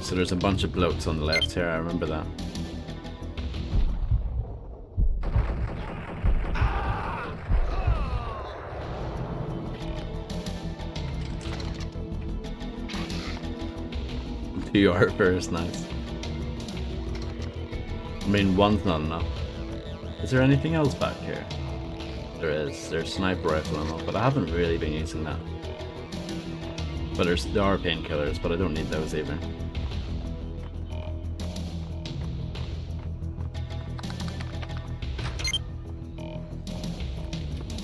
So there's a bunch of blokes on the left here, I remember that. Two archer is nice. I mean, one's not enough. Is there anything else back here? There is. There's sniper rifle ammo, but I haven't really been using that. But there are painkillers, but I don't need those either.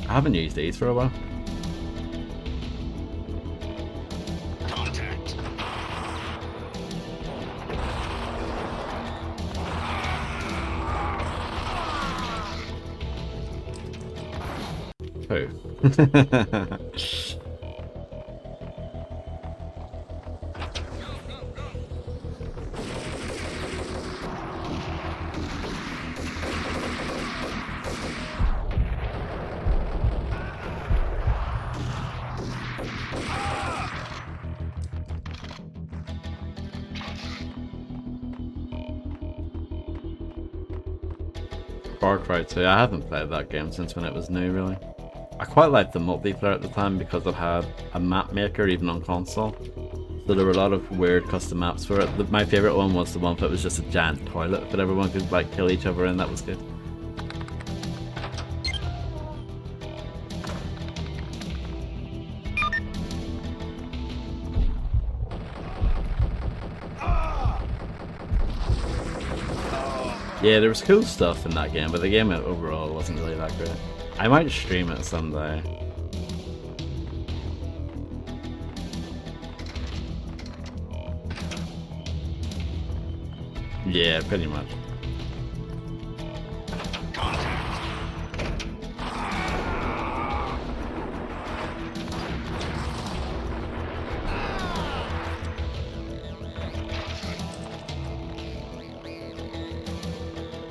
I haven't used these for a while. Contact. Oh. Far Cry 2, I haven't played that game since when it was new, really. I quite liked the multiplayer at the time because it had a map maker even on console. So there were a lot of weird custom maps for it. My favourite one was the one that was just a giant toilet that everyone could like kill each other in, that was good. Yeah, there was cool stuff in that game, but the game overall wasn't really that great. I might stream it someday. Yeah, pretty much.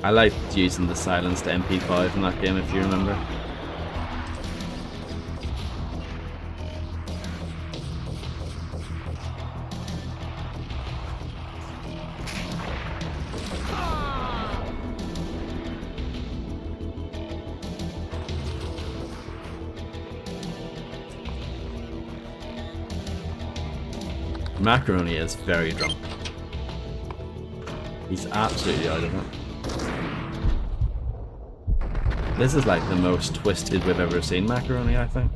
I liked using the silenced MP5 in that game, if you remember. Macaroni is very drunk. He's absolutely out of it. This is like the most twisted we've ever seen Macaroni, I think.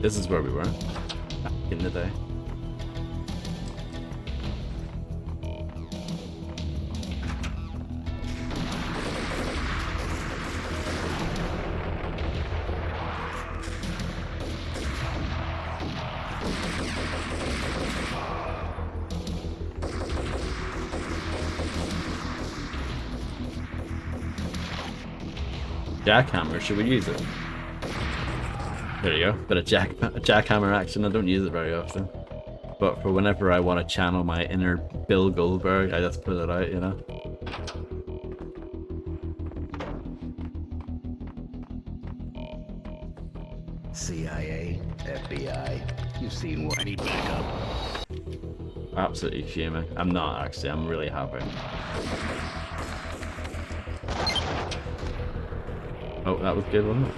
This is where we were back in the day. Jackhammer, should we use it? There you go, bit of jackhammer action. I don't use it very often, but for whenever I want to channel my inner Bill Goldberg, I just put it out, you know. CIA, FBI, you've seen what I need backup. Absolutely fuming. I'm not actually, I'm really happy. Oh, that was good, wasn't it?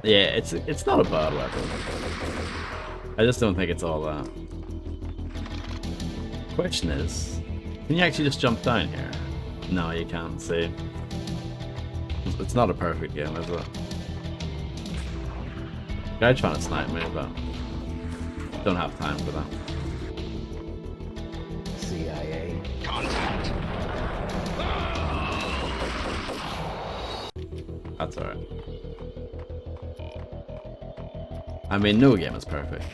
Yeah, it's not a bad weapon. I just don't think it's all that. Question is, can you actually just jump down here? No, you can't. See, it's not a perfect game, is it? Guy trying to snipe me, but don't have time for that. CIA contact. That's alright. I mean, no game is perfect,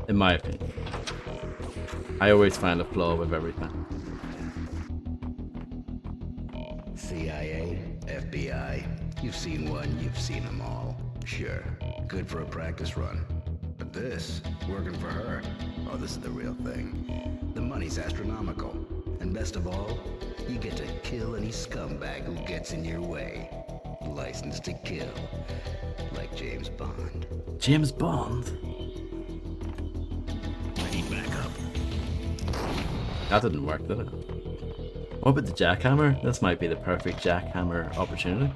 in my opinion. I always find a flaw with everything. CIA, FBI, you've seen one, you've seen them all. Sure, good for a practice run. But this, working for her, oh, this is the real thing. The money's astronomical. And best of all, you get to kill any scumbag who gets in your way. License to kill. Like James Bond. James Bond? I need backup. That didn't work, did it? What about the jackhammer? This might be the perfect jackhammer opportunity.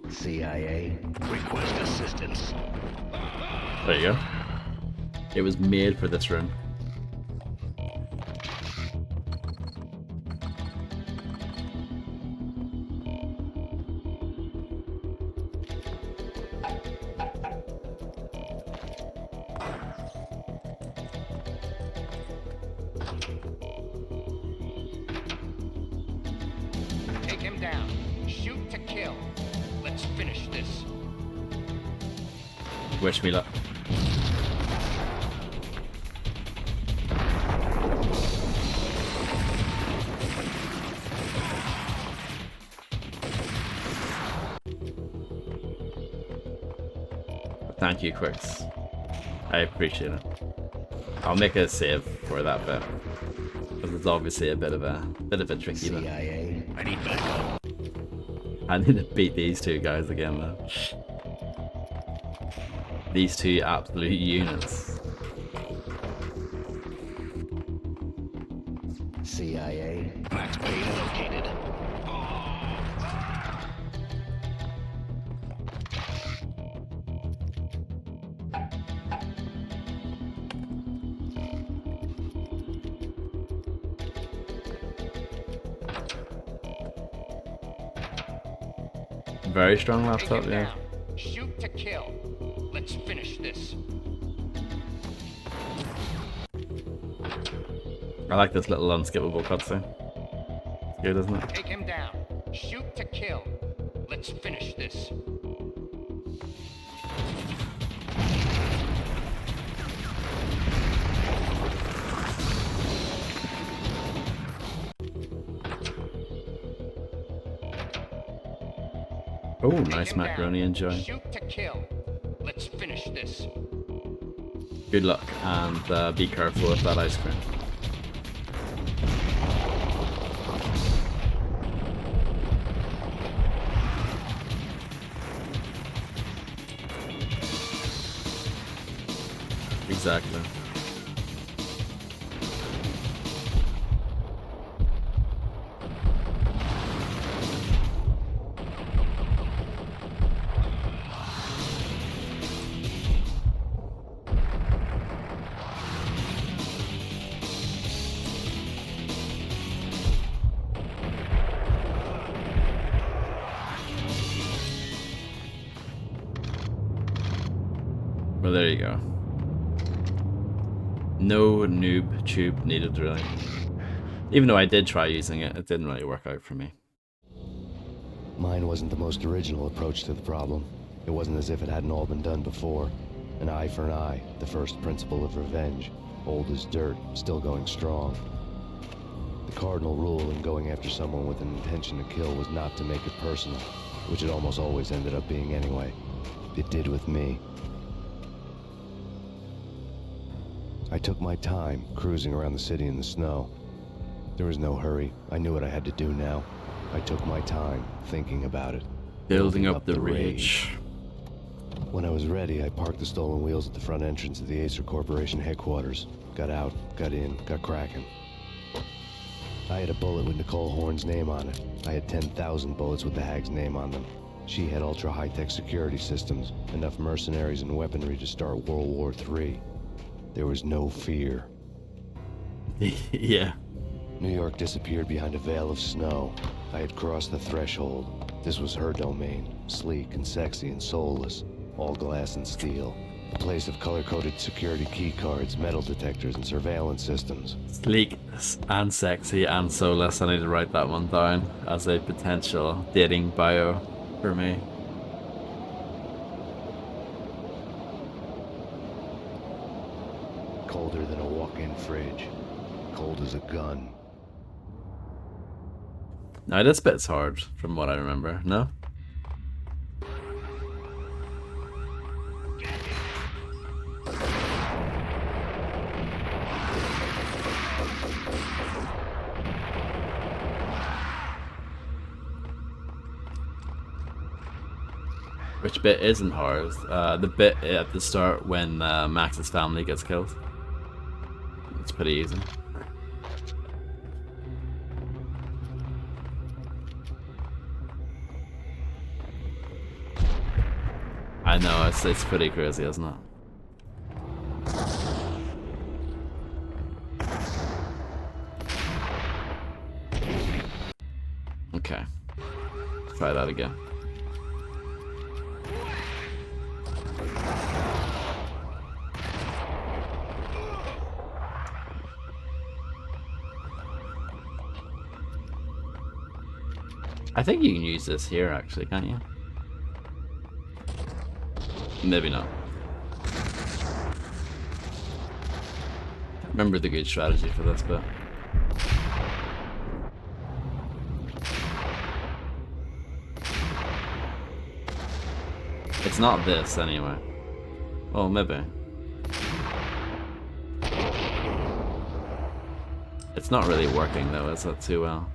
CIA, request assistance. There you go. It was made for this room. Take him down. Shoot to kill. Let's finish this. Wish me luck. Thank you, Quicks. I appreciate it. I'll make a save for that bit, because it's obviously a bit of a tricky bit. CIA, I need backup. I need to beat these two guys again, though. These two absolute units. CIA. Max Payne located. Very strong laptop, yeah. Shoot to kill. Let's finish this. I like this little unskippable cutscene. It's good, isn't it? Take him down. Shoot to kill. Let's finish this. Oh, nice macaroni, enjoy. Shoot to kill. Let's finish this. Good luck, and be careful with that ice cream. Exactly. Well, there you go. No noob tube needed, really. Even though I did try using it, it didn't really work out for me. Mine wasn't the most original approach to the problem. It wasn't as if it hadn't all been done before. An eye for an eye, the first principle of revenge. Old as dirt, still going strong. The cardinal rule in going after someone with an intention to kill was not to make it personal, which it almost always ended up being anyway. It did with me. I took my time, cruising around the city in the snow. There was no hurry. I knew what I had to do now. I took my time, thinking about it. Building up the rage. When I was ready, I parked the stolen wheels at the front entrance of the Acer Corporation headquarters. Got out, got in, got cracking. I had a bullet with Nicole Horn's name on it. I had 10,000 bullets with the Hag's name on them. She had ultra-high-tech security systems, enough mercenaries and weaponry to start World War III. There was no fear. Yeah. New York disappeared behind a veil of snow. I had crossed the threshold. This was her domain, sleek and sexy and soulless, all glass and steel. A place of color-coded security keycards, metal detectors, and surveillance systems. Sleek and sexy and soulless. I need to write that one down as a potential dating bio for me. Colder than a walk-in fridge. Cold as a gun. Now this bit's hard from what I remember, no? Which bit isn't hard? The bit at the start when Max's family gets killed. It's pretty easy. I know, it's pretty crazy, isn't it? Okay. Try that again. I think you can use this here actually, can't you? Maybe not. Remember the good strategy for this bit. It's not this anyway. Oh, maybe. It's not really working though, is it, too well?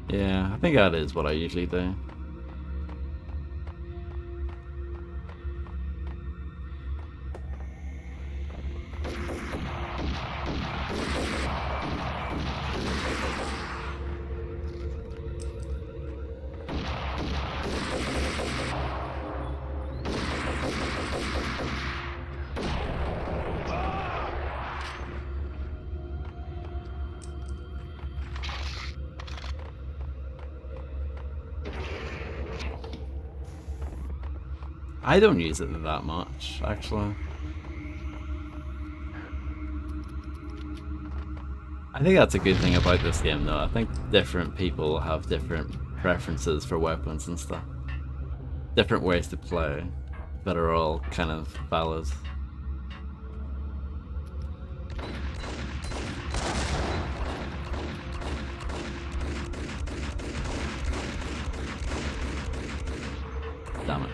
Yeah, I think that is what I usually do. I don't use it that much, actually. I think that's a good thing about this game, though. I think different people have different preferences for weapons and stuff. Different ways to play that are all kind of valid. Damn it.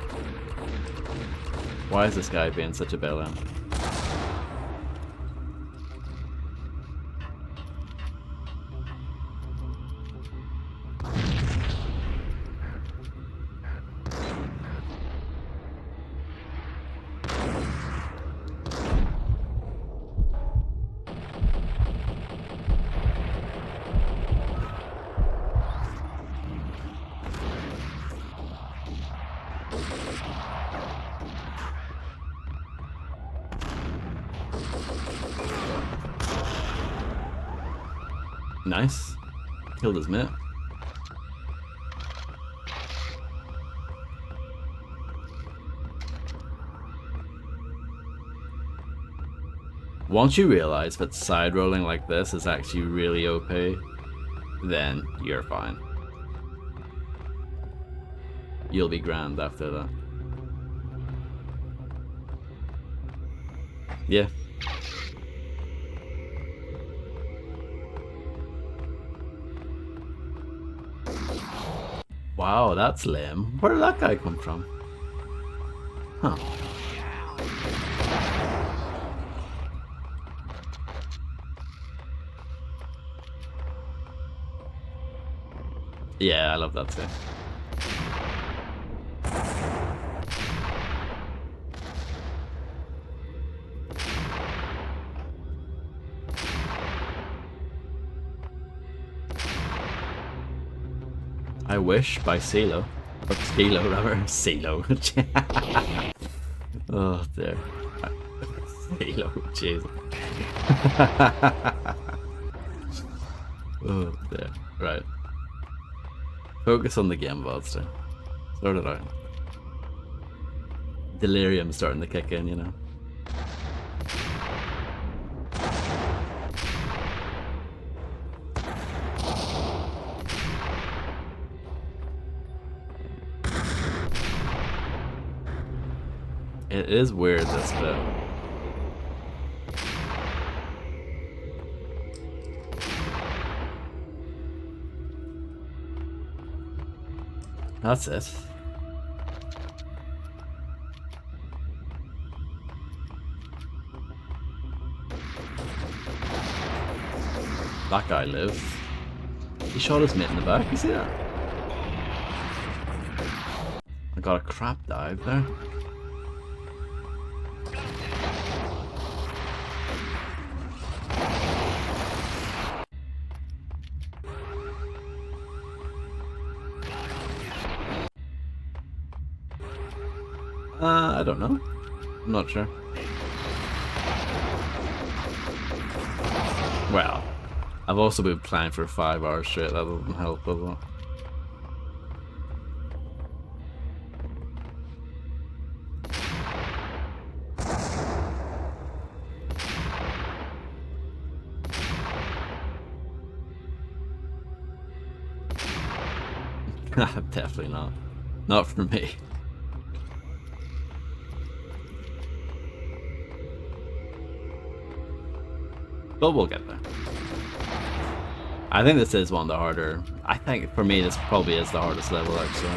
Why is this guy being such a bailout? Nice. Killed his mate. Once you realize that side rolling like this is actually really OP, then you're fine. You'll be grand after that. Yeah. Wow, that's lame. Where did that guy come from? Huh. Yeah, I love that too. I wish by CeeLo. Or Skilo, rather. CeeLo. Oh, dear. CeeLo, jeez. Oh, dear. Right. Focus on the game, Vodster. Sort it out. Delirium's starting to kick in, you know. It is weird, this bit. That's it. That guy lives. He shot his mate in the back, you see that? I got a crap dive there. I don't know. I'm not sure. Well, I've also been playing for 5 hours straight. That doesn't help, does it? Definitely not. Not for me. But we'll get there. I think this is one of the harder. I think for me this probably is the hardest level actually.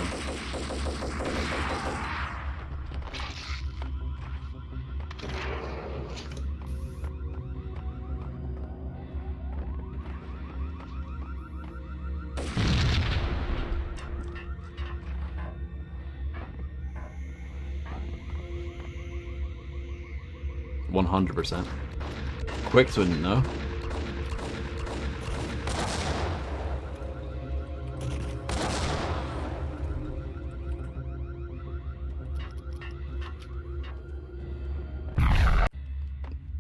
100%. Quicks wouldn't know.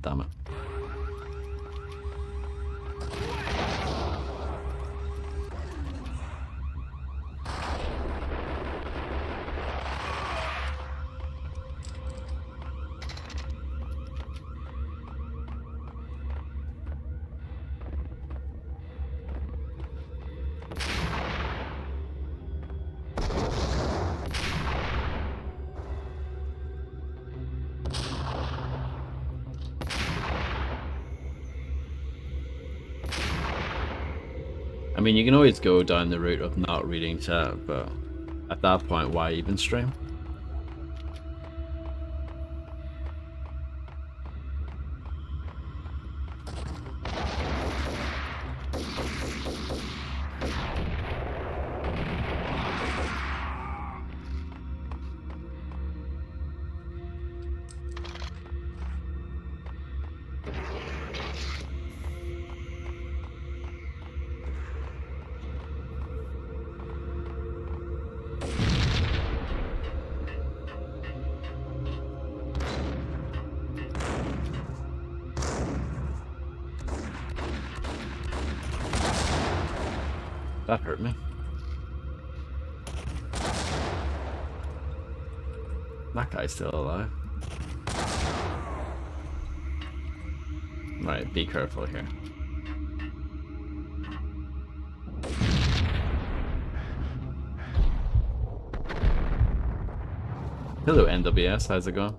Damn it. I mean, you can always go down the route of not reading chat, but at that point, why even stream? That hurt me. That guy's still alive. Right, be careful here. Hello, NWS, how's it going?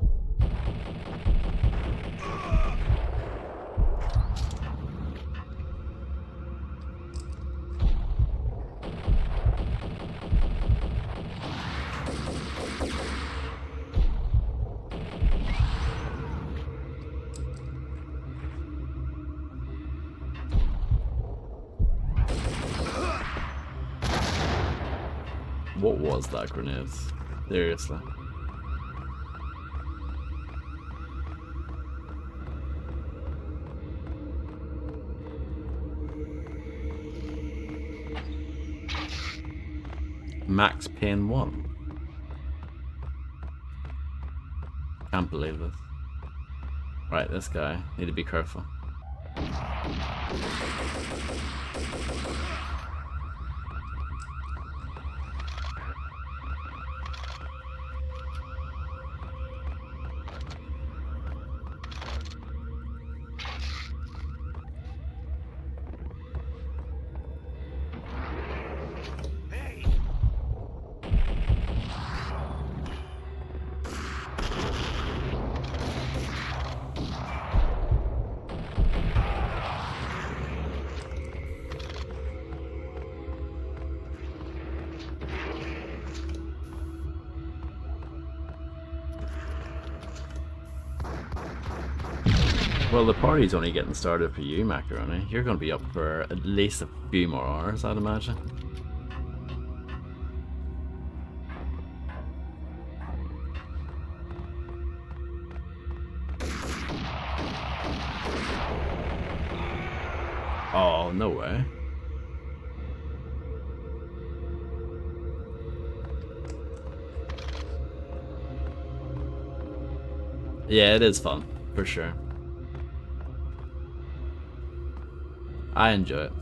What was that grenade? Seriously. Max Payne 1. Can't believe this. Right, this guy. Need to be careful. Well, the party's only getting started for you, Macaroni. You're going to be up for at least a few more hours, I'd imagine. Oh, no way. Yeah, it is fun, for sure. I enjoy it.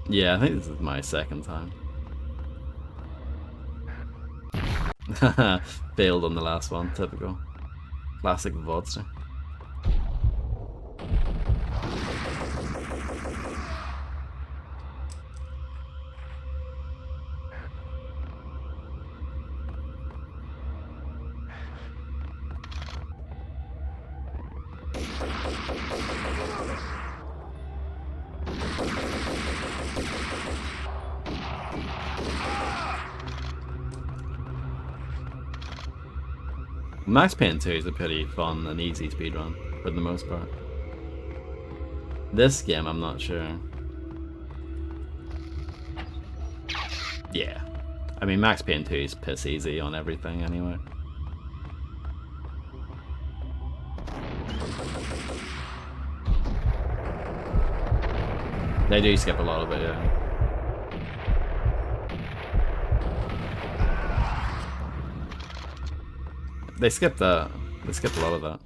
Yeah, I think this is my second time. Failed on the last one, typical. Classic Vodster. Max Payne 2 is a pretty fun and easy speedrun, for the most part. This game, I'm not sure. Yeah. I mean, Max Payne 2 is piss easy on everything anyway. They do skip a lot of it, yeah. They skipped that. They skipped a lot of that.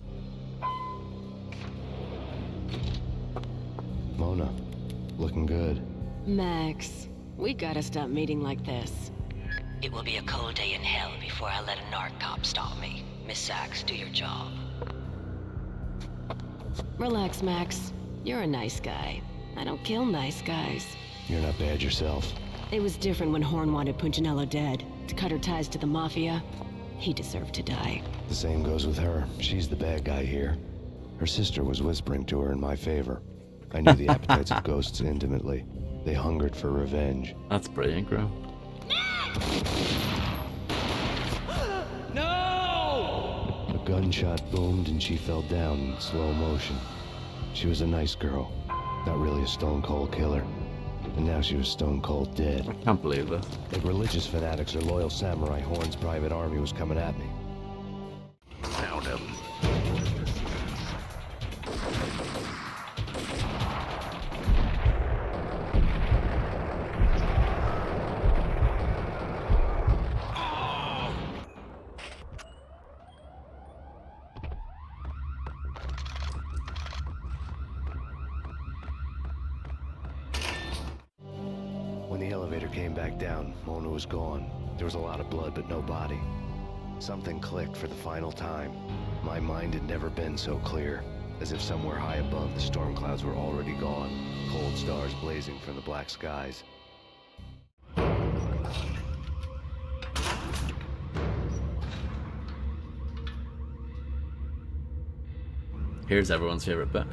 Mona, looking good. Max, we gotta stop meeting like this. It will be a cold day in hell before I let a narc cop stop me. Miss Sachs, do your job. Relax, Max. You're a nice guy. I don't kill nice guys. You're not bad yourself. It was different when Horn wanted Punchinello dead. To cut her ties to the Mafia. He deserved to die. The same goes with her. She's the bad guy here. Her sister was whispering to her in my favor. I knew the appetites of ghosts intimately. They hungered for revenge. That's brilliant, bro. No! A gunshot boomed and she fell down in slow motion. She was a nice girl. Not really a stone-cold killer. And now she was stone-cold dead. I can't believe this. Like religious fanatics or loyal samurai, Horn's private army was coming at me. Found him. When the elevator came back down, Mona was gone. There was a lot of blood, but no body. Something clicked for the final time. My mind had never been so clear, as if somewhere high above the storm clouds were already gone, cold stars blazing from the black skies. Here's everyone's favorite bit.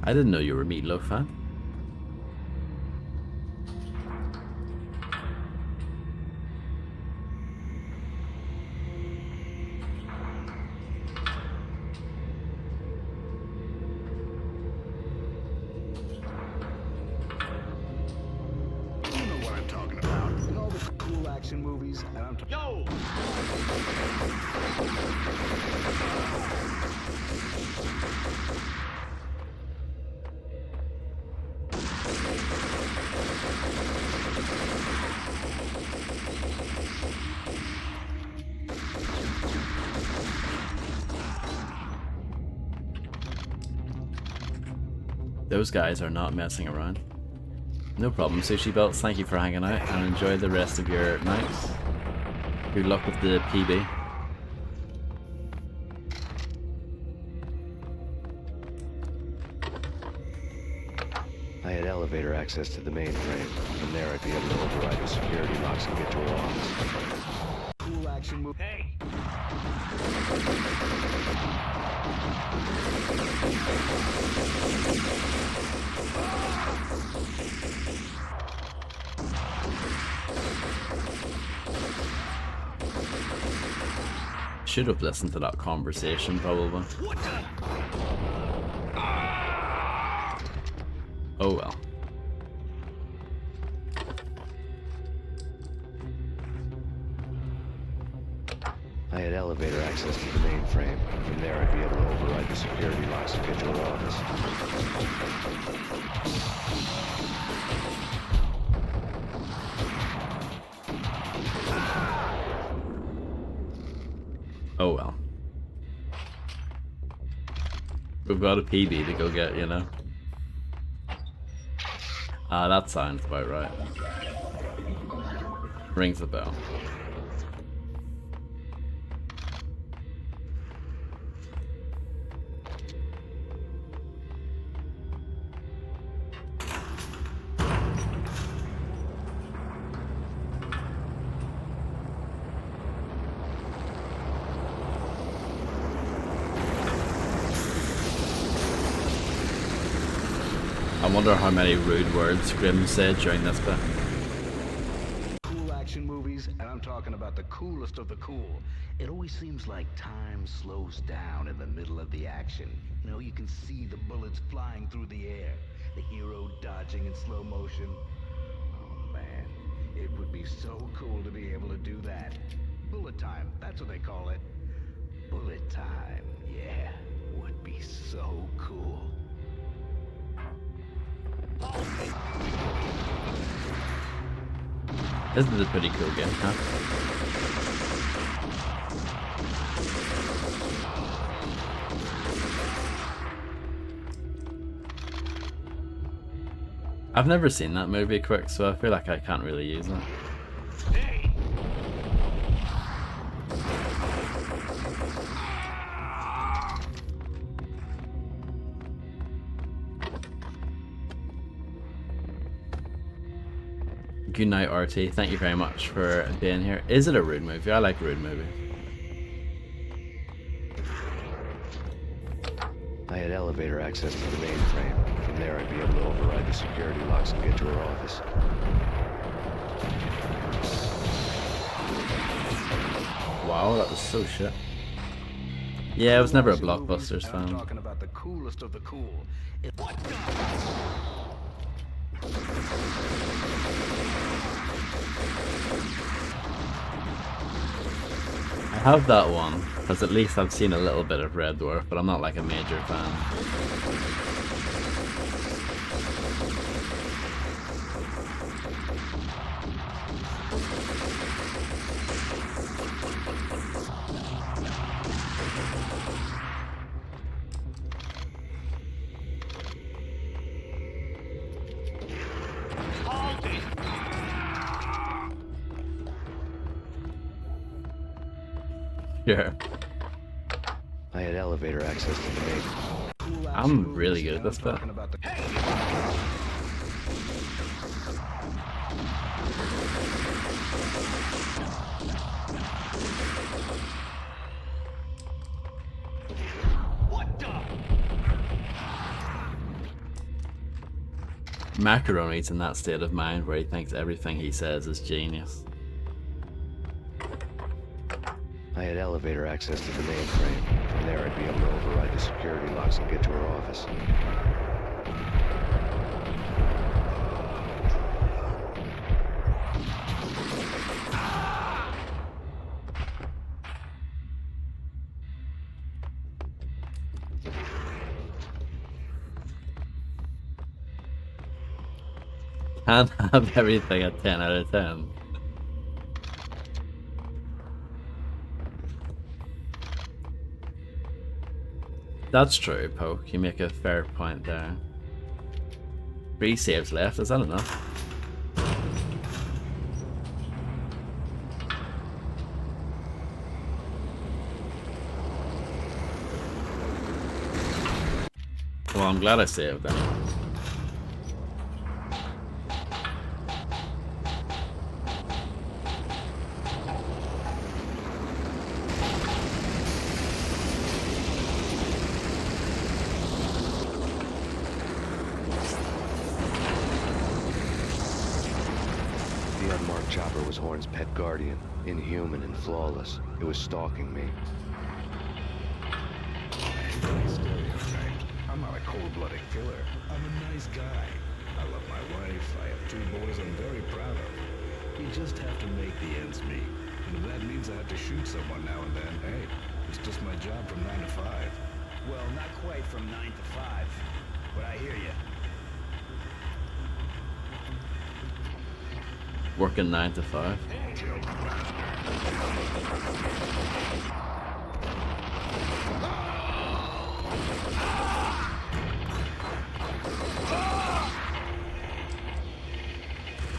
I didn't know you were a Meatloaf fan. You know what I'm talking about. In all the cool action movies, and I'm Yo! Those guys are not messing around. No problem, Sushi Belts. Thank you for hanging out and enjoy the rest of your nights. Good luck with the PB. I had elevator access to the mainframe. From there I'd be able to override the security locks and get to her office. Cool action movie. Hey! Should have listened to that conversation, probably. Oh well. I had elevator access to the mainframe. From there I'd be able to override the security locks and get to her office. Oh well. We've got a PB to go get, you know. That sounds about right. Rings a bell. I wonder how many rude words Grimm said during this bit. Cool action movies, and I'm talking about the coolest of the cool. It always seems like time slows down in the middle of the action. You know, you can see the bullets flying through the air, the hero dodging in slow motion. Oh man, it would be so cool to be able to do that. Bullet time, that's what they call it. Bullet time, yeah, would be so cool. This is a pretty cool game, huh? I've never seen that movie quick, so I feel like I can't really use it. Good night, RT. Thank you very much for being here. Is it a rude movie? I like rude movies. I had elevator access to the mainframe. From there, I'd be able to override the security locks and get to her office. Wow, that was so shit. Yeah, I was never a Blockbusters fan. I'm talking about the coolest of the cool. I have that one, because at least I've seen a little bit of Red Dwarf, but I'm not like a major fan. Sure. I had elevator access to the main. I'm really good at this bit. Macaroni's in that state of mind where he thinks everything he says is genius. I had elevator access to the mainframe. From there, I'd be able to override the security locks and get to her office. Can't have everything at 10 out of 10. That's true, Poke. You make a fair point there. 3 saves left, is that enough? Well, I'm glad I saved them. Chopper was Horn's pet guardian, inhuman and flawless. It was stalking me. Stereotyped. I'm not a cold-blooded killer. I'm a nice guy. I love my wife. I have 2 boys I'm very proud of. You just have to make the ends meet. And if that means I have to shoot someone now and then, hey, it's just my job from 9 to 5. Well, not quite from 9 to 5, but I hear you. Working 9 to 5.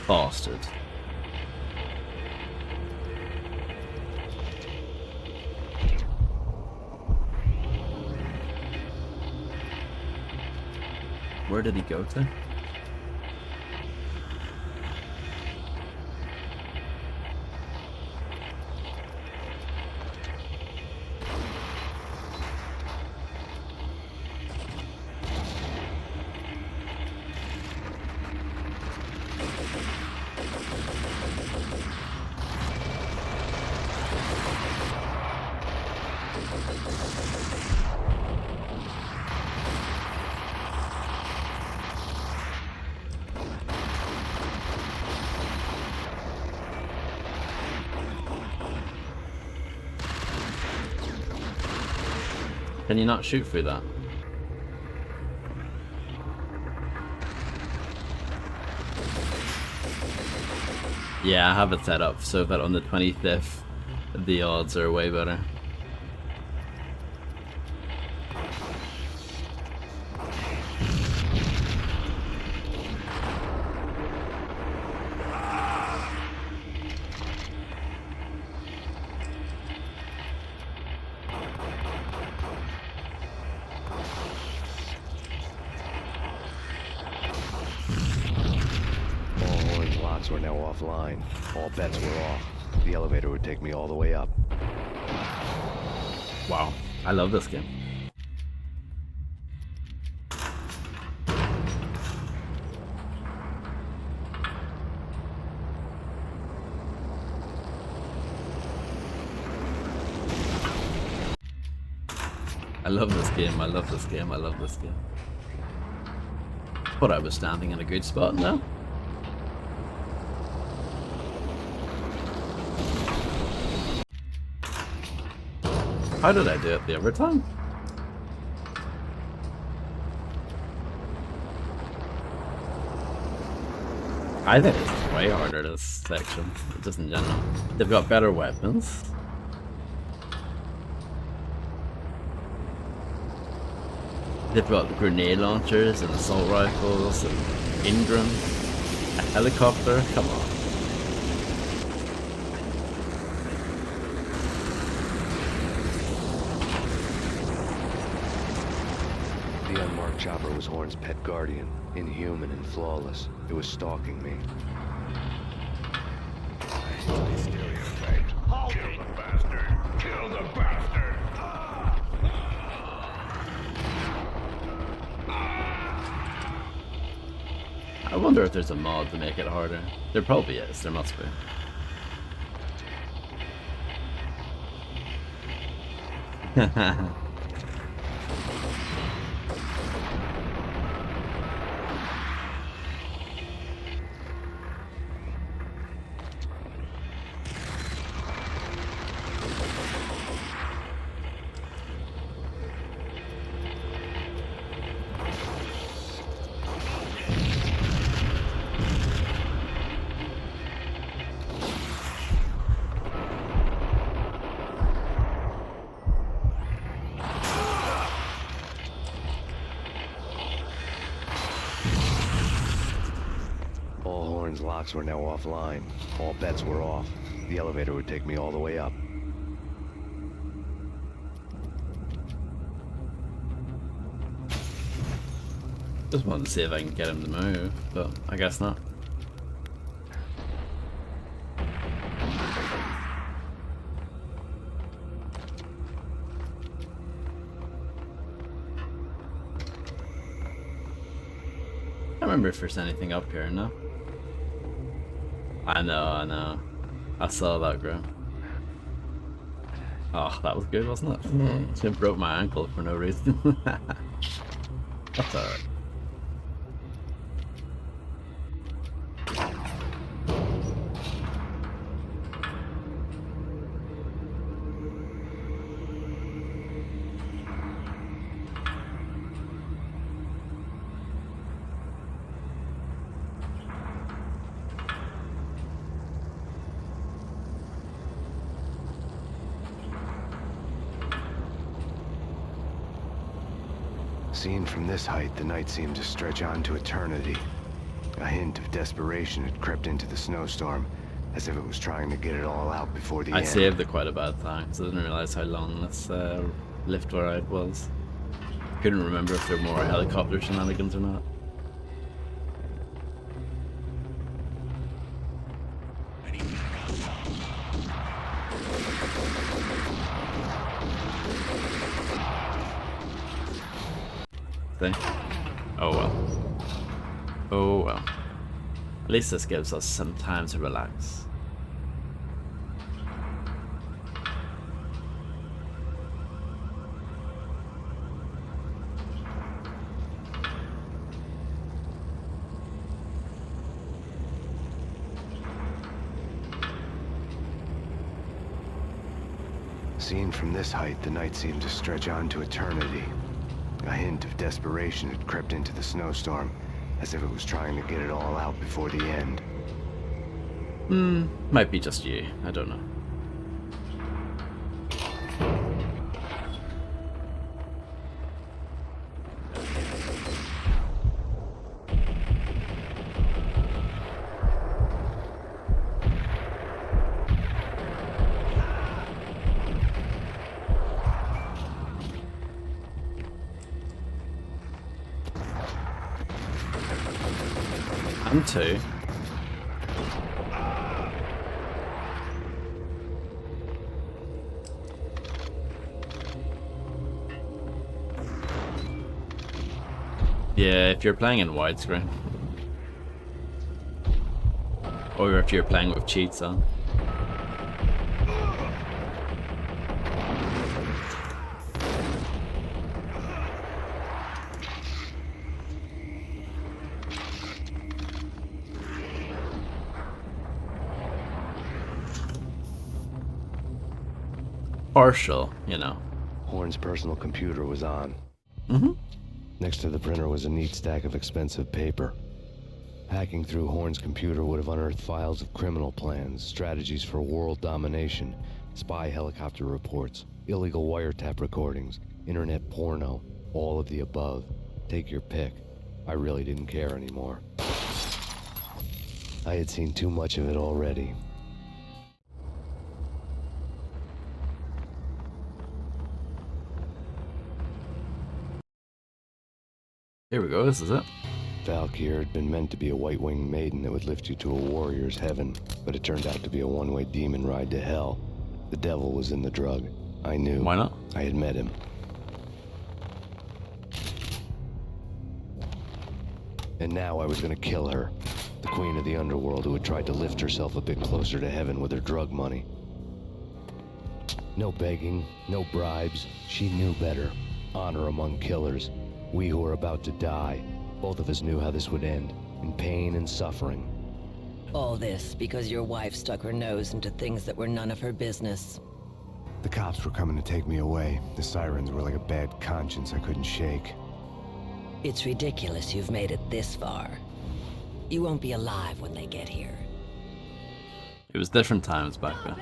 Bastard. Where did he go to? Can you not shoot through that? Yeah, I have it set up so that on the 25th, the odds are way better. Were now offline. All bets were off. The elevator would take me all the way up. Wow, I love this game. I love this game, I love this game, I love this game. Thought I was standing in a good spot now. How did I do it the other time? I think it's way harder this section, just in general. They've got better weapons. They've got grenade launchers and assault rifles and Ingram, a helicopter, come on. The unmarked chopper was Horn's pet guardian, inhuman and flawless. It was stalking me. Stereotyped. Kill the bastard! Kill the bastard! I wonder if there's a mod to make it harder. There probably is, there must be. Locks were now offline. All bets were off. The elevator would take me all the way up. Just wanted to see if I can get him to move, but I guess not. I don't remember if there's anything up here, no? I know. I saw that grow. Oh, that was good, wasn't it? It broke my ankle for no reason. That's alright. Seen from this height, the night seemed to stretch on to eternity. A hint of desperation had crept into the snowstorm, as if it was trying to get it all out before the end. I saved it quite a bad time, so I didn't realize how long this lift ride was. Couldn't remember if there were more helicopter shenanigans or not. Thing. Oh well. Oh well. At least this gives us some time to relax. Seen from this height, the night seemed to stretch on to eternity. A hint of desperation had crept into the snowstorm, as if it was trying to get it all out before the end. Might be just you. I don't know. I'm too. Yeah, if you're playing in widescreen. Or if you're playing with cheats on. Partial, you know. Horn's personal computer was on. Mm-hmm. Next to the printer was a neat stack of expensive paper. Hacking through Horn's computer would have unearthed files of criminal plans, strategies for world domination, spy helicopter reports, illegal wiretap recordings, internet porno, all of the above. Take your pick. I really didn't care anymore. I had seen too much of it already. Here we go, this is it. Valkyr had been meant to be a white-winged maiden that would lift you to a warrior's heaven, but it turned out to be a one-way demon ride to hell. The devil was in the drug. I knew. Why not? I had met him. And now I was gonna kill her. The queen of the underworld who had tried to lift herself a bit closer to heaven with her drug money. No begging, no bribes. She knew better. Honor among killers. We who were about to die. Both of us knew how this would end. In pain and suffering. All this because your wife stuck her nose into things that were none of her business. The cops were coming to take me away. The sirens were like a bad conscience I couldn't shake. It's ridiculous you've made it this far. You won't be alive when they get here. It was different times back then.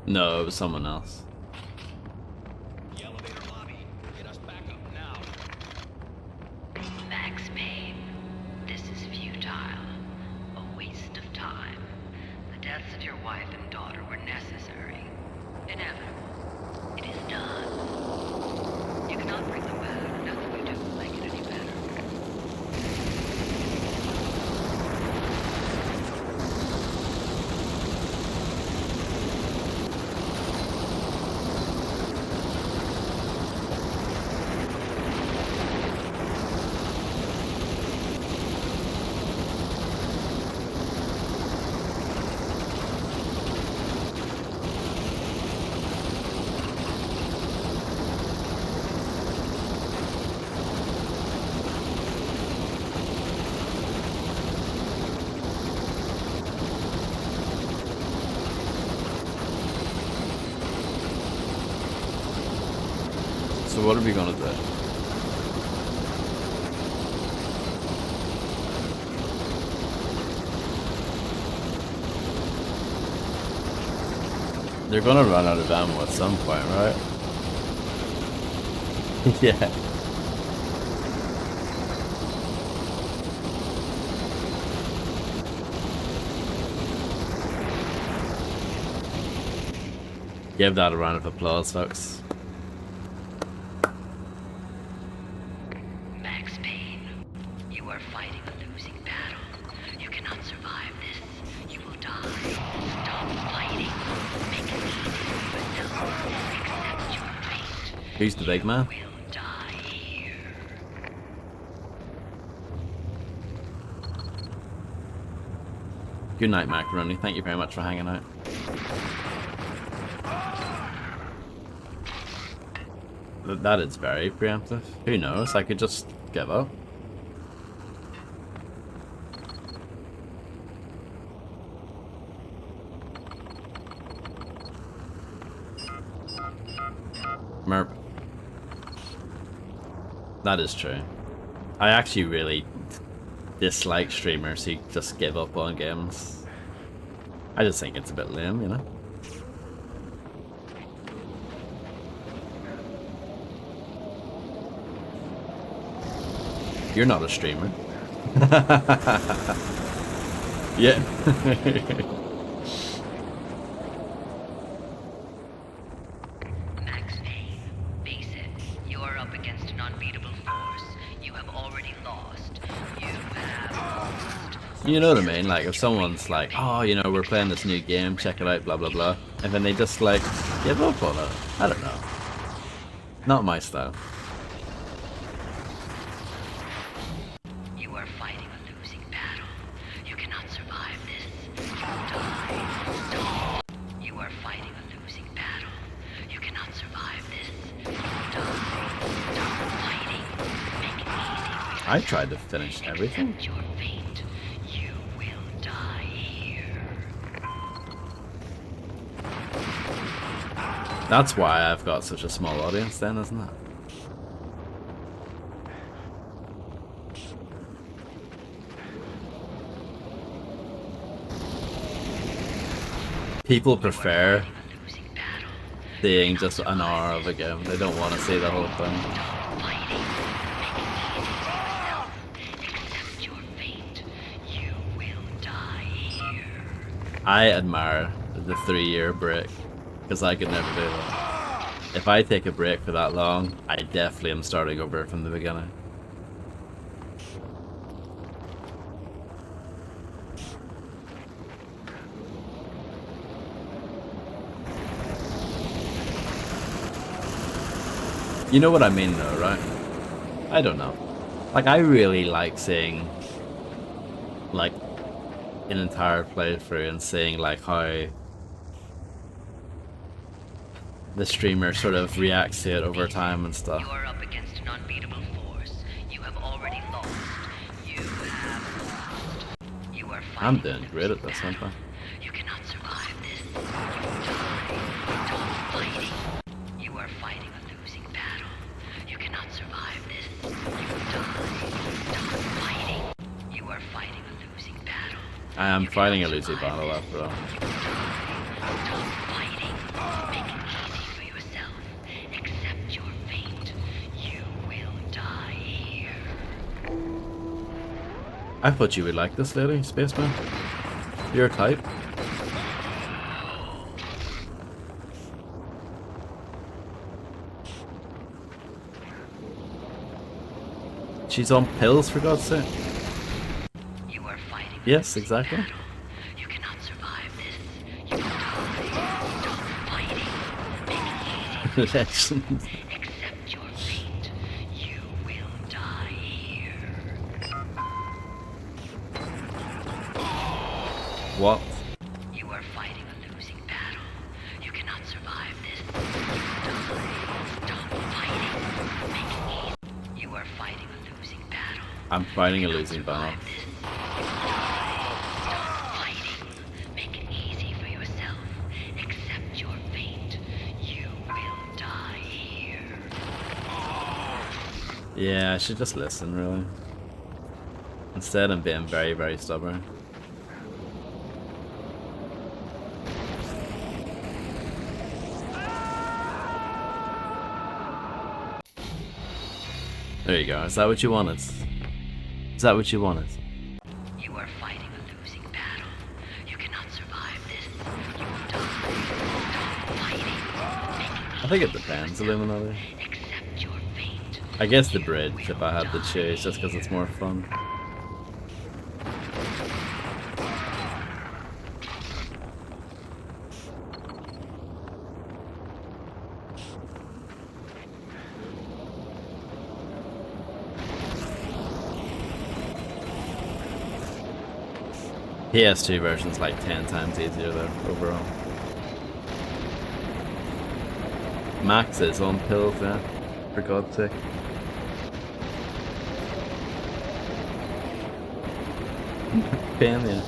No, it was someone else. The elevator lobby. Get us back up now. Max Payne, this is futile. A waste of time. The deaths of your wife and daughter were necessary. Inevitable. It is done. You cannot bring them back. Nothing you do will make it any better. So what are we gonna do? They're gonna run out of ammo at some point, right? Yeah. Give that a round of applause, folks. Max Payne, you are fighting a losing battle. You cannot survive this. You will die. Stop fighting. Who's the big man? Good night, Macaroni. Thank you very much for hanging out. That is very preemptive. Who knows? I could just give up. Merp. That is true. I actually really dislike streamers who just give up on games. I just think it's a bit lame, you know? You're not a streamer. Yeah. Max Payne, face it. You are up against an unbeatable force. You have already lost. You have lost. You know what I mean? Like, if someone's like, oh, you know, we're playing this new game, check it out, blah, blah, blah. And then they just, like, give up on it. I don't know. Not my style. You are fighting a losing battle. You cannot survive this. You die. Stop. You are fighting a losing battle. You cannot survive this. You die. Stop fighting. Make it easy. I tried to finish everything. Accept your fate. You will die here. That's why I've got such a small audience then, isn't it? People prefer seeing just an hour of a game. They don't want to see the whole thing. I admire the 3-year break, because I could never do that. If I take a break for that long, I definitely am starting over from the beginning. You know what I mean though, right? I don't know. Like, I really like seeing, like, an entire playthrough and seeing, like, how the streamer sort of reacts to it over time and stuff. You are up against an unbeatable force. You have already lost. You have lost. You are fighting. I'm doing great at this, aren't I? You cannot survive this. You die. Stop fighting. You are fighting a losing battle. You cannot survive this. You die. Stop fighting. You are fighting a losing battle. I am fighting a losing battle after all. Stop fighting. Make it easy for yourself. Accept your fate. You will die here. I thought you would like this lady, Spaceman. You're a type. She's on pills, for God's sake. You are fighting. Yes, exactly. You cannot survive this. You will die. Stop fighting. Make it easy. Legend. Accept your fate. You will die here. What? You are fighting a losing battle. You cannot survive this. You will die. Stop fighting. Make it easy. You are fighting a losing battle. I'm fighting a losing battle. Stop fighting. Make it easy for yourself. Accept your fate. You will die here. Yeah, I should just listen, really. Instead, I'm being very, very stubborn. There you go. Is that what you wanted? Is that what you wanted? You are fighting a losing battle. You cannot survive this. You will die. Stop fighting. Make it I think it depends, Illuminati. accept your fate. I guess the bridge, if I had to choose, just because it's more fun. PS2 version's like 10 times easier though, overall. Max is on pills there, for God's sake. Payne, yeah.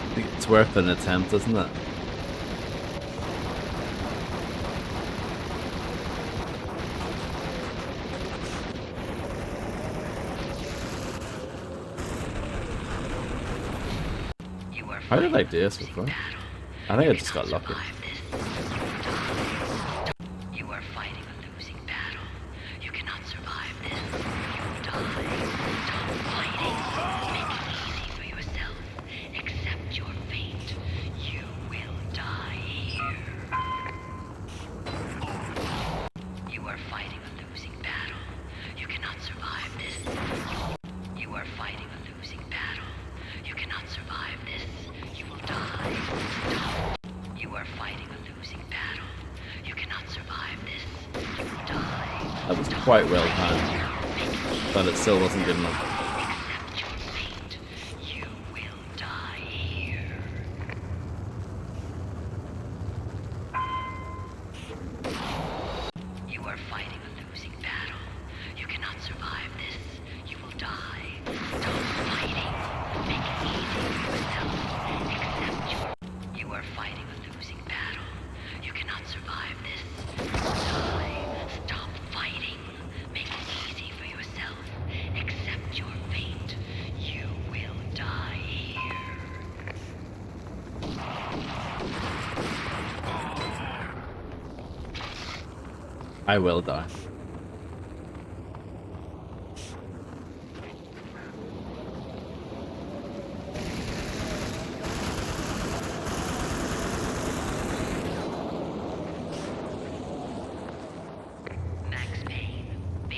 I think it's worth an attempt, isn't it? How did I do this before? I think I just got lucky. You are fighting a losing battle. You cannot survive this. You will die. Stop fighting. Make it easy for yourself. Accept your fate. You will die here. You are fighting a losing battle. You cannot survive this. You are fighting a losing battle. You cannot survive this. You will die. Stop. You are fighting a losing battle. You cannot survive this. You will die. That was quite well timed, but it still wasn't good enough. Accept your fate. You will die here. You are fighting a losing battle. You cannot survive this. You will die. Stop fighting. Make it easy for yourself. Accept your... You are fighting a losing battle. You cannot survive this. You will die. Stop fighting. Make it easy for yourself. Accept your fate. You will die here. I will die. Max Payne.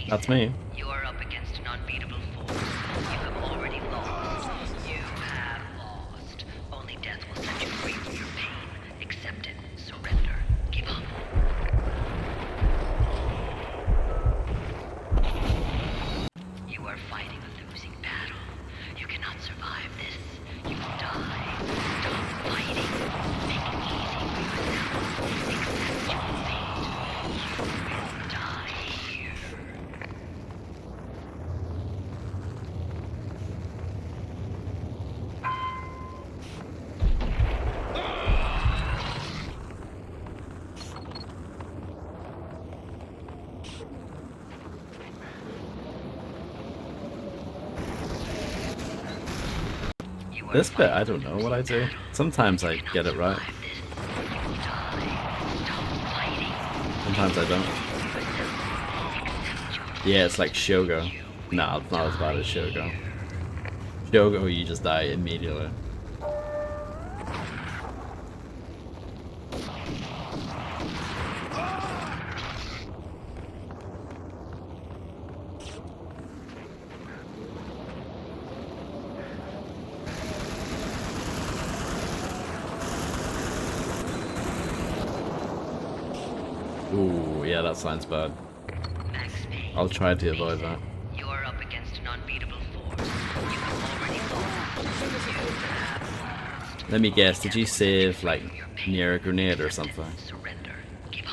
That's me. You are up against an unbeatable force. You have already lost. You have lost. Only death will set you free from your pain. Accept it. Surrender. Give up. You are fighting a losing battle. You cannot survive this. You will die. Stop fighting. Make it easy for yourself. Accept your fate. You will die here. This bit, I don't know what I do. Sometimes I get it right. Sometimes I don't. Yeah, it's like Shogo. Nah, it's not as bad as Shogo. Shogo, you just die immediately. Ooh, yeah, that sounds bad. I'll try to avoid that. You are up against an unbeatable force. You have already lost. Let me guess, did you save, like, near a grenade or something? Surrender. Give up.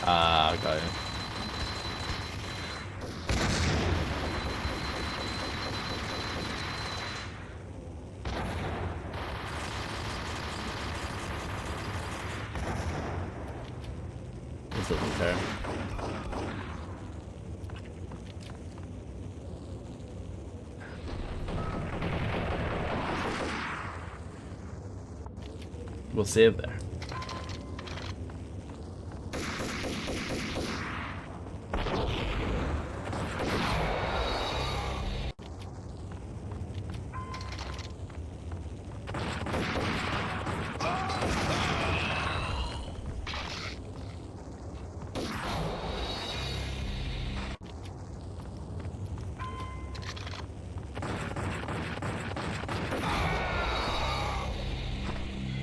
Ah, got it. This doesn't care. We'll save there.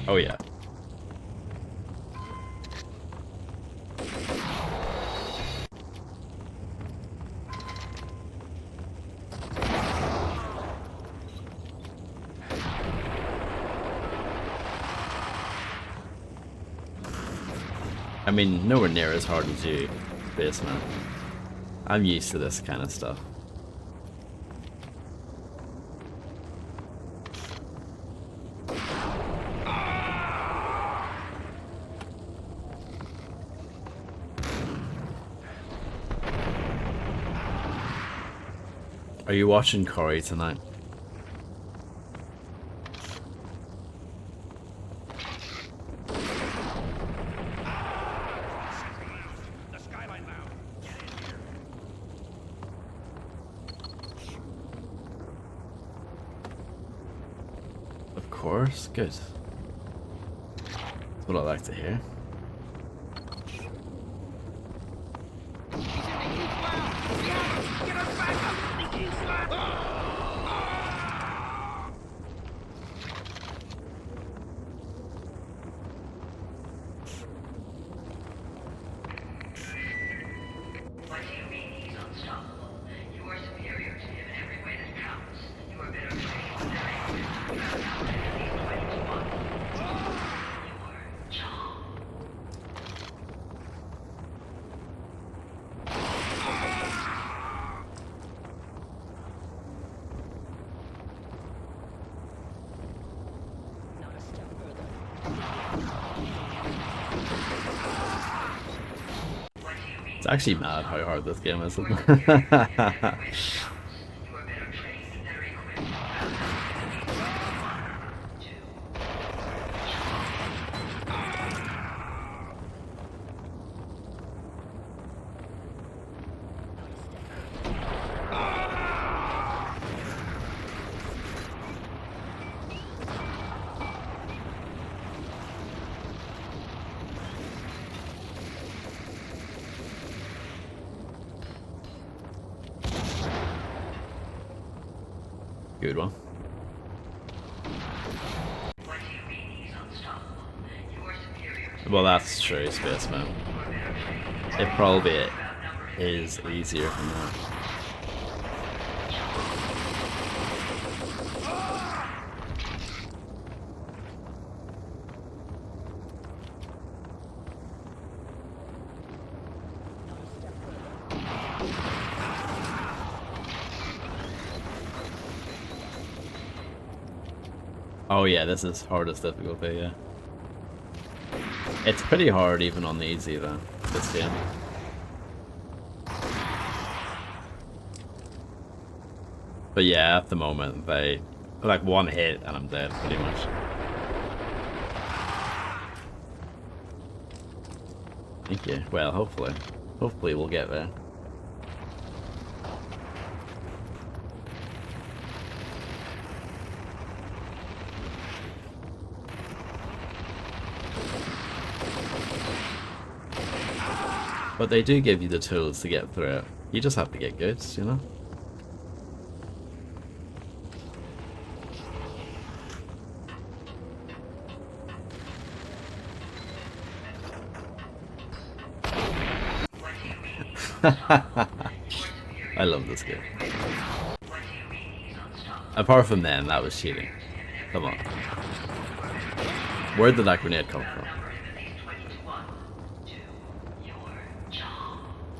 Oh yeah. I mean, nowhere near as hard as you, Spaceman. I'm used to this kind of stuff. Are you watching Corey tonight? Of course, good. That's what I like to hear. It's actually mad how hard this game is. Good one. Well, that's true, Spaceman. It probably is easier from that. Oh yeah, this is hardest difficulty, yeah. It's pretty hard even on the easy though, this game. But yeah, at the moment they like one hit and I'm dead pretty much. Thank you. Well, hopefully. Hopefully we'll get there. But they do give you the tools to get through it. You just have to get good, you know? I love this game. Apart from then, that was cheating. Come on. Where did that grenade come from?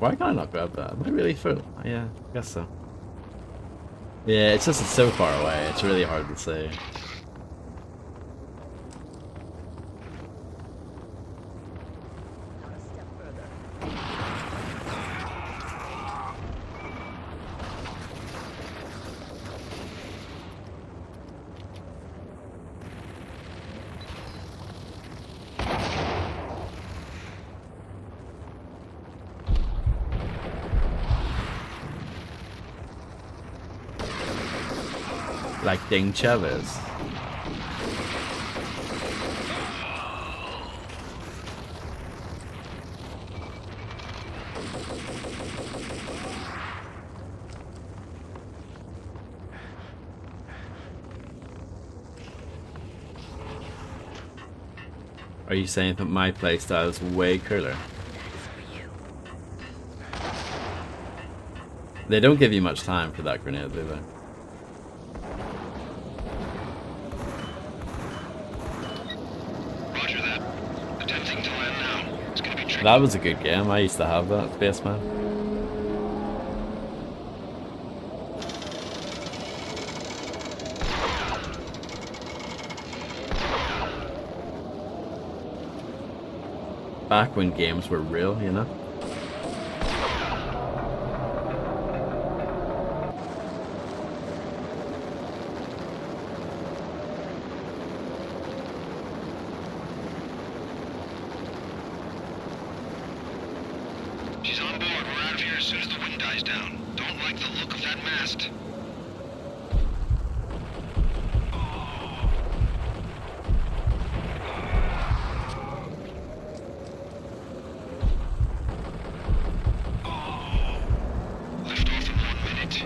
Why can't I not grab that? Am I really full? Yeah, I guess so. Yeah, it's just so far away, it's really hard to say. Like Ding Chavez. Are you saying that my playstyle is way cooler? They don't give you much time for that grenade, do they? Roger that. Attempting to land now. It's gonna be tricky. That was a good game. I used to have that, Spaceman. Back when games were real, you know? She's on board. We're out of here as soon as the wind dies down. Don't like the look of that mast. Lift off in 1 minute.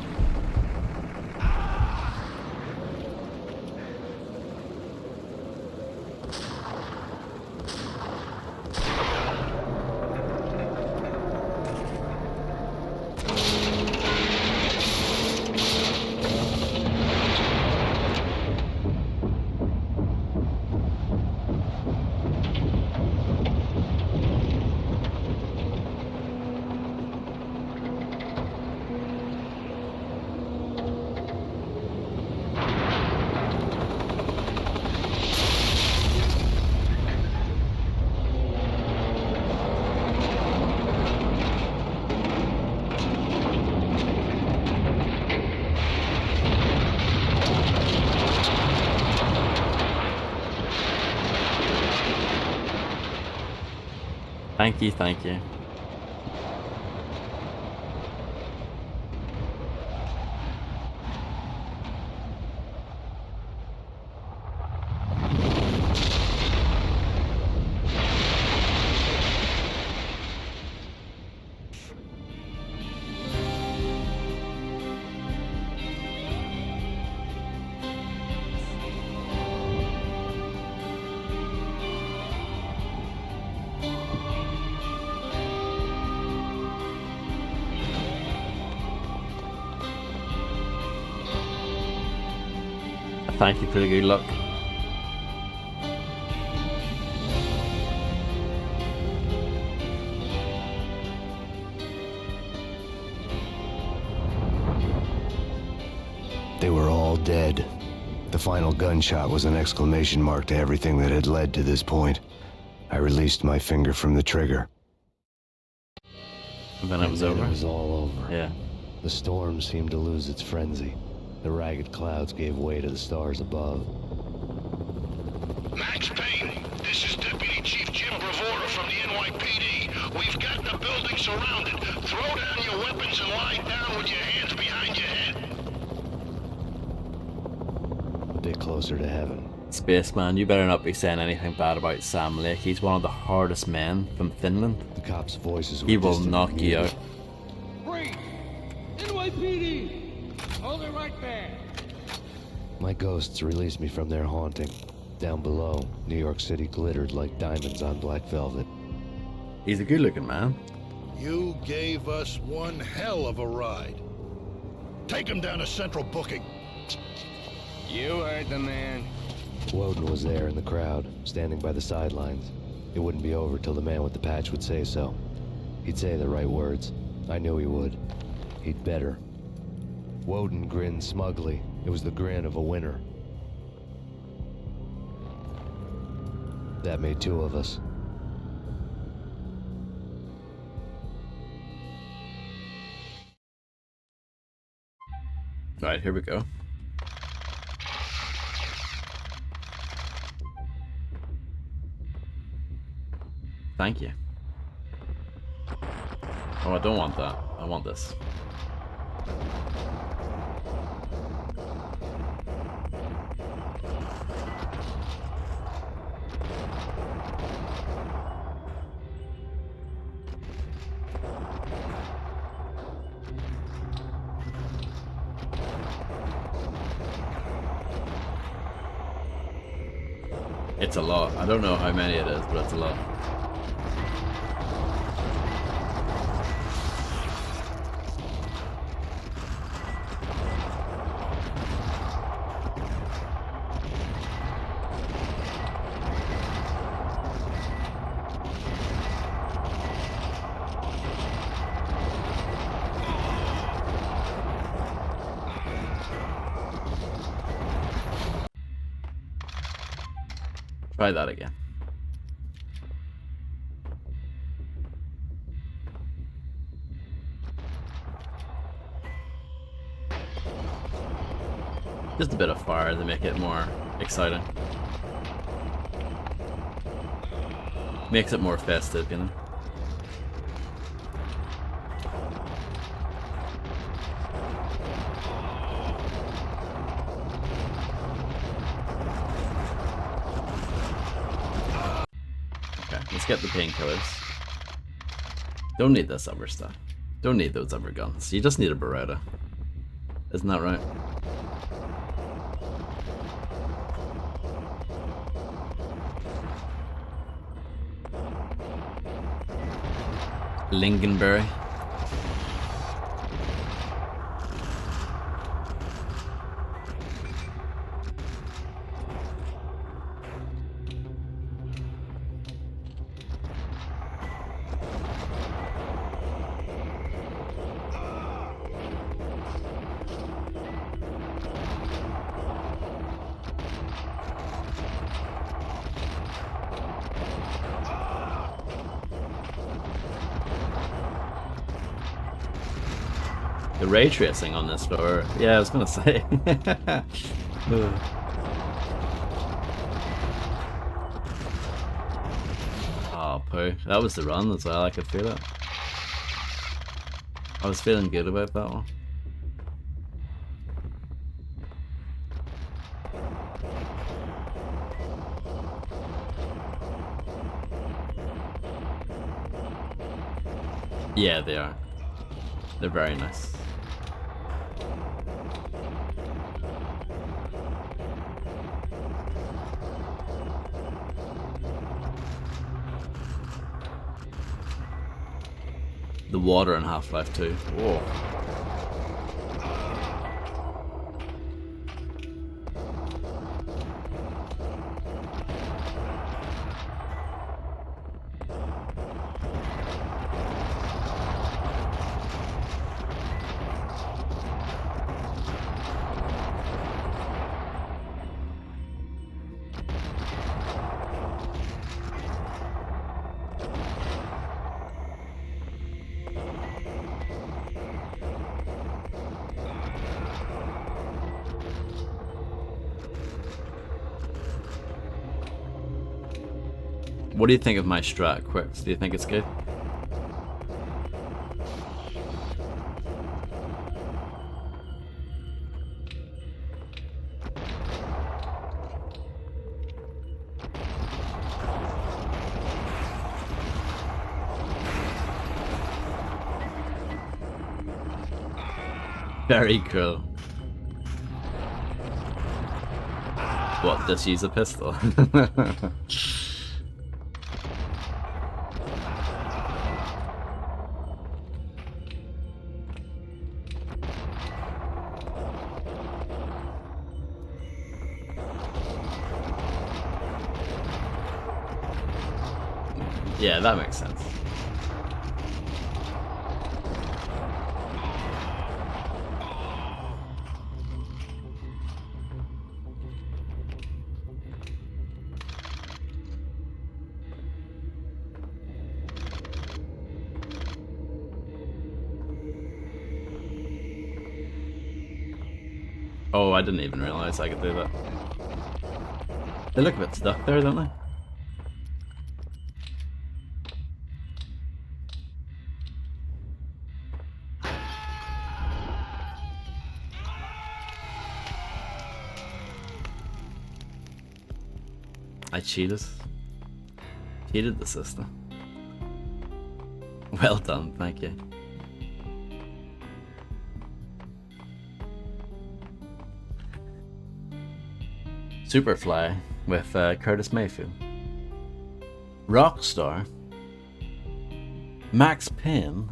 Thank you, thank you. Thank you for the good luck. They were all dead. The final gunshot was an exclamation mark to everything that had led to this point. I released my finger from the trigger. And then it was over? It was all over. Yeah. The storm seemed to lose its frenzy. The ragged clouds gave way to the stars above. Max Payne, this is Deputy Chief Jim Bravura from the NYPD. We've got the building surrounded. Throw down your weapons and lie down with your hands behind your head. A bit closer to heaven. Spaceman, you better not be saying anything bad about Sam Lake. He's one of the hardest men from Finland. The cops' voices were He will distant knock and you muted. out. Freeze! NYPD! Hold it right there! My ghosts released me from their haunting. Down below, New York City glittered like diamonds on black velvet. He's a good looking man. You gave us one hell of a ride. Take him down to Central Booking. You heard the man. Woden was there in the crowd, standing by the sidelines. It wouldn't be over till the man with the patch would say so. He'd say the right words. I knew he would. He'd better. Woden grinned smugly. It was the grin of a winner. That made two of us. Alright, here we go. Thank you. Oh, I don't want that. I want this. It's a lot. I don't know how many it is, but it's a lot. Try that again. Just a bit of fire to make it more exciting. Makes it more festive, you know? Okay, let's get the painkillers. Don't need this other stuff. Don't need those other guns. You just need a Beretta. Isn't that right? Lingonberry. The ray tracing on this floor. Yeah, I was gonna say. Oh, poo. That was the run as well, I could feel it. I was feeling good about that one. Yeah, they are. They're very nice. The water in Half-Life 2. Whoa. What do you think of my strat, Quicks? Do you think it's good? Very cool. What, just use a pistol? Yeah, that makes sense. Oh, I didn't even realize I could do that. They look a bit stuck there, don't they? I cheated. Cheated the system. Well done, thank you. Superfly. with Curtis Mayfield. Rockstar. Max Payne.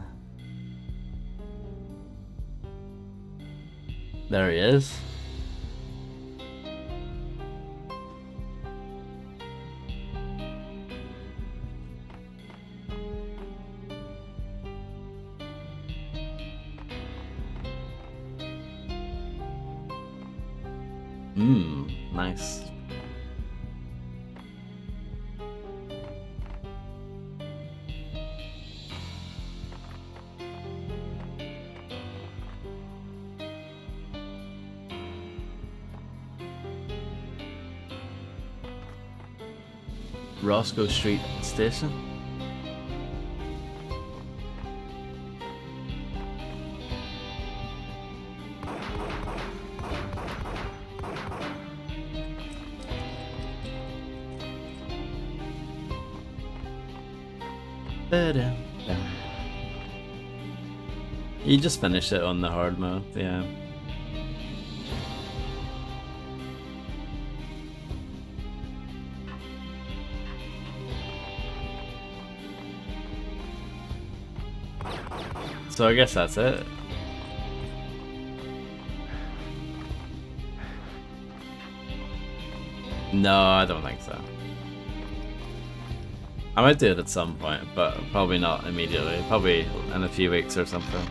There he is. Nice. Roscoe Street Station. You just finished it on the hard mode, yeah. So I guess that's it. No, I don't think so. I might do it at some point, but probably not immediately. Probably in a few weeks or something.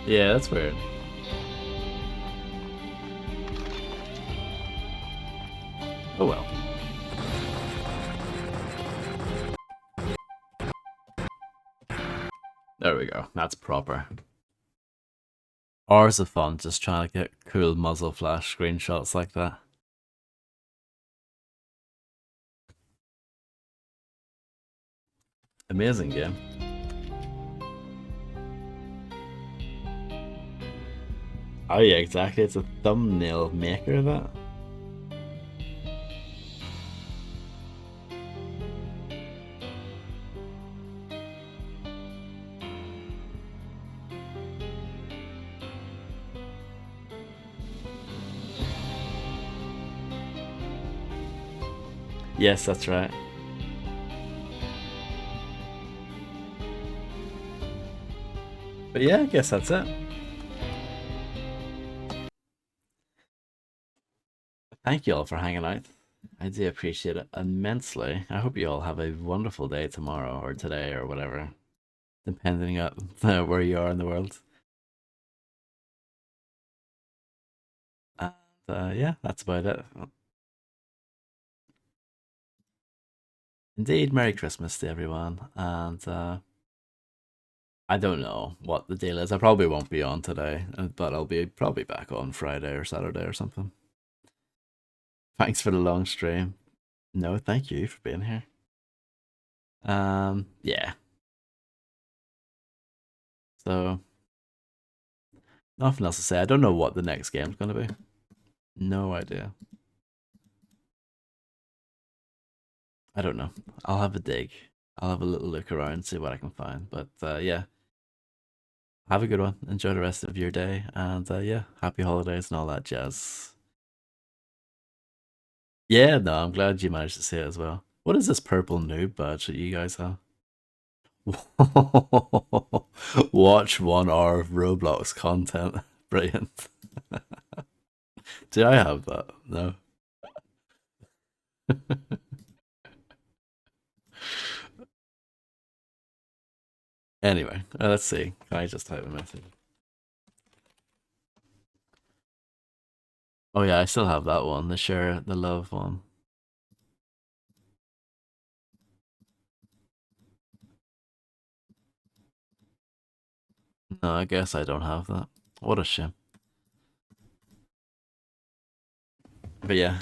Yeah, that's weird. Oh well. There we go. That's proper. Hours of fun just trying to get cool muzzle flash screenshots like that. Amazing game. Oh yeah, exactly. It's a thumbnail maker, that. Yes, that's right. But yeah, I guess that's it. Thank you all for hanging out. I do appreciate it immensely. I hope you all have a wonderful day tomorrow or today or whatever, depending on where you are in the world. And yeah, that's about it. Indeed, Merry Christmas to everyone. And I don't know what the deal is. I probably won't be on today, but I'll be probably back on Friday or Saturday or something. Thanks for the long stream. No, thank you for being here. Yeah. So, nothing else to say. I don't know what the next game's going to be. No idea. I don't know. I'll have a dig. I'll have a little look around, see what I can find. But yeah, have a good one. Enjoy the rest of your day. And yeah, happy holidays and all that jazz. Yeah, no, I'm glad you managed to see it as well. What is this purple noob badge that you guys have? Watch 1 hour of Roblox content. Brilliant. Do I have that? No. Anyway, let's see. Can I just type a message? Oh yeah, I still have that one. The share the love one. No, I guess I don't have that. What a shame. But yeah,